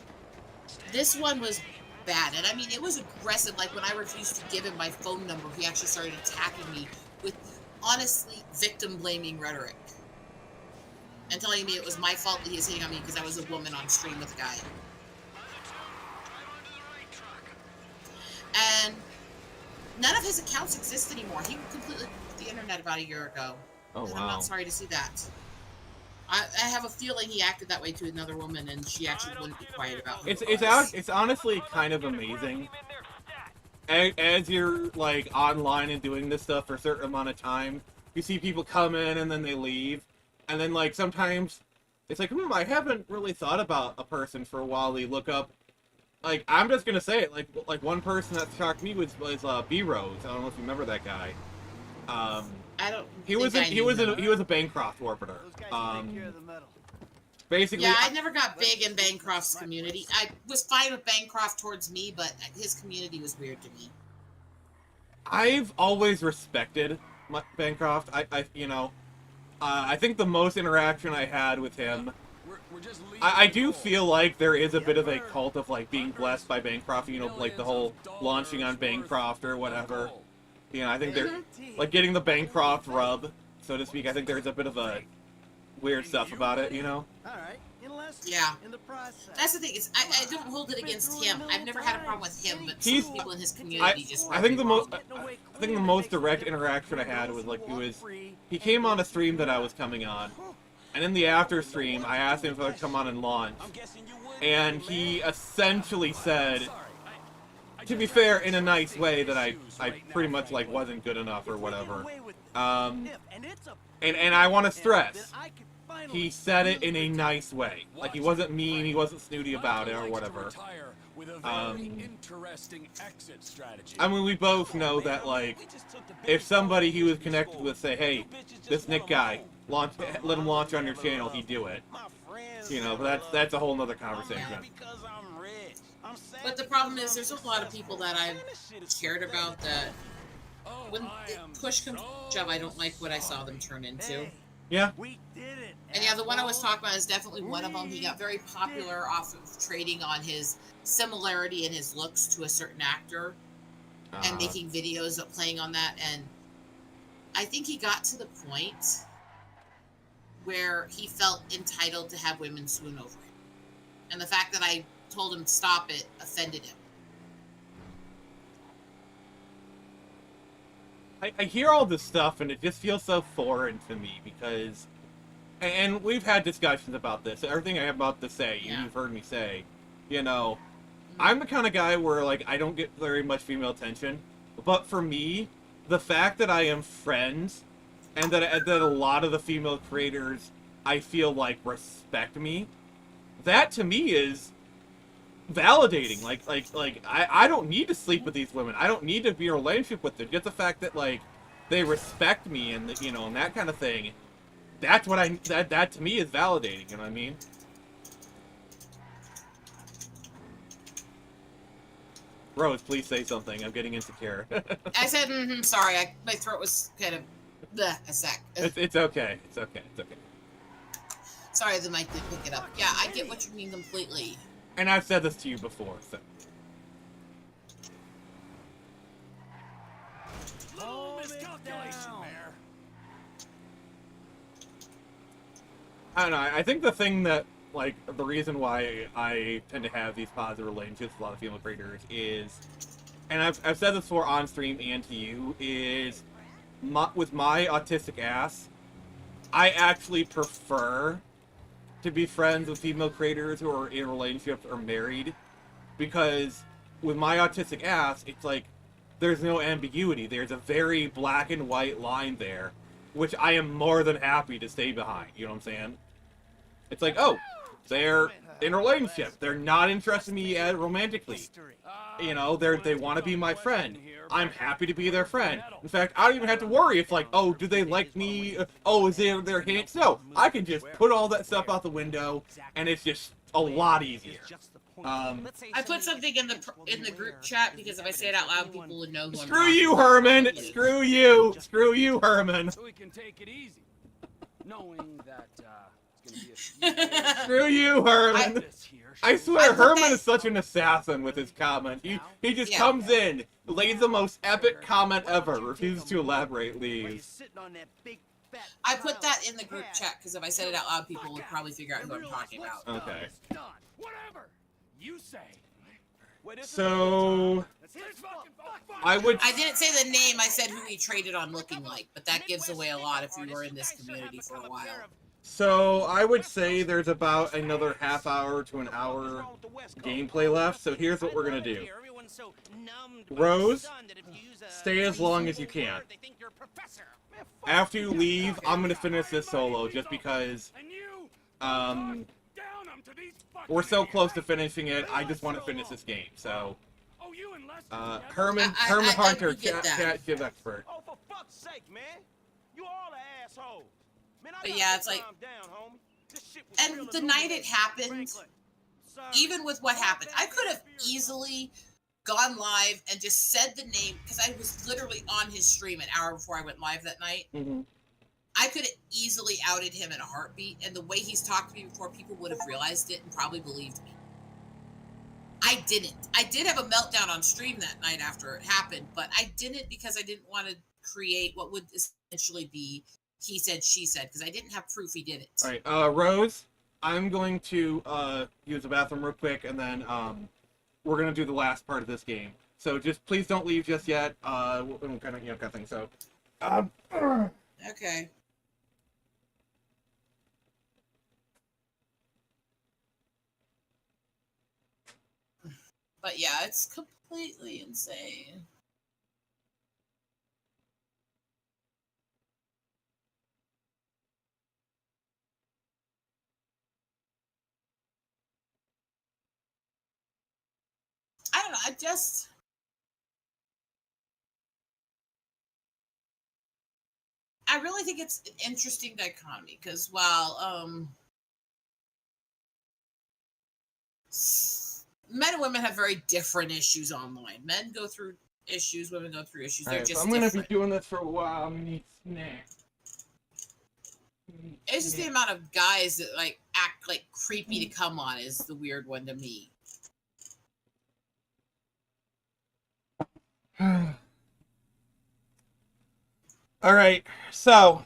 This one was bad, and I mean, it was aggressive. Like when I refused to give him my phone number, he actually started attacking me with, honestly, victim-blaming rhetoric. And telling me it was my fault that he was hitting on me because I was a woman on stream with a guy. And none of his accounts exist anymore. He completely left the internet about a year ago. Oh, and wow. I'm not sorry to see that. I have a feeling he acted that way to another woman, and she actually wouldn't be quiet about it. It's honestly kind of amazing. As you're like online and doing this stuff for a certain amount of time, you see people come in and then they leave, and then like sometimes it's like, I haven't really thought about a person for a while. You look up, like I'm just gonna say it, like one person that shocked me was B-Rose. I don't know if you remember that guy. I don't. He was a Bancroft orbiter. Basically, yeah, I never got big in Bancroft's community. I was fine with Bancroft towards me, but his community was weird to me. I've always respected Bancroft. I think the most interaction I had with him, I do feel like there is a bit of a cult of like being blessed by Bancroft. Like the whole launching on Bancroft or whatever. I think they're like getting the Bancroft rub, so to speak. I think there's a bit of a weird stuff about it, Yeah. That's the thing, is I don't hold it against him. I've never had a problem with him, but some people in his community just I think the most direct interaction I had was like he came on a stream that I was coming on, and in the after stream, I asked him if I would come on and launch, and he essentially said, to be fair, in a nice way, that I pretty much, like, wasn't good enough or whatever. And I want to stress, he said it in a nice way. Like, he wasn't mean, he wasn't snooty about it or whatever. I mean, we both know that, like, if somebody he was connected with say, hey, this Nick guy, let him launch on your channel, he'd do it. You know, but that's a whole nother conversation. But the problem is, there's a lot of people that I've cared about that, when push comes to shove, I don't like what I saw them turn into. Yeah. And yeah, the one I was talking about is definitely one of them. He got very popular off of trading on his similarity in his looks to a certain actor and making videos of playing on that. And I think he got to the point where he felt entitled to have women swoon over him. And the fact that I told him to stop it offended him. I hear all this stuff, and it just feels so foreign to me, because... And we've had discussions about this. Everything I have about to say, you've heard me say. You know, I'm the kind of guy where, like, I don't get very much female attention. But for me, the fact that I am friends, and that a lot of the female creators, I feel like, respect me, that to me is validating. Like I don't need to sleep with these women. I don't need to be in a relationship with them. Just the fact that, like, they respect me and, you know, and that kind of thing. That's what that to me is validating, you know what I mean? Rose, please say something. I'm getting insecure. I said, sorry, my throat was kind of a sec. It's okay. It's okay. It's okay. Sorry, the mic didn't pick it up. Yeah, I get what you mean completely. And I've said this to you before, so. I don't know, I think the thing that, like, the reason why I tend to have these positive relationships with a lot of female creators is, and I've said this before on stream and to you, is with my autistic ass, I actually prefer to be friends with female creators who are in relationships or married, because with my autistic ass, it's like, there's no ambiguity. There's a very black and white line there, which I am more than happy to stay behind. You know what I'm saying? It's like, oh, they're in a relationship. They're not interested in me romantically. You know, they want to be my friend. I'm happy to be their friend. In fact, I don't even have to worry if, like, oh, do they like me? Oh, is their hints? No, I can just put all that stuff out the window, and it's just a lot easier. I put something in the group chat because if I say it out loud, people would know who I'm Screw you, Herman! Screw you! Screw you, Herman! So we can take it easy, knowing that it's gonna be a Screw you, Herman! I swear, Herman is such an assassin with his comment. He just comes in, lays the most epic comment ever, refuses to elaborate, leaves. I put that in the group chat because if I said it out loud, people would probably figure out who I'm talking about. Okay. Whatever you say. So I didn't say the name, I said who he traded on looking like, but that gives away a lot if you were in this community for a while. So I would say there's about another half hour to an hour gameplay left, so here's what we're gonna do. Rose, stay as long as you can. After you leave, I'm gonna finish this solo just because we're so close to finishing it. I just want to finish this game. So Herman Hunter, chat give expert. Oh, for fuck's sake, man! You all an asshole. Man, but yeah, it's like, and the night it happened, even with what happened, I could have easily gone live and just said the name, because I was literally on his stream an hour before I went live that night. I could have easily outed him in a heartbeat, and the way he's talked to me before, people would have realized it and probably believed me. I didn't. I did have a meltdown on stream that night after it happened, but I didn't because I didn't want to create what would essentially be he said, she said, because I didn't have proof he did it. All right, Rose, I'm going to use the bathroom real quick, and then we're going to do the last part of this game. So just please don't leave just yet. Kind of thing. So, okay. But yeah, it's completely insane. I don't know, I really think it's an interesting dichotomy, because while men and women have very different issues online. Men go through issues, women go through issues. They're Alright, so just I'm gonna different. be doing this for a while. I'm gonna need snacks. It's just the amount of guys that like act like creepy to come on is the weird one to me. All right, so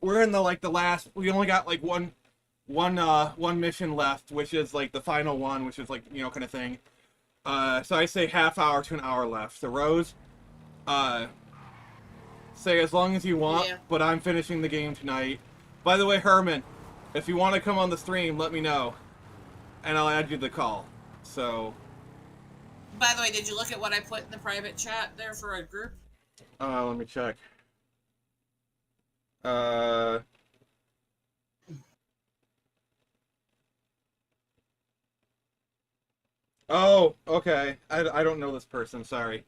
we're in the last. We only got like one mission left, which is like the final one, which is like kind of thing. So I say half hour to an hour left. So Rose, say as long as you want, Yeah. but I'm finishing the game tonight. By the way, Herman, if you want to come on the stream, let me know, and I'll add you to the call. So. By the way, did you look at what I put in the private chat there for a group? Let me check. Oh, okay. I don't know this person. Sorry.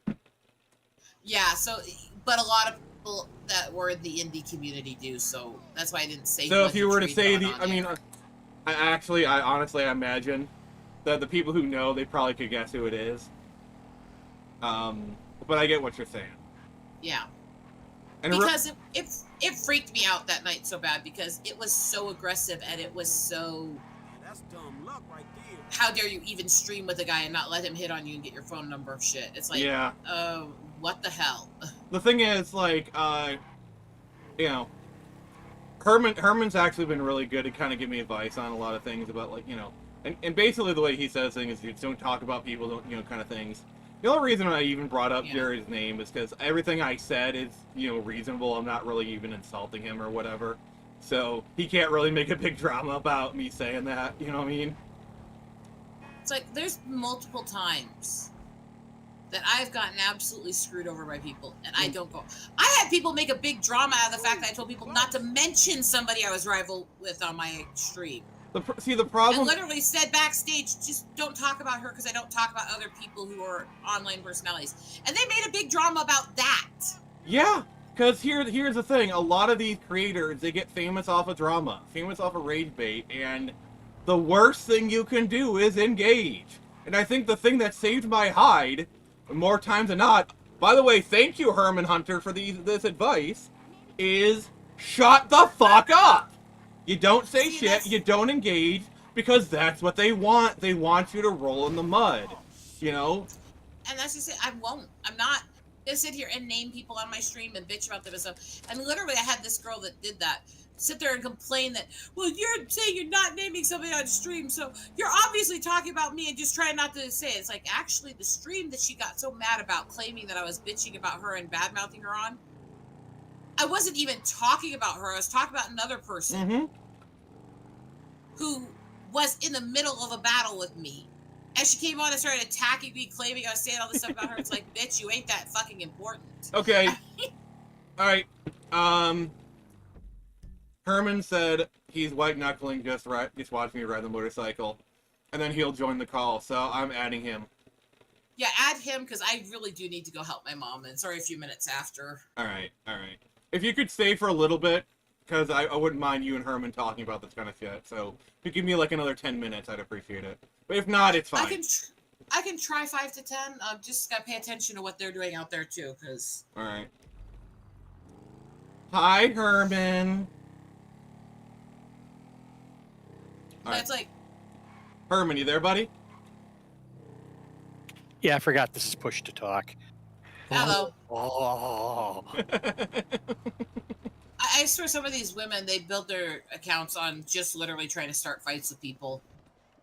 Yeah. So, but a lot of people that were in the indie community do. So that's why I didn't say. So what if you he were to tweeted say on I mean, I honestly imagine that the people who know, they probably could guess who it is. But I get what you're saying. Yeah. And because it freaked me out that night so bad, because it was so aggressive and it was so. That's dumb luck right there. How dare you even stream with a guy and not let him hit on you and get your phone number? Shit. It's like, yeah. What the hell? The thing is, like, Herman's actually been really good at kind of giving me advice on a lot of things about, like, and basically the way he says things is, don't talk about people, don't, kind of things. The only reason I even brought up Jerry's name is because everything I said is, reasonable. I'm not really even insulting him or whatever. So he can't really make a big drama about me saying that, you know what I mean? It's like, there's multiple times that I've gotten absolutely screwed over by people, and I don't go. I had people make a big drama out of the fact that I told people not to mention somebody I was rival with on my stream. The problem... And literally said backstage, just don't talk about her because I don't talk about other people who are online personalities. And they made a big drama about that. Yeah, because here's the thing. A lot of these creators, they get famous off of drama, famous off of rage bait, and the worst thing you can do is engage. And I think the thing that saved my hide, more times than not, by the way, thank you, Herman Hunter, for this advice, is shut the fuck up. You don't say shit, you don't engage, because that's what they want. They want you to roll in the mud, And that's just it. I won't. I'm not gonna sit here and name people on my stream and bitch about them and stuff. And literally, I had this girl that did that. Sit there and complain that, well, you're saying you're not naming somebody on stream, so you're obviously talking about me and just trying not to say it. It's like, actually, the stream that she got so mad about, claiming that I was bitching about her and bad-mouthing her on, I wasn't even talking about her. I was talking about another person who was in the middle of a battle with me. And she came on and started attacking me, claiming I was saying all this stuff about her. It's like, bitch, you ain't that fucking important. Okay. All right. Herman said he's white-knuckling just watching me ride the motorcycle. And then he'll join the call, so I'm adding him. Yeah, add him, because I really do need to go help my mom, and sorry a few minutes after. All right. If you could stay for a little bit, because I wouldn't mind you and Herman talking about this kind of shit. So if you give me like another 10 minutes, I'd appreciate it. But if not, it's fine. I can try 5 to 10. Just gotta pay attention to what they're doing out there too, because. All right. Hi, Herman. It's like. Herman, you there, buddy? Yeah, I forgot this is push to talk. Hello. Oh. I swear some of these women, they build their accounts on just literally trying to start fights with people.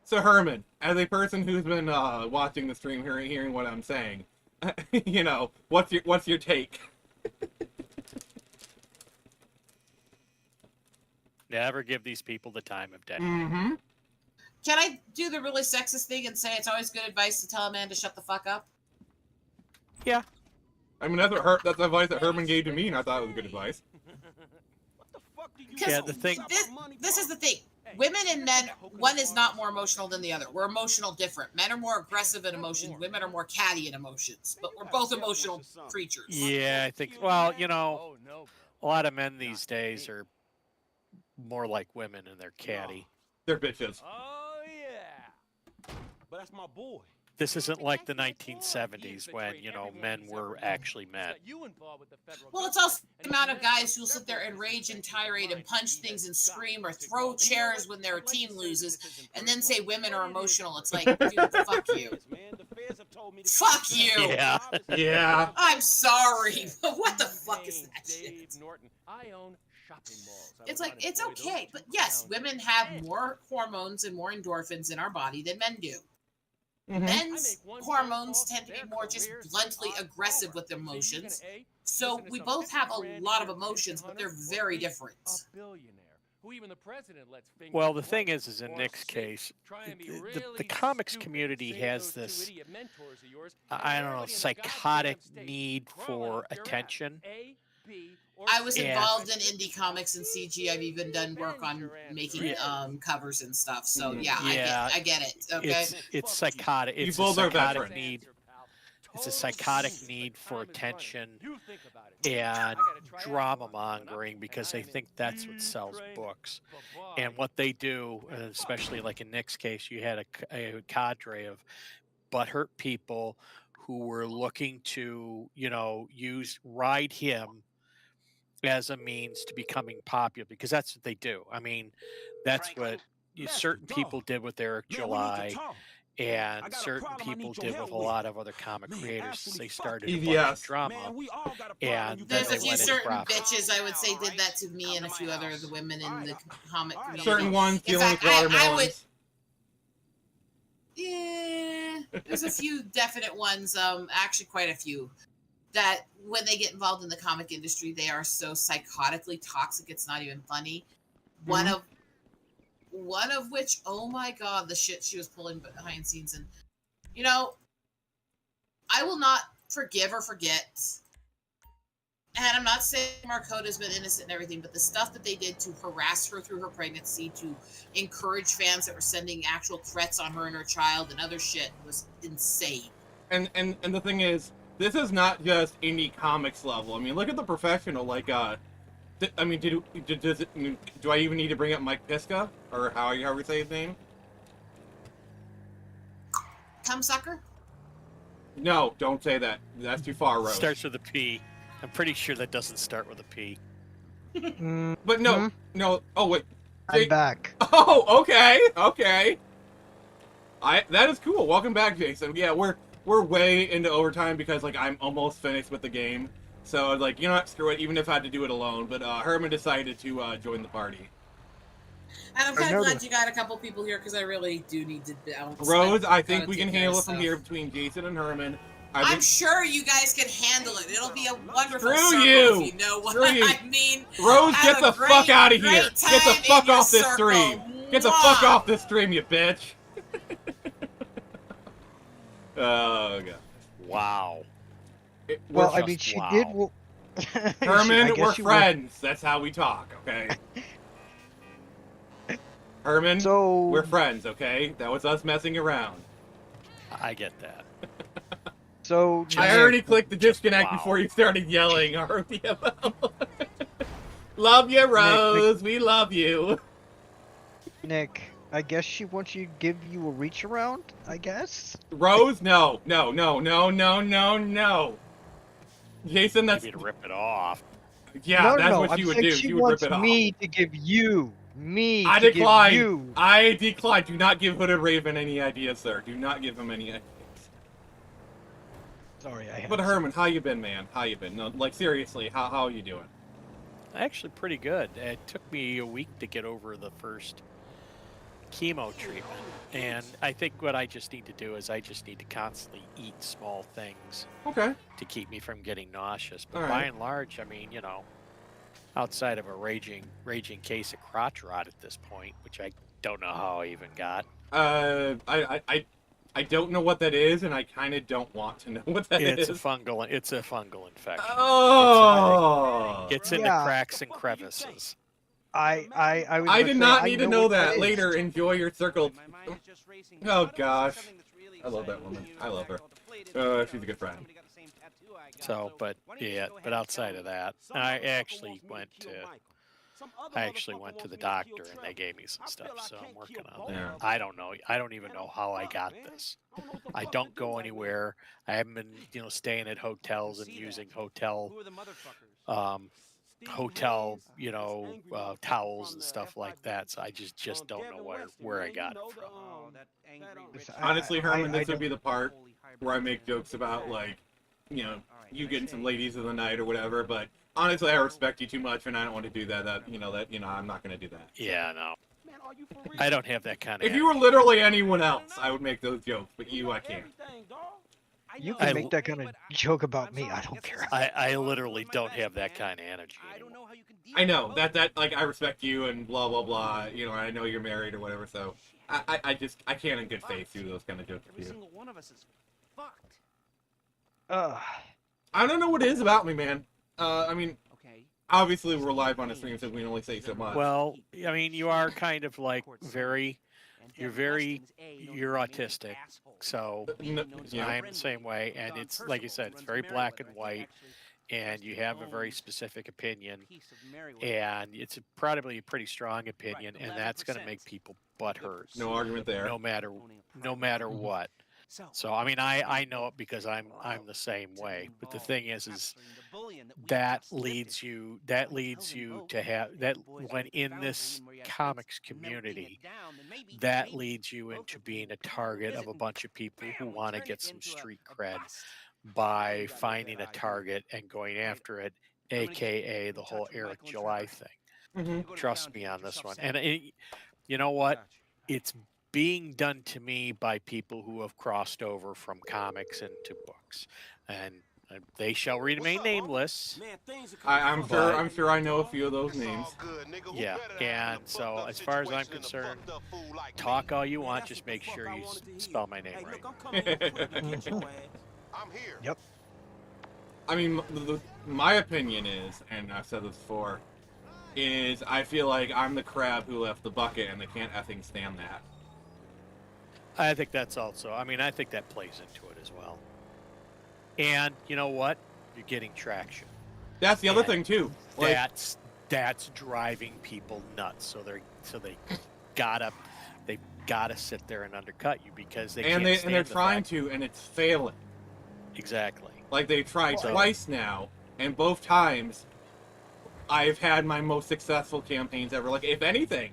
So Herman, as a person who's been watching the stream, hearing what I'm saying, what's your take? Never give these people the time of day. Mm-hmm. Can I do the really sexist thing and say it's always good advice to tell a man to shut the fuck up? Yeah. I mean, that's the advice that Herman gave to me, and I thought it was good advice. Yeah, the thing. This is the thing. Women and men, one is not more emotional than the other. We're emotional different. Men are more aggressive in emotions. Women are more catty in emotions. But we're both emotional creatures. Yeah, I think. Well, you know, a lot of men these days are more like women, and they're catty. They're bitches. Oh yeah. But that's my boy. This isn't like the 1970s when, you know, men were actually men. Well, it's also the amount of guys who'll sit there and rage and tirade and punch things and scream or throw chairs when their team loses and then say women are emotional. It's like, dude, fuck you. Fuck you. Yeah. Yeah. I'm sorry, but what the fuck is that shit? It's like, it's okay. But yes, women have more hormones and more endorphins in our body than men do. Men's hormones tend to be more just bluntly aggressive with emotions. So we both have a lot of emotions, but they're very different. Well, the thing is in Nick's case, the comics community has this, I don't know, psychotic need for attention. I was involved in indie comics and CG. I've even done work on making covers and stuff. So yeah, I get it. Okay, it's psychotic. It's a psychotic need. It's a psychotic need for attention and drama mongering because they think that's what sells books. And what they do, especially like in Nick's case, you had a cadre of butthurt people who were looking to, you know, ride him as a means to becoming popular, because that's what they do. I mean, that's what certain people did with Eric July, and certain people did with a lot of other comic creators. They started a bunch of drama, and there's a few certain bitches I would say did that to me and a few other of the women in the comic community. Certain ones dealing with watermelons. Yeah, there's a few definite ones. Actually, quite a few. That when they get involved in the comic industry, they are so psychotically toxic, it's not even funny. One of which, oh my god, the shit she was pulling behind scenes. And, you know, I will not forgive or forget. And I'm not saying Marcota's been innocent and everything, but the stuff that they did to harass her through her pregnancy, to encourage fans that were sending actual threats on her and her child and other shit was insane. And the thing is, this is not just indie comics level. I mean, look at the professional. Like, I mean, do I even need to bring up Mike Piska, or however say his name? Cumsucker? No, don't say that. That's too far, Rose. Starts with a P. I'm pretty sure that doesn't start with a P. But no. Oh wait, I'm back. Oh, okay. That is cool. Welcome back, Jason. Yeah, we're way into overtime because, like, I'm almost finished with the game. So, like, you know what, screw it, even if I had to do it alone. But Herman decided to join the party. And I'm kind of glad you got a couple people here because I really do need to balance. Rose, I think we can handle it from here between Jason and Herman. I'm sure you guys can handle it. It'll be a wonderful Screw circle you. if you know what I mean. Rose, get the fuck out of here. Get the fuck off this stream. Get the fuck off this stream, you bitch. Oh, God. Wow. Well, I mean, she did. Herman, we're friends. That's how we talk, okay? Herman, we're friends, okay? That was us messing around. I get that. So I already clicked the disconnect before you started yelling, RPML. Love you, Rose. We love you. Nick, I guess she wants you to give you a reach around, I guess? Rose? No. Jason, that's... Maybe to rip it off. Yeah, that's what she would do. She would rip it off. Me to give you. I decline. I decline. Do not give Hooded Raven any ideas, sir. Do not give him any ideas. Sorry, I have. But Herman, how you been, man? How you been? No, like, seriously, how are you doing? Actually, pretty good. It took me a week to get over the first chemo treatment. And I think what I just need to do is I just need to constantly eat small things. Okay. To keep me from getting nauseous. But by and large, I mean, you know, outside of a raging case of crotch rot at this point, which I don't know how I even got. I don't know what that is, and I kind of don't want to know what that is. It's a fungal infection. Oh! It's in the cracks and crevices. I did not need to know that. Later, enjoy your circle. Oh gosh, I love that woman. I love her. She's a good friend. So, but outside of that, I actually went to the doctor and they gave me some stuff, so I'm working on that. Yeah. I don't know. I don't even know how I got this. I don't go anywhere. I haven't been, staying at hotels and using hotel towels and stuff like that. So I just don't know where I got it from. Honestly, Herman, this would be the part where I make jokes about, like, you getting some ladies of the night or whatever, but honestly, I respect you too much, and I don't want to do that. I'm not going to do that. Yeah, no. I don't have that kind of... If you were literally anyone else, I would make those jokes, but I can't. You can make that kind of joke about me. I don't care. I literally don't have that kind of energy anymore. I know that like I respect you and blah blah blah. I know you're married or whatever. So I can't in good faith do those kind of jokes with you. I don't know what it is about me, man. I mean, obviously we're live on a stream, so we can only say so much. Well, I mean, you are kind of like you're autistic, so I'm the same way, and it's like you said, it's very black and white, and you have a very specific opinion, and it's probably a pretty strong opinion, and that's going to make people butthurt. No argument there. No matter what. So I mean, I know it because I'm the same way. But the thing is that leads you to have that when in this comics community, that leads you into being a target of a bunch of people who want to get some street cred by finding a target and going after it, aka the whole Eric July thing. Mm-hmm. Trust me on this one. And you know what? It's being done to me by people who have crossed over from comics into books, and they shall remain nameless. I'm sure I know a few of those names. Yeah, and so as far as I'm concerned, talk all you want, just make sure you spell my name right. Yep. I mean, my opinion is, and I've said this before, is I feel like I'm the crab who left the bucket, and they can't effing stand that. I think that's also, I think that plays into it as well. And you know what? You're getting traction. That's the other thing too. Like, that's driving people nuts. So they gotta sit there and undercut you because they can't stand they're trying to, and it's failing. Exactly. Like they've tried twice now, and both times I've had my most successful campaigns ever. Like, if anything,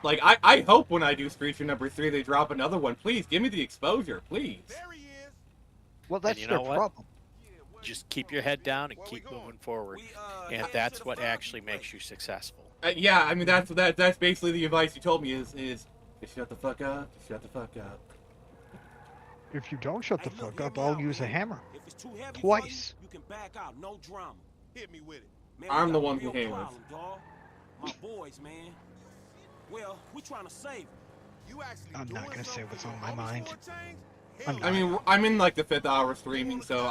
like I hope when I do Screecher #3 they drop another one. Please give me the exposure, please. Well, that's their problem. Just keep your head down and keep moving forward, and that's what actually makes you successful. Yeah, I mean that's basically the advice you told me is shut the fuck up, shut the fuck up. If you don't shut the fuck up, I'll use a hammer. Twice. You can back out, no drama. Hit me with it. Man, I'm the one who hammers. My boys, man. Well, we trying to save them. I'm not gonna say what's on my mind. I mean, I'm in like the 5th hour streaming, so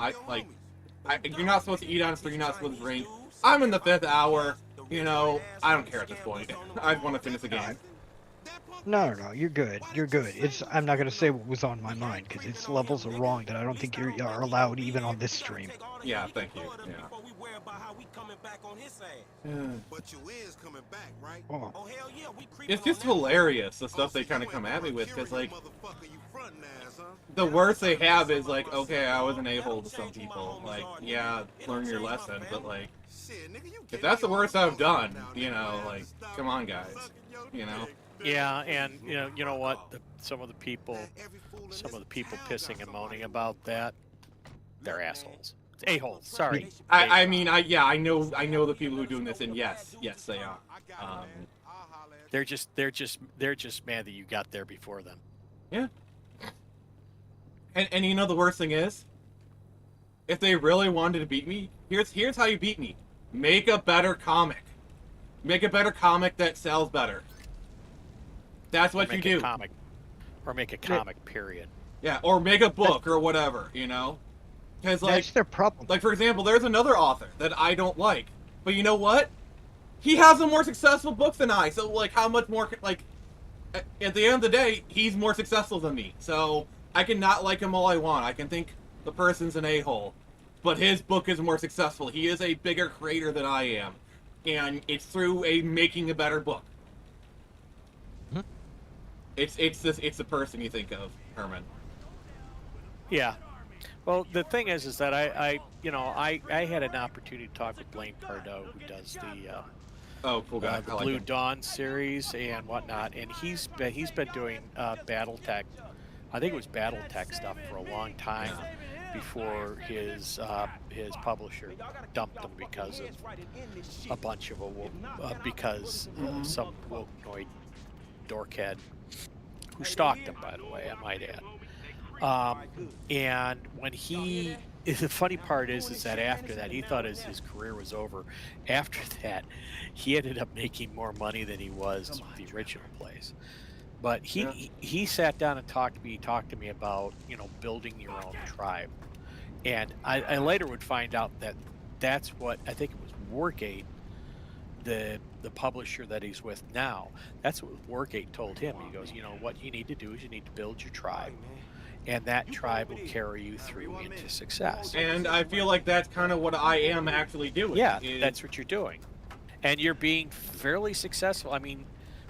you're not supposed to eat on stream, you're not supposed to drink. I'm in the 5th hour, I don't care at this point. I want to finish the game. No, you're good. You're good. I'm not gonna say what was on my mind because its levels are wrong that I don't think you are allowed even on this stream. Yeah, thank you. Yeah. But you is coming back, right? Oh. Oh hell yeah, we It's just hilarious the stuff they kind of come at me with, because like the worst they have is like, okay, I was an a-hole to some people. Like, yeah, learn your lesson, but like, if that's the worst I've done, like, come on, guys, Yeah, and you know what? Some of the people pissing and moaning about that, they're assholes. A-holes. Sorry. I know the people who are doing this, and yes, they are. They're just mad that you got there before them. Yeah. And the worst thing is, if they really wanted to beat me, here's how you beat me. Make a better comic. Make a better comic that sells better. That's what you do. Or make a comic, period. Yeah, or make a book or whatever, you know? Because, like, that's their problem. Like, for example, there's another author that I don't like. But you know what? He has a more successful book than I. So, like, how much more, like, at the end of the day, he's more successful than me. So, I can not like him all I want. I can think the person's an a-hole. But his book is more successful. He is a bigger creator than I am. And it's through making a better book. Hmm? It's the person you think of, Herman. Yeah. Well, the thing is that I had an opportunity to talk with Blaine Pardo, who does the cool guy. the Blue Dawn series and whatnot, and he's been doing BattleTech. I think it was BattleTech stuff for a long time before his publisher dumped him because of a bunch of some woke-noid dorkhead who stalked him, by the way, I might add. And when the funny part is that after that, he thought his career was over. After that, he ended up making more money than he was the original plays. But he sat down and talked to me about, building your own tribe. And I later would find out that that's what, I think it was Wargate, the publisher that he's with now, that's what Wargate told him. He goes, what you need to do is you need to build your tribe. And that tribe will carry you through into success. And I feel like that's kind of what I am actually doing. Yeah, that's what you're doing. And you're being fairly successful. I mean,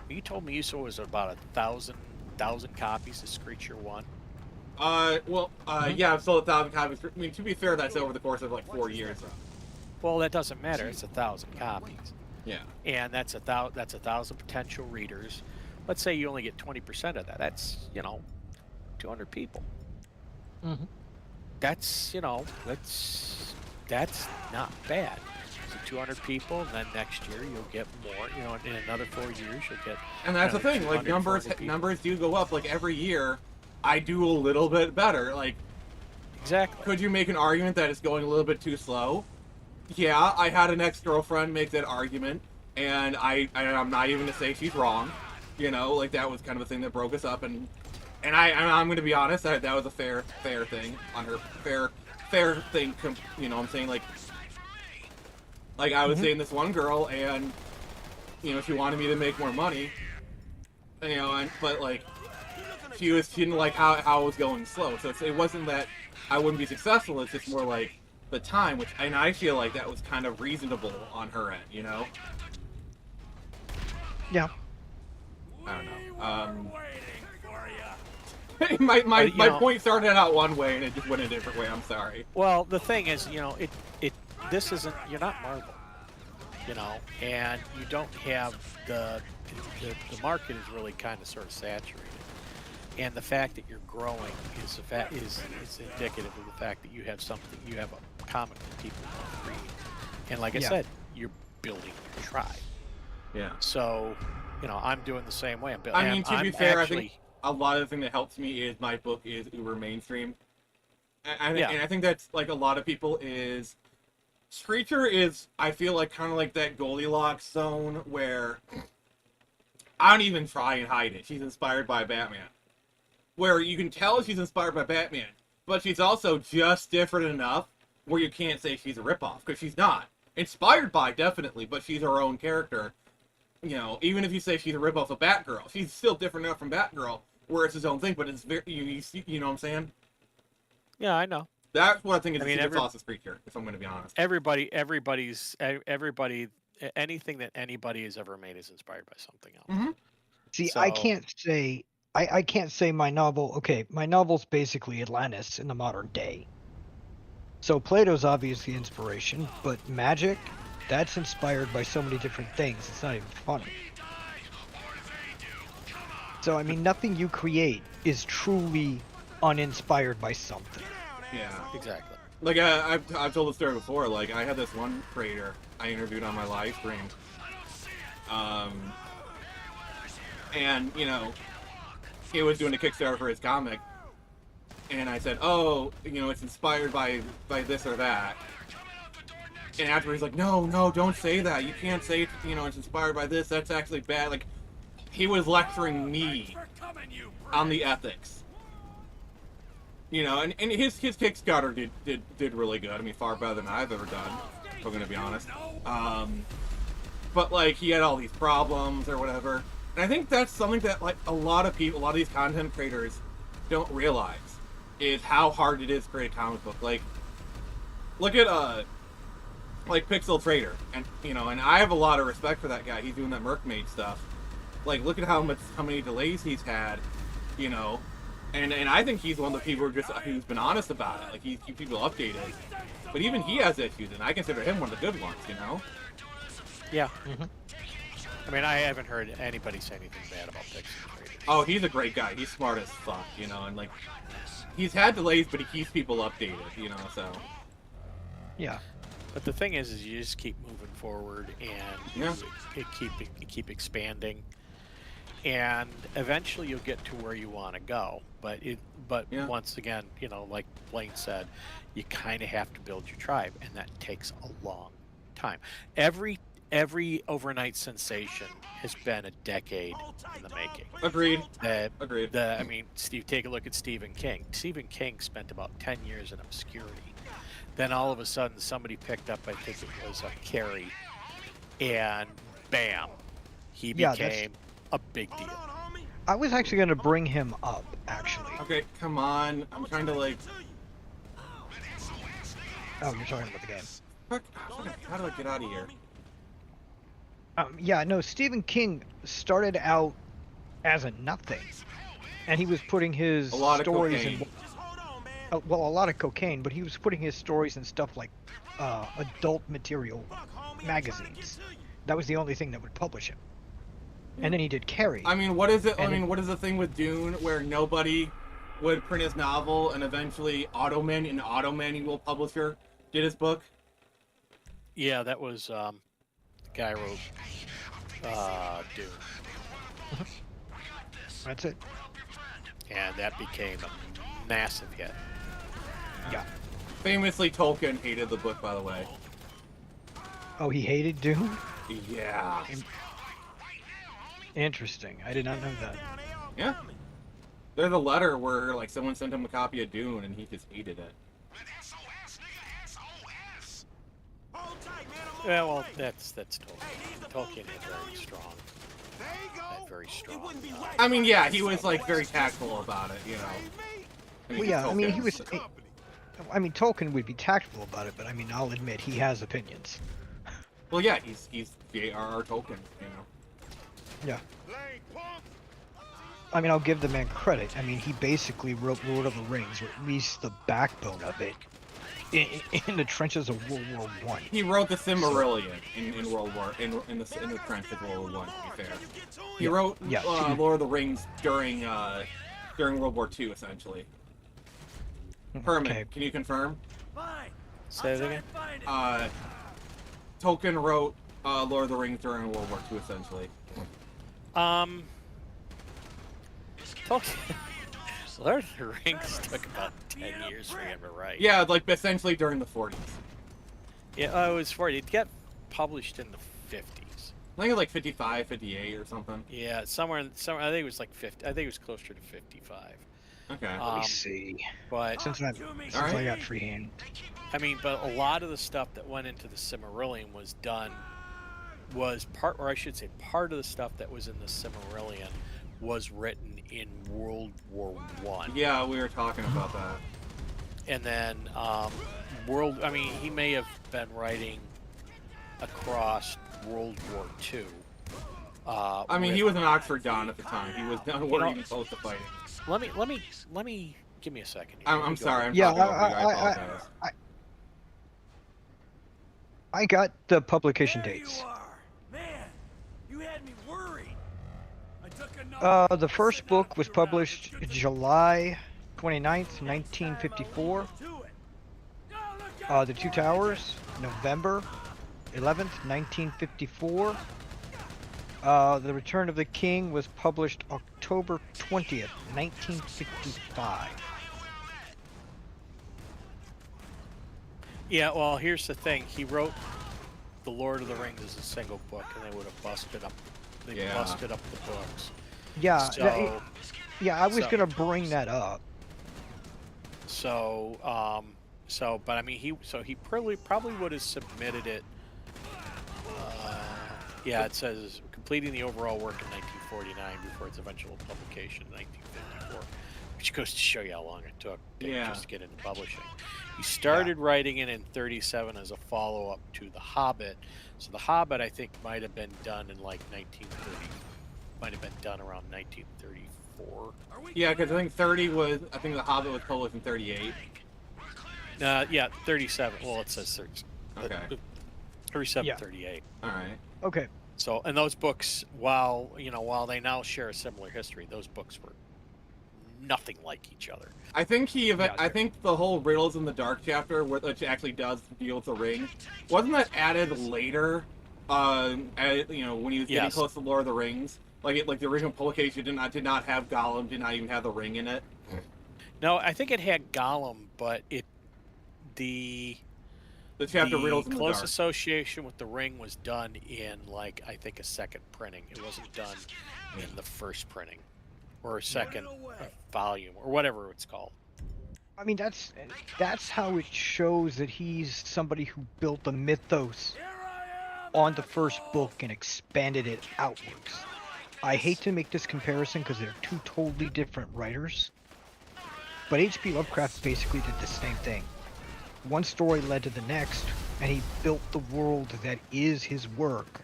you told me you sold was about 1,000 copies of Screecher 1. Yeah, I've sold 1,000 copies. I mean, to be fair, that's over the course of like 4 years. Well, that doesn't matter. It's 1,000 copies. Yeah. And that's 1,000 potential readers. Let's say you only get 20% of that. That's 200 people. Mm-hmm. That's that's not bad. So 200 people, and then next year you'll get more. In another 4 years you'll get. And that's the thing. Like numbers do go up. Like every year, I do a little bit better. Like exactly. Could you make an argument that it's going a little bit too slow? Yeah, I had an ex-girlfriend make that argument, and I'm not even gonna say she's wrong. Like that was kind of a thing that broke us up, and I'm going to be honest, that was a fair thing on her, fair thing, I'm saying, like I was saying this one girl, and, she wanted me to make more money, but, like, she didn't like how I was going slow, so it wasn't that I wouldn't be successful, it's just more, like, the time, and I feel like that was kind of reasonable on her end, Yeah. I don't know, my point started out one way and it just went a different way. I'm sorry. Well, the thing is, this isn't. You're not Marvel, and you don't have the market is really kind of sort of saturated, and the fact that you're growing is indicative of the fact that you have something. You have a comic that people want to read, and like I said, you're building your tribe. Yeah. So, I'm doing the same way. To be fair, I think a lot of the thing that helps me is my book is uber mainstream. And I think that's, like, a lot of people is... Screecher is, I feel like, kind of like that Goldilocks zone where... I don't even try and hide it. She's inspired by Batman. Where you can tell she's inspired by Batman, but she's also just different enough where you can't say she's a ripoff, because she's not. Inspired by, definitely, but she's her own character. Even if you say she's a ripoff of Batgirl, she's still different enough from Batgirl, where it's his own thing, but it's very, you know what I'm saying? Yeah, I know. That's what I think is the secret sauce of Screecher, if I'm going to be honest. Everybody, anything that anybody has ever made is inspired by something else. Mm-hmm. See, so... I can't say my novel, my novel's basically Atlantis in the modern day. So Plato's obviously inspiration, but magic, that's inspired by so many different things, it's not even funny. So, I mean, nothing you create is truly uninspired by something. Yeah, exactly. Like, I've told the story before, like, I had this one creator I interviewed on my live stream. And, he was doing a Kickstarter for his comic. And I said, oh, it's inspired by this or that. And after he's like, no, don't say that. You can't say, it's inspired by this. That's actually bad. Like, he was lecturing me on the ethics. You know, and his Kickstarter did really good. I mean, far better than I've ever done, if I'm gonna be honest. But like he had all these problems or whatever, and I think that's something that like a lot of these content creators don't realize is how hard it is to create a comic book. Like, look at like Pixel Trader, and you know, and I have a lot of respect for that guy. He's doing that Merkmaid stuff. Like, look at how many delays he's had, you know, and I think he's one of the people who's been honest about it. Like, he keeps people updated, but even he has issues, and I consider him one of the good ones, you know. Yeah. I mean, I haven't heard anybody say anything bad about Pixel Trader. Oh, he's a great guy. He's smart as fuck, you know, and like, he's had delays, but he keeps people updated, you know. So. Yeah. But the thing is you just keep moving forward and keep expanding, and eventually you'll get to where you want to go. But once again, you know, like Blaine said, you kind of have to build your tribe, and that takes a long time. Every overnight sensation has been a decade in the making. Agreed. Agreed. I mean, Steve, take a look at Stephen King. Stephen King spent about 10 years in obscurity. Then all of a sudden, somebody picked up, I think it was Carrie, and bam, he became a big deal. I was actually going to bring him up, actually. Okay, come on. I'm trying to, like... Oh, you're talking about the game. Fuck, how do I get out of here? Yeah, no, Stephen King started out as a nothing, and he was putting his stories in... well, a lot of cocaine, but he was putting his stories in stuff like adult material magazines. That was the only thing that would publish him. And then he did Carrie. I mean, what is it? I mean, what is the thing with Dune where nobody would print his novel, and eventually an auto manual publisher did his book? Yeah, that was the guy who wrote Dune. That's it. And that became a massive hit. Yeah. Famously, Tolkien hated the book, by the way. Oh, he hated Dune? Yeah. Interesting. I did not know that. Yeah. There's a letter where, like, someone sent him a copy of Dune, and he just hated it. Yeah, well, that's Tolkien. Tolkien is very strong. Very strong. I mean, yeah, he was, like, very tactful about it, you know. Well, yeah, I mean, he was... I mean, Tolkien would be tactful about it, but I mean, I'll admit he has opinions. Well, yeah, he's J.R.R. Tolkien, you know. Yeah. I mean, I'll give the man credit. I mean, he basically wrote Lord of the Rings, or at least the backbone of it, in the trenches of World War I. He wrote the Silmarillion in World War in the trenches of World War I. To be fair, he wrote Lord of the Rings during World War II, essentially. Herman, Okay. can you confirm? Say it again. Tolkien wrote Lord of the Rings during World War II, essentially. Tolkien. Lord of the Rings took about 10 years for him to write. Yeah, like essentially during the 40s. Yeah, it was 40. It got published in the 50s. I think it was like 55, 58 or something. Yeah, somewhere. I think it was like 50. I think it was closer to 55. Okay. Let me see. But since I got free hand. I mean, but a lot of the stuff that went into the Silmarillion part of the stuff that was in the Silmarillion was written in World War I. Yeah, we were talking about that. And then he may have been writing across World War II. I mean, he was an Oxford Don at the time. He was done working close to fighting. Let me give me a second here. I'm sorry. I got the publication dates. Man, you had me worried. I took the first book was published July 29th, 1954. The Two Towers, November 11th, 1954. The Return of the King was published October 20th, 1955. Yeah, well, here's the thing. He wrote The Lord of the Rings as a single book, and they would have busted up. Busted up the books. Yeah. So Yeah, I was gonna bring that up. So, but I mean, he probably would have submitted it. Yeah, it says completing the overall work in 1949 before its eventual publication in 1954, which goes to show you how long it took just to get into publishing. He started writing it in 37 as a follow-up to The Hobbit. So The Hobbit, I think, might have been done in like 1930. Might have been done around 1934. Yeah, because I think The Hobbit was published in 38. Yeah, 37. Well, it says 30. Okay. 37, 38. All right. Okay. So, and those books, while they now share a similar history, those books were nothing like each other. I think I think the whole Riddles in the Dark chapter, which actually does deal with the ring, wasn't that added later? When he was getting close to Lord of the Rings, like the original publication did not have Gollum, did not even have the ring in it. No, I think it had Gollum, but the chapter Riddles in the Dark. Close association with the ring was done in I think a second printing. It wasn't done in the first printing or a second volume or whatever it's called. I mean, that's how it shows that he's somebody who built the mythos on the first book and expanded it outwards. I hate to make this comparison because they're two totally different writers, but H.P. Lovecraft basically did the same thing. One story led to the next, and he built the world that is his work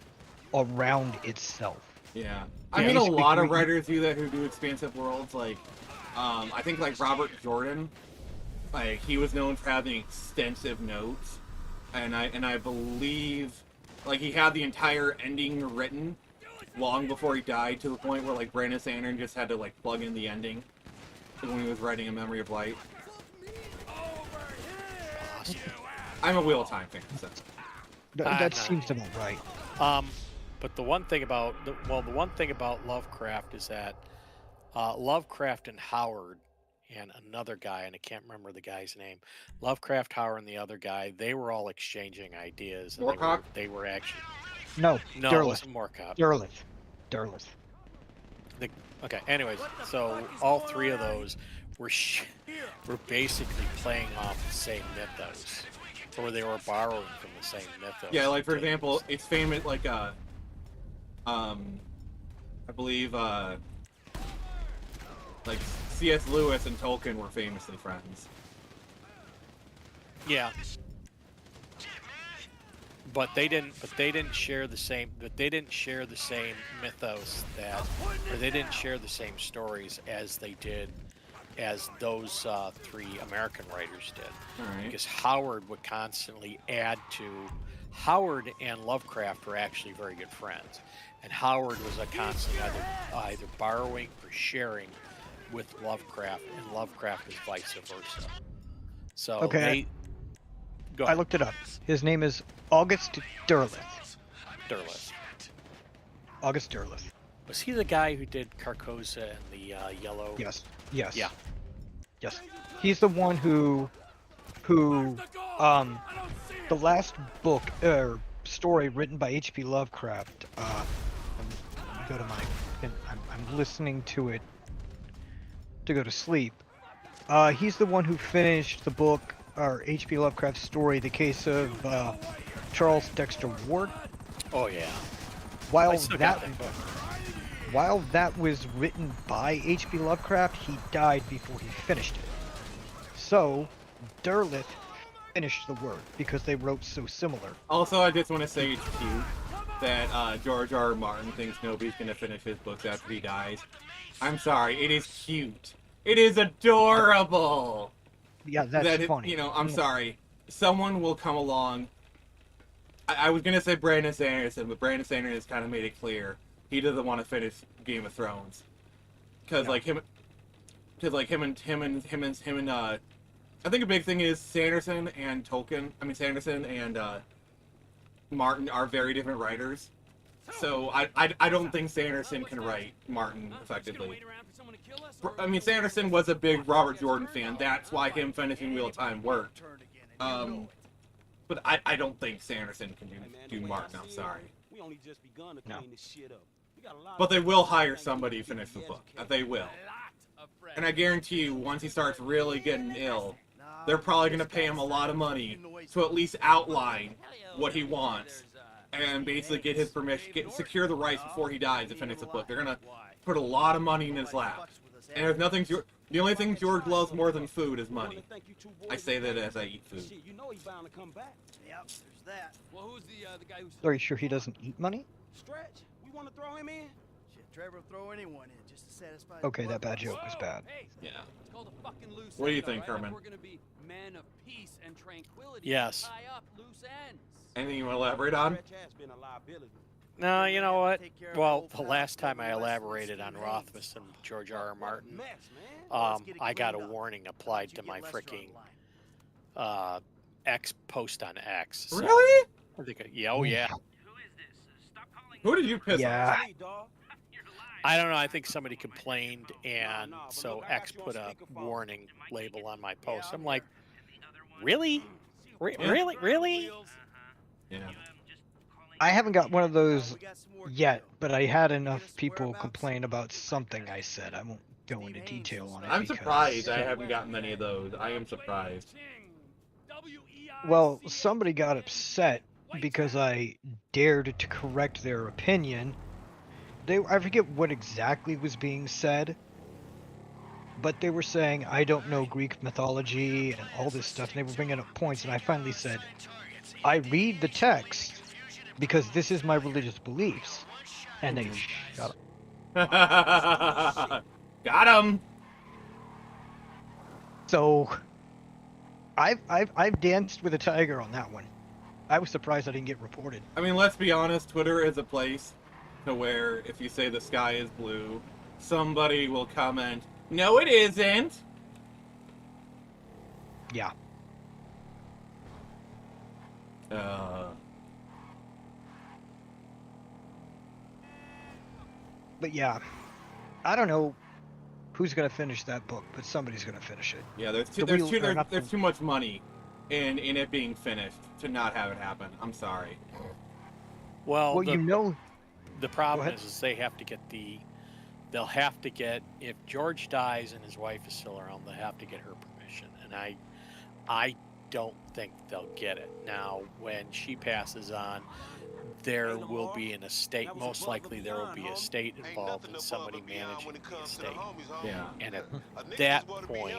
around itself. Yeah. I mean, a lot of writers do that who do expansive worlds. I think Robert Jordan, he was known for having extensive notes, and I believe he had the entire ending written long before he died, to the point where Brandon Sanderson just had to plug in the ending when he was writing A Memory of Light. I'm a Wheel of Time fan, so that seems about right. But the one thing about Lovecraft is that Lovecraft and Howard and another guy, and I can't remember the guy's name. Lovecraft, Howard, and the other guy, they were all exchanging ideas. And they were actually no, it wasn't Moorcock. Derleth. Okay. Anyways, so all three of those were basically playing off the same mythos, or they were borrowing from the same mythos. Yeah, for example, it's famous I believe C.S. Lewis and Tolkien were famously friends. Yeah. But they didn't share the same. But they didn't share the same mythos or they didn't share the same stories as those three American writers did. Right. Because Howard would constantly add to. Howard and Lovecraft were actually very good friends, and Howard was constantly either borrowing or sharing with Lovecraft, and Lovecraft was vice versa. So okay. I looked it up. His name is August Derleth. August Derleth. Was he the guy who did Carcosa and the Yellow? Yes. Yeah. Yes. He's the one who the last book story written by H.P. Lovecraft. I'm listening to it to go to sleep. He's the one who finished the book, or H.P. Lovecraft's story, The Case of Charles Dexter Ward. Oh yeah. While that was written by H.P. Lovecraft, he died before he finished it. So, Derleth finished the work because they wrote so similar. Also, I just want to say it's cute that George R. Martin thinks nobody's going to finish his books after he dies. I'm sorry, it is cute. It is adorable. Yeah, that's funny. I'm sorry. Someone will come along. I was going to say Brandon Sanderson, but Brandon Sanderson has kind of made it clear he doesn't want to finish Game of Thrones. Because, him and I think a big thing is Sanderson and Martin are very different writers. So I don't think Sanderson can write Martin effectively. I mean, Sanderson was a big Robert Jordan fan. That's why him finishing Wheel of Time worked. But I don't think Sanderson can do Martin. I'm sorry. No. But they will hire somebody to finish the book. They will. And I guarantee you, once he starts really getting ill, they're probably going to pay him a lot of money to at least outline what he wants and basically get his permission, secure the rights before he dies to finish the book. They're going to put a lot of money in his lap. And there's nothing, the only thing George loves more than food is money. I say that as I eat food. You know he's bound to come back. Yep, there's that. Well, who's the guy who's... Are you sure he doesn't eat money? Stretch? We want to throw him in? Shit, Trevor will throw anyone in just to satisfy... Okay, that bad joke was bad. Yeah. It's called a fucking loose What do you end, think, all right? Herman? We're gonna be men of peace and tranquility. Yes. Tie up loose ends. Anything you want to elaborate on? Stretch has been a liability. No, you know what? Well, the last time I elaborated on Rothfuss and George R.R. Martin, I got a warning applied to my freaking X post on X. So Really? I think, yeah, oh yeah. Who did you piss Yeah. off? I don't know. I think somebody complained, and so X put a warning label on my post. I'm like, really? Really? Yeah. I haven't got one of those yet, but I had enough people complain about something I said. I won't go into detail on it. I'm because- surprised I haven't gotten many of those. I am surprised. Well, somebody got upset because I dared to correct their opinion. I forget what exactly was being said, but they were saying I don't know Greek mythology and all this stuff, and they were bringing up points, and I finally said, I read the text because this is my religious beliefs, and they shut up. Got him. So I've danced with a tiger on that one. I was surprised I didn't get reported. I mean, let's be honest, Twitter is a place to where if you say the sky is blue, somebody will comment, no it isn't. Yeah. But yeah, I don't know who's gonna finish that book, but somebody's gonna finish it. Yeah, there's too much money in it being finished to not have it happen. I'm sorry. Well, you know, the problem is they have to get they'll have to get, if George dies and his wife is still around, they'll have to get her permission, and I don't think they'll get it. Now, when she passes on, there will be an estate, most likely there will be a estate involved in somebody managing the estate. Yeah. And at that point,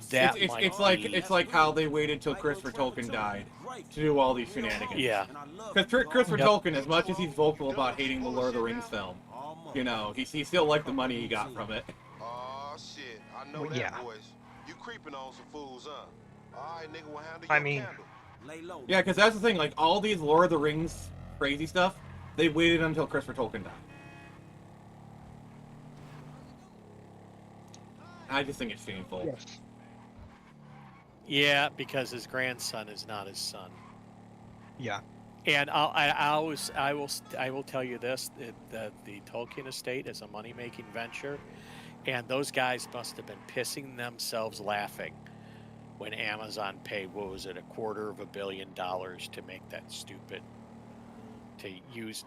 it's like how they waited till Christopher Tolkien died to do all these shenanigans. Yeah. Because Christopher Tolkien, as much as he's vocal about hating the Lord of the Rings film, you know, he still liked the money he got from it. Oh shit, I know that voice. You creeping on some fools, huh? Alright, nigga, we'll handle your candle. Yeah, because that's the thing, like, all these Lord of the Rings crazy stuff, they waited until Christopher Tolkien died. I just think it's shameful. Yes. Yeah, because his grandson is not his son. Yeah. And I will tell you this: the Tolkien estate is a money-making venture, and those guys must have been pissing themselves laughing when Amazon paid, what was it, $250 million to make that stupid, to use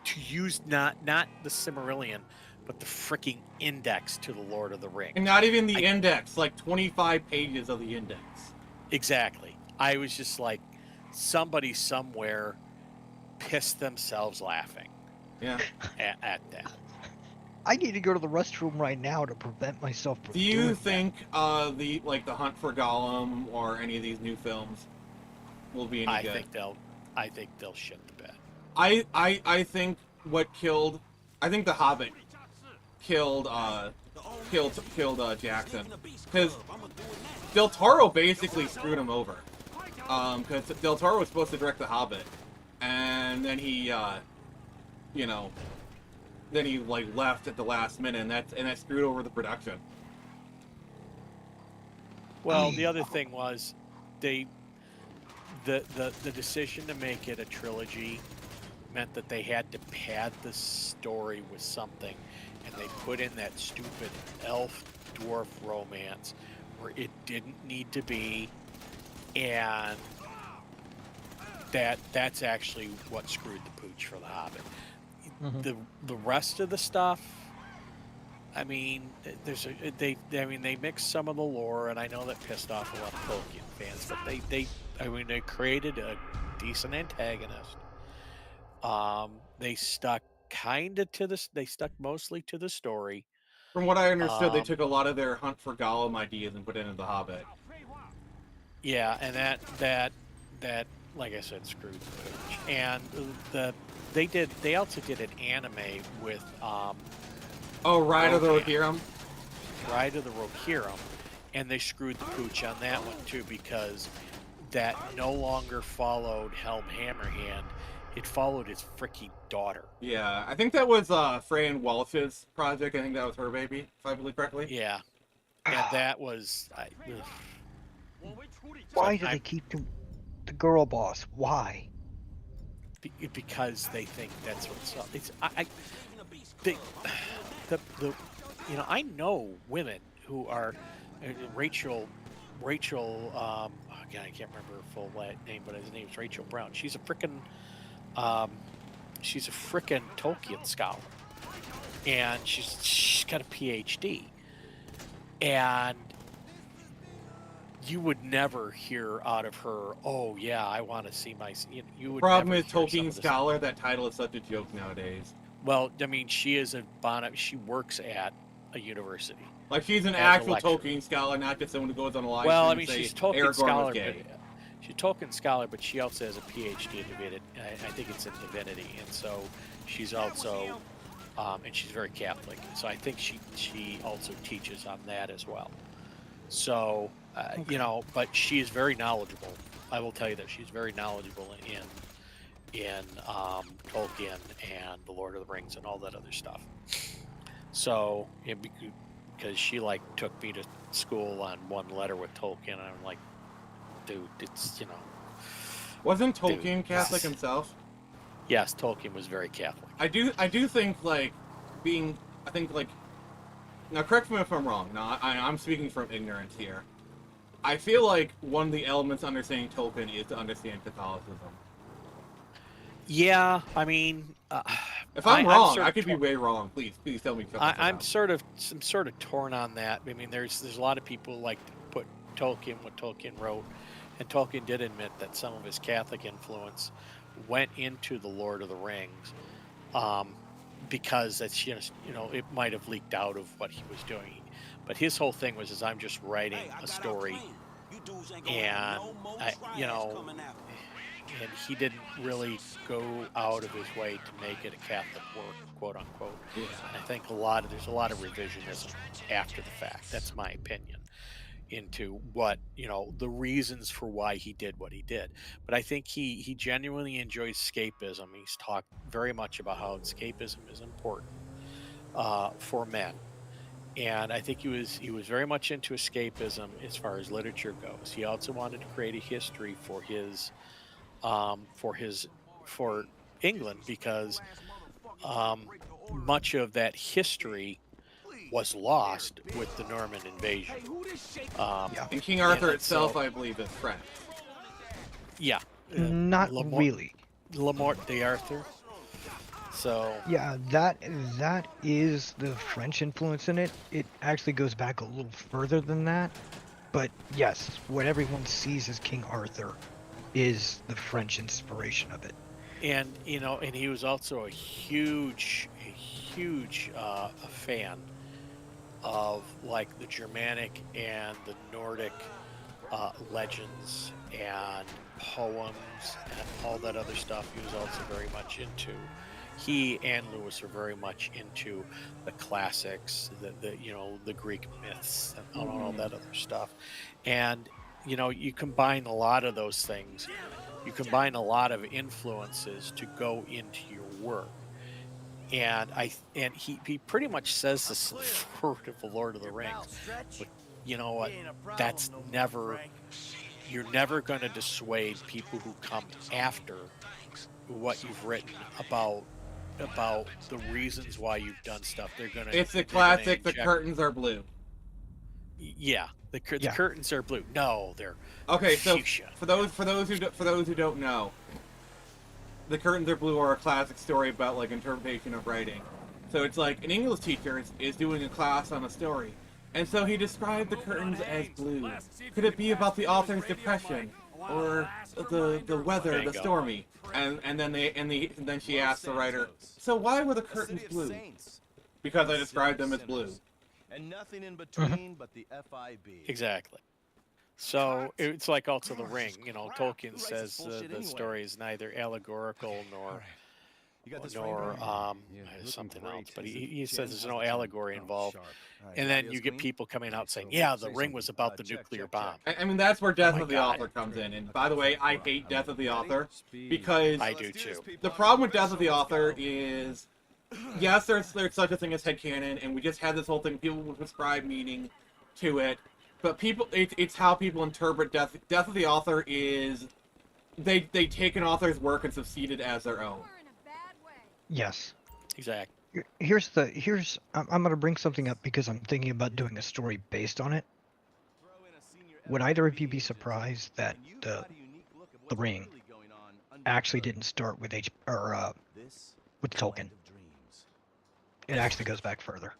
not the Silmarillion, but the freaking index to the Lord of the Rings. And not even the index, like 25 pages of the index. Exactly. I was just like, somebody somewhere pissed themselves laughing. Yeah. At that. I need to go to the restroom right now to prevent myself from Do you think the Hunt for Gollum or any of these new films will be any good? I think they'll shit the bed. I think I think The Hobbit killed Jackson, because Del Toro basically screwed him over. Because Del Toro was supposed to direct The Hobbit, and then he left at the last minute, and that screwed over the production. Well, the other thing was the decision to make it a trilogy meant that they had to pad the story with something, and they put in that stupid elf dwarf romance where it didn't need to be, and that's actually what screwed the pooch for The Hobbit. The rest of the stuff, I mean, they mixed some of the lore, and I know that pissed off a lot of Tolkien fans, but they created a decent antagonist. They stuck they stuck mostly to the story. From what I understood, they took a lot of their Hunt for Gollum ideas and put it into The Hobbit. Yeah, and that like I said, screwed the pooch. And they also did an anime with Ride of the Rohirrim. Ride of the Rohirrim, and they screwed the pooch on that one too, because that no longer followed Helm Hammerhand. It followed his freaking daughter. Yeah, I think that was Fran Welch's project. I think that was her baby, if I believe correctly. Yeah, and that was. Why do they keep the girl boss? Why? Because they think that's what's up. It's I know women who are Rachel. Again, I can't remember her full name, but his name's Rachel Brown. She's a frickin' Tolkien scholar, and she's got a PhD, and you would never hear out of her, oh yeah, I want to see my. You would. Problem is, Tolkien scholar. That title is such a joke nowadays. Well, I mean, she is she works at a university. Like, she's an actual Tolkien scholar, not just someone who goes on a live. Well, I mean, she's Tolkien scholar. She's Tolkien scholar, but she also has a PhD in divinity. I think it's in divinity, and so she's also, and she's very Catholic. So I think she also teaches on that as well. So but she is very knowledgeable. I will tell you that she's very knowledgeable in Tolkien and the Lord of the Rings and all that other stuff. So because she took me to school on one letter with Tolkien, and I'm like, dude, it's Wasn't Tolkien Catholic himself? Yes, Tolkien was very Catholic. I do think now correct me if I'm wrong. Now I'm speaking from ignorance here. I feel like one of the elements of understanding Tolkien is to understand Catholicism. Yeah, I mean, if I'm wrong, I could be way wrong. Please tell me. I'm sort of torn on that. I mean, there's a lot of people like to put Tolkien what Tolkien wrote, and Tolkien did admit that some of his Catholic influence went into the Lord of the Rings, because that's it might have leaked out of what he was doing. But his whole thing was, I'm just writing a story, and and he didn't really go out of his way to make it a Catholic work, quote unquote. Yeah. And I think there's a lot of revisionism after the fact. That's my opinion into what the reasons for why he did what he did. But I think he genuinely enjoys escapism. He's talked very much about how escapism is important for men. And I think he was very much into escapism as far as literature goes. He also wanted to create a history for England, because much of that history was lost with the Norman invasion. And King Arthur itself, I believe, is French. Yeah. Not really. Le Morte d'Arthur. So yeah, that is the French influence in it. It actually goes back a little further than that. But yes, what everyone sees as King Arthur is the French inspiration of it. And and he was also a huge fan of the Germanic and the Nordic legends and poems and all that other stuff. He was also very much into. He and Lewis are very much into the classics, the Greek myths and all that other stuff. And you combine a lot of those things. You combine a lot of influences to go into your work. And he pretty much says this in the word of the Lord of the Rings. But you know what? You're never going to dissuade people who come after what you've written about the reasons why you've done stuff. It's the classic. The curtains are blue. Yeah, the curtains are blue. No, they're okay. fuchsia. So for those who don't know, the curtains are blue are a classic story about interpretation of writing. So it's like an English teacher is doing a class on a story, and so he described the curtains as blue. Could it be about the author's depression, or the weather, the stormy? And then she asked the writer, so why were the curtains blue? Because I described them as blue. And nothing in between but the FIB. Exactly. So it's like also The Ring. You know, Tolkien says the story is neither allegorical nor something else. But he says there's no allegory involved. And then you get people coming out saying, yeah, The Ring was about the nuclear bomb. I mean, that's where Death of the Author comes in. And by the way, I hate Death of the Author because I do too. The problem with Death of the Author is, yes, there's such a thing as headcanon, and we just had this whole thing. People would prescribe meaning to it, but it's how people interpret Death. Death of the Author is they take an author's work and succeed it as their own. Yes. Exactly. I'm gonna bring something up because I'm thinking about doing a story based on it. Would either of you be surprised that the Ring actually didn't start with with Tolkien? It actually goes back further.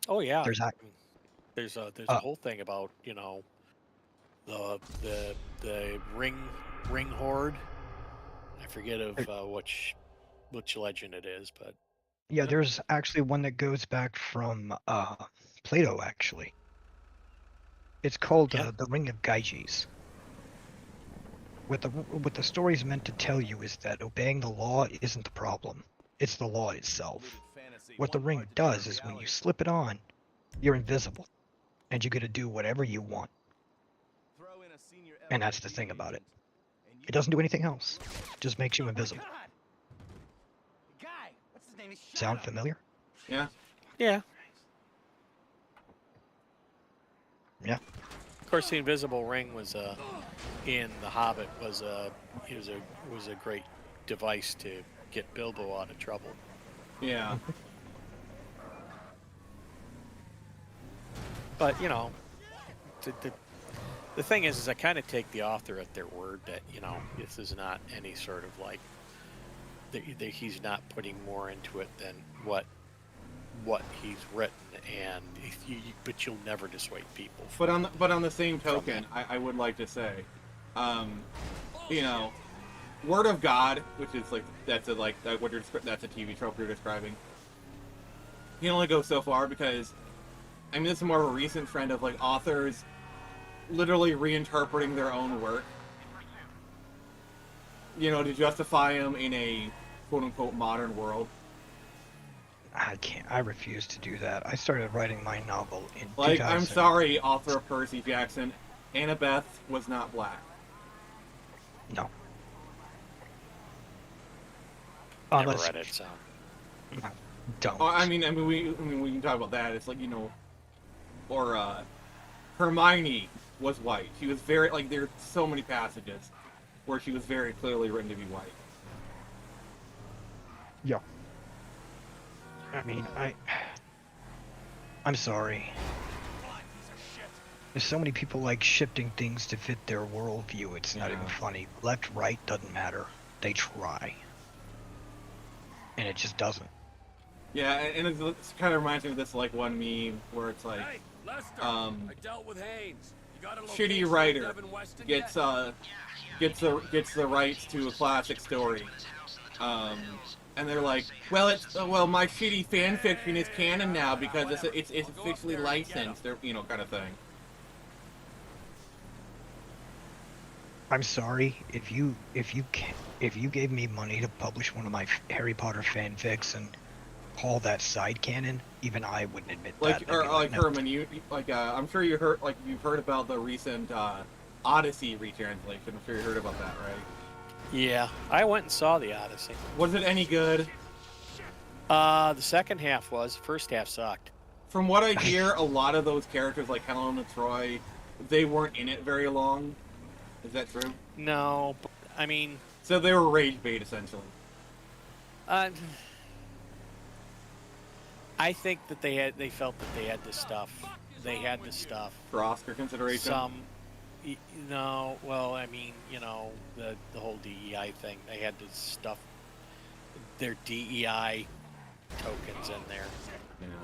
Oh yeah. There's a whole thing about, you know, the ring horde. I forget of which legend it is, but yeah, there's actually one that goes back from Plato. Actually, it's called the Ring of Gyges. What the story's meant to tell you is that obeying the law isn't the problem; it's the law itself. What the ring does is when you slip it on, you're invisible, and you get to do whatever you want. And that's the thing about it. It doesn't do anything else; it just makes you invisible. Sound familiar? Yeah. Yeah. Yeah. Of course, the invisible ring was in The Hobbit was a great device to get Bilbo out of trouble. Yeah. But you know, the thing is I kind of take the author at their word that, you know, this is not any sort of like he's not putting more into it than what he's written, and but you'll never dissuade people. But on the same token, I would like to say, you know, Word of God, which is like that's a TV trope you're describing. You can only go so far because, I mean, this is more of a recent trend of like authors literally reinterpreting their own work, you know, to justify them in a quote-unquote modern world. I refuse to do that. I started writing my novel in 2000. I'm sorry, author of Percy Jackson, Annabeth was not black. No. Never read it, so. Don't. I mean, we can talk about that. It's like, you know, or Hermione was white. She was very, like, there's so many passages where she was very clearly written to be white. Yeah. I mean, I'm sorry. There's so many people like shifting things to fit their worldview. It's not even funny. Left, right, doesn't matter. They try. And it just doesn't. Yeah, and it kind of reminds me of this, like, one meme where it's like, hey, Lester, I dealt with Haynes. Shitty writer gets the rights to a classic story, and they're like, well, my shitty fan fiction is canon now because it's officially licensed, or, you know, kind of thing. I'm sorry if you gave me money to publish one of my Harry Potter fanfics and call that side canon, even I wouldn't admit that. Like Herman, I'm sure you've heard about the recent Odyssey retranslation. I'm sure you heard about that, right? Yeah, I went and saw the Odyssey. Was it any good? The second half was. The first half sucked. From what I hear, a lot of those characters, like Helena Troy, they weren't in it very long. Is that true? No, but, I mean... So they were rage bait, essentially. I think that they felt that they had this stuff. They had this stuff. For Oscar consideration? No, well, I mean, you know, the whole DEI thing. They had this stuff. Their DEI tokens in there.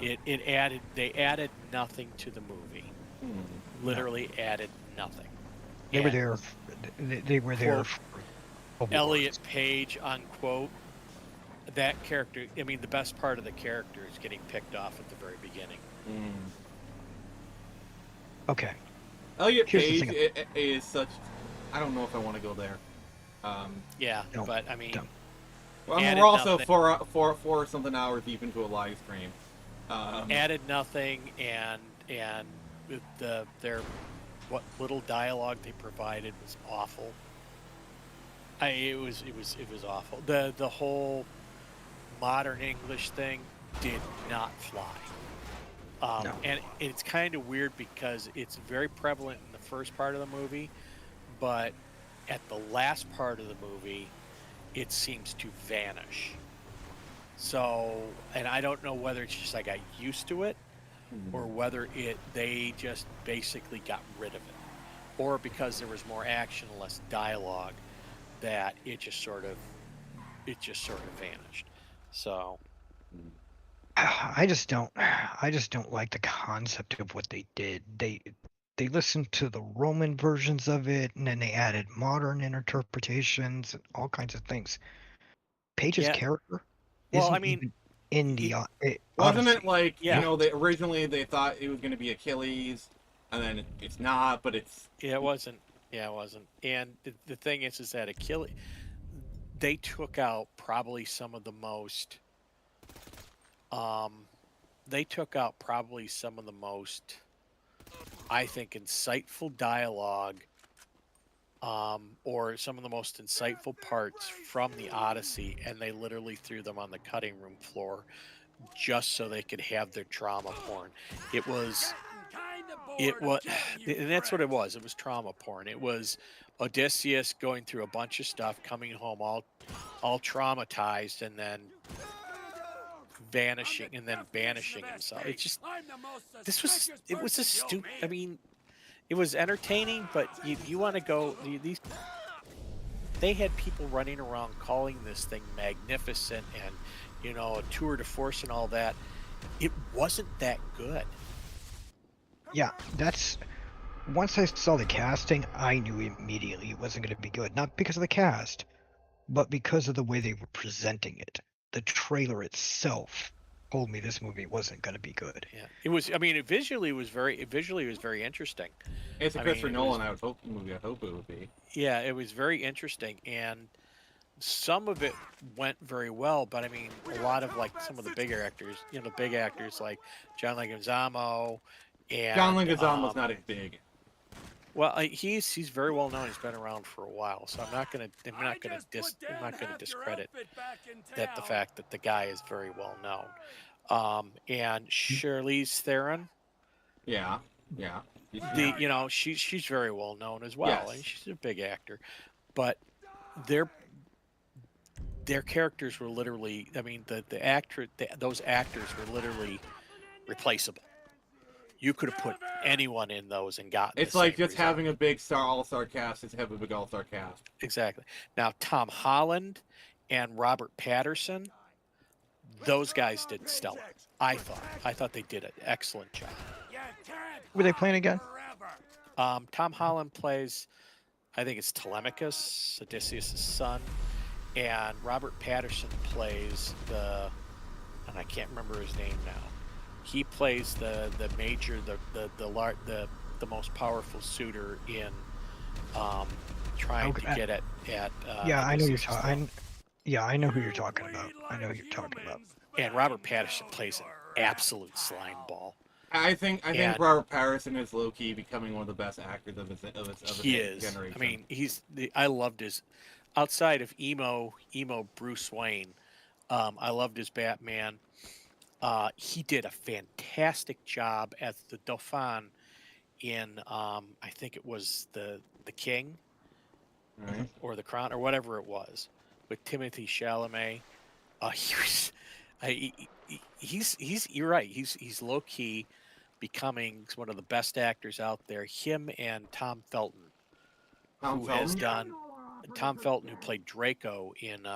Yeah. They added nothing to the movie. Literally added nothing. They were there. They were there. Elliot Page, unquote. That character. I mean, the best part of the character is getting picked off at the very beginning. Okay. Elliot Page is such. I don't know if I want to go there. But I mean, well, we're also 4 something hours deep into a live stream. Added nothing, and their what little dialogue they provided was awful. It was awful. The whole modern English thing did not fly. And it's kind of weird because it's very prevalent in the first part of the movie, but at the last part of the movie, it seems to vanish. So, and I don't know whether it's just I got used to it, or whether they just basically got rid of it, or because there was more action and less dialogue, that it just sort of vanished. So. I just don't like the concept of what they did. They listened to the Roman versions of it, and then they added modern interpretations and all kinds of things. Page's character isn't even in the wasn't it like they originally they thought it was going to be Achilles, and then it's not, but it's it wasn't. Yeah, it wasn't. And the thing is that Achilles, they took out probably some of the most. I think, insightful dialogue, or some of the most insightful parts from the Odyssey, and they literally threw them on the cutting room floor just so they could have their trauma porn. It was, and that's what it was. It was trauma porn. It was Odysseus going through a bunch of stuff, coming home all traumatized, and then vanishing and then banishing himself. It's just it was a stupid. I mean, it was entertaining, but you want to go these. They had people running around calling this thing magnificent and a tour de force and all that. It wasn't that good. Yeah, that's. Once I saw the casting, I knew immediately it wasn't going to be good. Not because of the cast, but because of the way they were presenting it. The trailer itself told me this movie wasn't going to be good. Yeah, it was. I mean, visually it was very interesting. It's a Christopher Nolan movie. I hope it would be. Yeah, it was very interesting, and some of it went very well. But I mean, a lot of some of the bigger actors, big actors like John Leguizamo, and John Leguizamo's not as big. Well, he's very well known. He's been around for a while, so I'm not gonna discredit the fact that the guy is very well known. And Charlize Theron. Yeah. She's very well known as well. Yes. And she's a big actor, but their characters were literally. I mean, those actors were literally replaceable. You could have put anyone in those and gotten. It's like just having a big all-star cast. It's have a big all-star cast. Exactly. Now Tom Holland and Robert Pattinson, those guys did stellar. I thought they did an excellent job. Were they playing again? Tom Holland plays, I think it's Telemachus, Odysseus' son, and Robert Pattinson plays and I can't remember his name now. He plays the major, the most powerful suitor in trying to get at. Yeah, I know you're talking. Yeah, I know who you're talking about. And Robert Pattinson plays an absolute slime ball. I think Robert Pattinson is low key becoming one of the best actors of his generation. I mean, I loved his outside of emo Bruce Wayne. I loved his Batman. He did a fantastic job as the Dauphin in, I think it was the King, right, or the Crown, or whatever it was, with Timothée Chalamet. He's you're right. He's low key becoming one of the best actors out there. Him and Tom Felton, Tom Felton, who played Draco in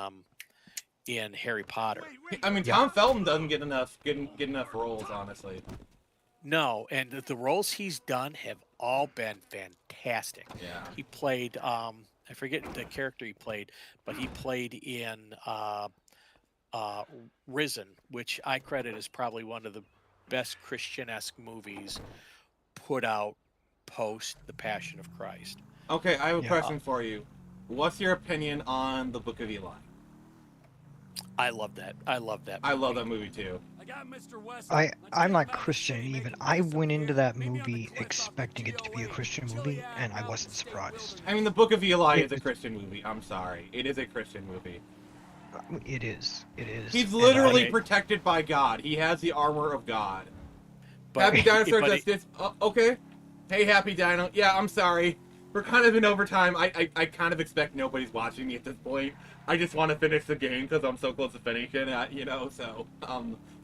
in Harry Potter. I mean, Tom Felton doesn't get enough roles, honestly. No, and the roles he's done have all been fantastic. Yeah. He played, I forget the character he played, but he played in Risen, which I credit as probably one of the best Christian-esque movies put out post The Passion of Christ. Okay, I have a question for you. What's your opinion on the Book of Eli? I love that. I love that movie. I love that movie too. I'm not Christian even. I went into that movie expecting it to be a Christian movie, and I wasn't surprised. I mean, the Book of Eli is a Christian movie. I'm sorry. It is a Christian movie. It is. It is. He's literally protected by God. He has the armor of God. Happy Dinosaur does this. Okay. Hey, Happy Dino. Yeah, I'm sorry. We're kind of in overtime. I kind of expect nobody's watching me at this point. I just want to finish the game because I'm so close to finishing it, you know, so,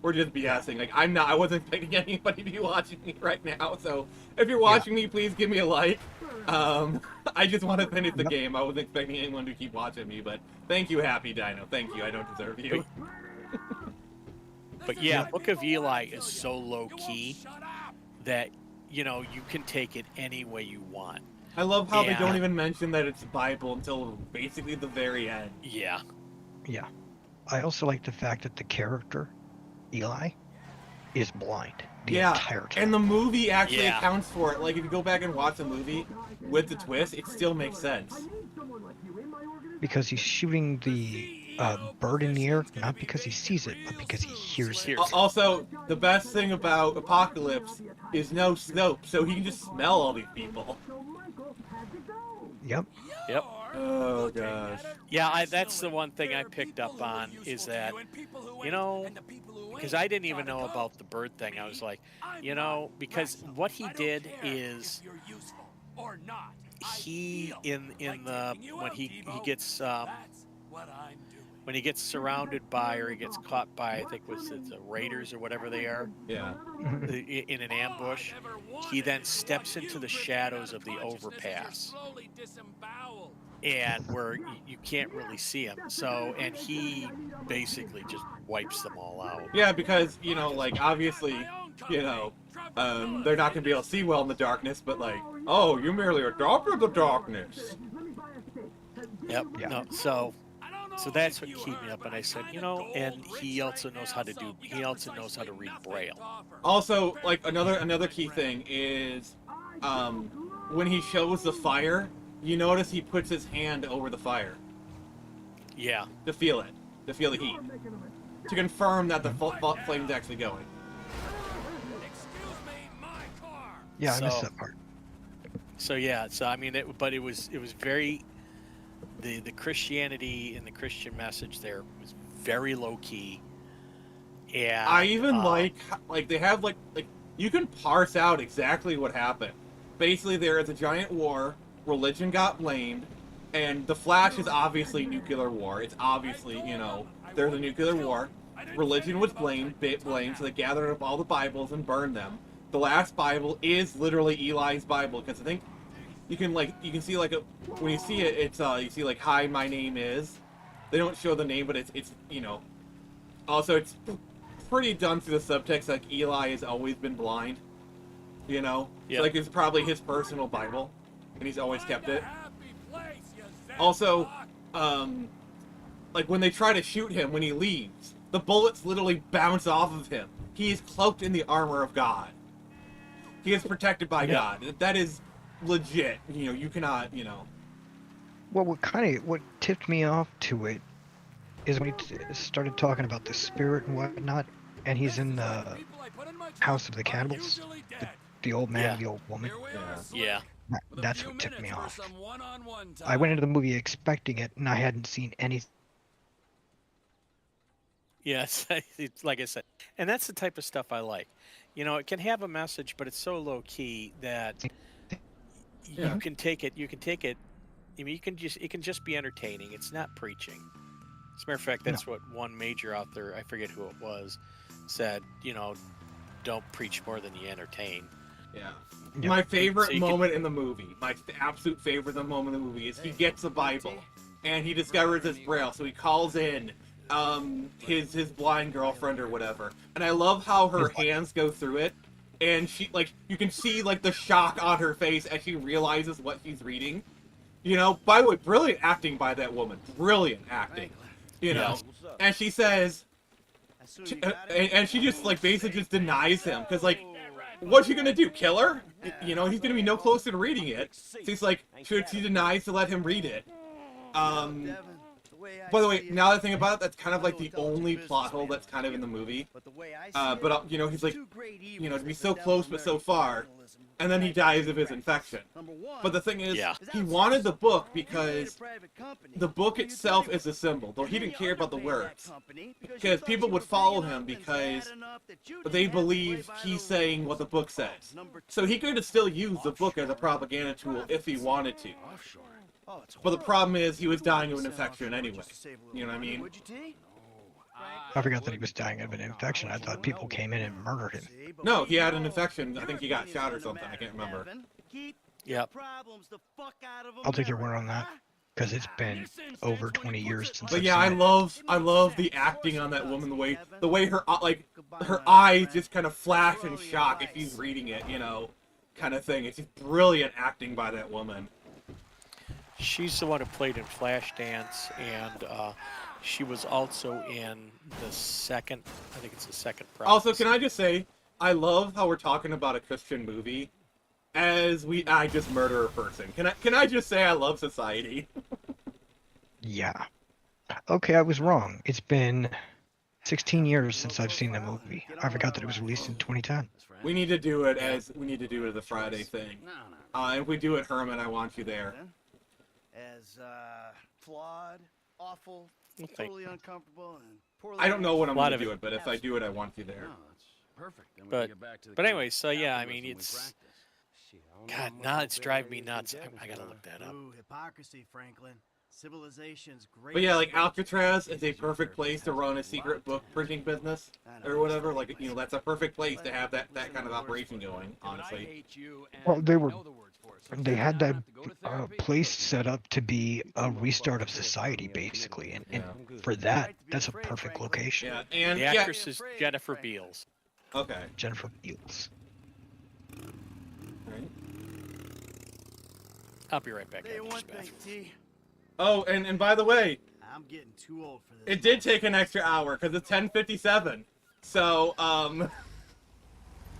we're just BSing. Like, I wasn't expecting anybody to be watching me right now, so if you're watching me, please give me a like. I just want to finish the game. I wasn't expecting anyone to keep watching me, but thank you, Happy Dino. Thank you. I don't deserve you. But yeah, Book of Eli is so low-key that, you know, you can take it any way you want. I love how they don't even mention that it's the Bible until basically the very end. Yeah. Yeah. I also like the fact that the character, Eli, is blind the entire time. And the movie actually accounts for it. Like, if you go back and watch the movie with the twist, it still makes sense. Because he's shooting the bird in the air, not because he sees it, but because he hears it. Also, the best thing about Apocalypse is no Snope, so he can just smell all these people. Yep. Oh, gosh. Yeah, that's the one thing I picked up on is that, you know, because I didn't even know about the bird thing. I was like, you know, because what he did is he when he gets surrounded by, or he gets caught by, I think was it the Raiders or whatever they are. Yeah. In an ambush, he then steps into the shadows of the overpass, and where you can't really see him. So, and he basically just wipes them all out. Yeah, because, you know, like, obviously, you know, they're not going to be able to see well in the darkness, but like, oh, you merely adopted the darkness. Yep. Yeah. No, so that's what kept me up, and I said, you know, and he also knows how to read Braille. Also, like, another key thing is, when he shows the fire, you notice he puts his hand over the fire. Yeah. To feel the heat. To confirm that the flame's actually going. Yeah, I missed that part. So yeah, I mean, it was very, the Christianity and the Christian message there was very low key. And I even like they have like you can parse out exactly what happened. Basically, there is a giant war. Religion got blamed, and the Flash is obviously nuclear war. It's obviously, you know, there's a nuclear war. Religion was blamed, so they gathered up all the Bibles and burned them. The last Bible is literally Eli's Bible, because I think you can see like when you see it, it's you see like, hi, my name is. They don't show the name, but it's you know. Also, it's pretty done through the subtext. Like, Eli has always been blind. You know, yeah. So, like, it's probably his personal Bible, and he's always kept it. Also, like, when they try to shoot him when he leaves, the bullets literally bounce off of him. He is cloaked in the armor of God. He is protected by God. That is legit. You know, you cannot, you know. Well, what tipped me off to it is when he started talking about the spirit and whatnot, and he's in the house of the cannibals, the old man and the old woman. Yeah. That's what tipped me off. I went into the movie expecting it, and I hadn't seen anything. Yes, it's like I said, and that's the type of stuff I like. You know, it can have a message, but it's so low key that you can take it. I mean, it can just be entertaining. It's not preaching. As a matter of fact, that's what one major author, I forget who it was, said. You know, don't preach more than you entertain. Yeah. My favorite moment in the movie, my absolute favorite moment in the movie, is he gets the Bible and he discovers it's Braille. So he calls in his blind girlfriend or whatever. And I love how her hands go through it, and she, like, you can see, like, the shock on her face as she realizes what she's reading. You know, by the way, brilliant acting by that woman. Brilliant acting. You know, and she says, and she just, like, basically just denies him, because, like, what's she gonna do, kill her? You know, he's gonna be no closer to reading it. So he's like, she denies to let him read it. By the way, now that I think about it, that's kind of like the only plot hole that's kind of in the movie. But, you know, he's like, you know, to be so close but so far, and then he dies of his infection. But the thing is, he wanted the book because the book itself is a symbol, though he didn't care about the words. Because people would follow him because they believe he's saying what the book says. So he could have still used the book as a propaganda tool if he wanted to. But the problem is, he was dying of an infection anyway. You know what I mean? I forgot that he was dying of an infection. I thought people came in and murdered him. No, he had an infection. I think he got shot or something. I can't remember. Yep. I'll take your word on that, because it's been over 20 years since. But yeah, I love the acting on that woman. The way her her eyes just kind of flash in shock if she's reading it. You know, kind of thing. It's just brilliant acting by that woman. She's the one who played in Flashdance, and she was also in the second, I think it's the second Prophecy. Also, can I just say, I love how we're talking about a Christian movie as I just murder a person. Can I just say I love Society? Yeah. Okay, I was wrong. It's been 16 years since I've seen the movie. I forgot that it was released in 2010. We need to do it as a Friday thing. If we do it, Herman, I want you there. As flawed, awful, totally uncomfortable, and poorly. I don't know when I'm going to do it, but if I do it, I want you there. No, it's perfect. Then we But can get back to the anyway, so yeah, I mean, it's God, now it's driving me nuts. I gotta look that up. Ooh, hypocrisy, Franklin. Civilization's great. But yeah, like Alcatraz is a perfect place to run a secret book printing business or whatever. Like, you know, that's a perfect place to have that kind of operation going. Honestly. Well, they had that place set up to be a restart of society, basically, and for that, that's a perfect location. Yeah, and the actress is Jennifer Beals. Okay. Jennifer Beals. Right. I'll be right back. Oh, and by the way, I'm getting too old for this. it did take an extra hour because it's 10:57. So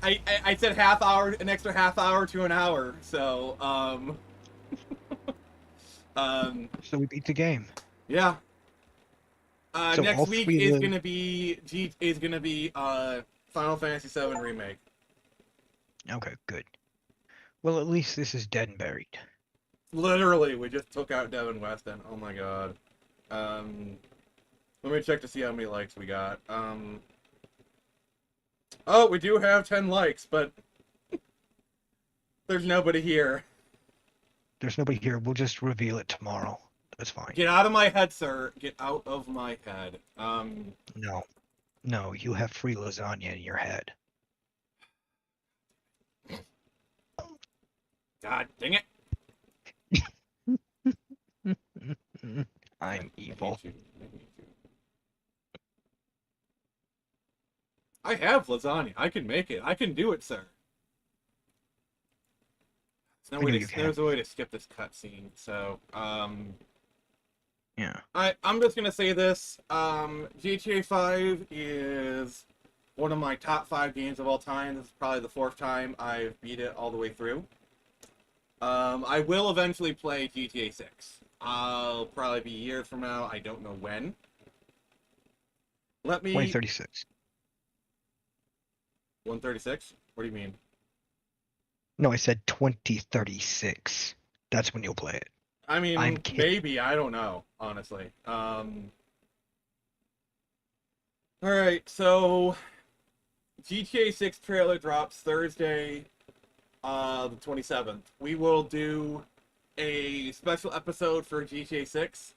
I said an extra half hour to an hour. So so we beat the game. Yeah. So next week is gonna be Final Fantasy VII Remake. Okay, good. Well, at least this is dead and buried. Literally, we just took out Devin Weston. Oh my god. Let me check to see how many likes we got. Oh, we do have 10 likes, but there's nobody here. There's nobody here. We'll just reveal it tomorrow. That's fine. Get out of my head, sir. Get out of my head. No, you have free lasagna in your head. God dang it. I'm evil. I have lasagna. I can make it. I can do it, sir. There's a way to skip this cutscene. So, yeah. I'm just gonna say this. GTA 5 is one of my top 5 games of all time. This is probably the 4th time I've beat it all the way through. I will eventually play GTA 6. I'll probably be years from now. I don't know when. 2036. 136? What do you mean? No, I said 2036. That's when you'll play it. I mean, maybe. I don't know, honestly. Alright, so GTA 6 trailer drops Thursday, the 27th. We will do a special episode for GTA 6.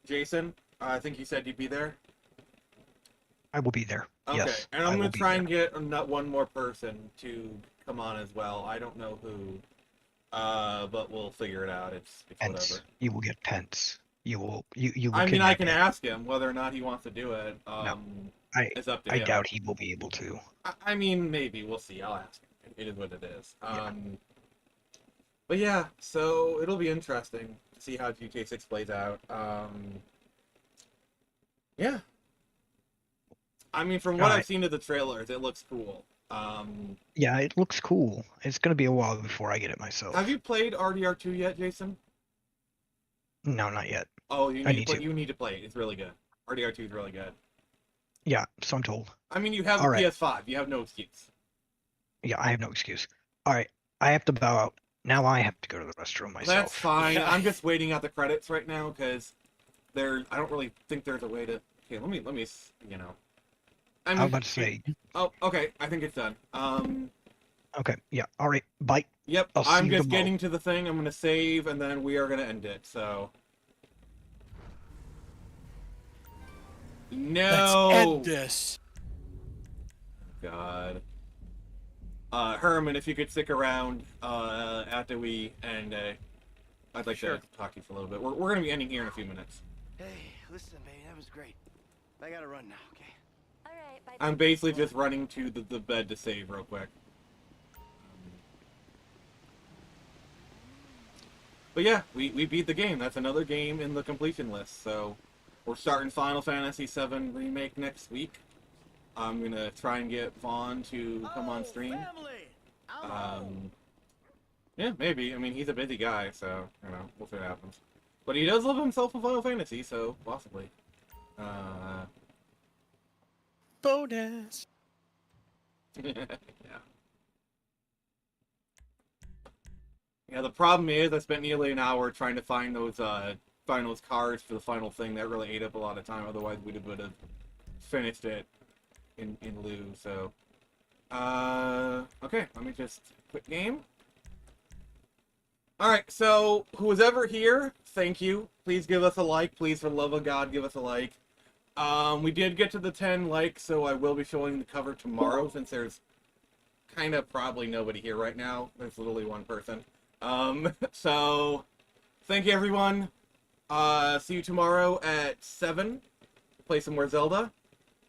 Jason, I think you said you'd be there. I will be there. Okay, yes, and I'm going to try and get one more person to come on as well. I don't know who, but we'll figure it out. It's Pence. whatever. You will get Pence. you will you will I mean, I kidnap can him. ask him whether or not he wants to do it. It's up to I him. doubt he will be able to. I mean, maybe. We'll see. I'll ask him. It is what it is. Yeah. But yeah, so it'll be interesting to see how GTA 6 plays out. Yeah. I mean, from what I've seen of the trailers, it looks cool. Yeah, it looks cool. It's gonna be a while before I get it myself. Have you played RDR2 yet, Jason? No, not yet. Oh, you need to play it. It's really good. RDR2 is really good. Yeah, so I'm told. I mean, you have a PS5. You have no excuse. Yeah, I have no excuse. All right, I have to bow out. Now I have to go to the restroom myself. That's fine. I'm just waiting out the credits right now because I don't really think there's a way to. Okay, let me. You know. I mean, was about to say. Oh, okay. I think it's done. Okay. Yeah. All right. Bye. Yep. I'll see I'm you just tomorrow. getting to the thing. I'm gonna save, and then we are gonna end it. So. No. Let's end this. God. Herman, if you could stick around after we end, I'd like to talk to you for a little bit. We're going to be ending here in a few minutes. Hey, listen, baby, that was great. I gotta run now, okay? All right, bye. I'm basically just running to the bed to save real quick. But yeah, we beat the game. That's another game in the completion list. So we're starting Final Fantasy VII Remake next week. I'm going to try and get Vaughn to come on stream. Yeah, maybe. I mean, he's a busy guy, so, you know, we'll see what happens. But he does love himself a Final Fantasy, so possibly. Bonus. Yeah. Yeah, the problem is I spent nearly an hour trying to find those cards for the final thing. That really ate up a lot of time. Otherwise, we would have finished it in lieu. So, okay, let me just quit game. All right, so who's ever here, thank you. Please give us a like. Please, for the love of God, give us a like. We did get to the 10 likes, so I will be showing the cover tomorrow since there's kind of probably nobody here right now. There's literally one person. So thank you, everyone. See you tomorrow at 7. Play some more Zelda.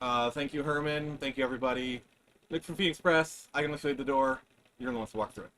Thank you, Herman. Thank you, everybody. Look for Phoenix Press. I can show you the door. You're the ones to walk through it.